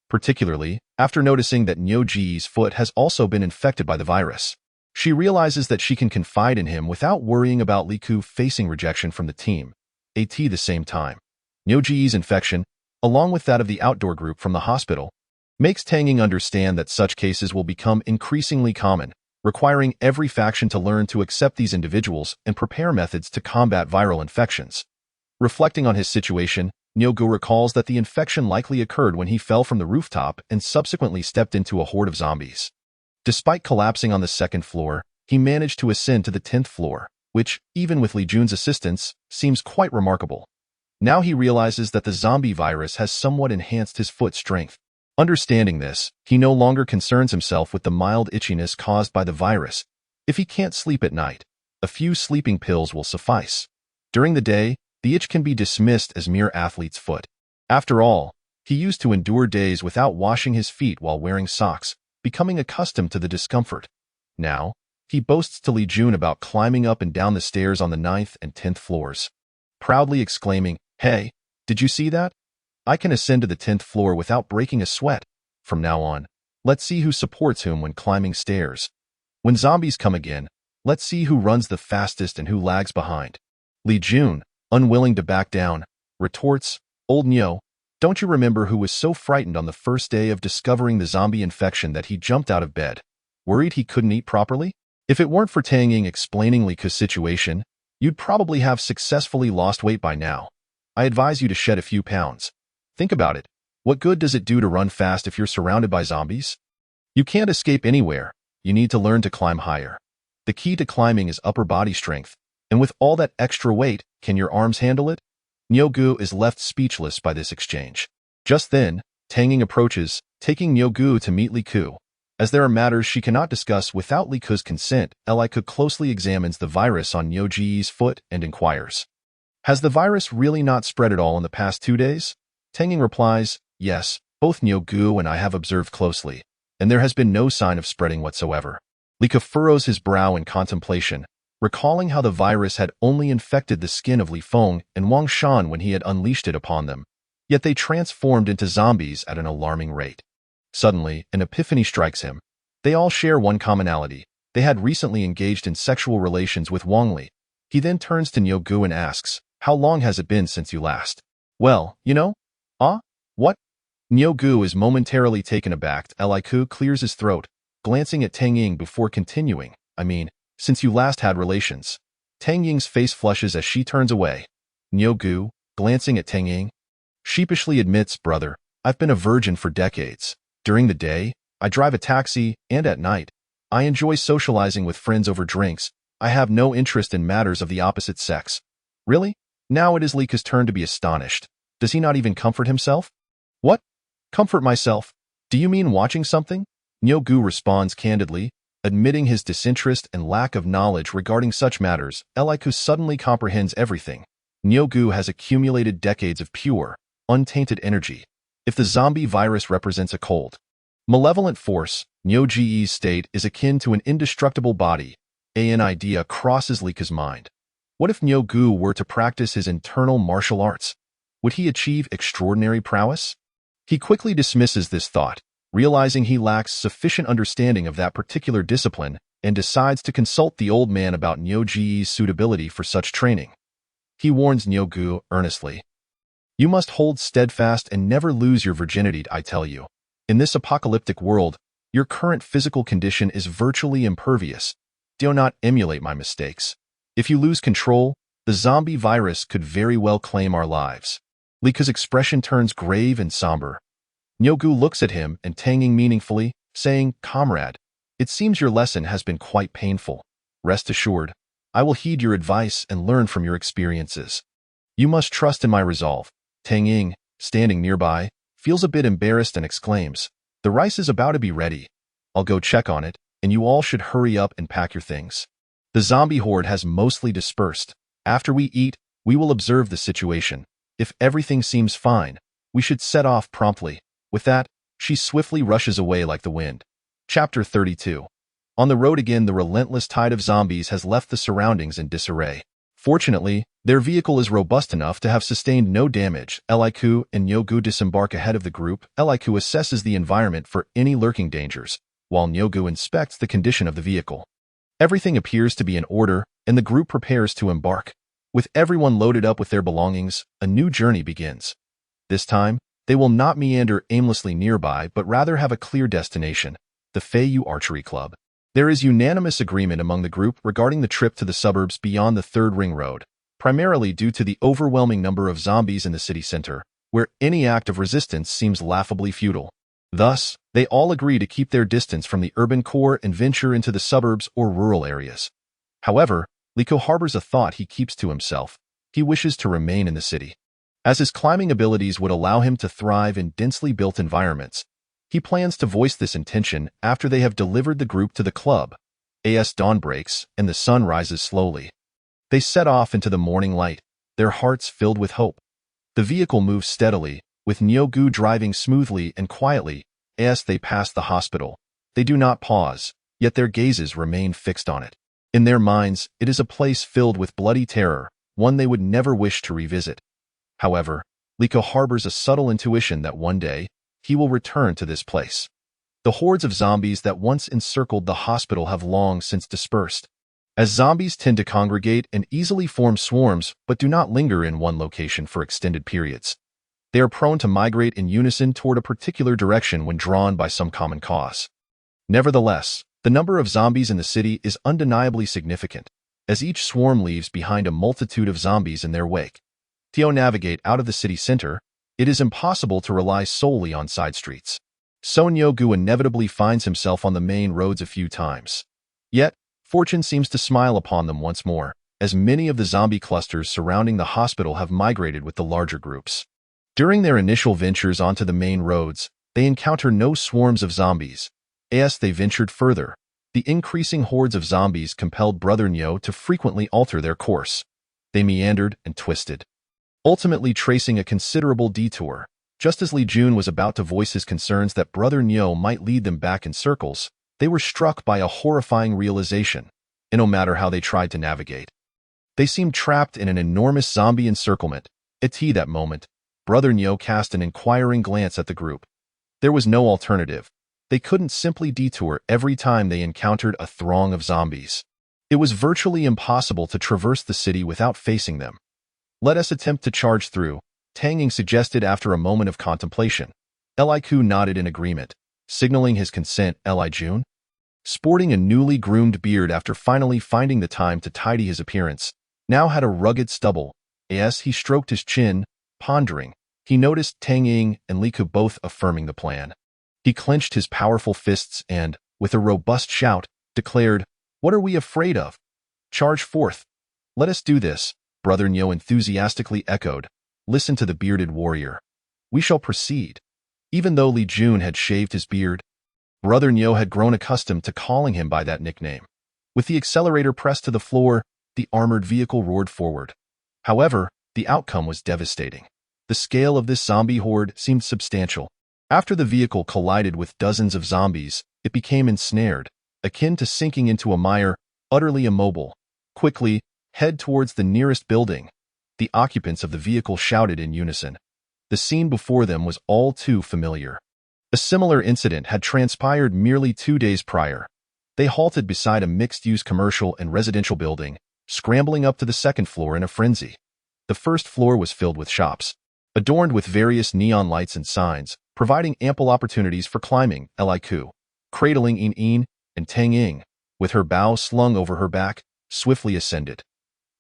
particularly after noticing that Niu Ji's foot has also been infected by the virus. She realizes that she can confide in him without worrying about Li Ku facing rejection from the team. At the same time, Niu Ji's infection, along with that of the outdoor group from the hospital, makes Tang Ying understand that such cases will become increasingly common, requiring every faction to learn to accept these individuals and prepare methods to combat viral infections. Reflecting on his situation, Niu Gu recalls that the infection likely occurred when he fell from the rooftop and subsequently stepped into a horde of zombies. Despite collapsing on the 2nd floor, he managed to ascend to the 10th floor, which, even with Li Jun's assistance, seems quite remarkable. Now he realizes that the zombie virus has somewhat enhanced his foot strength. Understanding this, he no longer concerns himself with the mild itchiness caused by the virus. If he can't sleep at night, a few sleeping pills will suffice. During the day, the itch can be dismissed as mere athlete's foot. After all, he used to endure days without washing his feet while wearing socks, becoming accustomed to the discomfort. Now, he boasts to Li Jun about climbing up and down the stairs on the 9th and 10th floors, proudly exclaiming, "Hey, did you see that? I can ascend to the 10th floor without breaking a sweat. From now on, let's see who supports whom when climbing stairs. When zombies come again, let's see who runs the fastest and who lags behind." Li Jun, unwilling to back down, retorts, "Old Nyo, don't you remember who was so frightened on the first day of discovering the zombie infection that he jumped out of bed, worried he couldn't eat properly? If it weren't for Tang Ying explaining Li Ke's situation, you'd probably have successfully lost weight by now. I advise you to shed a few pounds. Think about it. What good does it do to run fast if you're surrounded by zombies? You can't escape anywhere. You need to learn to climb higher. The key to climbing is upper body strength, and with all that extra weight, can your arms handle it?" Nyogu is left speechless by this exchange. Just then, Tang Ying approaches, taking Nyogu to meet Li Ke. As there are matters she cannot discuss without Li Ke's consent, Li Ke closely examines the virus on Nyoji's foot and inquires, "Has the virus really not spread at all in the past 2 days?" Tang Ying replies, "Yes, both Nyogu and I have observed closely, and there has been no sign of spreading whatsoever." Li Ke furrows his brow in contemplation, recalling how the virus had only infected the skin of Li Feng and Wang Shan when he had unleashed it upon them, yet they transformed into zombies at an alarming rate. Suddenly, an epiphany strikes him. They all share one commonality. They had recently engaged in sexual relations with Wang Li. He then turns to Nyogu and asks, "How long has it been since you last?" "Well, you know." "Ah? What?" Nyogu is momentarily taken aback. Li Ke clears his throat, glancing at Tang Ying before continuing, "I mean, since you last had relations." Tang Ying's face flushes as she turns away. Nyogu, glancing at Tang Ying, sheepishly admits, "Brother, I've been a virgin for decades. During the day, I drive a taxi, and at night, I enjoy socializing with friends over drinks. I have no interest in matters of the opposite sex." "Really?" Now it is Li Ke's turn to be astonished. Does he not even comfort himself? "What? Comfort myself? Do you mean watching something?" Nyogu responds candidly, admitting his disinterest and lack of knowledge regarding such matters. Li Ke suddenly comprehends everything. Nyogu has accumulated decades of pure, untainted energy. If the zombie virus represents a cold, malevolent force, Nyoji's state is akin to an indestructible body. An idea crosses Li Ke's mind. What if Nyogu were to practice his internal martial arts? Would he achieve extraordinary prowess? He quickly dismisses this thought, realizing he lacks sufficient understanding of that particular discipline, and decides to consult the old man about Nyoji's suitability for such training. He warns Nyogu earnestly, "You must hold steadfast and never lose your virginity, I tell you. In this apocalyptic world, your current physical condition is virtually impervious. Do not emulate my mistakes. If you lose control, the zombie virus could very well claim our lives." Li Ke's expression turns grave and somber. Nyogu looks at him and Tang Ying meaningfully, saying, "Comrade, it seems your lesson has been quite painful. Rest assured, I will heed your advice and learn from your experiences. You must trust in my resolve." Tang Ying, standing nearby, feels a bit embarrassed and exclaims, "The rice is about to be ready. I'll go check on it, and you all should hurry up and pack your things. The zombie horde has mostly dispersed. After we eat, we will observe the situation. If everything seems fine, we should set off promptly." With that, she swiftly rushes away like the wind. Chapter 32. On the road again, the relentless tide of zombies has left the surroundings in disarray. Fortunately, their vehicle is robust enough to have sustained no damage. Li Ke and Nyogu disembark ahead of the group. Li Ke assesses the environment for any lurking dangers, while Nyogu inspects the condition of the vehicle. Everything appears to be in order, and the group prepares to embark. With everyone loaded up with their belongings, a new journey begins. This time, they will not meander aimlessly nearby, but rather have a clear destination, the Feiyu Archery Club. There is unanimous agreement among the group regarding the trip to the suburbs beyond the third ring road, primarily due to the overwhelming number of zombies in the city center, where any act of resistance seems laughably futile. Thus, they all agree to keep their distance from the urban core and venture into the suburbs or rural areas. However, Li Ke harbors a thought he keeps to himself. He wishes to remain in the city. As his climbing abilities would allow him to thrive in densely built environments, he plans to voice this intention after they have delivered the group to the club. As dawn breaks and the sun rises slowly, they set off into the morning light, their hearts filled with hope. The vehicle moves steadily, with Nyogu driving smoothly and quietly. As they pass the hospital, they do not pause, yet their gazes remain fixed on it. In their minds, it is a place filled with bloody terror, one they would never wish to revisit. However, Liko harbors a subtle intuition that one day, he will return to this place. The hordes of zombies that once encircled the hospital have long since dispersed. As zombies tend to congregate and easily form swarms but do not linger in one location for extended periods, they are prone to migrate in unison toward a particular direction when drawn by some common cause. Nevertheless, the number of zombies in the city is undeniably significant, as each swarm leaves behind a multitude of zombies in their wake. To navigate out of the city center, it is impossible to rely solely on side streets. So Nyogu inevitably finds himself on the main roads a few times. Yet, fortune seems to smile upon them once more, as many of the zombie clusters surrounding the hospital have migrated with the larger groups. During their initial ventures onto the main roads, they encounter no swarms of zombies. As they ventured further, the increasing hordes of zombies compelled Brother Nyo to frequently alter their course. They meandered and twisted, ultimately tracing a considerable detour. Just as Lee Jun was about to voice his concerns that Brother Nyo might lead them back in circles, they were struck by a horrifying realization, and no matter how they tried to navigate, they seemed trapped in an enormous zombie encirclement. At that moment, Brother Nyo cast an inquiring glance at the group. There was no alternative. They couldn't simply detour every time they encountered a throng of zombies. It was virtually impossible to traverse the city without facing them. Let us attempt to charge through, Tang Ying suggested after a moment of contemplation. Li Ku nodded in agreement, signaling his consent. Li Jun, sporting a newly groomed beard after finally finding the time to tidy his appearance, now had a rugged stubble. As he stroked his chin, pondering, he noticed Tang Ying and Li Ku both affirming the plan. He clenched his powerful fists and, with a robust shout, declared, "What are we afraid of? Charge forth. Let us do this," Brother Nyo enthusiastically echoed. "Listen to the bearded warrior. We shall proceed." Even though Li Jun had shaved his beard, Brother Nyo had grown accustomed to calling him by that nickname. With the accelerator pressed to the floor, the armored vehicle roared forward. However, the outcome was devastating. The scale of this zombie horde seemed substantial. After the vehicle collided with dozens of zombies, it became ensnared, akin to sinking into a mire, utterly immobile. "Quickly, head towards the nearest building," the occupants of the vehicle shouted in unison. The scene before them was all too familiar. A similar incident had transpired merely 2 days prior. They halted beside a mixed-use commercial and residential building, scrambling up to the second floor in a frenzy. The first floor was filled with shops, adorned with various neon lights and signs, providing ample opportunities for climbing. Li Ku, cradling In and Tang Ying, with her bow slung over her back, swiftly ascended.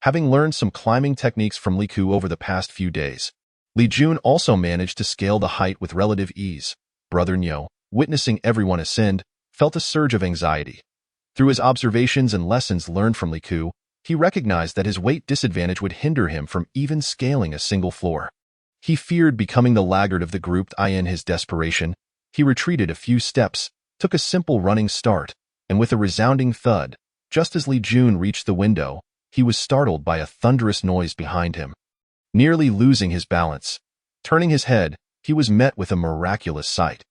Having learned some climbing techniques from Li Ku over the past few days, Li Jun also managed to scale the height with relative ease. Brother Nyo, witnessing everyone ascend, felt a surge of anxiety. Through his observations and lessons learned from Li Ku, he recognized that his weight disadvantage would hinder him from even scaling a single floor. He feared becoming the laggard of the group. In his desperation, he retreated a few steps, took a simple running start, and with a resounding thud, just as Li Jun reached the window, he was startled by a thunderous noise behind him. Nearly losing his balance, turning his head, he was met with a miraculous sight.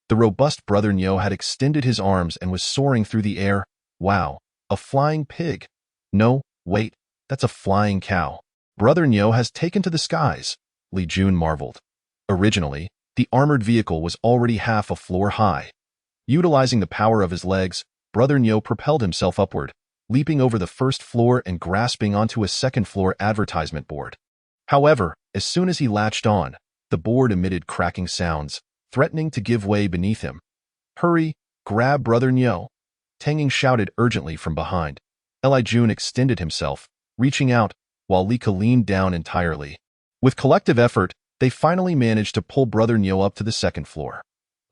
The robust Brother Nyo had extended his arms and was soaring through the air. Wow, a flying pig. No, wait, that's a flying cow. Brother Nyo has taken to the skies, Li Jun marveled. Originally, the armored vehicle was already half a floor high. Utilizing the power of his legs, Brother Nyo propelled himself upward, leaping over the first floor and grasping onto a second-floor advertisement board. However, as soon as he latched on, the board emitted cracking sounds, threatening to give way beneath him. "Hurry, grab Brother Nyo," Tang Ying shouted urgently from behind. Li Jun extended himself, reaching out, while Li Ku leaned down entirely. With collective effort, they finally managed to pull Brother Nyo up to the second floor.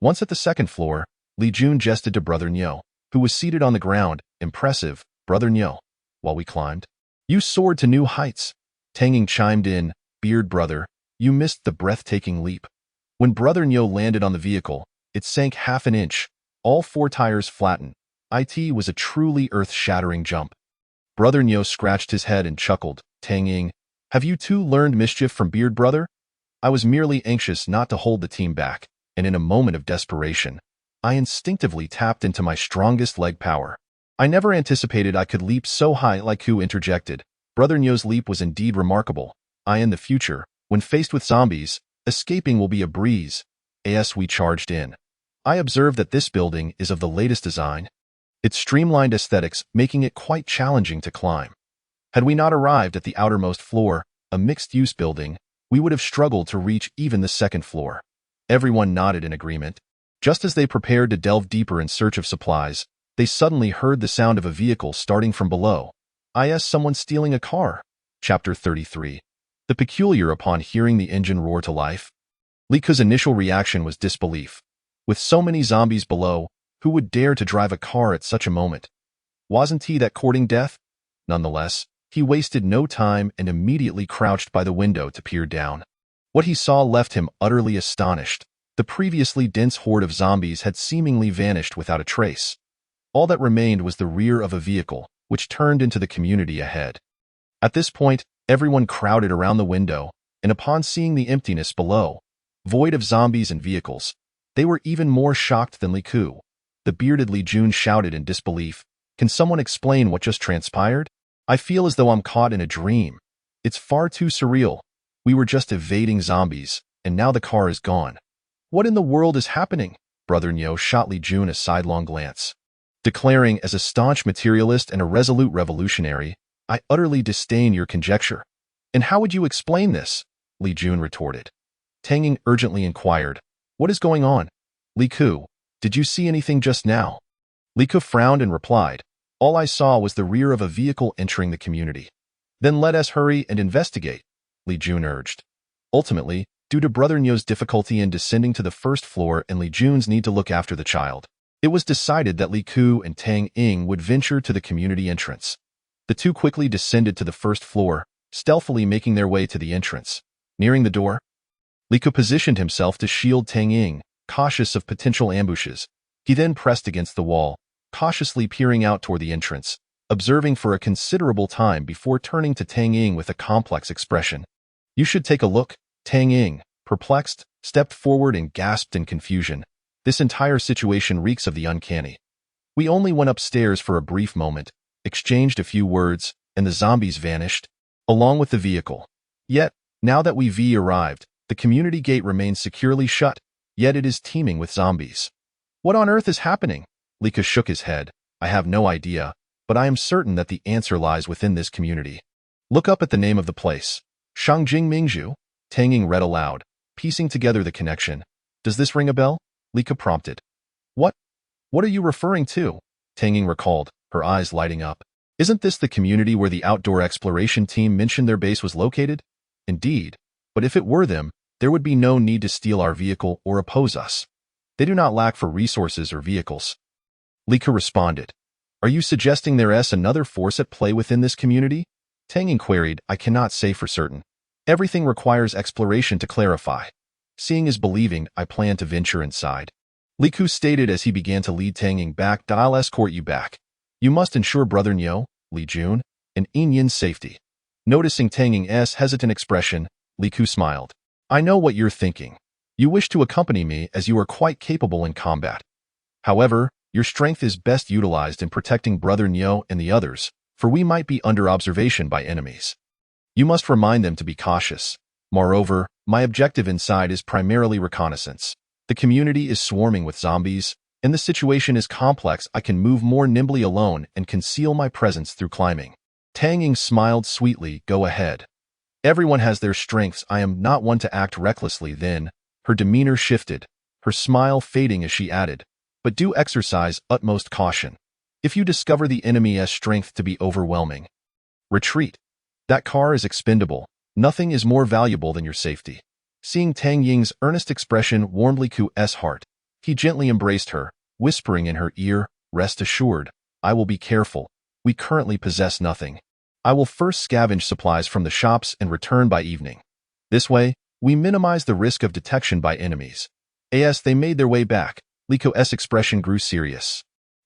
Once at the second floor, Li Jun gestured to Brother Nyo, who was seated on the ground. "Impressive, Brother Nyo. While we climbed, you soared to new heights." Tang Ying chimed in, "Beard brother, You missed the breathtaking leap. When Brother Nyo landed on the vehicle, it sank half an inch. All four tires flattened. It was a truly earth-shattering jump. Brother Nyo scratched his head and chuckled. Tang Ying, have you too learned mischief from Beard Brother? I was merely anxious not to hold the team back, and in a moment of desperation, I instinctively tapped into my strongest leg power. I never anticipated I could leap so high. Like Ku interjected. Brother Nyo's leap was indeed remarkable. In the future, when faced with zombies, escaping will be a breeze. As we charged in, I observed that this building is of the latest design. Its streamlined aesthetics making it quite challenging to climb. Had we not arrived at the outermost floor, a mixed-use building, we would have struggled to reach even the second floor. Everyone nodded in agreement. Just as they prepared to delve deeper in search of supplies, they suddenly heard the sound of a vehicle starting from below. Someone stealing a car. Chapter 33. The peculiar upon hearing the engine roar to life. Liku's initial reaction was disbelief. With so many zombies below, who would dare to drive a car at such a moment? Wasn't he that courting death? Nonetheless, he wasted no time and immediately crouched by the window to peer down. What he saw left him utterly astonished. The previously dense horde of zombies had seemingly vanished without a trace. All that remained was the rear of a vehicle, which turned into the community ahead. At this point, everyone crowded around the window, and upon seeing the emptiness below, void of zombies and vehicles, they were even more shocked than Liku. The bearded Li Jun shouted in disbelief, "Can someone explain what just transpired? I feel as though I'm caught in a dream. It's far too surreal. We were just evading zombies, and now the car is gone. What in the world is happening?" Brother Nyo shot Li Jun a sidelong glance. Declaring as a staunch materialist and a resolute revolutionary, "I utterly disdain your conjecture." "And how would you explain this?" Li Jun retorted. Tang Ying urgently inquired, "What is going on? Liku, did you see anything just now?" Liku frowned and replied, "All I saw was the rear of a vehicle entering the community." "Then let us hurry and investigate," Li Jun urged. Ultimately, due to Brother Nyo's difficulty in descending to the first floor and Li Jun's need to look after the child, it was decided that Liku and Tang Ying would venture to the community entrance. The two quickly descended to the first floor, stealthily making their way to the entrance. Nearing the door, Liku positioned himself to shield Tang Ying, cautious of potential ambushes. He then pressed against the wall, cautiously peering out toward the entrance, observing for a considerable time before turning to Tang Ying with a complex expression. "You should take a look." Tang Ying, perplexed, stepped forward and gasped in confusion. This entire situation reeks of the uncanny. "We only went upstairs for a brief moment, exchanged a few words, and the zombies vanished, along with the vehicle. Yet, now that we've arrived, the community gate remains securely shut, yet it is teeming with zombies. What on earth is happening?" Lika shook his head. "I have no idea, but I am certain that the answer lies within this community. Look up at the name of the place. Shangjing Mingzhu?" Tang Ying read aloud, piecing together the connection. "Does this ring a bell?" Lika prompted. What are you referring to?" Tang Ying recalled, her eyes lighting up. "Isn't this the community where the outdoor exploration team mentioned their base was located?" "Indeed, but if it were them, there would be no need to steal our vehicle or oppose us. They do not lack for resources or vehicles." Lika responded. "Are you suggesting there is another force at play within this community?" Tang Ying queried. "I cannot say for certain. Everything requires exploration to clarify. Seeing is believing. I plan to venture inside." Liku stated as he began to lead Tang Ying back. "I'll escort you back. You must ensure Brother Nyo, Li Jun, and Yin Yin's safety." Noticing Tang Ying's hesitant expression, Liku smiled. "I know what you're thinking. You wish to accompany me as you are quite capable in combat. However, your strength is best utilized in protecting Brother Nyo and the others, for we might be under observation by enemies. You must remind them to be cautious. Moreover, my objective inside is primarily reconnaissance. The community is swarming with zombies, and the situation is complex. I can move more nimbly alone and conceal my presence through climbing." Tang Ying smiled sweetly. "Go ahead. Everyone has their strengths. I am not one to act recklessly." Then, her demeanor shifted, her smile fading as she added, "But do exercise utmost caution. If you discover the enemy's strength to be overwhelming, retreat. That car is expendable. Nothing is more valuable than your safety." Seeing Tang Ying's earnest expression warmed Liku's heart. He gently embraced her, whispering in her ear, "Rest assured, I will be careful. We currently possess nothing. I will first scavenge supplies from the shops and return by evening. This way, We minimize the risk of detection by enemies. As they made their way back, Li Ke's expression grew serious.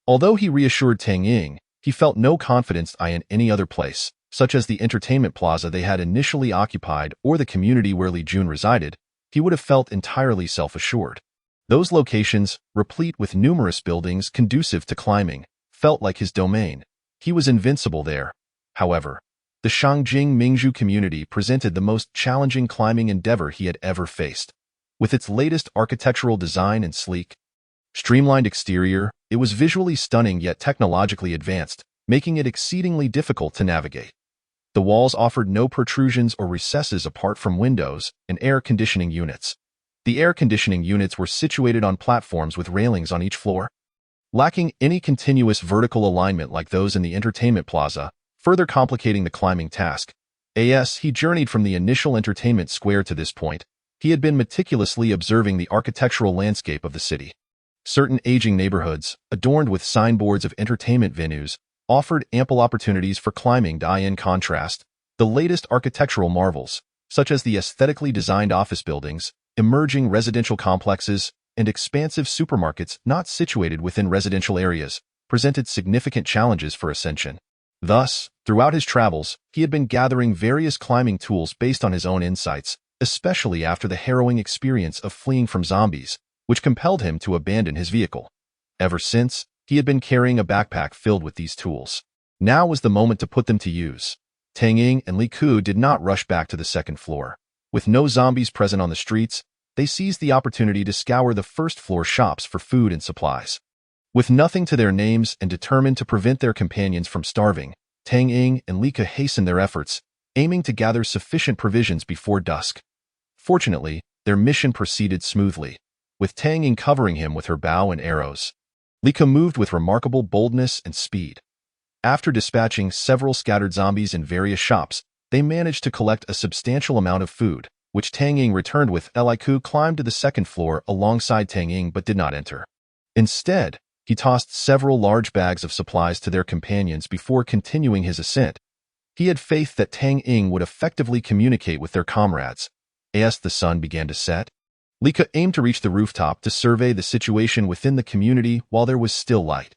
Although he reassured Tang Ying, he felt no confidence in any other place, such as the entertainment plaza they had initially occupied or the community where Li Jun resided. He would have felt entirely self-assured. Those locations, replete with numerous buildings conducive to climbing, felt like his domain. He was invincible there. However, the Shangjing Mingzhu community presented the most challenging climbing endeavor he had ever faced. With its latest architectural design and sleek, streamlined exterior, it was visually stunning yet technologically advanced, making it exceedingly difficult to navigate. The walls offered no protrusions or recesses apart from windows and air conditioning units. The air conditioning units were situated on platforms with railings on each floor, lacking any continuous vertical alignment like those in the entertainment plaza, further complicating the climbing task. As he journeyed from the initial entertainment square to this point, he had been meticulously observing the architectural landscape of the city. Certain aging neighborhoods, adorned with signboards of entertainment venues, offered ample opportunities for climbing. In contrast, the latest architectural marvels, such as the aesthetically designed office buildings, emerging residential complexes, and expansive supermarkets not situated within residential areas, presented significant challenges for ascension. Thus, throughout his travels, he had been gathering various climbing tools based on his own insights, especially after the harrowing experience of fleeing from zombies, which compelled him to abandon his vehicle. Ever since, he had been carrying a backpack filled with these tools. Now was the moment to put them to use. Tang Ying and Li Ke did not rush back to the second floor. With no zombies present on the streets, they seized the opportunity to scour the first-floor shops for food and supplies. With nothing to their names and determined to prevent their companions from starving, Tang Ying and Li Ke hastened their efforts, aiming to gather sufficient provisions before dusk. Fortunately, their mission proceeded smoothly, with Tang Ying covering him with her bow and arrows. Li Ke moved with remarkable boldness and speed. After dispatching several scattered zombies in various shops, they managed to collect a substantial amount of food, which Tang Ying returned with. Li Ke climbed to the second floor alongside Tang Ying but did not enter. Instead, he tossed several large bags of supplies to their companions before continuing his ascent. He had faith that Tang Ying would effectively communicate with their comrades. As the sun began to set, Li Ke aimed to reach the rooftop to survey the situation within the community while there was still light.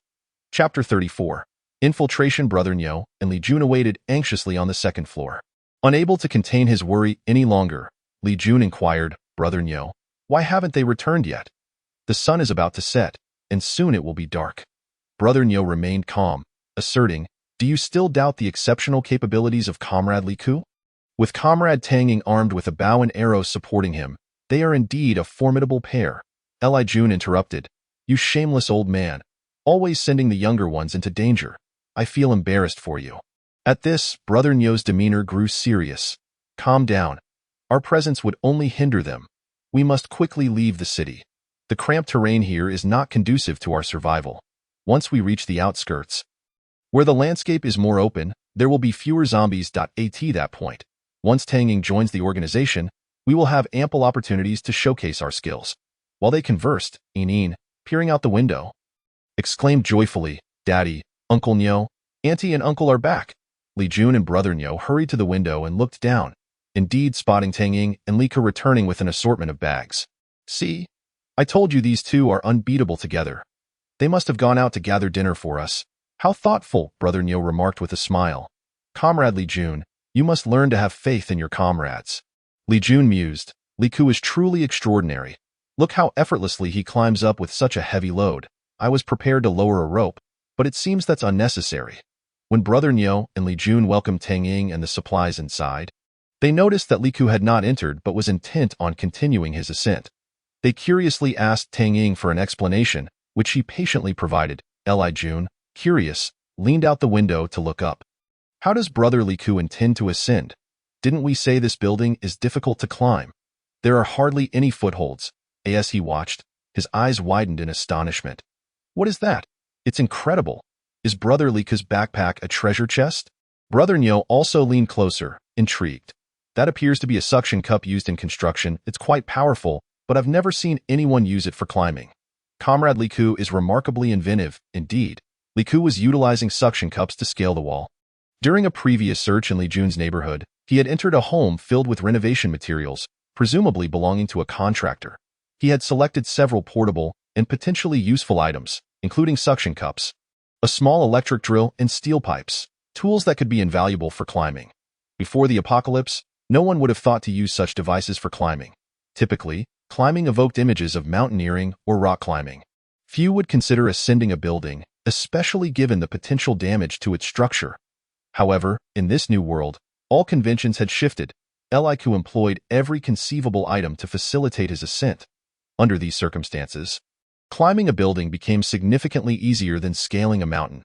Chapter 34. Infiltration. Brother Niu and Li Jun awaited anxiously on the second floor. Unable to contain his worry any longer, Li Jun inquired, "Brother Niu, why haven't they returned yet? The sun is about to set, and soon it will be dark." Brother Niu remained calm, asserting, "Do you still doubt the exceptional capabilities of Comrade Li Ke? With Comrade Tang Ying armed with a bow and arrows supporting him, they are indeed a formidable pair." Li Jun interrupted, "You shameless old man, always sending the younger ones into danger. I feel embarrassed for you." At this, Brother Niu's demeanor grew serious. "Calm down. Our presence would only hinder them. We must quickly leave the city. The cramped terrain here is not conducive to our survival. Once we reach the outskirts, where the landscape is more open, there will be fewer zombies. At that point, once Tang Ying joins the organization, we will have ample opportunities to showcase our skills." While they conversed, Yin, peering out the window, exclaimed joyfully, "Daddy, Uncle Niu, Auntie and Uncle are back." Li Jun and Brother Niu hurried to the window and looked down, indeed spotting Tang Ying and Li Ke returning with an assortment of bags. "See? I told you these two are unbeatable together. They must have gone out to gather dinner for us." "How thoughtful," Brother Niu remarked with a smile. "Comrade Li Jun, you must learn to have faith in your comrades." Li Jun mused, "Li Ke is truly extraordinary. Look how effortlessly he climbs up with such a heavy load. I was prepared to lower a rope, but it seems that's unnecessary." When Brother Niu and Li Jun welcomed Tang Ying and the supplies inside, they noticed that Li Ke had not entered but was intent on continuing his ascent. They curiously asked Tang Ying for an explanation, which he patiently provided. Li Jun, curious, leaned out the window to look up. "How does Brother Li Ke intend to ascend? Didn't we say this building is difficult to climb? There are hardly any footholds." As he watched, his eyes widened in astonishment. "What is that? It's incredible. Is Brother Li Ke's backpack a treasure chest?" Brother Niu also leaned closer, intrigued. "That appears to be a suction cup used in construction. It's quite powerful, but I've never seen anyone use it for climbing." Comrade Li Ke is remarkably inventive, indeed. Li Ke was utilizing suction cups to scale the wall. During a previous search in Li Jun's neighborhood, he had entered a home filled with renovation materials, presumably belonging to a contractor. He had selected several portable and potentially useful items, including suction cups, a small electric drill, and steel pipes, tools that could be invaluable for climbing. Before the apocalypse, no one would have thought to use such devices for climbing. Typically, climbing evoked images of mountaineering or rock climbing. Few would consider ascending a building, especially given the potential damage to its structure. However, in this new world, all conventions had shifted. Eliku employed every conceivable item to facilitate his ascent. Under these circumstances, climbing a building became significantly easier than scaling a mountain.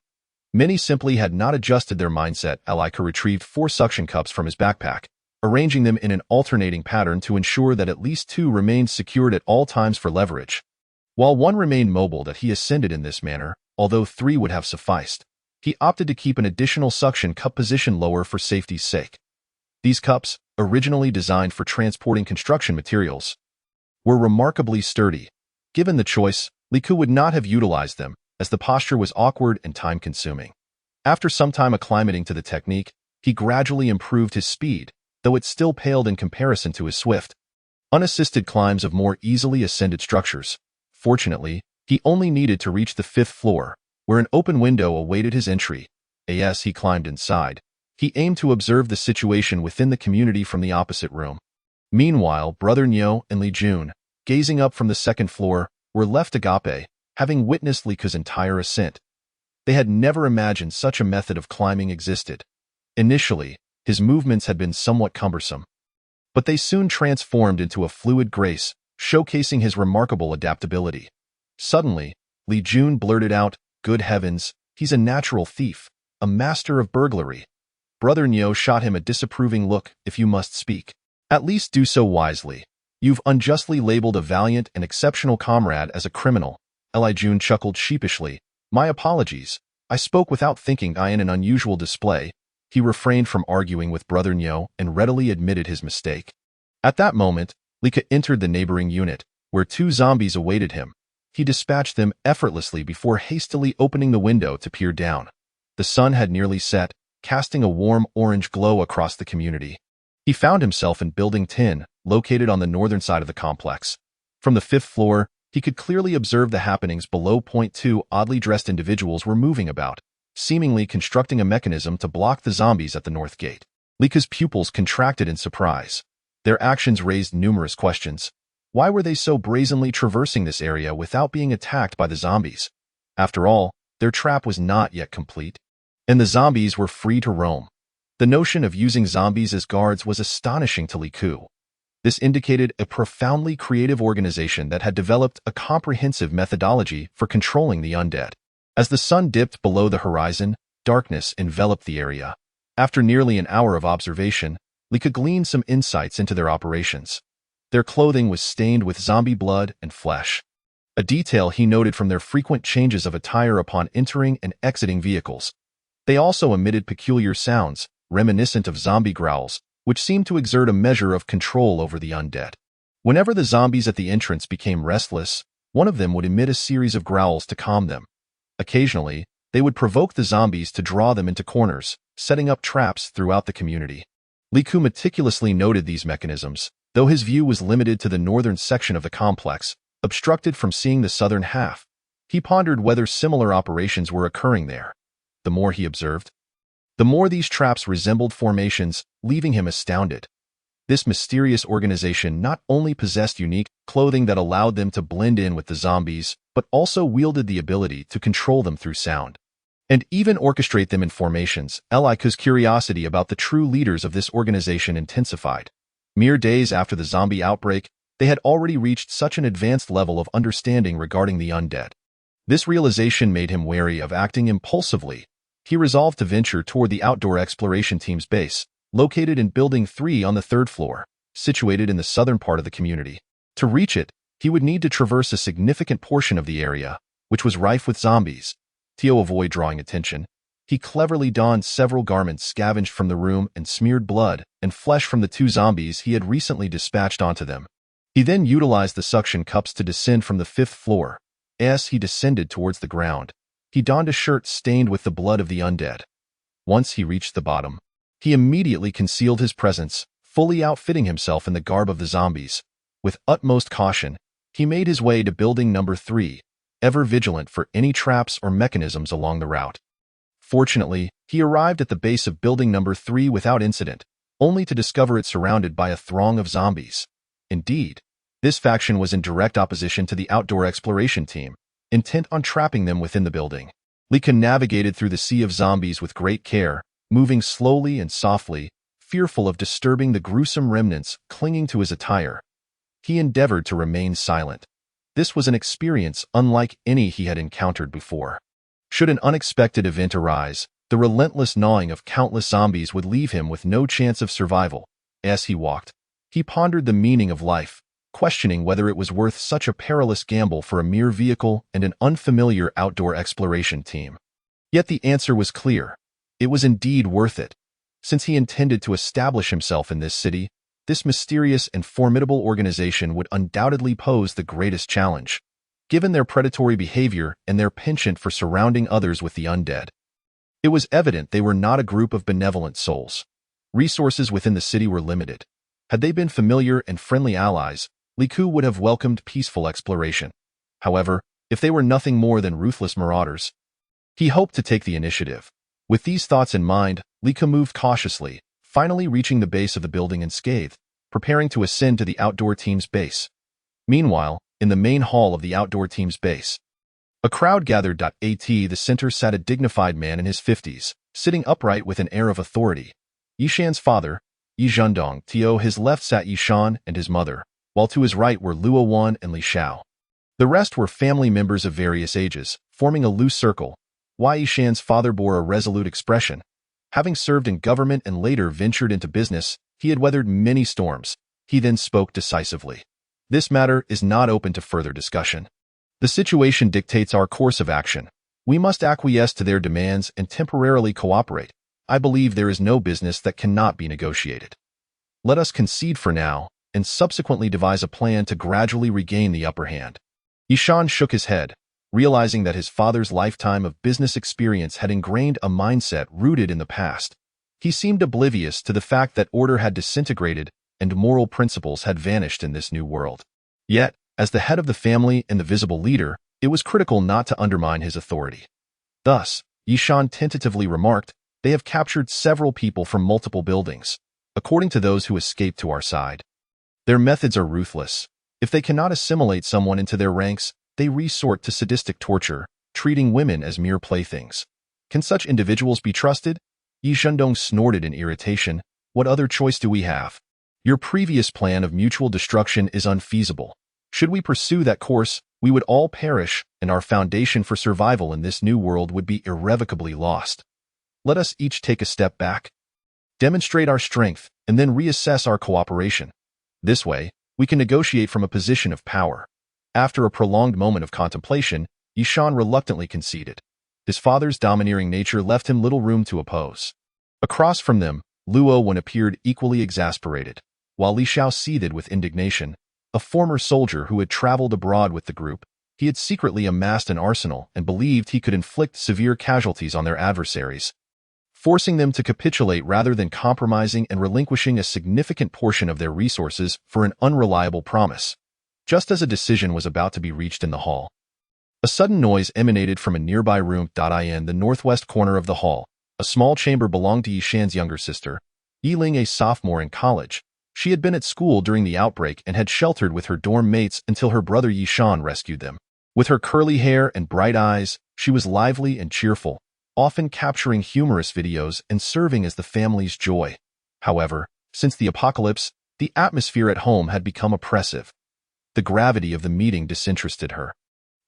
Many simply had not adjusted their mindset. Eliku retrieved 4 suction cups from his backpack, arranging them in an alternating pattern to ensure that at least 2 remained secured at all times for leverage. While 1 remained mobile, that he ascended in this manner, although 3 would have sufficed. He opted to keep an additional suction cup positioned lower for safety's sake. These cups, originally designed for transporting construction materials, were remarkably sturdy. Given the choice, Liku would not have utilized them, as the posture was awkward and time-consuming. After some time acclimating to the technique, he gradually improved his speed, though it still paled in comparison to his swift, unassisted climbs of more easily ascended structures. Fortunately, he only needed to reach the 5th floor, where an open window awaited his entry. As he climbed inside, he aimed to observe the situation within the community from the opposite room. Meanwhile, Brother Nyo and Li Jun, gazing up from the 2nd floor, were left agape, having witnessed Liku's entire ascent. They had never imagined such a method of climbing existed. Initially, his movements had been somewhat cumbersome, but they soon transformed into a fluid grace, showcasing his remarkable adaptability. Suddenly, Li Jun blurted out, "Good heavens, he's a natural thief, a master of burglary." Brother Nyo shot him a disapproving look. "If you must speak, at least do so wisely. You've unjustly labeled a valiant and exceptional comrade as a criminal." Li Jun chuckled sheepishly. "My apologies. I spoke without thinking. I in an unusual display." He refrained from arguing with Brother Nyo and readily admitted his mistake. At that moment, Lika entered the neighboring unit, where 2 zombies awaited him. He dispatched them effortlessly before hastily opening the window to peer down. The sun had nearly set, casting a warm orange glow across the community. He found himself in Building 10, located on the northern side of the complex. From the 5th floor, he could clearly observe the happenings below. 2 oddly dressed individuals were moving about, seemingly constructing a mechanism to block the zombies at the north gate. Lika's pupils contracted in surprise. Their actions raised numerous questions. Why were they so brazenly traversing this area without being attacked by the zombies? After all, their trap was not yet complete, and the zombies were free to roam. The notion of using zombies as guards was astonishing to Liku. This indicated a profoundly creative organization that had developed a comprehensive methodology for controlling the undead. As the sun dipped below the horizon, darkness enveloped the area. After nearly an hour of observation, Lika gleaned some insights into their operations. Their clothing was stained with zombie blood and flesh, a detail he noted from their frequent changes of attire upon entering and exiting vehicles. They also emitted peculiar sounds, reminiscent of zombie growls, which seemed to exert a measure of control over the undead. Whenever the zombies at the entrance became restless, one of them would emit a series of growls to calm them. Occasionally, they would provoke the zombies to draw them into corners, setting up traps throughout the community. Liku meticulously noted these mechanisms, though his view was limited to the northern section of the complex, obstructed from seeing the southern half. He pondered whether similar operations were occurring there. The more he observed, the more these traps resembled formations, leaving him astounded. This mysterious organization not only possessed unique clothing that allowed them to blend in with the zombies, but also wielded the ability to control them through sound, and even orchestrate them in formations. Liku's curiosity about the true leaders of this organization intensified. Mere days after the zombie outbreak, they had already reached such an advanced level of understanding regarding the undead. This realization made him wary of acting impulsively. He resolved to venture toward the outdoor exploration team's base, located in Building 3 on the 3rd floor, situated in the southern part of the community. To reach it, he would need to traverse a significant portion of the area, which was rife with zombies. To avoid drawing attention, he cleverly donned several garments scavenged from the room and smeared blood and flesh from the 2 zombies he had recently dispatched onto them. He then utilized the suction cups to descend from the 5th floor. As he descended towards the ground, he donned a shirt stained with the blood of the undead. Once he reached the bottom, he immediately concealed his presence, fully outfitting himself in the garb of the zombies. With utmost caution, he made his way to building number 3, ever vigilant for any traps or mechanisms along the route. Fortunately, he arrived at the base of building number 3 without incident, only to discover it surrounded by a throng of zombies. Indeed, this faction was in direct opposition to the outdoor exploration team, intent on trapping them within the building. Li Ke navigated through the sea of zombies with great care, moving slowly and softly, fearful of disturbing the gruesome remnants clinging to his attire. He endeavored to remain silent. This was an experience unlike any he had encountered before. Should an unexpected event arise, the relentless gnawing of countless zombies would leave him with no chance of survival. As he walked, he pondered the meaning of life, questioning whether it was worth such a perilous gamble for a mere vehicle and an unfamiliar outdoor exploration team. Yet the answer was clear. It was indeed worth it. Since he intended to establish himself in this city, this mysterious and formidable organization would undoubtedly pose the greatest challenge, given their predatory behavior and their penchant for surrounding others with the undead. It was evident they were not a group of benevolent souls. Resources within the city were limited. Had they been familiar and friendly allies, Li Ke would have welcomed peaceful exploration. However, if they were nothing more than ruthless marauders, he hoped to take the initiative. With these thoughts in mind, Li Ke moved cautiously, finally reaching the base of the building unscathed, preparing to ascend to the outdoor team's base. Meanwhile, in the main hall of the outdoor team's base, a crowd gathered. At the center sat a dignified man in his 50s, sitting upright with an air of authority. Yishan's father, Yi Zhendong, to his left sat Yishan and his mother, while to his right were Luo Wan and Li Xiao. The rest were family members of various ages, forming a loose circle. Yishan's father bore a resolute expression. Having served in government and later ventured into business, he had weathered many storms. He then spoke decisively. This matter is not open to further discussion. The situation dictates our course of action. We must acquiesce to their demands and temporarily cooperate. I believe there is no business that cannot be negotiated. Let us concede for now, and subsequently devise a plan to gradually regain the upper hand. Yishan shook his head, realizing that his father's lifetime of business experience had ingrained a mindset rooted in the past. He seemed oblivious to the fact that order had disintegrated and moral principles had vanished in this new world. Yet, as the head of the family and the visible leader, it was critical not to undermine his authority. Thus, Yishan tentatively remarked, "They have captured several people from multiple buildings, according to those who escaped to our side. Their methods are ruthless. If they cannot assimilate someone into their ranks, they resort to sadistic torture, treating women as mere playthings. Can such individuals be trusted?" Yi Zhendong snorted in irritation. "What other choice do we have? Your previous plan of mutual destruction is unfeasible. Should we pursue that course, we would all perish, and our foundation for survival in this new world would be irrevocably lost. Let us each take a step back, demonstrate our strength, and then reassess our cooperation. This way, we can negotiate from a position of power." After a prolonged moment of contemplation, Yishan reluctantly conceded. His father's domineering nature left him little room to oppose. Across from them, Luo Wan appeared equally exasperated, while Li Xiao seethed with indignation. A former soldier who had traveled abroad with the group, he had secretly amassed an arsenal and believed he could inflict severe casualties on their adversaries, forcing them to capitulate rather than compromising and relinquishing a significant portion of their resources for an unreliable promise. Just as a decision was about to be reached in the hall, a sudden noise emanated from a nearby room. In the northwest corner of the hall, a small chamber belonged to Yishan's younger sister, Yiling, a sophomore in college. She had been at school during the outbreak and had sheltered with her dorm mates until her brother Yishan rescued them. With her curly hair and bright eyes, she was lively and cheerful, often capturing humorous videos and serving as the family's joy. However, since the apocalypse, the atmosphere at home had become oppressive. The gravity of the meeting disinterested her.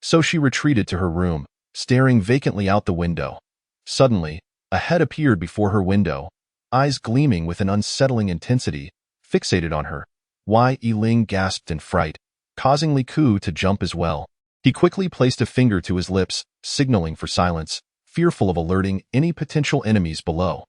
So she retreated to her room, staring vacantly out the window. Suddenly, a head appeared before her window, eyes gleaming with an unsettling intensity, fixated on her. Yiling gasped in fright, causing Li Ke to jump as well. He quickly placed a finger to his lips, signaling for silence, fearful of alerting any potential enemies below.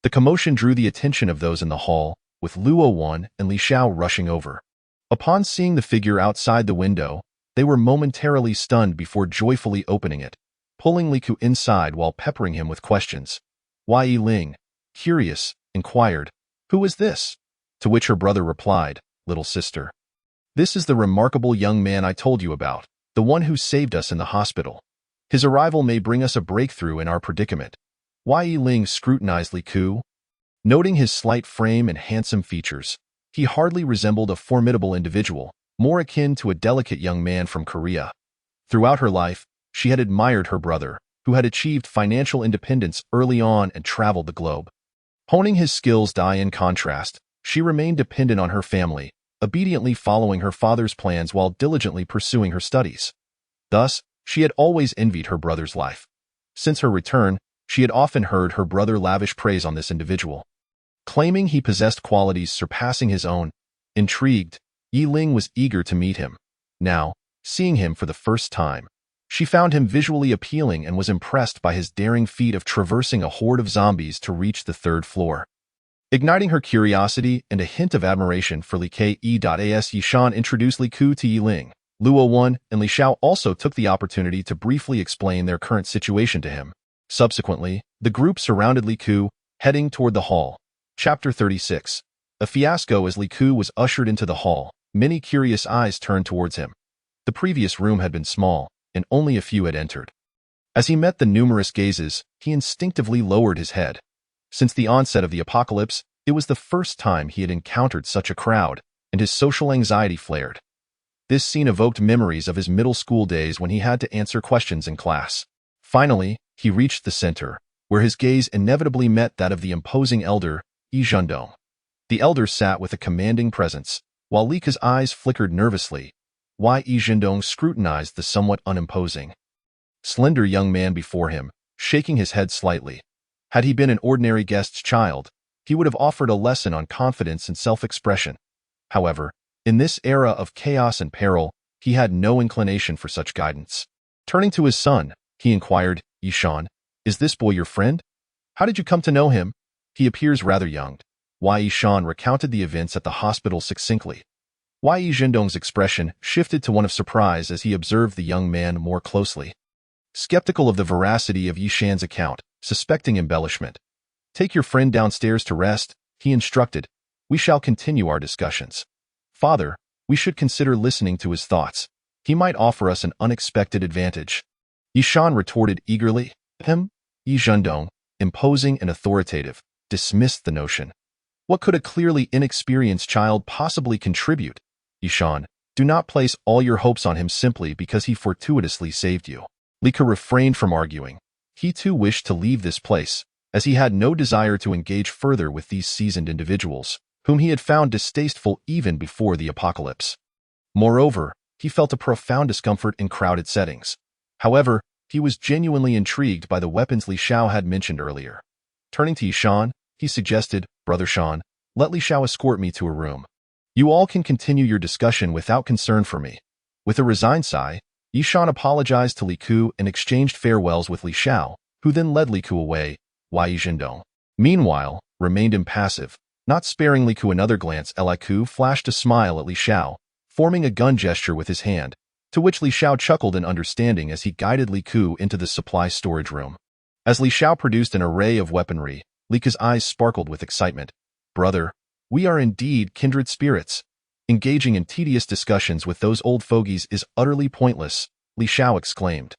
The commotion drew the attention of those in the hall, with Luo Wan and Li Xiao rushing over. Upon seeing the figure outside the window, they were momentarily stunned before joyfully opening it, pulling Li Ke inside while peppering him with questions. Yiling, curious, inquired, "Who is this?" To which her brother replied, "Little sister, this is the remarkable young man I told you about, the one who saved us in the hospital. His arrival may bring us a breakthrough in our predicament." Yi Ling scrutinized Li Ku. Noting his slight frame and handsome features, he hardly resembled a formidable individual, more akin to a delicate young man from Korea. Throughout her life, she had admired her brother, who had achieved financial independence early on and traveled the globe. Honing his skills, in contrast, she remained dependent on her family, obediently following her father's plans while diligently pursuing her studies. Thus, she had always envied her brother's life. Since her return, she had often heard her brother lavish praise on this individual, claiming he possessed qualities surpassing his own. Intrigued, Yi Ling was eager to meet him. Now, seeing him for the first time, she found him visually appealing and was impressed by his daring feat of traversing a horde of zombies to reach the third floor. Igniting her curiosity and a hint of admiration for Li Ke-as, Yishan introduced Li Ku to Yi Ling. Luo Wan and Li Xiao also took the opportunity to briefly explain their current situation to him. Subsequently, the group surrounded Li Ku, heading toward the hall. Chapter 36. A fiasco. As Li Ku was ushered into the hall, many curious eyes turned towards him. The previous room had been small, and only a few had entered. As he met the numerous gazes, he instinctively lowered his head. Since the onset of the apocalypse, it was the first time he had encountered such a crowd, and his social anxiety flared. This scene evoked memories of his middle school days when he had to answer questions in class. Finally, he reached the center, where his gaze inevitably met that of the imposing elder, Yi Zhendong. The elder sat with a commanding presence, while Li Ke's eyes flickered nervously. Yi Zhendong scrutinized the somewhat unimposing, slender young man before him, shaking his head slightly. Had he been an ordinary guest's child, he would have offered a lesson on confidence and self-expression. However, in this era of chaos and peril, he had no inclination for such guidance. Turning to his son, he inquired, "Yishan, is this boy your friend? How did you come to know him? He appears rather young." Yishan recounted the events at the hospital succinctly. Yi Zhendong's expression shifted to one of surprise as he observed the young man more closely. Skeptical of the veracity of Yishan's account, suspecting embellishment. "Take your friend downstairs to rest," he instructed. "We shall continue our discussions. Father, we should consider listening to his thoughts. He might offer us an unexpected advantage." Yishan retorted eagerly. Yi Zhendong, imposing and authoritative, dismissed the notion. What could a clearly inexperienced child possibly contribute? Yishan, do not place all your hopes on him simply because he fortuitously saved you. Li Ke refrained from arguing. He too wished to leave this place, as he had no desire to engage further with these seasoned individuals, whom he had found distasteful even before the apocalypse. Moreover, he felt a profound discomfort in crowded settings. However, he was genuinely intrigued by the weapons Li Xiao had mentioned earlier. Turning to Yishan, he suggested, "Brother Shan, let Li Xiao escort me to a room. You all can continue your discussion without concern for me." With a resigned sigh, Yishan apologized to Li Ku and exchanged farewells with Li Xiao, who then led Li Ku away. Yi Zhendong, meanwhile, remained impassive, not sparing Li Ku another glance. Li Ku flashed a smile at Li Xiao, forming a gun gesture with his hand, to which Li Xiao chuckled in understanding as he guided Li Ku into the supply storage room. As Li Xiao produced an array of weaponry, Li Ke's eyes sparkled with excitement. "Brother, we are indeed kindred spirits. Engaging in tedious discussions with those old fogies is utterly pointless," Li Xiao exclaimed.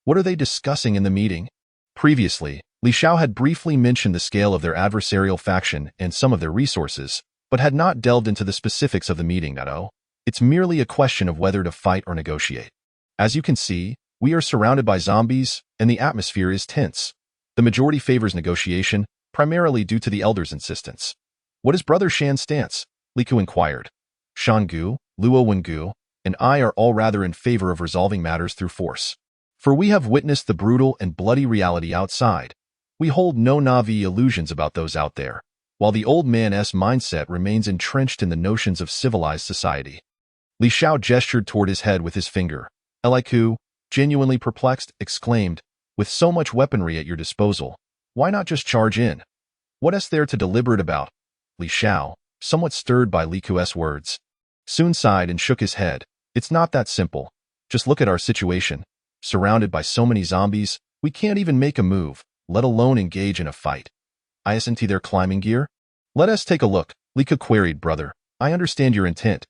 "What are they discussing in the meeting?" Previously, Li Xiao had briefly mentioned the scale of their adversarial faction and some of their resources, but had not delved into the specifics of the meeting. It's merely a question of whether to fight or negotiate. As you can see, we are surrounded by zombies, and the atmosphere is tense. The majority favors negotiation, primarily due to the elder's insistence. "What is Brother Shan's stance?" Li Ku inquired. "Shan Gu, Luo Wengu, and I are all rather in favor of resolving matters through force. For we have witnessed the brutal and bloody reality outside. We hold no naive illusions about those out there, while the old man's mindset remains entrenched in the notions of civilized society." Li Xiao gestured toward his head with his finger. Li Ku, genuinely perplexed, exclaimed, "With so much weaponry at your disposal, why not just charge in? What is there to deliberate about?" Li Xiao, somewhat stirred by Li Ku's words, soon sighed and shook his head. "It's not that simple. Just look at our situation. Surrounded by so many zombies, we can't even make a move, let alone engage in a fight. Isn't their climbing gear? Let us take a look." Lika queried, brother. I understand your intent.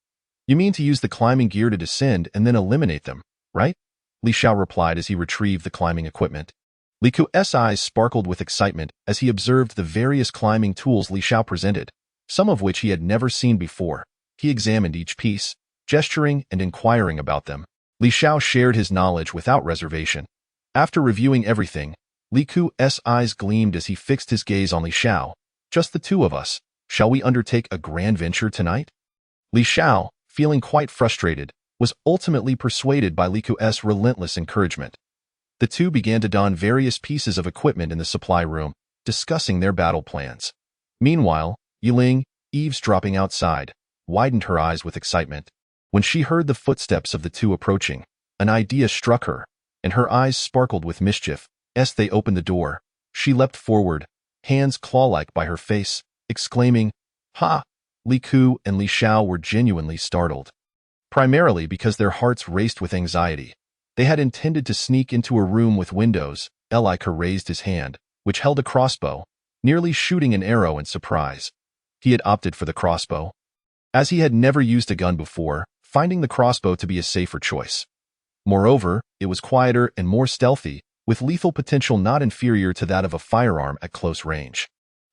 You mean to use the climbing gear to descend and then eliminate them, right? Li Xiao replied as he retrieved the climbing equipment. Li Ku's eyes sparkled with excitement as he observed the various climbing tools Li Xiao presented, some of which he had never seen before. He examined each piece, gesturing and inquiring about them. Li Xiao shared his knowledge without reservation. After reviewing everything, Li Ku's eyes gleamed as he fixed his gaze on Li Xiao. Just the two of us. Shall we undertake a grand venture tonight? Li Xiao, feeling quite frustrated, was ultimately persuaded by Li Ku's relentless encouragement. The two began to don various pieces of equipment in the supply room, discussing their battle plans. Meanwhile, Yiling, eavesdropping outside, widened her eyes with excitement. When she heard the footsteps of the two approaching, an idea struck her, and her eyes sparkled with mischief. As they opened the door, she leapt forward, hands claw-like by her face, exclaiming, "Ha!" Li Ku and Li Xiao were genuinely startled. Primarily because their hearts raced with anxiety. They had intended to sneak into a room with windows. Li Ku raised his hand, which held a crossbow, nearly shooting an arrow in surprise. He had opted for the crossbow. As he had never used a gun before, finding the crossbow to be a safer choice. Moreover, it was quieter and more stealthy, with lethal potential not inferior to that of a firearm at close range.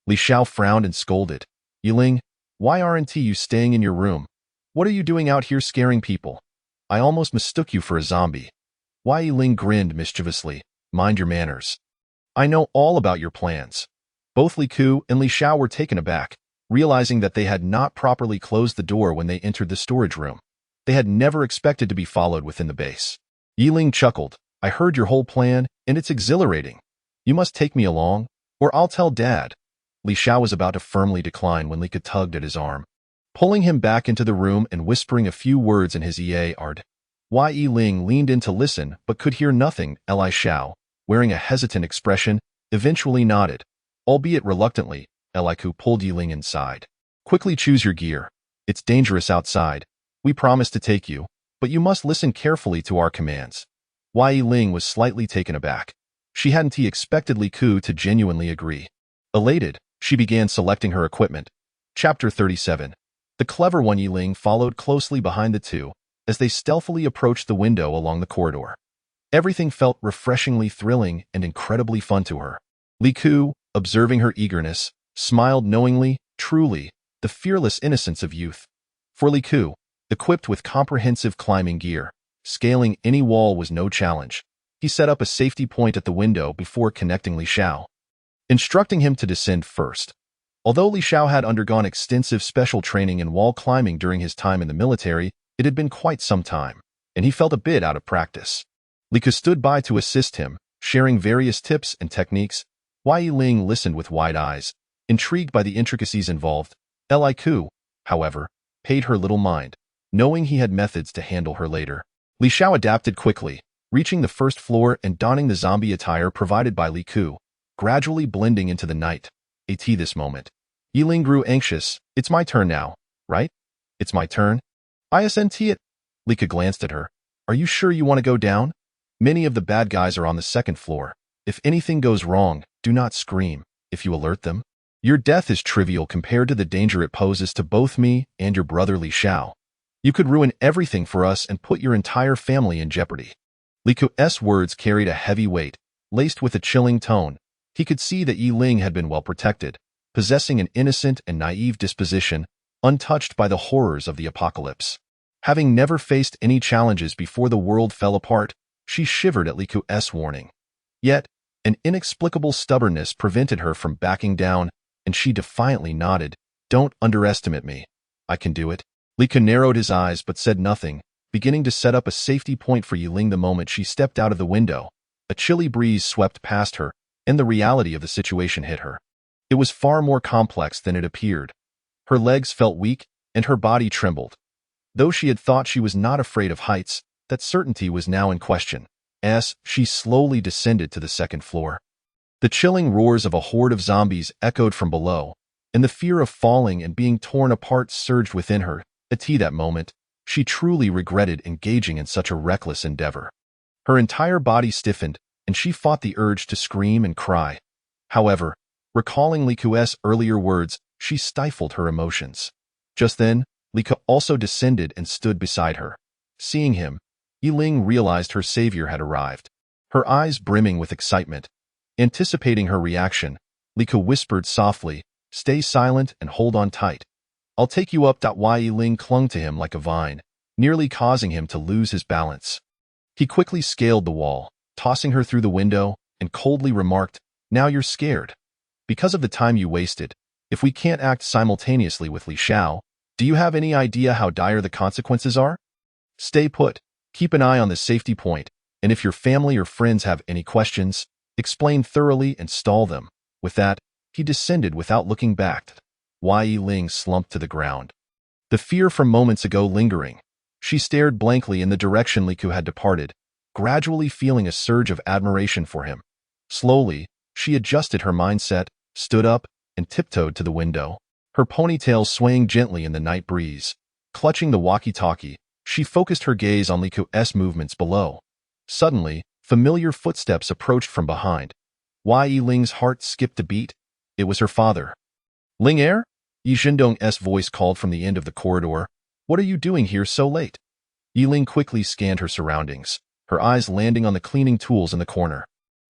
Li Xiao frowned and scolded. Yiling, why aren't you staying in your room? What are you doing out here scaring people? I almost mistook you for a zombie. Wai Yiling grinned mischievously. Mind your manners. I know all about your plans. Both Li Ku and Li Xiao were taken aback, realizing that they had not properly closed the door when they entered the storage room. They had never expected to be followed within the base. Yiling chuckled. I heard your whole plan, and it's exhilarating. You must take me along, or I'll tell Dad. Li Xiao was about to firmly decline when Li Ku tugged at his arm, pulling him back into the room and whispering a few words in his ear. Wai Yiling leaned in to listen but could hear nothing. Li Xiao, wearing a hesitant expression, eventually nodded. Albeit reluctantly, Li Ku pulled Yiling inside. Quickly choose your gear. It's dangerous outside. We promise to take you, but you must listen carefully to our commands. Wai Yiling was slightly taken aback. She hadn't expected Li Ku to genuinely agree. Elated, she began selecting her equipment. Chapter 37. The clever one. Yiling followed closely behind the two as they stealthily approached the window along the corridor. Everything felt refreshingly thrilling and incredibly fun to her. Li Ku, observing her eagerness, smiled knowingly. Truly, the fearless innocence of youth. For Li Ku, equipped with comprehensive climbing gear, scaling any wall was no challenge. He set up a safety point at the window before connecting Li Xiao, instructing him to descend first. Although Li Xiao had undergone extensive special training in wall climbing during his time in the military, it had been quite some time, and he felt a bit out of practice. Li Ku stood by to assist him, sharing various tips and techniques. Wai Yiling listened with wide eyes, intrigued by the intricacies involved. Li Ku, however, paid her little mind, knowing he had methods to handle her later. Li Xiao adapted quickly, reaching the first floor and donning the zombie attire provided by Li Ku, gradually blending into the night. At this moment, Yiling grew anxious. It's my turn now, right? It's my turn? Isn't it? Li Ku glanced at her. Are you sure you want to go down? Many of the bad guys are on the second floor. If anything goes wrong, do not scream. If you alert them, your death is trivial compared to the danger it poses to both me and your brother Li Xiao. You could ruin everything for us and put your entire family in jeopardy. Li Ku's words carried a heavy weight, laced with a chilling tone. He could see that Yiling had been well protected, possessing an innocent and naive disposition, untouched by the horrors of the apocalypse. Having never faced any challenges before the world fell apart, she shivered at Li Ku's warning. Yet, an inexplicable stubbornness prevented her from backing down, and she defiantly nodded. Don't underestimate me. I can do it. Li Ku narrowed his eyes but said nothing, beginning to set up a safety point for Yiling. The moment she stepped out of the window, a chilly breeze swept past her, and the reality of the situation hit her. It was far more complex than it appeared. Her legs felt weak, and her body trembled. Though she had thought she was not afraid of heights, that certainty was now in question. As she slowly descended to the second floor, the chilling roars of a horde of zombies echoed from below, and the fear of falling and being torn apart surged within her. At that moment, she truly regretted engaging in such a reckless endeavor. Her entire body stiffened, and she fought the urge to scream and cry. However, recalling Li Ku's earlier words, She stifled her emotions. Just then, Li Ke also descended and stood beside her. Seeing him, Yiling realized her savior had arrived. Her eyes brimming with excitement. Anticipating her reaction, Li Ke whispered softly, "Stay silent and hold on tight. I'll take you up." Yiling clung to him like a vine, nearly causing him to lose his balance. He quickly scaled the wall, tossing her through the window, and coldly remarked, "Now you're scared. Because of the time you wasted, if we can't act simultaneously with Li Xiao, do you have any idea how dire the consequences are? Stay put, keep an eye on the safety point, and if your family or friends have any questions, explain thoroughly and stall them." With that, he descended without looking back. Yiling slumped to the ground. The fear from moments ago lingering. She stared blankly in the direction Li Ke had departed, gradually feeling a surge of admiration for him. Slowly, she adjusted her mindset, stood up, and tiptoed to the window, her ponytail swaying gently in the night breeze. Clutching the walkie-talkie, she focused her gaze on Li Ke's movements below. Suddenly, familiar footsteps approached from behind. Yiling's heart skipped a beat. It was her father. "Ling Er?" Yi Zhendong's voice called from the end of the corridor. "What are you doing here so late?" Yiling quickly scanned her surroundings, her eyes landing on the cleaning tools in the corner.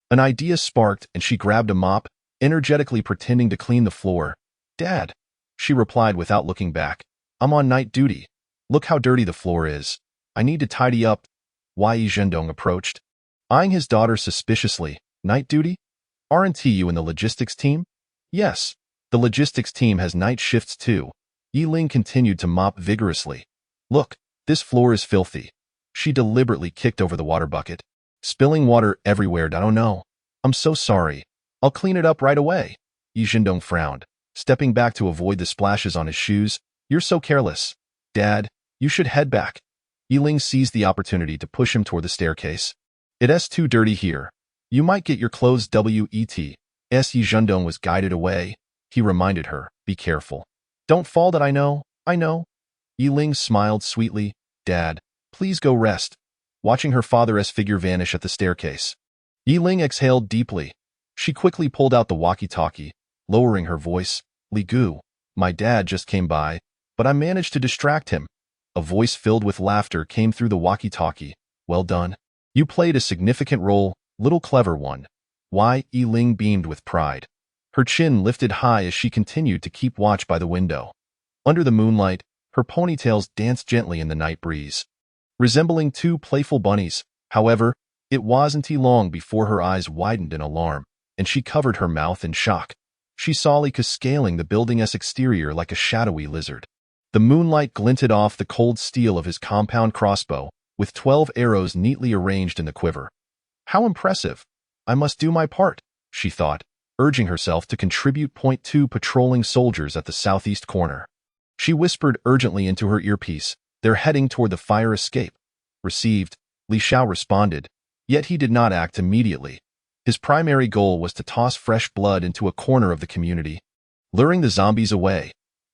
An idea sparked and she grabbed a mop, energetically pretending to clean the floor. "Dad," she replied without looking back, "I'm on night duty. Look how dirty the floor is. I need to tidy up." Yi Zhendong approached, eyeing his daughter suspiciously. "Night duty? Aren't you in the logistics team?" "Yes, the logistics team has night shifts too." Yiling continued to mop vigorously. "Look, this floor is filthy." She deliberately kicked over the water bucket, spilling water everywhere. "I don't know. I'm so sorry. I'll clean it up right away." Yi Zhendong frowned, stepping back to avoid the splashes on his shoes. "You're so careless. Dad, you should head back." Yiling seized the opportunity to push him toward the staircase. "It's too dirty here. You might get your clothes wet." Yi Zhendong was guided away. He reminded her, "Be careful. Don't fall." "That I know. Yiling smiled sweetly. "Dad, please go rest." Watching her father's figure vanish at the staircase, Yiling exhaled deeply. She quickly pulled out the walkie-talkie, lowering her voice. "Li Gu, my dad just came by, but I managed to distract him." A voice filled with laughter came through the walkie-talkie. "Well done. You played a significant role, little clever one." Yiling beamed with pride. Her chin lifted high as she continued to keep watch by the window. Under the moonlight, her ponytails danced gently in the night breeze, resembling two playful bunnies. However, it wasn't long before her eyes widened in alarm, and she covered her mouth in shock. She saw Li Ke scaling the building's exterior like a shadowy lizard. The moonlight glinted off the cold steel of his compound crossbow, with 12 arrows neatly arranged in the quiver. "How impressive! I must do my part," she thought, urging herself to contribute. Point 2 patrolling soldiers at the southeast corner. She whispered urgently into her earpiece, "They're heading toward the fire escape." Received, Li Xiao responded, yet he did not act immediately. His primary goal was to toss fresh blood into a corner of the community, luring the zombies away.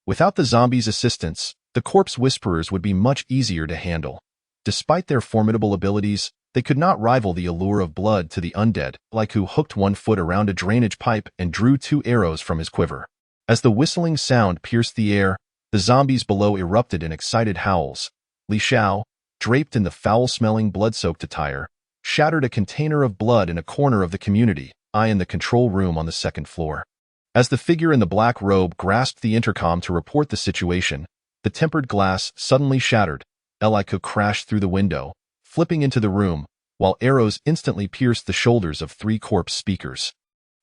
Without the zombies' assistance, the corpse whisperers would be much easier to handle. Despite their formidable abilities, they could not rival the allure of blood to the undead, like who hooked one foot around a drainage pipe and drew 2 arrows from his quiver. As the whistling sound pierced the air, the zombies below erupted in excited howls. Li Xiao, draped in the foul-smelling blood-soaked attire, shattered a container of blood in a corner of the community, in the control room on the 2nd floor. As the figure in the black robe grasped the intercom to report the situation, the tempered glass suddenly shattered. Li Ke crashed through the window, flipping into the room, while arrows instantly pierced the shoulders of 3 corpse speakers.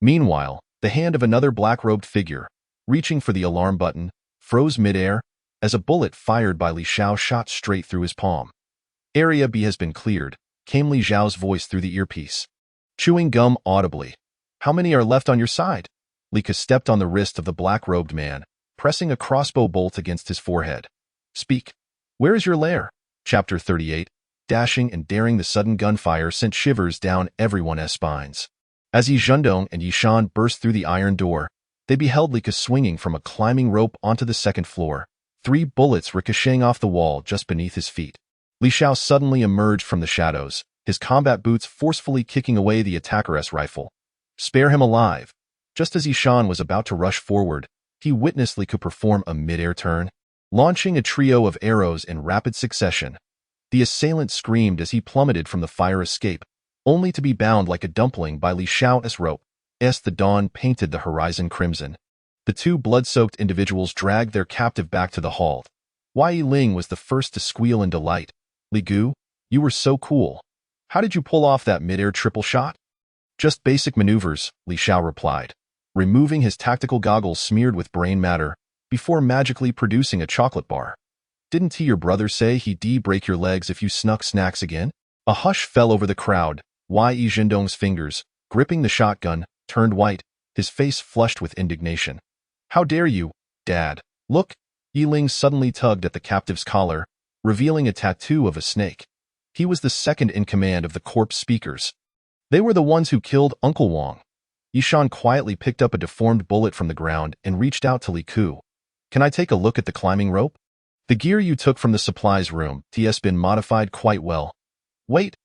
Meanwhile, the hand of another black-robed figure, reaching for the alarm button, froze midair as a bullet fired by Li Xiao shot straight through his palm. "Area B has been cleared," came Li Xiao's voice through the earpiece. Chewing gum audibly. "How many are left on your side?" Li Ke stepped on the wrist of the black-robed man, pressing a crossbow bolt against his forehead. "Speak. Where is your lair?" Chapter 38. Dashing and daring. The sudden gunfire sent shivers down everyone's spines. As Yi Zhendong and Yi Shan burst through the iron door, they beheld Li Ke swinging from a climbing rope onto the 2nd floor, 3 bullets ricocheting off the wall just beneath his feet. Li Xiao suddenly emerged from the shadows, his combat boots forcefully kicking away the attacker's rifle. "Spare him alive." Just as Yi Shan was about to rush forward, he witnessed Li Ku perform a mid-air turn, launching a trio of arrows in rapid succession. The assailant screamed as he plummeted from the fire escape, only to be bound like a dumpling by Li Xiao's rope. As the dawn painted the horizon crimson, the two blood-soaked individuals dragged their captive back to the hall. Yi Ling was the first to squeal in delight. Li Gu, you were so cool. How did you pull off that mid-air triple shot? Just basic maneuvers, Li Xiao replied, removing his tactical goggles smeared with brain matter before magically producing a chocolate bar. Didn't your brother say he'd break your legs if you snuck snacks again? A hush fell over the crowd. Yi Zhendong's fingers, gripping the shotgun, turned white, his face flushed with indignation. How dare you, Dad? Look! Yi Ling suddenly tugged at the captive's collar, revealing a tattoo of a snake. He was the second in command of the corpse speakers. They were the ones who killed Uncle Wang. Yishan quietly picked up a deformed bullet from the ground and reached out to Li Ku. Can I take a look at the climbing rope? The gear you took from the supplies room has been modified quite well. Wait!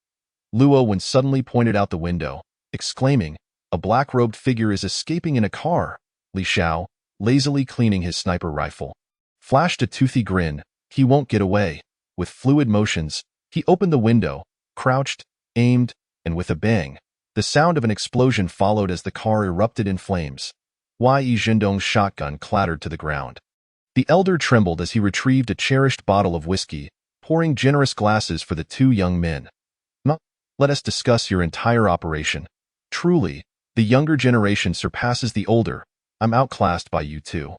Luo Wen suddenly pointed out the window, exclaiming, a black-robed figure is escaping in a car. Li Xiao, lazily cleaning his sniper rifle, flashed a toothy grin. He won't get away. With fluid motions, he opened the window, crouched, aimed, and with a bang, the sound of an explosion followed as the car erupted in flames. Yi Zhendong's shotgun clattered to the ground. The elder trembled as he retrieved a cherished bottle of whiskey, pouring generous glasses for the two young men. Let us discuss your entire operation. Truly, the younger generation surpasses the older. I'm outclassed by you two.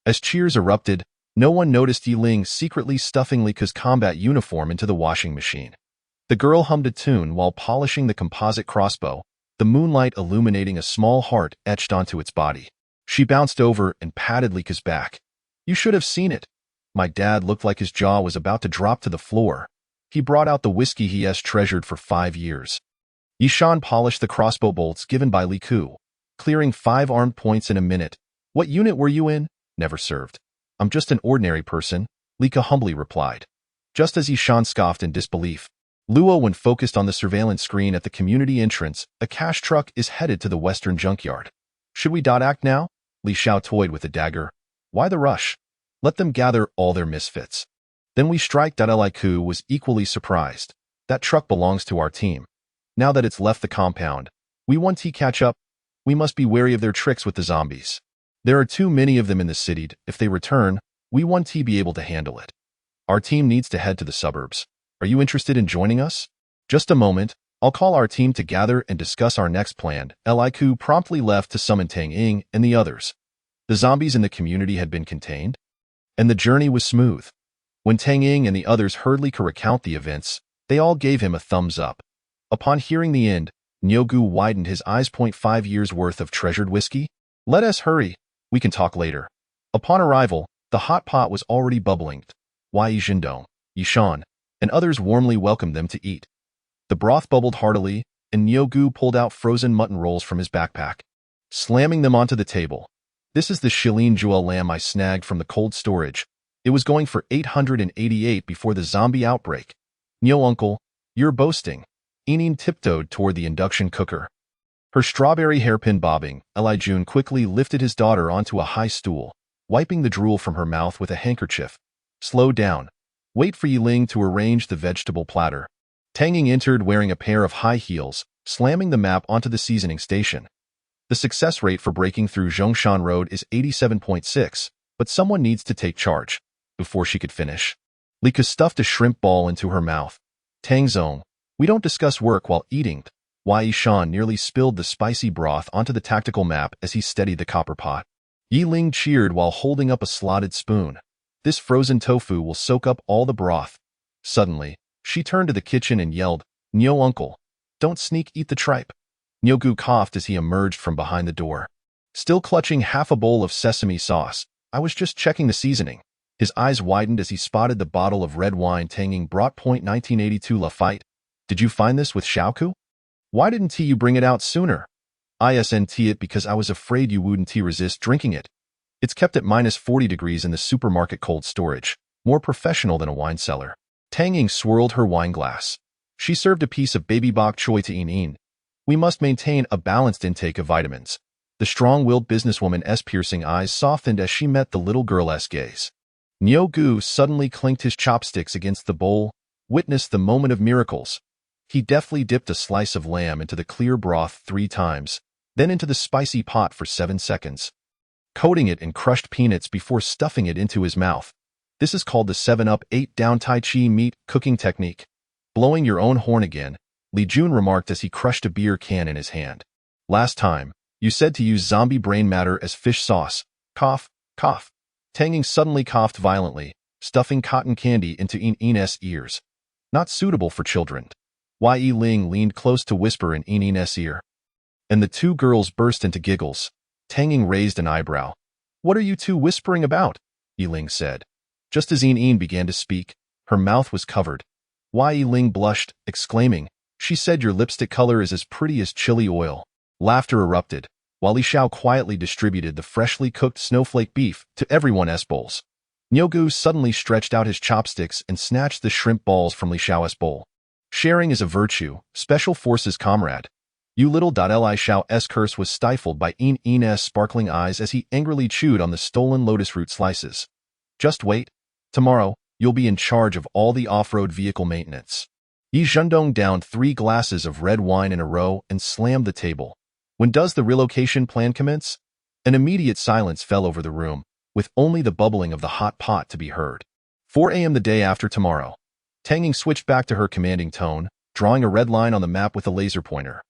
As cheers erupted, no one noticed Yi Ling secretly stuffing Li Ku's combat uniform into the washing machine. The girl hummed a tune while polishing the composite crossbow, the moonlight illuminating a small heart etched onto its body. She bounced over and patted Li Ku's back. You should have seen it. My dad looked like his jaw was about to drop to the floor. He brought out the whiskey he has treasured for 5 years. Yishan polished the crossbow bolts given by Li Ku, clearing 5 armed points in a minute. What unit were you in? Never served. I'm just an ordinary person, Li Ku humbly replied. Just as Yishan scoffed in disbelief, Luo Wen focused on the surveillance screen at the community entrance. A cash truck is headed to the western junkyard. Should we act now? Li Xiao toyed with a dagger. Why the rush? Let them gather all their misfits. Then we strike. Li Ku was equally surprised. That truck belongs to our team. Now that it's left the compound, we want to catch up. We must be wary of their tricks with the zombies. There are too many of them in the city. If they return, we want to be able to handle it. Our team needs to head to the suburbs. Are you interested in joining us? Just a moment. I'll call our team to gather and discuss our next plan. Li Ku promptly left to summon Tang Ying and the others. The zombies in the community had been contained, and the journey was smooth. When Tang Ying and the others heard Li Ku recount the events, they all gave him a thumbs up. Upon hearing the end, Nyogu widened his eyes. 5 years worth of treasured whiskey? Let us hurry. We can talk later. Upon arrival, the hot pot was already bubbling. Yi Zhendong, Yishan, and others warmly welcomed them to eat. The broth bubbled heartily, and Nyogu pulled out frozen mutton rolls from his backpack, slamming them onto the table. This is the Shilin Jewel lamb I snagged from the cold storage. It was going for 888 before the zombie outbreak. Nyo uncle, you're boasting. Enin tiptoed toward the induction cooker, her strawberry hairpin bobbing. Li Jun quickly lifted his daughter onto a high stool, wiping the drool from her mouth with a handkerchief. Slow down. Wait for Yi Ling to arrange the vegetable platter. Tang Ying entered wearing a pair of high heels, slamming the map onto the seasoning station. The success rate for breaking through Zhongshan Road is 87.6, but someone needs to take charge. Before she could finish, Li Ku stuffed a shrimp ball into her mouth. Tang Zong, we don't discuss work while eating. Yishan nearly spilled the spicy broth onto the tactical map as he steadied the copper pot. Yi Ling cheered while holding up a slotted spoon. This frozen tofu will soak up all the broth. Suddenly, she turned to the kitchen and yelled, Nyo uncle, don't sneak eat the tripe. Nyogu coughed as he emerged from behind the door, still clutching half a bowl of sesame sauce. I was just checking the seasoning. His eyes widened as he spotted the bottle of red wine Tang Ying brought. 1982 Lafite. Did you find this with Xiaoku? Why didn't you bring it out sooner? ISNT it because I was afraid you wouldn't resist drinking it. It's kept at -40 degrees in the supermarket cold storage, more professional than a wine cellar. Tang Ying swirled her wine glass. She served a piece of baby bok choy to Yin. We must maintain a balanced intake of vitamins. The strong-willed businesswoman's piercing eyes softened as she met the little girl's gaze. Nyogu suddenly clinked his chopsticks against the bowl, witnessed the moment of miracles. He deftly dipped a slice of lamb into the clear broth 3 times, then into the spicy pot for 7 seconds, coating it in crushed peanuts before stuffing it into his mouth. This is called the 7-up 8-down Tai Chi meat cooking technique. Blowing your own horn again, Li Jun remarked as he crushed a beer can in his hand. Last time, you said to use zombie brain matter as fish sauce. Cough, cough. Tanging suddenly coughed violently, stuffing cotton candy into Yin-In's ears. Not suitable for children. Yi Ling leaned close to whisper in Yin-In's ear. And the 2 girls burst into giggles. Tanging raised an eyebrow. What are you 2 whispering about? Yi Ling said. Just as Yin began to speak, her mouth was covered. Yi Ling blushed, exclaiming, she said your lipstick color is as pretty as chili oil. Laughter erupted, while Li Xiao quietly distributed the freshly cooked snowflake beef to everyone's bowls. Nyogu suddenly stretched out his chopsticks and snatched the shrimp balls from Li Xiao's bowl. Sharing is a virtue, special forces comrade. You little Li Xiao's curse was stifled by Yin-In's sparkling eyes as he angrily chewed on the stolen lotus root slices. Just wait. Tomorrow, you'll be in charge of all the off-road vehicle maintenance. Yi Zhendong downed 3 glasses of red wine in a row and slammed the table. When does the relocation plan commence? An immediate silence fell over the room, with only the bubbling of the hot pot to be heard. 4 a.m. the day after tomorrow. Tanging switched back to her commanding tone, drawing a red line on the map with a laser pointer.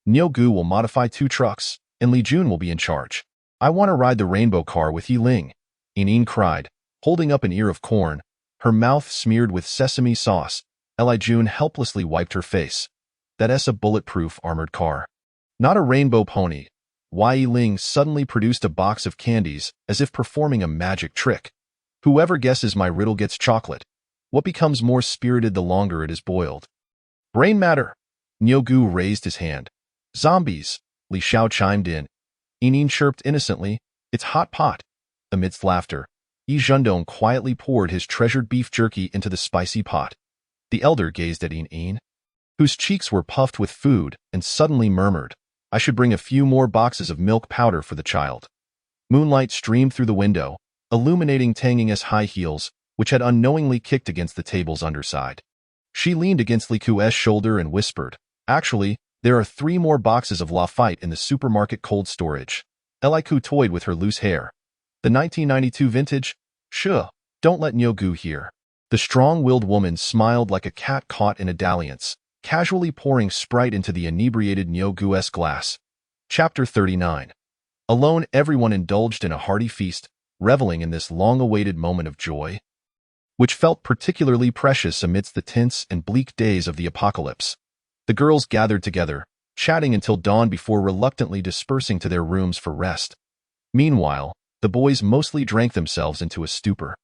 Nyogu will modify 2 trucks, and Li Jun will be in charge. I want to ride the rainbow car with Yi Ling, Yin cried, holding up an ear of corn, her mouth smeared with sesame sauce. Li Jun helplessly wiped her face. That's a bulletproof armored car. Not a rainbow pony. Yi Ling suddenly produced a box of candies, as if performing a magic trick. Whoever guesses my riddle gets chocolate. What becomes more spirited the longer it is boiled? Brain matter. Nyogu raised his hand. Zombies. Li Xiao chimed in. Yin chirped innocently. It's hot pot. Amidst laughter, Yi Zhendong quietly poured his treasured beef jerky into the spicy pot. The elder gazed at Yin, whose cheeks were puffed with food, and suddenly murmured, I should bring a few more boxes of milk powder for the child. Moonlight streamed through the window, illuminating Tanging's high heels, which had unknowingly kicked against the table's underside. She leaned against Li Ku's shoulder and whispered, actually, there are 3 more boxes of Lafite in the supermarket cold storage. Li Ku toyed with her loose hair. The 1992 vintage? Sure, don't let Nyogu hear. The strong-willed woman smiled like a cat caught in a dalliance, casually pouring Sprite into the inebriated Nyogu's glass. Chapter 39. Alone, everyone indulged in a hearty feast, reveling in this long-awaited moment of joy, which felt particularly precious amidst the tense and bleak days of the apocalypse. The girls gathered together, chatting until dawn before reluctantly dispersing to their rooms for rest. Meanwhile, the boys mostly drank themselves into a stupor.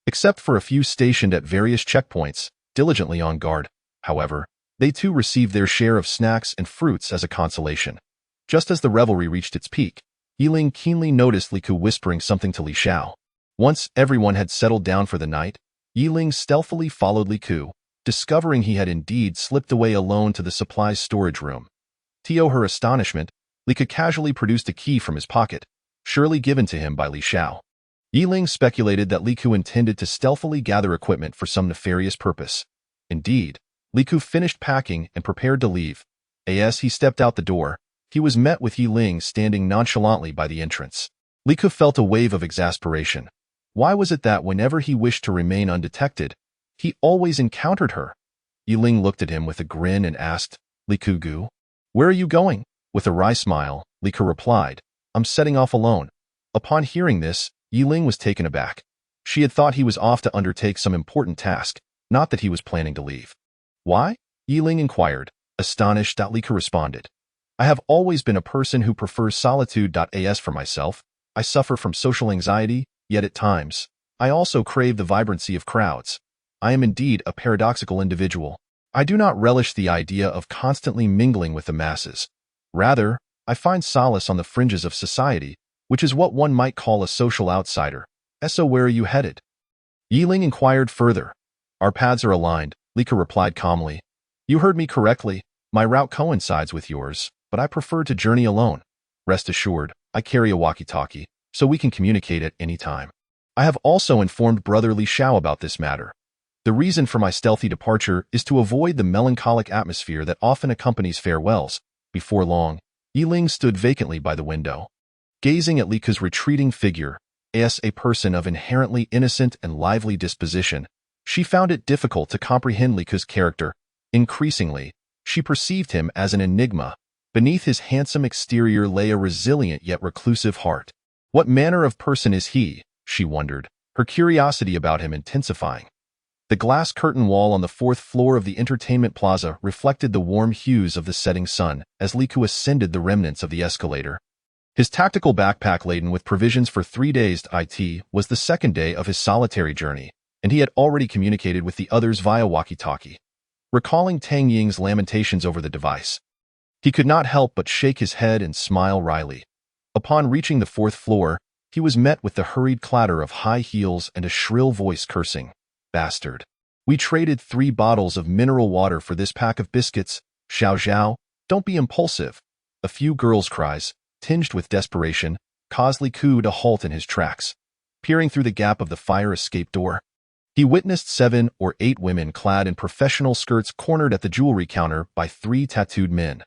Except for a few stationed at various checkpoints, diligently on guard, however, they too received their share of snacks and fruits as a consolation. Just as the revelry reached its peak, Yi Ling keenly noticed Li Ku whispering something to Li Xiao. Once everyone had settled down for the night, Yi Ling stealthily followed Li Ku, discovering he had indeed slipped away alone to the supplies storage room. To her astonishment, Li Ku casually produced a key from his pocket, surely given to him by Li Xiao. Yi Ling speculated that Li Ku intended to stealthily gather equipment for some nefarious purpose. Indeed, Li Ku finished packing and prepared to leave. As he stepped out the door, he was met with Yi Ling standing nonchalantly by the entrance. Li Ku felt a wave of exasperation. Why was it that whenever he wished to remain undetected, he always encountered her? Yi Ling looked at him with a grin and asked, Li Ku-gu, where are you going? With a wry smile, Li Ku replied, I'm setting off alone. Upon hearing this, Yi Ling was taken aback. She had thought he was off to undertake some important task, not that he was planning to leave. Why? Yi Ling inquired, astonished. Li Ku responded, I have always been a person who prefers solitude. As for myself, I suffer from social anxiety, yet at times, I also crave the vibrancy of crowds. I am indeed a paradoxical individual. I do not relish the idea of constantly mingling with the masses. Rather, I find solace on the fringes of society, which is what one might call a social outsider. So where are you headed? Yi Ling inquired further. Our paths are aligned, Li Ku replied calmly. You heard me correctly. My route coincides with yours, but I prefer to journey alone. Rest assured, I carry a walkie-talkie, so we can communicate at any time. I have also informed Brother Li Xiao about this matter. The reason for my stealthy departure is to avoid the melancholic atmosphere that often accompanies farewells. Before long, Yiling stood vacantly by the window, gazing at Li Ke's retreating figure. As a person of inherently innocent and lively disposition, she found it difficult to comprehend Li Ke's character. Increasingly, she perceived him as an enigma. Beneath his handsome exterior lay a resilient yet reclusive heart. What manner of person is he? She wondered, her curiosity about him intensifying. The glass curtain wall on the fourth floor of the entertainment plaza reflected the warm hues of the setting sun as Li Ke ascended the remnants of the escalator. His tactical backpack laden with provisions for 3 days it was the second day of his solitary journey, and he had already communicated with the others via walkie-talkie. Recalling Tang Ying's lamentations over the device, he could not help but shake his head and smile wryly. Upon reaching the fourth floor, he was met with the hurried clatter of high heels and a shrill voice cursing. Bastard. We traded 3 bottles of mineral water for this pack of biscuits. Xiao Zhao, don't be impulsive. A few girls' cries, tinged with desperation, caused Li Ke to halt in his tracks. Peering through the gap of the fire escape door, he witnessed 7 or 8 women clad in professional skirts cornered at the jewelry counter by 3 tattooed men.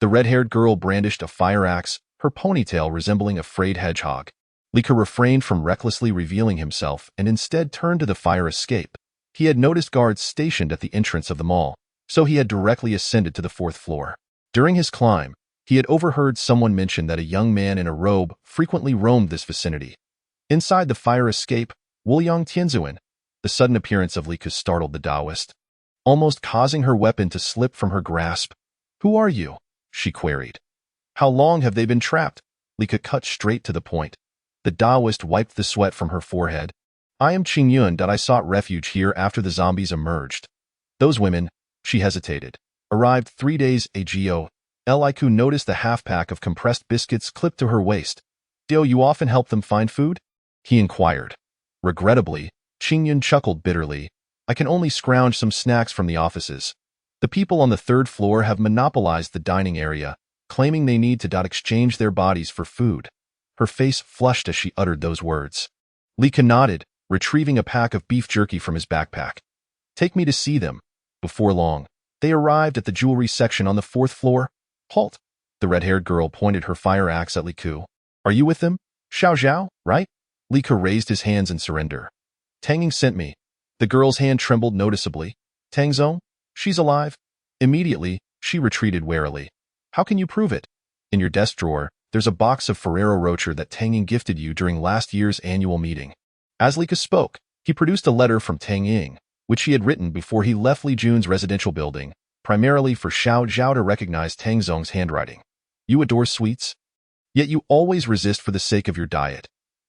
The red-haired girl brandished a fire axe, her ponytail resembling a frayed hedgehog. Li Ke refrained from recklessly revealing himself and instead turned to the fire escape. He had noticed guards stationed at the entrance of the mall, so he had directly ascended to the 4th floor. During his climb, he had overheard someone mention that a young man in a robe frequently roamed this vicinity. Inside the fire escape, Wuliang Tianzuan, the sudden appearance of Li Ke startled the Taoist, almost causing her weapon to slip from her grasp. Who are you? She queried. How long have they been trapped? Li Ke cut straight to the point. The Taoist wiped the sweat from her forehead. I am Qing Yun. I sought refuge here after the zombies emerged. Those women, she hesitated, arrived 3 days ago. Li Ke noticed the half-pack of compressed biscuits clipped to her waist. Do you often help them find food? He inquired. Regrettably, Qing Yun chuckled bitterly. I can only scrounge some snacks from the offices. The people on the 3rd floor have monopolized the dining area, claiming they need to exchange their bodies for food. Her face flushed as she uttered those words. Li Ke nodded, retrieving a pack of beef jerky from his backpack. Take me to see them. Before long, they arrived at the jewelry section on the 4th floor. Halt! The red-haired girl pointed her fire axe at Li Ke. Are you with them? Xiao Zhao, right? Li Ke raised his hands in surrender. Tang Ying sent me. The girl's hand trembled noticeably. Tang Zong? She's alive. Immediately, she retreated warily. How can you prove it? In your desk drawer, there's a box of Ferrero Rocher that Tang Ying gifted you during last year's annual meeting. As Li Ke spoke, he produced a letter from Tang Ying, which he had written before he left Li Jun's residential building, primarily for Xiao Zhao to recognize Tang Zong's handwriting. You adore sweets? Yet you always resist for the sake of your diet.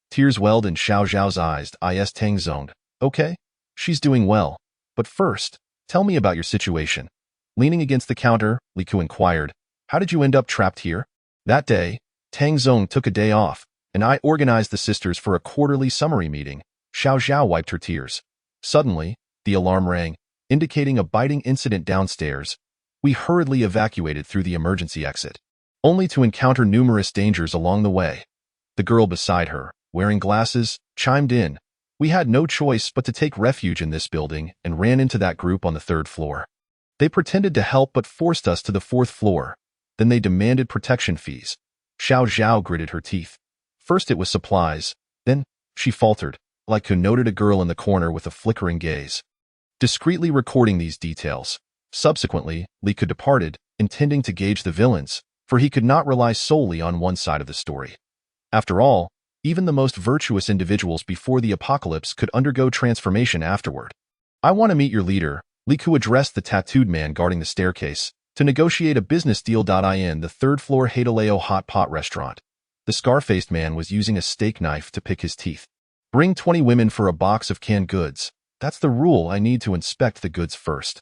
Tears welled in Xiao Zhao's eyes. Tang Zong. Okay, she's doing well. But first, tell me about your situation. Leaning against the counter, Li Ke inquired, how did you end up trapped here? That day, Tang Zong took a day off, and I organized the sisters for a quarterly summary meeting. Xiao Zhao wiped her tears. Suddenly, the alarm rang, indicating a biting incident downstairs. We hurriedly evacuated through the emergency exit, only to encounter numerous dangers along the way. The girl beside her, wearing glasses, chimed in. We had no choice but to take refuge in this building and ran into that group on the 3rd floor. They pretended to help but forced us to the 4th floor. Then they demanded protection fees. Xiao Zhao gritted her teeth. First it was supplies, then, she faltered, like who noted a girl in the corner with a flickering gaze, discreetly recording these details. Subsequently, Li Ke departed, intending to gauge the villains, for he could not rely solely on one side of the story. After all, even the most virtuous individuals before the apocalypse could undergo transformation afterward. I want to meet your leader, Li Ke addressed the tattooed man guarding the staircase, to negotiate a business deal. In the 3rd floor Hadaleo hot pot restaurant, the scar-faced man was using a steak knife to pick his teeth. Bring 20 women for a box of canned goods. That's the rule. I need to inspect the goods first.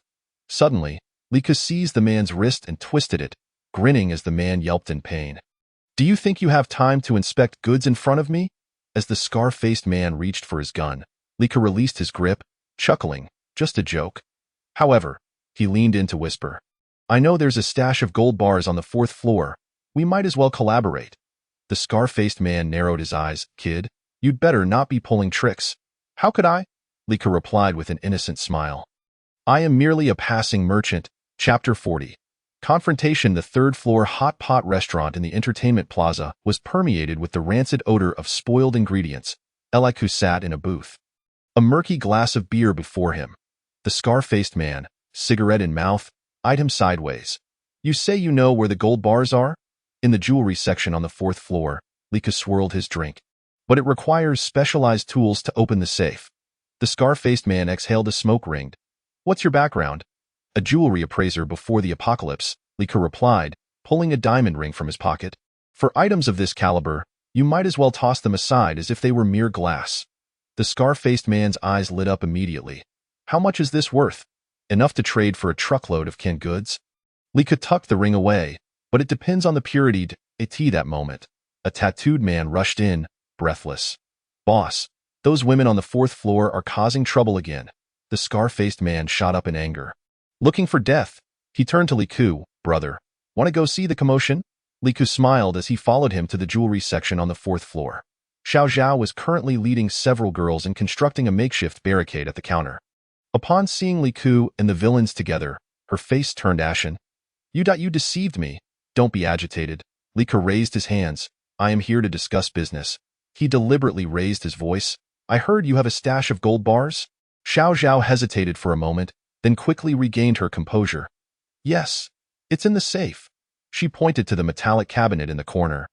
Suddenly, Li Ke seized the man's wrist and twisted it, grinning as the man yelped in pain. Do you think you have time to inspect goods in front of me? As the scar-faced man reached for his gun, Li Ke released his grip, chuckling, just a joke. However, he leaned in to whisper, I know there's a stash of gold bars on the 4th floor. We might as well collaborate. The scar-faced man narrowed his eyes. Kid, you'd better not be pulling tricks. How could I? Lika replied with an innocent smile. I am merely a passing merchant. Chapter 40. Confrontation. The third-floor hot pot restaurant in the entertainment plaza was permeated with the rancid odor of spoiled ingredients. Eliku sat in a booth, a murky glass of beer before him. The scar-faced man, cigarette in mouth, eyed him sideways. You say you know where the gold bars are? In the jewelry section on the fourth floor. Lika swirled his drink. But it requires specialized tools to open the safe. The scar-faced man exhaled a smoke ring. What's your background? A jewelry appraiser before the apocalypse, Lika replied, pulling a diamond ring from his pocket. For items of this caliber, you might as well toss them aside as if they were mere glass. The scar-faced man's eyes lit up immediately. How much is this worth? Enough to trade for a truckload of canned goods? Lika tucked the ring away, but it depends on the purity. That moment, a tattooed man rushed in, breathless. Boss, those women on the fourth floor are causing trouble again. The scar-faced man shot up in anger. Looking for death, he turned to Liku. Brother, want to go see the commotion? Liku smiled as he followed him to the jewelry section on the fourth floor. Xiao Zhao was currently leading several girls in constructing a makeshift barricade at the counter. Upon seeing Liku and the villains together, her face turned ashen. You deceived me. Don't be agitated. Lika raised his hands. I am here to discuss business. He deliberately raised his voice. I heard you have a stash of gold bars? Xiao Zhao hesitated for a moment, then quickly regained her composure. Yes, it's in the safe. She pointed to the metallic cabinet in the corner.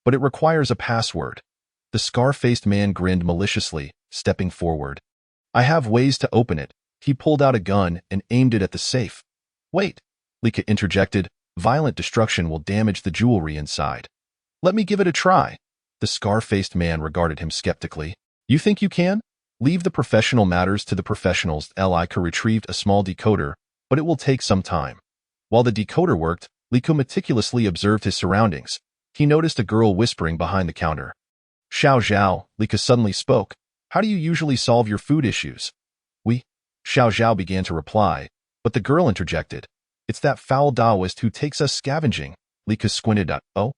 But it requires a password. The scar-faced man grinned maliciously, stepping forward. I have ways to open it. He pulled out a gun and aimed it at the safe. Wait, Lika interjected. Violent destruction will damage the jewelry inside. Let me give it a try. The scar-faced man regarded him skeptically. You think you can? Leave the professional matters to the professionals. Lika retrieved a small decoder, but it will take some time. While the decoder worked, Liku meticulously observed his surroundings. He noticed a girl whispering behind the counter. Xiao Zhao, Lika suddenly spoke. How do you usually solve your food issues? Xiao Zhao began to reply, but the girl interjected. It's that foul Taoist who takes us scavenging. Lika squinted at. Oh?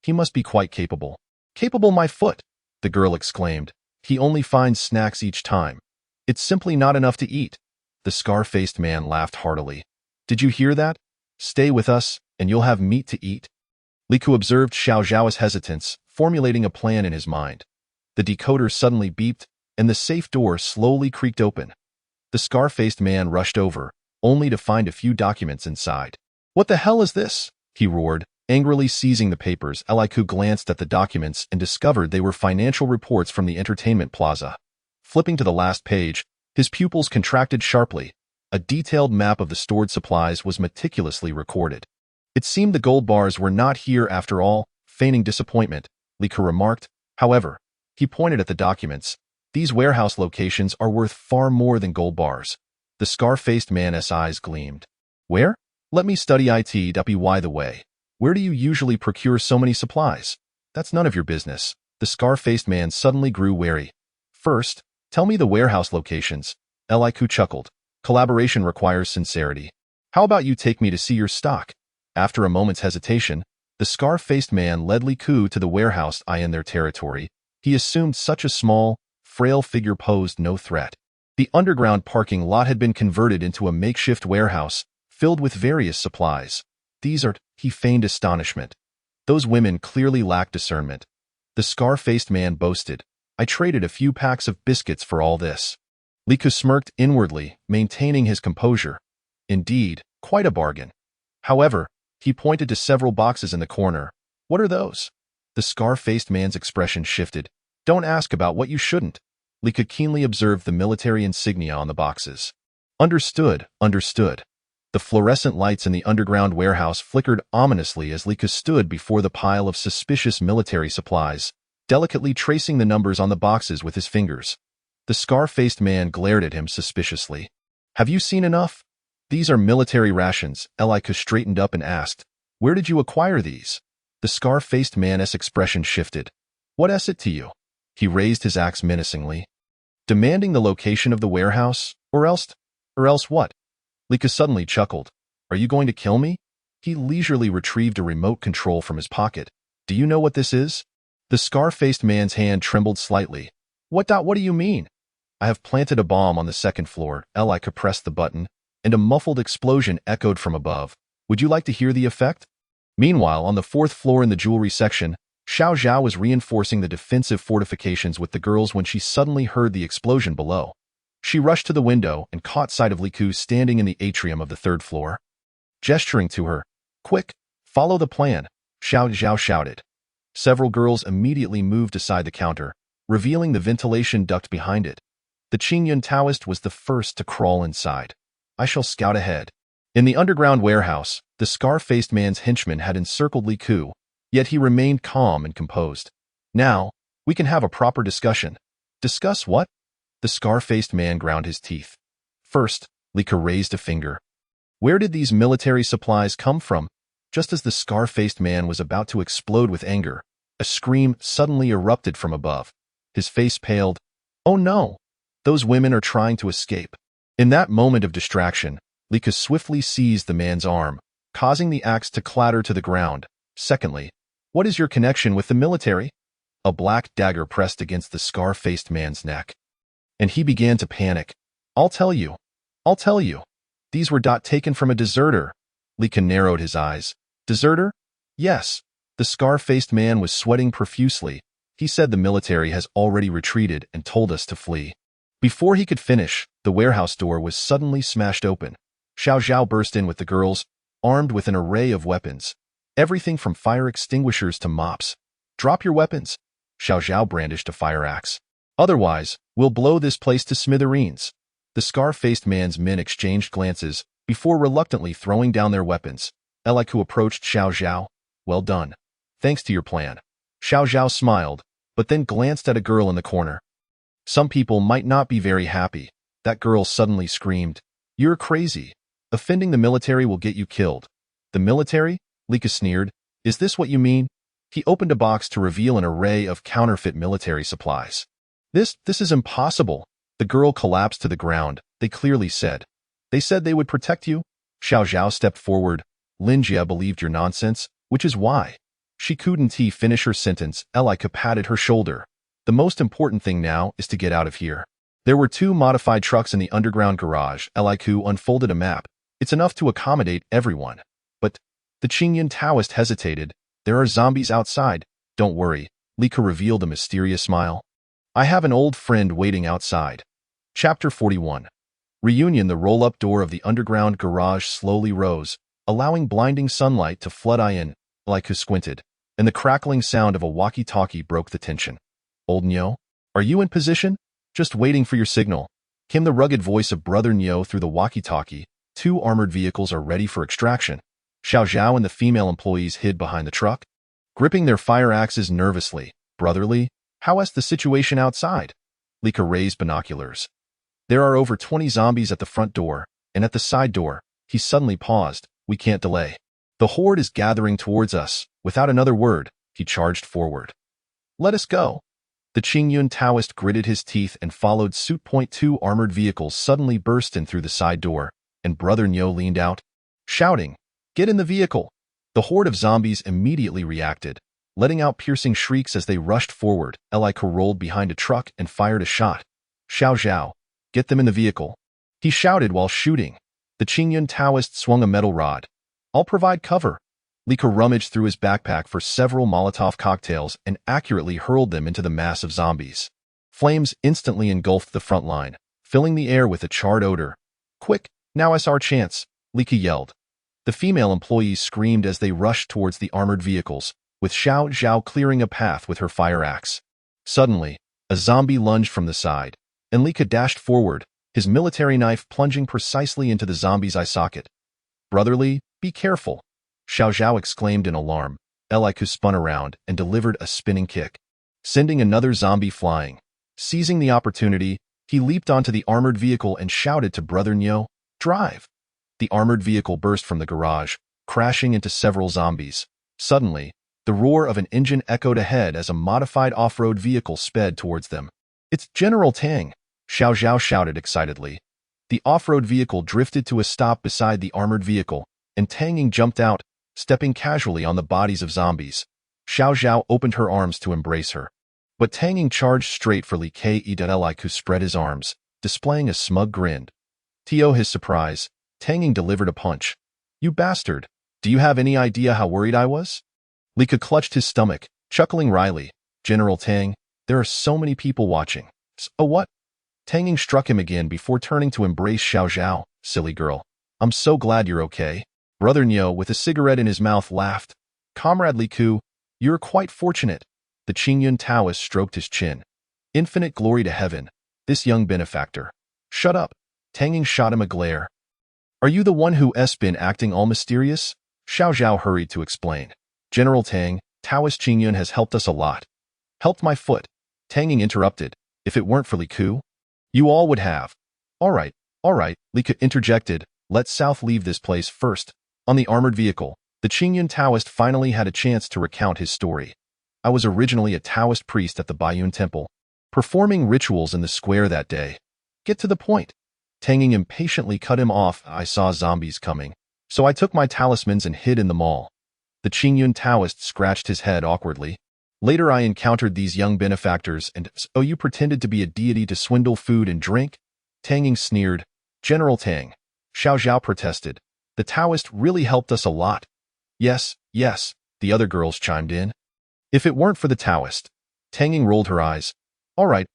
He must be quite capable. Capable my foot, the girl exclaimed. He only finds snacks each time. It's simply not enough to eat. The scar-faced man laughed heartily. Did you hear that? Stay with us, and you'll have meat to eat. Liku observed Xiao Zhao's hesitance, formulating a plan in his mind. The decoder suddenly beeped, and the safe door slowly creaked open. The scar-faced man rushed over, only to find a few documents inside. What the hell is this? He roared, angrily seizing the papers. Liku glanced at the documents and discovered they were financial reports from the entertainment plaza. Flipping to the last page, his pupils contracted sharply. A detailed map of the stored supplies was meticulously recorded. It seemed the gold bars were not here after all. Feigning disappointment, Liku remarked. However, he pointed at the documents. These warehouse locations are worth far more than gold bars. The scar-faced man's eyes gleamed. Where? Let me study it. By the way, where do you usually procure so many supplies? That's none of your business. The scar-faced man suddenly grew wary. First, tell me the warehouse locations. Liku chuckled. Collaboration requires sincerity. How about you take me to see your stock? After a moment's hesitation, the scar-faced man led Liku to the warehouse. In their territory, he assumed such a small, frail figure posed no threat. The underground parking lot had been converted into a makeshift warehouse, filled with various supplies. He feigned astonishment. Those women clearly lacked discernment. The scar-faced man boasted. I traded a few packs of biscuits for all this. Liku smirked inwardly, maintaining his composure. Indeed, quite a bargain. However, he pointed to several boxes in the corner. What are those? The scar-faced man's expression shifted. Don't ask about what you shouldn't. Lika keenly observed the military insignia on the boxes. Understood. The fluorescent lights in the underground warehouse flickered ominously as Lika stood before the pile of suspicious military supplies, delicately tracing the numbers on the boxes with his fingers. The scar-faced man glared at him suspiciously. Have you seen enough? These are military rations. Lika straightened up and asked. Where did you acquire these? The scar-faced man's expression shifted. What is it to you? He raised his axe menacingly. Demanding the location of the warehouse? Or else what? Lika suddenly chuckled. Are you going to kill me? He leisurely retrieved a remote control from his pocket. Do you know what this is? The scar-faced man's hand trembled slightly. What do you mean? I have planted a bomb on the second floor. Elika pressed the button, and a muffled explosion echoed from above. Would you like to hear the effect? Meanwhile, on the fourth floor in the jewelry section, Xiao Zhao was reinforcing the defensive fortifications with the girls when she suddenly heard the explosion below. She rushed to the window and caught sight of Li Ku standing in the atrium of the third floor. Gesturing to her, "Quick, follow the plan," Xiao Zhao shouted. Several girls immediately moved aside the counter, revealing the ventilation duct behind it. The Qingyun Taoist was the first to crawl inside. I shall scout ahead. In the underground warehouse, the scar-faced man's henchman had encircled Li Ku, yet he remained calm and composed. Now, we can have a proper discussion. Discuss what? The scar-faced man ground his teeth. First, Li Ku raised a finger. Where did these military supplies come from? Just as the scar-faced man was about to explode with anger, a scream suddenly erupted from above. His face paled. Oh no! Those women are trying to escape. In that moment of distraction, Li Ku swiftly seized the man's arm, causing the axe to clatter to the ground. Secondly, what is your connection with the military? A black dagger pressed against the scar-faced man's neck. And he began to panic. I'll tell you. These were taken from a deserter. Li Ku narrowed his eyes. Deserter? Yes. The scar-faced man was sweating profusely. He said the military has already retreated and told us to flee. Before he could finish, the warehouse door was suddenly smashed open. Xiao Zhao burst in with the girls, armed with an array of weapons. Everything from fire extinguishers to mops. Drop your weapons. Xiao Zhao brandished a fire axe. Otherwise, we'll blow this place to smithereens. The scar-faced man's men exchanged glances before reluctantly throwing down their weapons. Eliku approached Xiao Zhao. Well done. Thanks to your plan. Xiao Zhao smiled, but then glanced at a girl in the corner. Some people might not be very happy. That girl suddenly screamed. You're crazy. Offending the military will get you killed. The military? Li Ku sneered. Is this what you mean? He opened a box to reveal an array of counterfeit military supplies. This is impossible. The girl collapsed to the ground. They clearly said. They said they would protect you? Xiao Zhao stepped forward. Lin Jia believed your nonsense, which is why. She couldn't finish her sentence. Elika patted her shoulder. The most important thing now is to get out of here. There were 2 modified trucks in the underground garage. Eliku unfolded a map. It's enough to accommodate everyone. But the Qingyun Taoist hesitated. There are zombies outside. Don't worry. Li Ku revealed a mysterious smile. I have an old friend waiting outside. Chapter 41. Reunion. The roll-up door of the underground garage slowly rose, allowing blinding sunlight to flood in. Li Ku squinted, and the crackling sound of a walkie-talkie broke the tension. Old Nyo, are you in position? Just waiting for your signal. Came the rugged voice of Brother Nyo through the walkie-talkie. 2 armored vehicles are ready for extraction. Xiao Zhao and the female employees hid behind the truck, gripping their fire axes nervously. Brotherly, how is the situation outside? Li Ku raised binoculars. There are over 20 zombies at the front door, and at the side door. He suddenly paused. We can't delay. The horde is gathering towards us. Without another word, he charged forward. Let us go. The Qingyun Taoist gritted his teeth and followed suit. 2 armored vehicles suddenly burst in through the side door, and Brother Nyo leaned out, shouting, Get in the vehicle. The horde of zombies immediately reacted, letting out piercing shrieks as they rushed forward. Eliku rolled behind a truck and fired a shot. Xiao Zhao, get them in the vehicle. He shouted while shooting. The Qingyun Taoist swung a metal rod. I'll provide cover. Li Ku rummaged through his backpack for several Molotov cocktails and accurately hurled them into the mass of zombies. Flames instantly engulfed the front line, filling the air with a charred odor. Quick, now is our chance, Li Ku yelled. The female employees screamed as they rushed towards the armored vehicles, with Xiao Zhao clearing a path with her fire axe. Suddenly, a zombie lunged from the side, and Li Ku dashed forward, his military knife plunging precisely into the zombie's eye socket. Brotherly, be careful, Xiao Zhao exclaimed in alarm. Eliku spun around and delivered a spinning kick, sending another zombie flying. Seizing the opportunity, he leaped onto the armored vehicle and shouted to Brother Nyo, Drive! The armored vehicle burst from the garage, crashing into several zombies. Suddenly, the roar of an engine echoed ahead as a modified off-road vehicle sped towards them. It's General Tang, Xiao Zhao shouted excitedly. The off-road vehicle drifted to a stop beside the armored vehicle, and Tanging jumped out, stepping casually on the bodies of zombies. Xiao Zhao opened her arms to embrace her. But Tang Ying charged straight for Li Ke, who spread his arms, displaying a smug grin. To his surprise, Tang Ying delivered a punch. You bastard! Do you have any idea how worried I was? Li Ke clutched his stomach, chuckling wryly. General Tang, there are so many people watching. So what? Tang Ying struck him again before turning to embrace Xiao Zhao. Silly girl. I'm so glad you're okay. Brother Niu, with a cigarette in his mouth, laughed. Comrade Li Ke, you're quite fortunate. The Qingyun Taoist stroked his chin. Infinite glory to heaven. This young benefactor. Shut up. Tang Ying shot him a glare. Are you the one who's been acting all mysterious? Xiao Zhao hurried to explain. General Tang, Taoist Qingyun has helped us a lot. Helped my foot. Tang Ying interrupted. If it weren't for Li Ke, you all would have. All right, Li Ke interjected. Let South leave this place first. On the armored vehicle, the Qingyun Taoist finally had a chance to recount his story. I was originally a Taoist priest at the Baiyun Temple, performing rituals in the square that day. Get to the point. Tang Ying impatiently cut him off. I saw zombies coming, so I took my talismans and hid in the mall. The Qingyun Taoist scratched his head awkwardly. Later I encountered these young benefactors and so you pretended to be a deity to swindle food and drink? Tang Ying sneered. General Tang. Xiao Zhao protested. The Taoist really helped us a lot. Yes, the other girls chimed in. If it weren't for the Taoist. Tang Ying rolled her eyes. All right,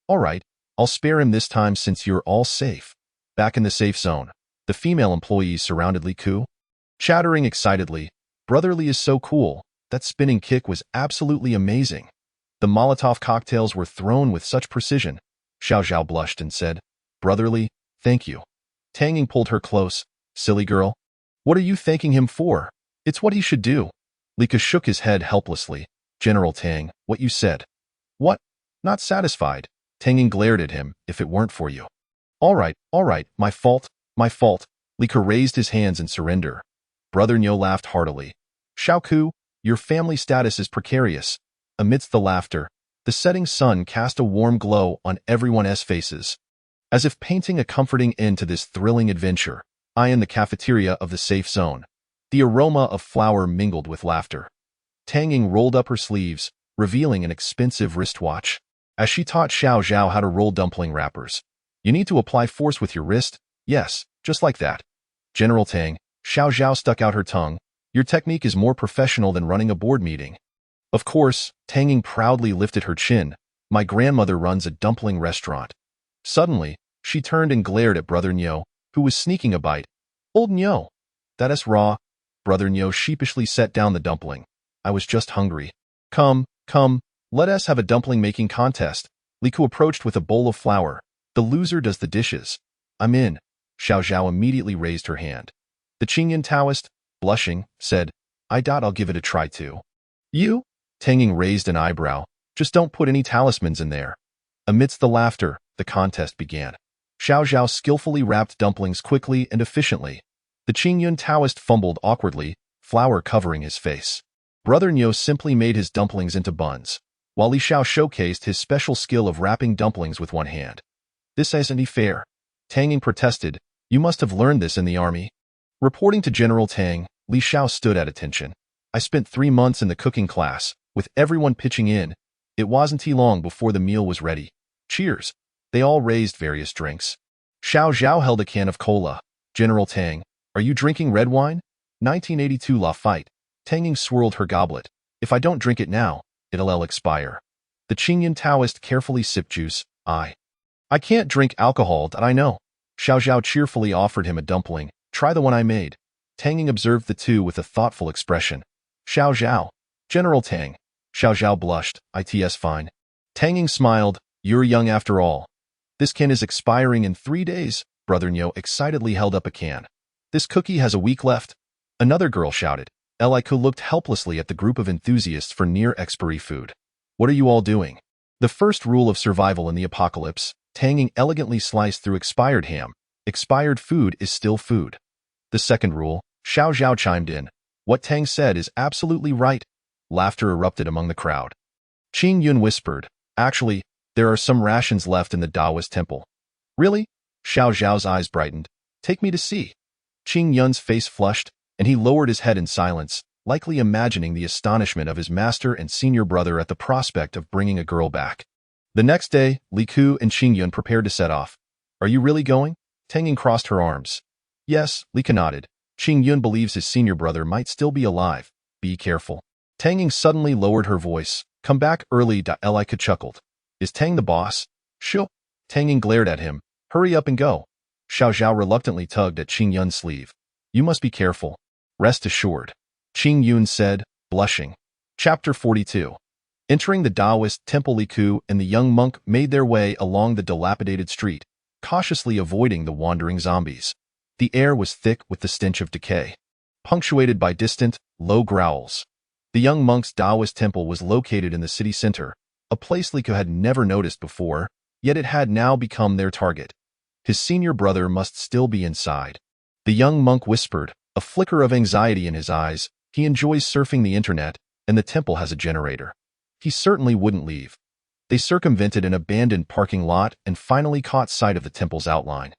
I'll spare him this time since you're all safe. Back in the safe zone, the female employees surrounded Li Ke, chattering excitedly. Brother Li is so cool. That spinning kick was absolutely amazing. The Molotov cocktails were thrown with such precision. Xiao Zhao blushed and said, Brother Li, thank you. Tang Ying pulled her close. Silly girl. What are you thanking him for? It's what he should do. Li Ke shook his head helplessly. General Tang, what you said. What? Not satisfied. Tang Ying glared at him. If it weren't for you. All right, my fault. Li Ke raised his hands in surrender. Brother Niu laughed heartily. Xiao Ku, your family status is precarious. Amidst the laughter, the setting sun cast a warm glow on everyone's faces. As if painting a comforting end to this thrilling adventure, I in the cafeteria of the safe zone. The aroma of flour mingled with laughter. Tang Ying rolled up her sleeves, revealing an expensive wristwatch. As she taught Xiao Zhao how to roll dumpling wrappers. You need to apply force with your wrist. Yes, just like that. General Tang, Xiao Zhao stuck out her tongue. Your technique is more professional than running a board meeting. Of course, Tang Ying proudly lifted her chin. My grandmother runs a dumpling restaurant. Suddenly, she turned and glared at Brother Niu, who was sneaking a bite. Old Niu. That's raw. Brother Niu sheepishly set down the dumpling. I was just hungry. Come, let us have a dumpling-making contest. Li Ke approached with a bowl of flour. The loser does the dishes. I'm in. Xiao Zhao immediately raised her hand. The Qingyun Taoist, blushing, said, I'll give it a try too. You? Tang Ying raised an eyebrow. Just don't put any talismans in there. Amidst the laughter, the contest began. Xiao Zhao skillfully wrapped dumplings quickly and efficiently. The Qingyun Taoist fumbled awkwardly, flour covering his face. Brother Niu simply made his dumplings into buns, while Li Xiao showcased his special skill of wrapping dumplings with one hand. This isn't fair. Tang Ying protested. You must have learned this in the army. Reporting to General Tang, Li Xiao stood at attention. I spent 3 months in the cooking class, with everyone pitching in. It wasn't long before the meal was ready. Cheers. They all raised various drinks. Xiao Zhao held a can of cola. General Tang, are you drinking red wine? 1982 Lafite. Tang Ying swirled her goblet. If I don't drink it now, it'll expire. The Qingyun Taoist carefully sipped juice. I can't drink alcohol, that I know. Xiao Zhao cheerfully offered him a dumpling. Try the one I made. Tang Ying observed the two with a thoughtful expression. Xiao Zhao. General Tang. Xiao Zhao blushed. It's fine. Tang Ying smiled. You're young after all. This can is expiring in 3 days. Brother Niu excitedly held up a can. This cookie has a week left. Another girl shouted. Li Ke looked helplessly at the group of enthusiasts for near-expiry food. What are you all doing? The first rule of survival in the apocalypse, Tang Ying elegantly sliced through expired ham. Expired food is still food. The second rule, Xiao Zhao chimed in. What Tang said is absolutely right. Laughter erupted among the crowd. Qing Yun whispered. Actually, there are some rations left in the Taoist temple. Really? Xiao Zhao's eyes brightened. Take me to see. Qing Yun's face flushed, and he lowered his head in silence. likely imagining the astonishment of his master and senior brother at the prospect of bringing a girl back. The next day, Li Ku and Qingyun prepared to set off. "Are you really going?" Tanging crossed her arms. "Yes," Li Ku nodded. "Qingyun believes his senior brother might still be alive. Be careful." Tanging suddenly lowered her voice. "Come back early." Li Ku chuckled. "Is Tang the boss?" "Sure." Tanging glared at him. "Hurry up and go." Xiao Zhao reluctantly tugged at Qingyun's sleeve. "You must be careful. Rest assured," Qingyun said, blushing. Chapter 42. Entering the Taoist temple, Li Ku and the young monk made their way along the dilapidated street, cautiously avoiding the wandering zombies. The air was thick with the stench of decay, punctuated by distant, low growls. The young monk's Taoist temple was located in the city center, a place Li Ku had never noticed before, yet it had now become their target. His senior brother must still be inside. The young monk whispered, a flicker of anxiety in his eyes. He enjoys surfing the internet, and the temple has a generator. He certainly wouldn't leave. They circumvented an abandoned parking lot and finally caught sight of the temple's outline.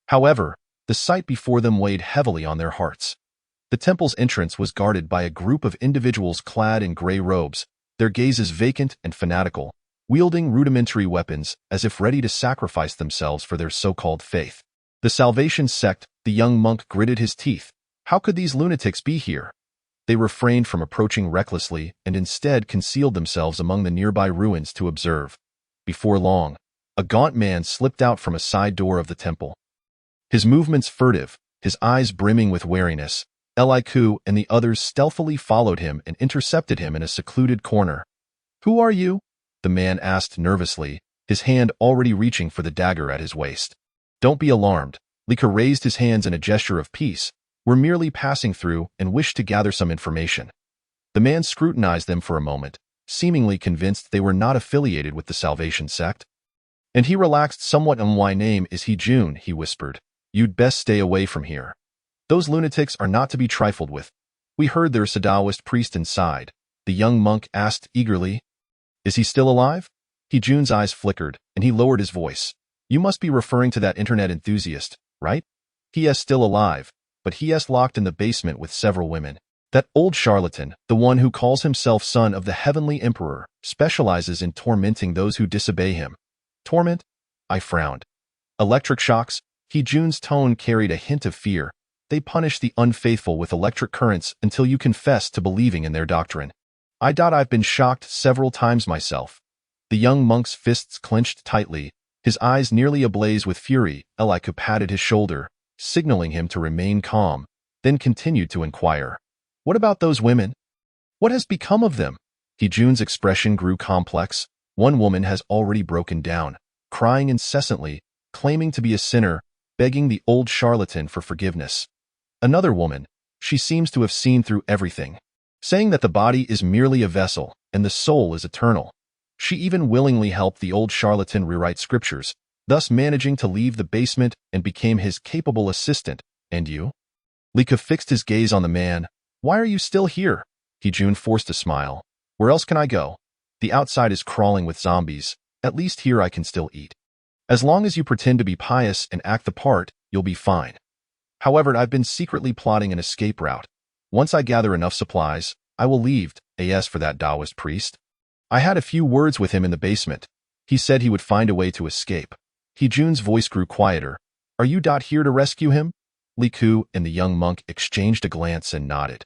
However, the sight before them weighed heavily on their hearts. The temple's entrance was guarded by a group of individuals clad in gray robes, their gazes vacant and fanatical, wielding rudimentary weapons as if ready to sacrifice themselves for their so-called faith. The Salvation sect, the young monk gritted his teeth. How could these lunatics be here? They refrained from approaching recklessly and instead concealed themselves among the nearby ruins to observe. Before long, a gaunt man slipped out from a side door of the temple. His movements furtive, his eyes brimming with wariness, Li Ku and the others stealthily followed him and intercepted him in a secluded corner. "Who are you?" the man asked nervously, his hand already reaching for the dagger at his waist. "Don't be alarmed." Li Ku raised his hands in a gesture of peace. "We're merely passing through and wish to gather some information." The man scrutinized them for a moment, seemingly convinced they were not affiliated with the Salvation sect. And he relaxed somewhat. "My name is He Jun," he whispered. "You'd best stay away from here. Those lunatics are not to be trifled with. We heard there's a Taoist priest inside." The young monk asked eagerly. "Is he still alive?" He Jun's eyes flickered, and he lowered his voice. "You must be referring to that internet enthusiast, right? He is still alive, but he is locked in the basement with several women. That old charlatan, the one who calls himself son of the heavenly emperor, specializes in tormenting those who disobey him." "Torment?" I frowned. "Electric shocks?" He Jun's tone carried a hint of fear. "They punish the unfaithful with electric currents until you confess to believing in their doctrine." I've been shocked several times myself." The young monk's fists clenched tightly, his eyes nearly ablaze with fury. Li Ku patted his shoulder, signaling him to remain calm, then continued to inquire. "What about those women? What has become of them?" He Jun's expression grew complex. "One woman has already broken down, crying incessantly, claiming to be a sinner, begging the old charlatan for forgiveness. Another woman, she seems to have seen through everything, saying that the body is merely a vessel and the soul is eternal. She even willingly helped the old charlatan rewrite scriptures, thus managing to leave the basement and became his capable assistant. And you?" Li Ku fixed his gaze on the man. "Why are you still here?" He Jun forced a smile. "Where else can I go? The outside is crawling with zombies. At least here I can still eat. As long as you pretend to be pious and act the part, you'll be fine. However, I've been secretly plotting an escape route. Once I gather enough supplies, I will leave. As for that Taoist priest, I had a few words with him in the basement. He said he would find a way to escape." He Jun's voice grew quieter. "Are you here to rescue him?" Li Ku and the young monk exchanged a glance and nodded.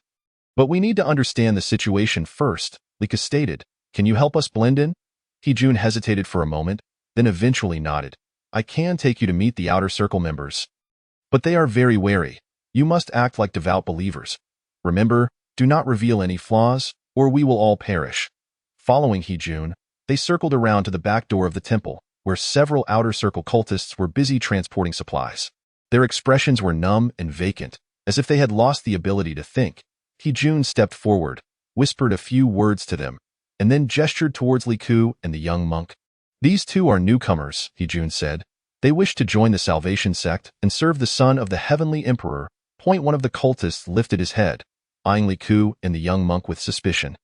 "But we need to understand the situation first," Li Ku stated. "Can you help us blend in?" He Jun hesitated for a moment, then eventually nodded. "I can take you to meet the outer circle members. But they are very wary. You must act like devout believers. Remember, do not reveal any flaws, or we will all perish." Following He Jun, they circled around to the back door of the temple, where several outer circle cultists were busy transporting supplies. Their expressions were numb and vacant, as if they had lost the ability to think. He Jun stepped forward, whispered a few words to them, and then gestured towards Li Ku and the young monk. "These two are newcomers," He Jun said. "They wish to join the Salvation sect and serve the son of the heavenly emperor." One of the cultists lifted his head, eyeing Li Ku and the young monk with suspicion.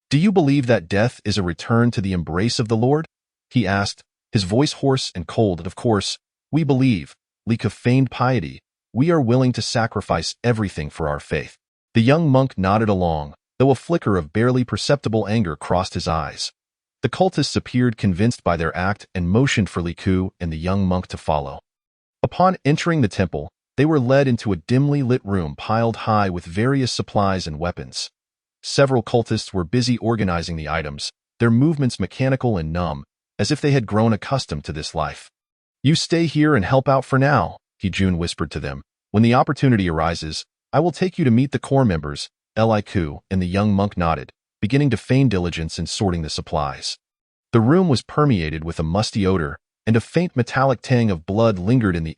"Do you believe that death is a return to the embrace of the Lord?" he asked, his voice hoarse and cold. "Of course, we believe." Li Ku feigned piety. "We are willing to sacrifice everything for our faith." The young monk nodded along, though a flicker of barely perceptible anger crossed his eyes. The cultists appeared convinced by their act and motioned for Li Ku and the young monk to follow. Upon entering the temple, they were led into a dimly lit room piled high with various supplies and weapons. Several cultists were busy organizing the items, their movements mechanical and numb, as if they had grown accustomed to this life. "You stay here and help out for now," Jun whispered to them. "When the opportunity arises, I will take you to meet the core members." Li Ku and the young monk nodded, beginning to feign diligence in sorting the supplies. The room was permeated with a musty odor, and a faint metallic tang of blood lingered in the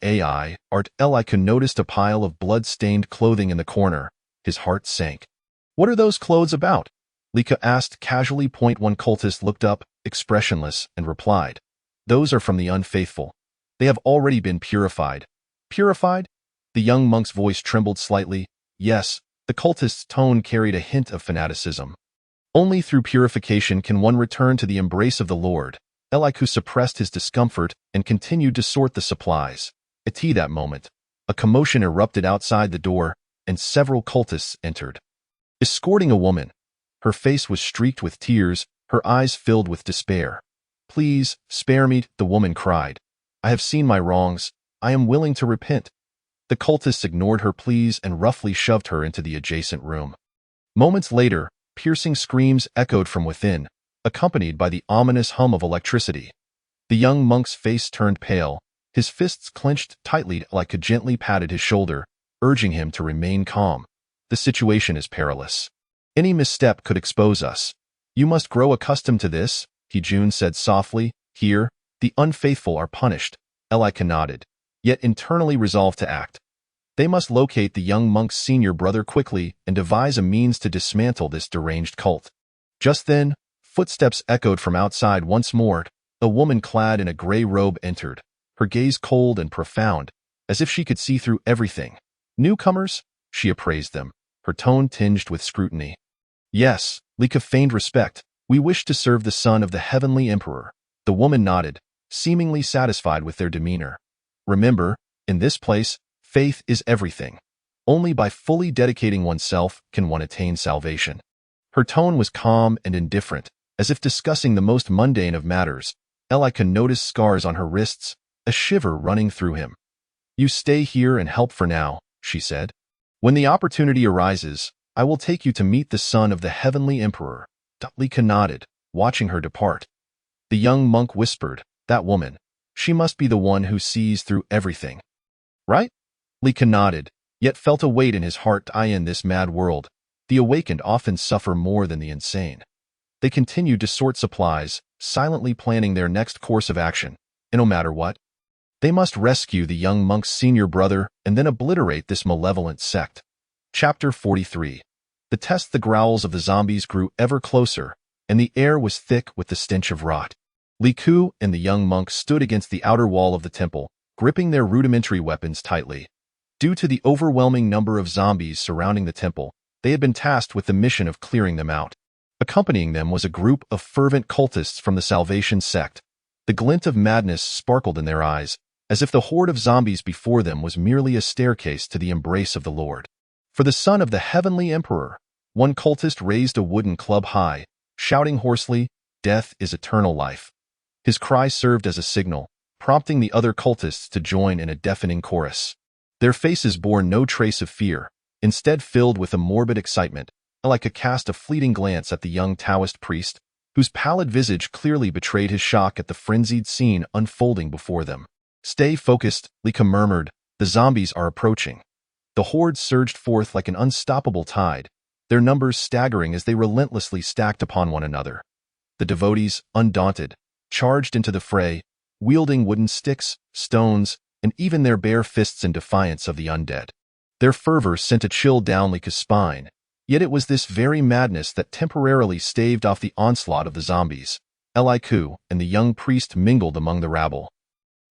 art. Li Ku noticed a pile of blood-stained clothing in the corner. His heart sank. "What are those clothes about?" Li Ku asked casually. One cultist looked up, expressionless, and replied, "Those are from the unfaithful. They have already been purified." "Purified?" The young monk's voice trembled slightly. "Yes." The cultist's tone carried a hint of fanaticism. "Only through purification can one return to the embrace of the Lord." Li Ku suppressed his discomfort and continued to sort the supplies. At that moment, a commotion erupted outside the door, and several cultists entered, escorting a woman. Her face was streaked with tears, her eyes filled with despair. "Please, spare me," the woman cried. "I have seen my wrongs. I am willing to repent." The cultists ignored her pleas and roughly shoved her into the adjacent room. Moments later, piercing screams echoed from within, accompanied by the ominous hum of electricity. The young monk's face turned pale, his fists clenched tightly. Li Ku gently patted his shoulder, urging him to remain calm. "The situation is perilous. Any misstep could expose us. You must grow accustomed to this," Jun said softly. "Here, the unfaithful are punished." Li Ku nodded, yet internally resolved to act. They must locate the young monk's senior brother quickly and devise a means to dismantle this deranged cult. Just then, footsteps echoed from outside once more. A woman clad in a gray robe entered, her gaze cold and profound, as if she could see through everything. "Newcomers?" she appraised them, her tone tinged with scrutiny. "Yes," Li Ku feigned respect. "We wish to serve the son of the heavenly emperor." The woman nodded, seemingly satisfied with their demeanor. "Remember, in this place, faith is everything. Only by fully dedicating oneself can one attain salvation." Her tone was calm and indifferent, as if discussing the most mundane of matters. Li Ku noticed scars on her wrists, a shiver running through him. "You stay here and help for now," she said. "When the opportunity arises, I will take you to meet the son of the heavenly emperor." Li Ku nodded, watching her depart. The young monk whispered, "That woman, she must be the one who sees through everything. Right?" Li Ku nodded, yet felt a weight in his heart. In this mad world, the awakened often suffer more than the insane. They continued to sort supplies, silently planning their next course of action, and no matter what, they must rescue the young monk's senior brother and then obliterate this malevolent sect. Chapter 43. The test. The growls of the zombies grew ever closer, and the air was thick with the stench of rot. Li Ku and the young monk stood against the outer wall of the temple, gripping their rudimentary weapons tightly. Due to the overwhelming number of zombies surrounding the temple, they had been tasked with the mission of clearing them out. Accompanying them was a group of fervent cultists from the Salvation sect. The glint of madness sparkled in their eyes, as if the horde of zombies before them was merely a staircase to the embrace of the Lord. "For the son of the heavenly emperor," one cultist raised a wooden club high, shouting hoarsely, "Death is eternal life." His cry served as a signal, prompting the other cultists to join in a deafening chorus. Their faces bore no trace of fear, instead filled with a morbid excitement. Li Ku cast a fleeting glance at the young Taoist priest, whose pallid visage clearly betrayed his shock at the frenzied scene unfolding before them. "Stay focused," Li Ku murmured. "The zombies are approaching." The horde surged forth like an unstoppable tide, their numbers staggering as they relentlessly stacked upon one another. The devotees, undaunted, charged into the fray, wielding wooden sticks, stones, and even their bare fists in defiance of the undead. Their fervor sent a chill down Li Ku's spine, yet it was this very madness that temporarily staved off the onslaught of the zombies. Li Ku and the young priest mingled among the rabble,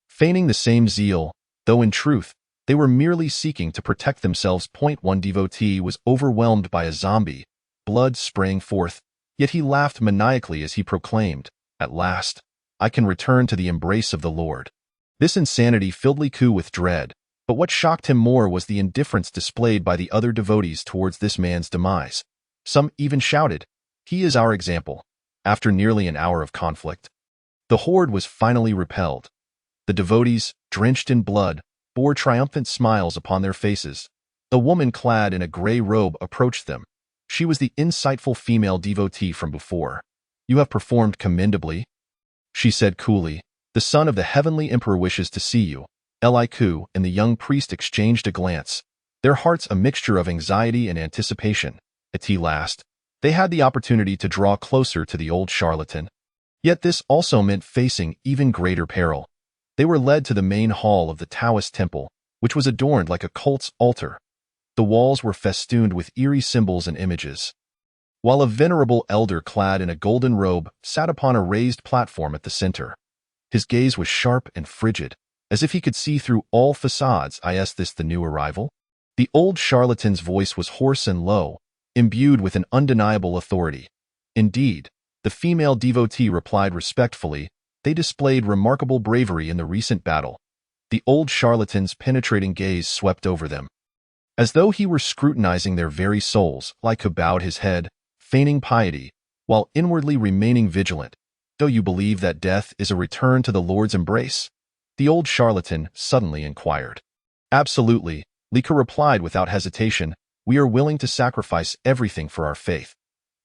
feigning the same zeal, though in truth, they were merely seeking to protect themselves. One devotee was overwhelmed by a zombie, blood sprang forth, yet he laughed maniacally as he proclaimed, "At last, I can return to the embrace of the Lord." This insanity filled Li Ku with dread, but what shocked him more was the indifference displayed by the other devotees towards this man's demise. Some even shouted, "He is our example." After nearly an hour of conflict, the horde was finally repelled. The devotees, drenched in blood, bore triumphant smiles upon their faces. A woman clad in a gray robe approached them. She was the insightful female devotee from before. "You have performed commendably," she said coolly. "The son of the heavenly emperor wishes to see you." Eliku and the young priest exchanged a glance, their hearts a mixture of anxiety and anticipation. At last, they had the opportunity to draw closer to the old charlatan. Yet this also meant facing even greater peril. They were led to the main hall of the Taoist temple, which was adorned like a cult's altar. The walls were festooned with eerie symbols and images, while a venerable elder clad in a golden robe sat upon a raised platform at the center. His gaze was sharp and frigid, as if he could see through all facades. "Is this the new arrival?" The old charlatan's voice was hoarse and low, imbued with an undeniable authority. "Indeed," the female devotee replied respectfully. "They displayed remarkable bravery in the recent battle." The old charlatan's penetrating gaze swept over them, as though he were scrutinizing their very souls. Eliku bowed his head, feigning piety, while inwardly remaining vigilant. "Do you believe that death is a return to the Lord's embrace?" the old charlatan suddenly inquired. "Absolutely," Eliku replied without hesitation. "We are willing to sacrifice everything for our faith."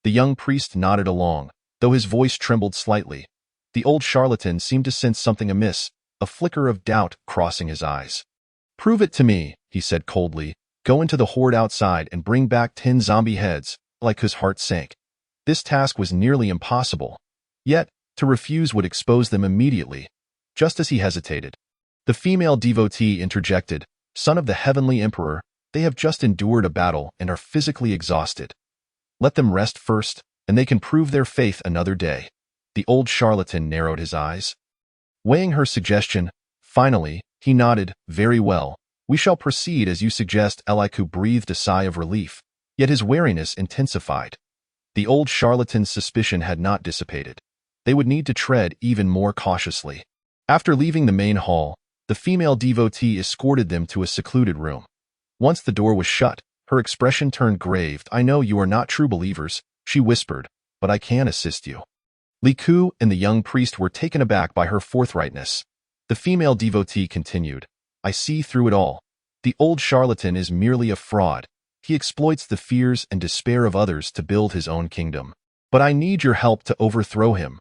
The young priest nodded along, though his voice trembled slightly. The old charlatan seemed to sense something amiss, a flicker of doubt crossing his eyes. "Prove it to me," he said coldly. "Go into the horde outside and bring back 10 zombie heads." Eliku's heart sank. This task was nearly impossible. Yet, to refuse would expose them immediately. Just as he hesitated, the female devotee interjected, "Son of the heavenly emperor, they have just endured a battle and are physically exhausted. Let them rest first, and they can prove their faith another day." The old charlatan narrowed his eyes, weighing her suggestion. Finally, he nodded. "Very well. We shall proceed as you suggest." Eliku breathed a sigh of relief, yet his wariness intensified. The old charlatan's suspicion had not dissipated. They would need to tread even more cautiously. After leaving the main hall, the female devotee escorted them to a secluded room. Once the door was shut, her expression turned grave. "I know you are not true believers," she whispered, "but I can assist you." Eliku and the young priest were taken aback by her forthrightness. The female devotee continued, "I see through it all. The old charlatan is merely a fraud. He exploits the fears and despair of others to build his own kingdom. But I need your help to overthrow him."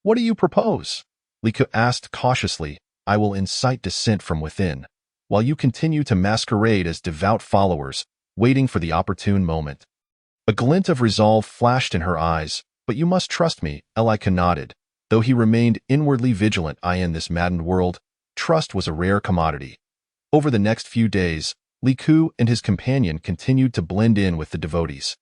"What do you propose?" Eliku asked cautiously. "I will incite dissent from within, while you continue to masquerade as devout followers, waiting for the opportune moment." A glint of resolve flashed in her eyes. "But you must trust me," Eliku nodded, though he remained inwardly vigilant. In this maddened world, trust was a rare commodity. Over the next few days, Eliku and his companion continued to blend in with the devotees,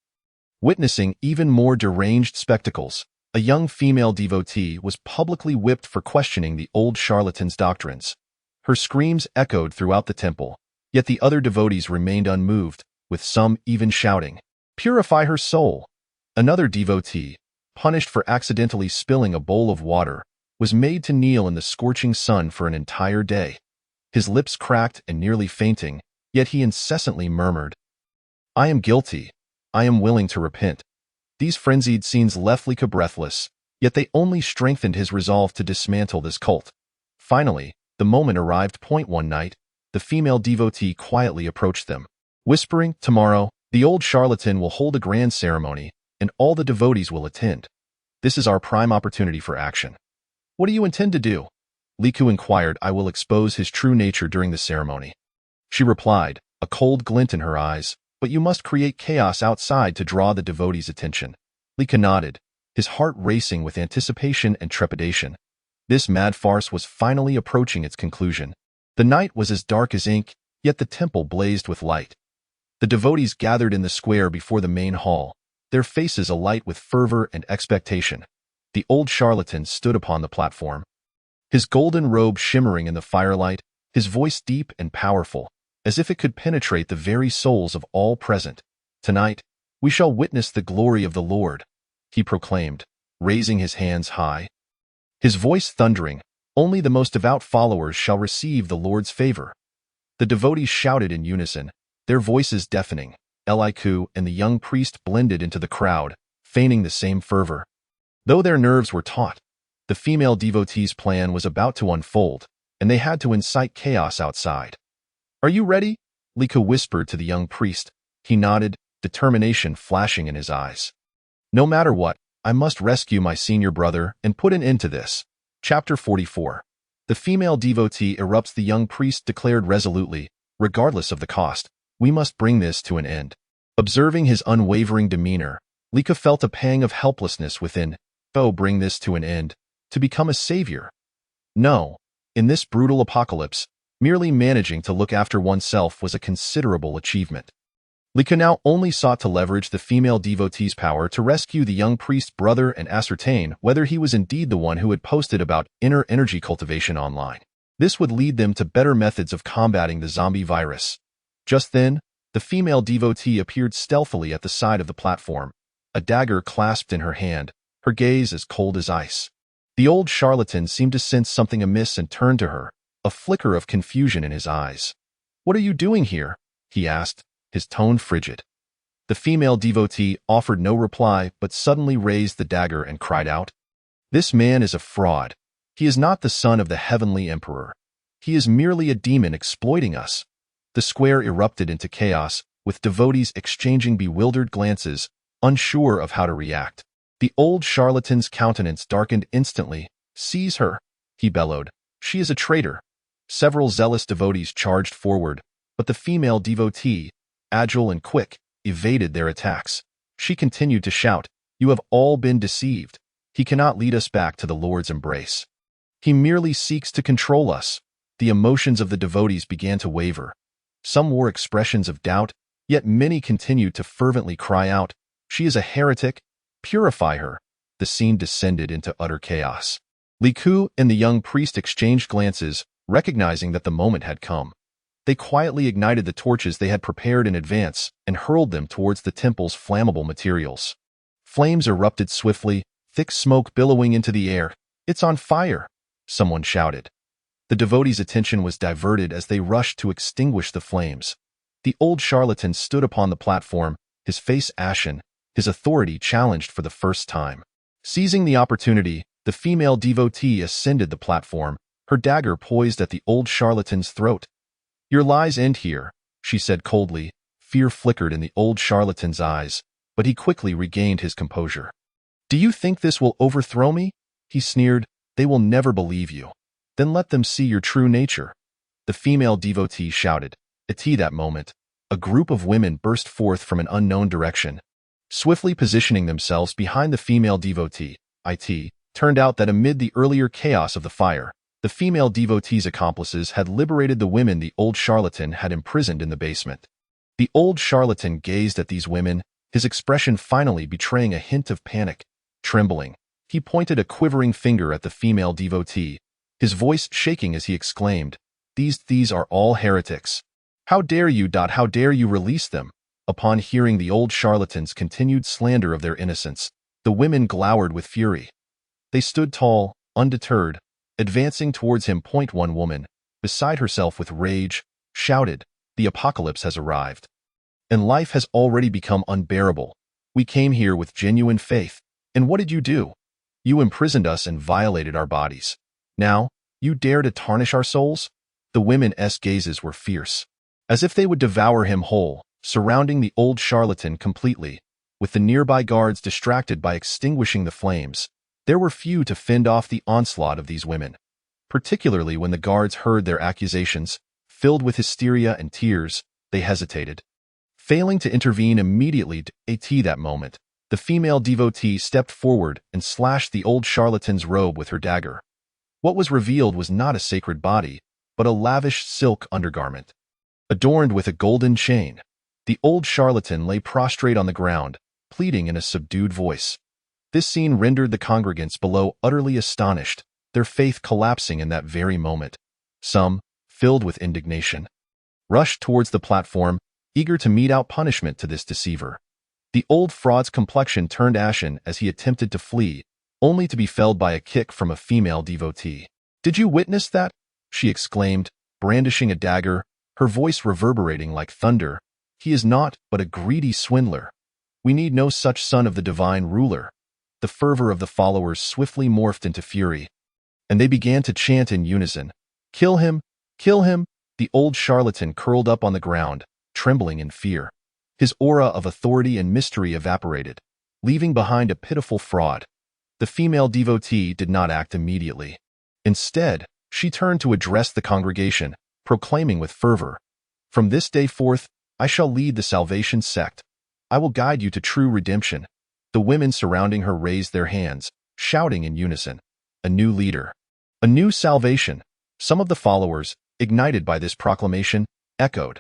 witnessing even more deranged spectacles. A young female devotee was publicly whipped for questioning the old charlatan's doctrines. Her screams echoed throughout the temple, yet the other devotees remained unmoved, with some even shouting, "Purify her soul." Another devotee, punished for accidentally spilling a bowl of water, was made to kneel in the scorching sun for an entire day. His lips cracked and nearly fainting, yet he incessantly murmured, "I am guilty. I am willing to repent." These frenzied scenes left Eliku breathless, yet they only strengthened his resolve to dismantle this cult. Finally, the moment arrived. One night, the female devotee quietly approached them, whispering, "Tomorrow, the old charlatan will hold a grand ceremony, and all the devotees will attend. This is our prime opportunity for action." "What do you intend to do?" Eliku inquired. "I will expose his true nature during the ceremony," she replied, a cold glint in her eyes. "But you must create chaos outside to draw the devotees' attention." Eliku nodded, his heart racing with anticipation and trepidation. This mad farce was finally approaching its conclusion. The night was as dark as ink, yet the temple blazed with light. The devotees gathered in the square before the main hall, their faces alight with fervor and expectation. The old charlatan stood upon the platform, his golden robe shimmering in the firelight, his voice deep and powerful, as if it could penetrate the very souls of all present. "Tonight, we shall witness the glory of the Lord," he proclaimed, raising his hands high, his voice thundering. "Only the most devout followers shall receive the Lord's favor." The devotees shouted in unison, their voices deafening. Eliku and the young priest blended into the crowd, feigning the same fervor. Though their nerves were taut, the female devotee's plan was about to unfold, and they had to incite chaos outside. "Are you ready?" Liku whispered to the young priest. He nodded, determination flashing in his eyes. "No matter what, I must rescue my senior brother and put an end to this." Chapter 44. The female devotee erupts. The young priest declared resolutely, "Regardless of the cost, we must bring this to an end." Observing his unwavering demeanor, Lika felt a pang of helplessness within. Oh, bring this to an end. To become a savior? No. In this brutal apocalypse, merely managing to look after oneself was a considerable achievement. Lika now only sought to leverage the female devotee's power to rescue the young priest's brother and ascertain whether he was indeed the one who had posted about inner energy cultivation online. This would lead them to better methods of combating the zombie virus. Just then, the female devotee appeared stealthily at the side of the platform, a dagger clasped in her hand, her gaze as cold as ice. The old charlatan seemed to sense something amiss and turned to her, a flicker of confusion in his eyes. "What are you doing here?" he asked, his tone frigid. The female devotee offered no reply but suddenly raised the dagger and cried out, "This man is a fraud. He is not the son of the heavenly emperor. He is merely a demon exploiting us." The square erupted into chaos, with devotees exchanging bewildered glances, unsure of how to react. The old charlatan's countenance darkened instantly. "Seize her," he bellowed. "She is a traitor." Several zealous devotees charged forward, but the female devotee, agile and quick, evaded their attacks. She continued to shout, "You have all been deceived. He cannot lead us back to the Lord's embrace. He merely seeks to control us." The emotions of the devotees began to waver. Some wore expressions of doubt, yet many continued to fervently cry out, "She is a heretic. Purify her." The scene descended into utter chaos. Liku and the young priest exchanged glances, recognizing that the moment had come. They quietly ignited the torches they had prepared in advance and hurled them towards the temple's flammable materials. Flames erupted swiftly, thick smoke billowing into the air. "It's on fire!" someone shouted. The devotees' attention was diverted as they rushed to extinguish the flames. The old charlatan stood upon the platform, his face ashen, his authority challenged for the first time. Seizing the opportunity, the female devotee ascended the platform, her dagger poised at the old charlatan's throat. "Your lies end here," she said coldly. Fear flickered in the old charlatan's eyes, but he quickly regained his composure. "Do you think this will overthrow me?" he sneered. "They will never believe you. Then let them see your true nature." The female devotee shouted. At that moment, a group of women burst forth from an unknown direction. Swiftly positioning themselves behind the female devotee, it turned out that amid the earlier chaos of the fire, the female devotee's accomplices had liberated the women the old charlatan had imprisoned in the basement. The old charlatan gazed at these women, his expression finally betraying a hint of panic. Trembling, he pointed a quivering finger at the female devotee, his voice shaking as he exclaimed, These are all heretics. How dare you release them?" Upon hearing the old charlatan's continued slander of their innocence, the women glowered with fury. They stood tall, undeterred, advancing towards him. One woman, beside herself with rage, shouted, "The apocalypse has arrived. And life has already become unbearable. We came here with genuine faith, and what did you do? You imprisoned us and violated our bodies. Now, you dare to tarnish our souls?" The women's gazes were fierce, as if they would devour him whole, surrounding the old charlatan completely. With the nearby guards distracted by extinguishing the flames, there were few to fend off the onslaught of these women. Particularly when the guards heard their accusations, filled with hysteria and tears, they hesitated. Failing to intervene immediately at that moment, the female devotee stepped forward and slashed the old charlatan's robe with her dagger. What was revealed was not a sacred body, but a lavish silk undergarment, adorned with a golden chain. The old charlatan lay prostrate on the ground, pleading in a subdued voice. This scene rendered the congregants below utterly astonished, their faith collapsing in that very moment. Some, filled with indignation, rushed towards the platform, eager to mete out punishment to this deceiver. The old fraud's complexion turned ashen as he attempted to flee, only to be felled by a kick from a female devotee. "Did you witness that?" she exclaimed, brandishing a dagger, her voice reverberating like thunder. He is naught but a greedy swindler. We need no such son of the divine ruler. The fervor of the followers swiftly morphed into fury, and they began to chant in unison, "Kill him! Kill him!" The old charlatan curled up on the ground, trembling in fear. His aura of authority and mystery evaporated, leaving behind a pitiful fraud. The female devotee did not act immediately. Instead, she turned to address the congregation, proclaiming with fervor, "From this day forth, I shall lead the salvation sect. I will guide you to true redemption." The women surrounding her raised their hands, shouting in unison, "A new leader, a new salvation." Some of the followers, ignited by this proclamation, echoed,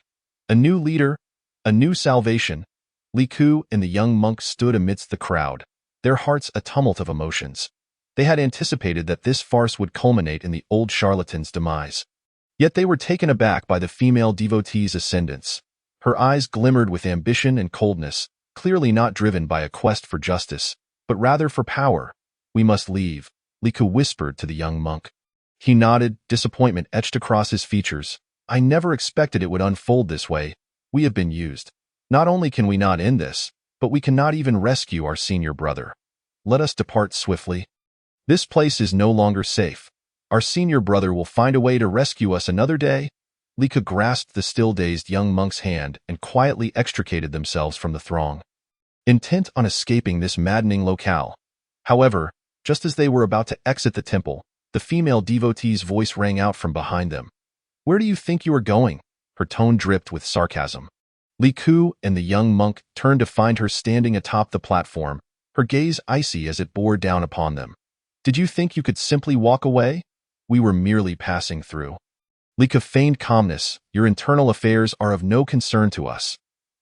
"A new leader, a new salvation." Li Ku and the young monk stood amidst the crowd, their hearts a tumult of emotions. They had anticipated that this farce would culminate in the old charlatan's demise. Yet they were taken aback by the female devotee's ascendance. Her eyes glimmered with ambition and coldness, clearly not driven by a quest for justice, but rather for power. "We must leave," Li Ku whispered to the young monk. He nodded, disappointment etched across his features. "I never expected it would unfold this way. We have been used. Not only can we not end this, but we cannot even rescue our senior brother. Let us depart swiftly. This place is no longer safe. Our senior brother will find a way to rescue us another day." Li Ku grasped the still-dazed young monk's hand and quietly extricated themselves from the throng, intent on escaping this maddening locale. However, just as they were about to exit the temple, the female devotee's voice rang out from behind them. "Where do you think you are going?" Her tone dripped with sarcasm. Li Ku and the young monk turned to find her standing atop the platform, her gaze icy as it bore down upon them. "Did you think you could simply walk away? We were merely passing through." Li Ku feigned calmness. "Your internal affairs are of no concern to us."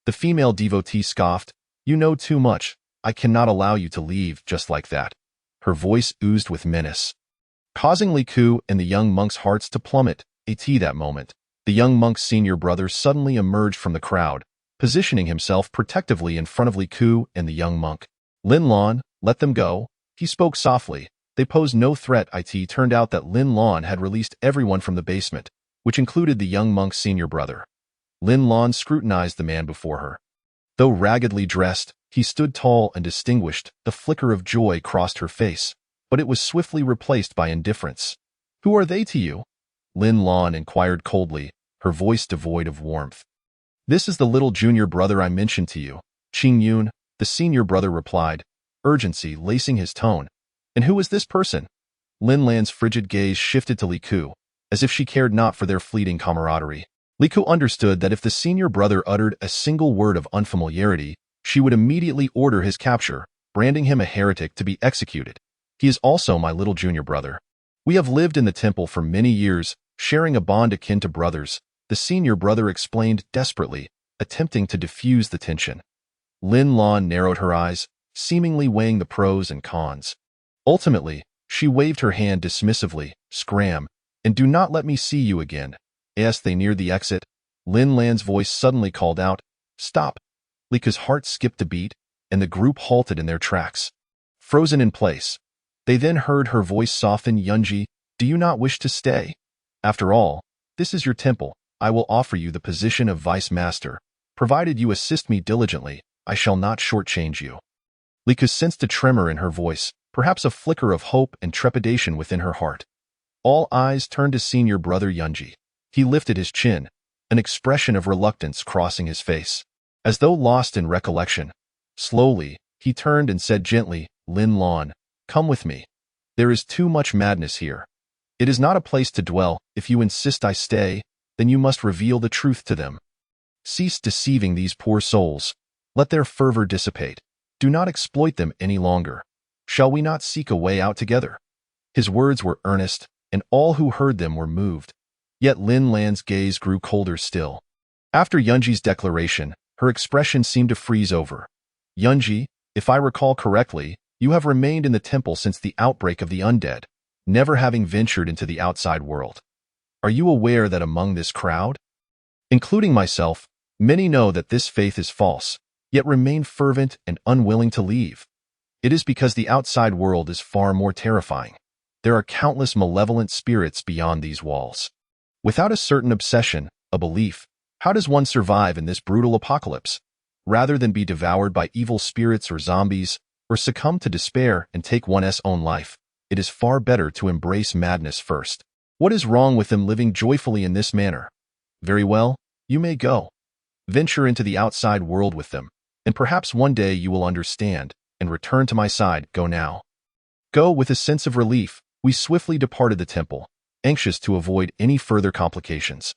The female devotee scoffed, "You know too much. I cannot allow you to leave just like that." Her voice oozed with menace, causing Li Ku and the young monk's hearts to plummet. At that moment, the young monk's senior brother suddenly emerged from the crowd, positioning himself protectively in front of Li Ku and the young monk. "Lin Lan, let them go." He spoke softly. They posed no threat. It turned out that Lin Lan had released everyone from the basement, which included the young monk's senior brother. Lin Lan scrutinized the man before her. Though raggedly dressed, he stood tall and distinguished. The flicker of joy crossed her face, but it was swiftly replaced by indifference. "Who are they to you?" Lin Lan inquired coldly, her voice devoid of warmth. "This is the little junior brother I mentioned to you, Qing Yun," the senior brother replied, urgency lacing his tone. "And who is this person?" Lin Lan's frigid gaze shifted to Li Ku, as if she cared not for their fleeting camaraderie. Li Ku understood that if the senior brother uttered a single word of unfamiliarity, she would immediately order his capture, branding him a heretic to be executed. "He is also my little junior brother. We have lived in the temple for many years, sharing a bond akin to brothers," the senior brother explained desperately, attempting to diffuse the tension. Lin Lan narrowed her eyes, seemingly weighing the pros and cons. Ultimately, she waved her hand dismissively, "Scram, and do not let me see you again." As they neared the exit, Lin Lan's voice suddenly called out, "Stop!" Li Ku's heart skipped a beat, and the group halted in their tracks, frozen in place. They then heard her voice soften, "Yunji, do you not wish to stay? After all, this is your temple. I will offer you the position of vice master. Provided you assist me diligently, I shall not shortchange you." Li Ku sensed a tremor in her voice, perhaps a flicker of hope and trepidation within her heart. All eyes turned to senior brother Yunji. He lifted his chin, an expression of reluctance crossing his face, as though lost in recollection. Slowly, he turned and said gently, "Lin Lan, come with me. There is too much madness here. It is not a place to dwell. If you insist I stay, then you must reveal the truth to them. Cease deceiving these poor souls. Let their fervor dissipate. Do not exploit them any longer. Shall we not seek a way out together?" His words were earnest, and all who heard them were moved. Yet Lin Lan's gaze grew colder still. After Yunji's declaration, her expression seemed to freeze over. "Yunji, if I recall correctly, you have remained in the temple since the outbreak of the undead, never having ventured into the outside world. Are you aware that among this crowd, including myself, many know that this faith is false, yet remain fervent and unwilling to leave? It is because the outside world is far more terrifying. There are countless malevolent spirits beyond these walls. Without a certain obsession, a belief, How does one survive in this brutal apocalypse? Rather than be devoured by evil spirits or zombies, or succumb to despair and take one's own life, it is far better to embrace madness first. What is wrong with them living joyfully in this manner? Very well, you may go. Venture into the outside world with them, and perhaps one day you will understand, and return to my side. Go now. Go with a sense of relief. We swiftly departed the temple, anxious to avoid any further complications.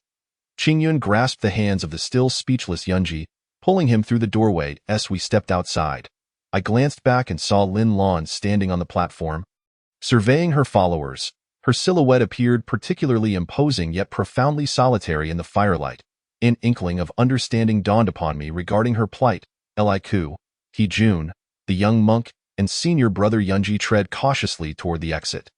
Qingyun grasped the hands of the still speechless Yunji, pulling him through the doorway as we stepped outside. I glanced back and saw Lin Lan standing on the platform, surveying her followers. Her silhouette appeared particularly imposing yet profoundly solitary in the firelight. An inkling of understanding dawned upon me regarding her plight. Liku, He-jun, the young monk, and senior brother Yunji tread cautiously toward the exit.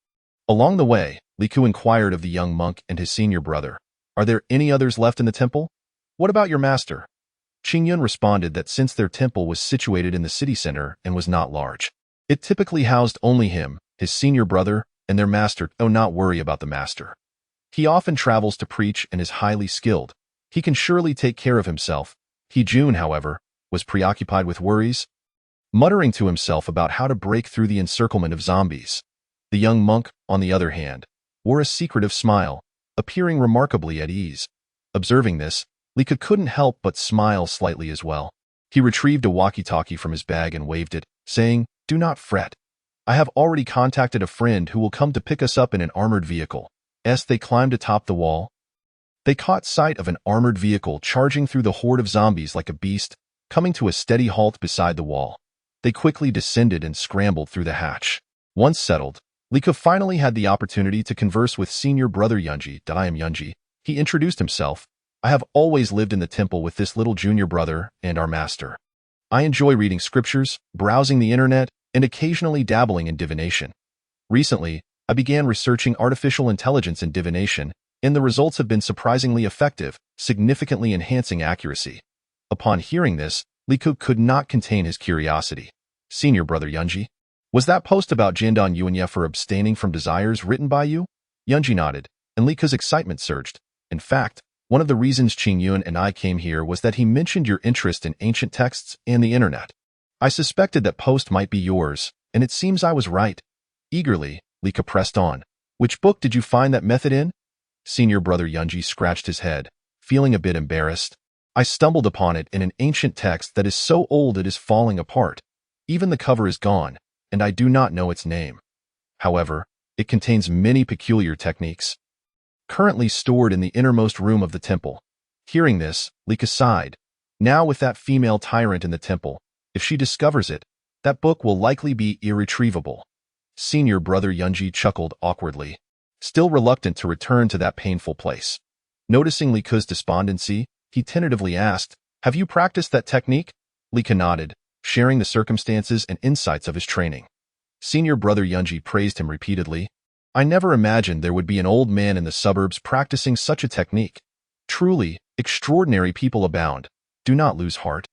Along the way, Liku inquired of the young monk and his senior brother, "Are there any others left in the temple? What about your master?" Qingyun responded that since their temple was situated in the city center and was not large, it typically housed only him, his senior brother, and their master. Oh, not worry about the master. He often travels to preach and is highly skilled. He can surely take care of himself. He-jun, however, was preoccupied with worries, muttering to himself about how to break through the encirclement of zombies. The young monk, on the other hand, wore a secretive smile, appearing remarkably at ease. Observing this, Lika couldn't help but smile slightly as well. He retrieved a walkie-talkie from his bag and waved it, saying, "Do not fret. I have already contacted a friend who will come to pick us up in an armored vehicle." As they climbed atop the wall, they caught sight of an armored vehicle charging through the horde of zombies like a beast, coming to a steady halt beside the wall. They quickly descended and scrambled through the hatch. Once settled, Lika finally had the opportunity to converse with senior brother Yunji. "I am Yunji." He introduced himself. "I have always lived in the temple with this little junior brother and our master. I enjoy reading scriptures, browsing the internet, and occasionally dabbling in divination. Recently, I began researching artificial intelligence in divination, and the results have been surprisingly effective, significantly enhancing accuracy." Upon hearing this, Liku could not contain his curiosity. "Senior brother Yunji, was that post about Jiandan Yuanya for abstaining from desires written by you?" Yunji nodded, and Liku's excitement surged. "In fact, one of the reasons Qingyun and I came here was that he mentioned your interest in ancient texts and the internet. I suspected that post might be yours, and it seems I was right." Eagerly, Lika pressed on. "Which book did you find that method in?" Senior brother Yunji scratched his head, feeling a bit embarrassed. "I stumbled upon it in an ancient text that is so old it is falling apart. Even the cover is gone, and I do not know its name. However, it contains many peculiar techniques, currently stored in the innermost room of the temple." Hearing this, Lika sighed. Now with that female tyrant in the temple, if she discovers it, that book will likely be irretrievable. Senior brother Yunji chuckled awkwardly, still reluctant to return to that painful place. Noticing Lika's despondency, he tentatively asked, "Have you practiced that technique?" Lika nodded, sharing the circumstances and insights of his training. Senior brother Yunji praised him repeatedly. "I never imagined there would be an old man in the suburbs practicing such a technique. Truly, extraordinary people abound. Do not lose heart.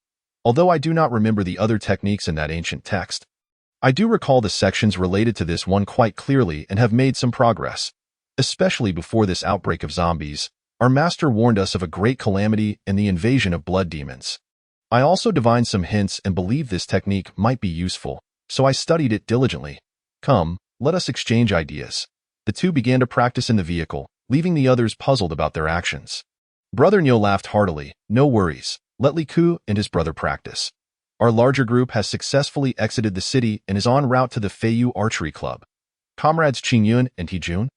Although I do not remember the other techniques in that ancient text, I do recall the sections related to this one quite clearly and have made some progress. Especially before this outbreak of zombies, our master warned us of a great calamity and the invasion of blood demons. I also divined some hints and believed this technique might be useful, so I studied it diligently. Come, let us exchange ideas." The two began to practice in the vehicle, leaving the others puzzled about their actions. Brother Nyo laughed heartily. "No worries. Let Liku and his brother practice. Our larger group has successfully exited the city and is en route to the Feiyu Archery Club. Comrades Qingyun and He-jun,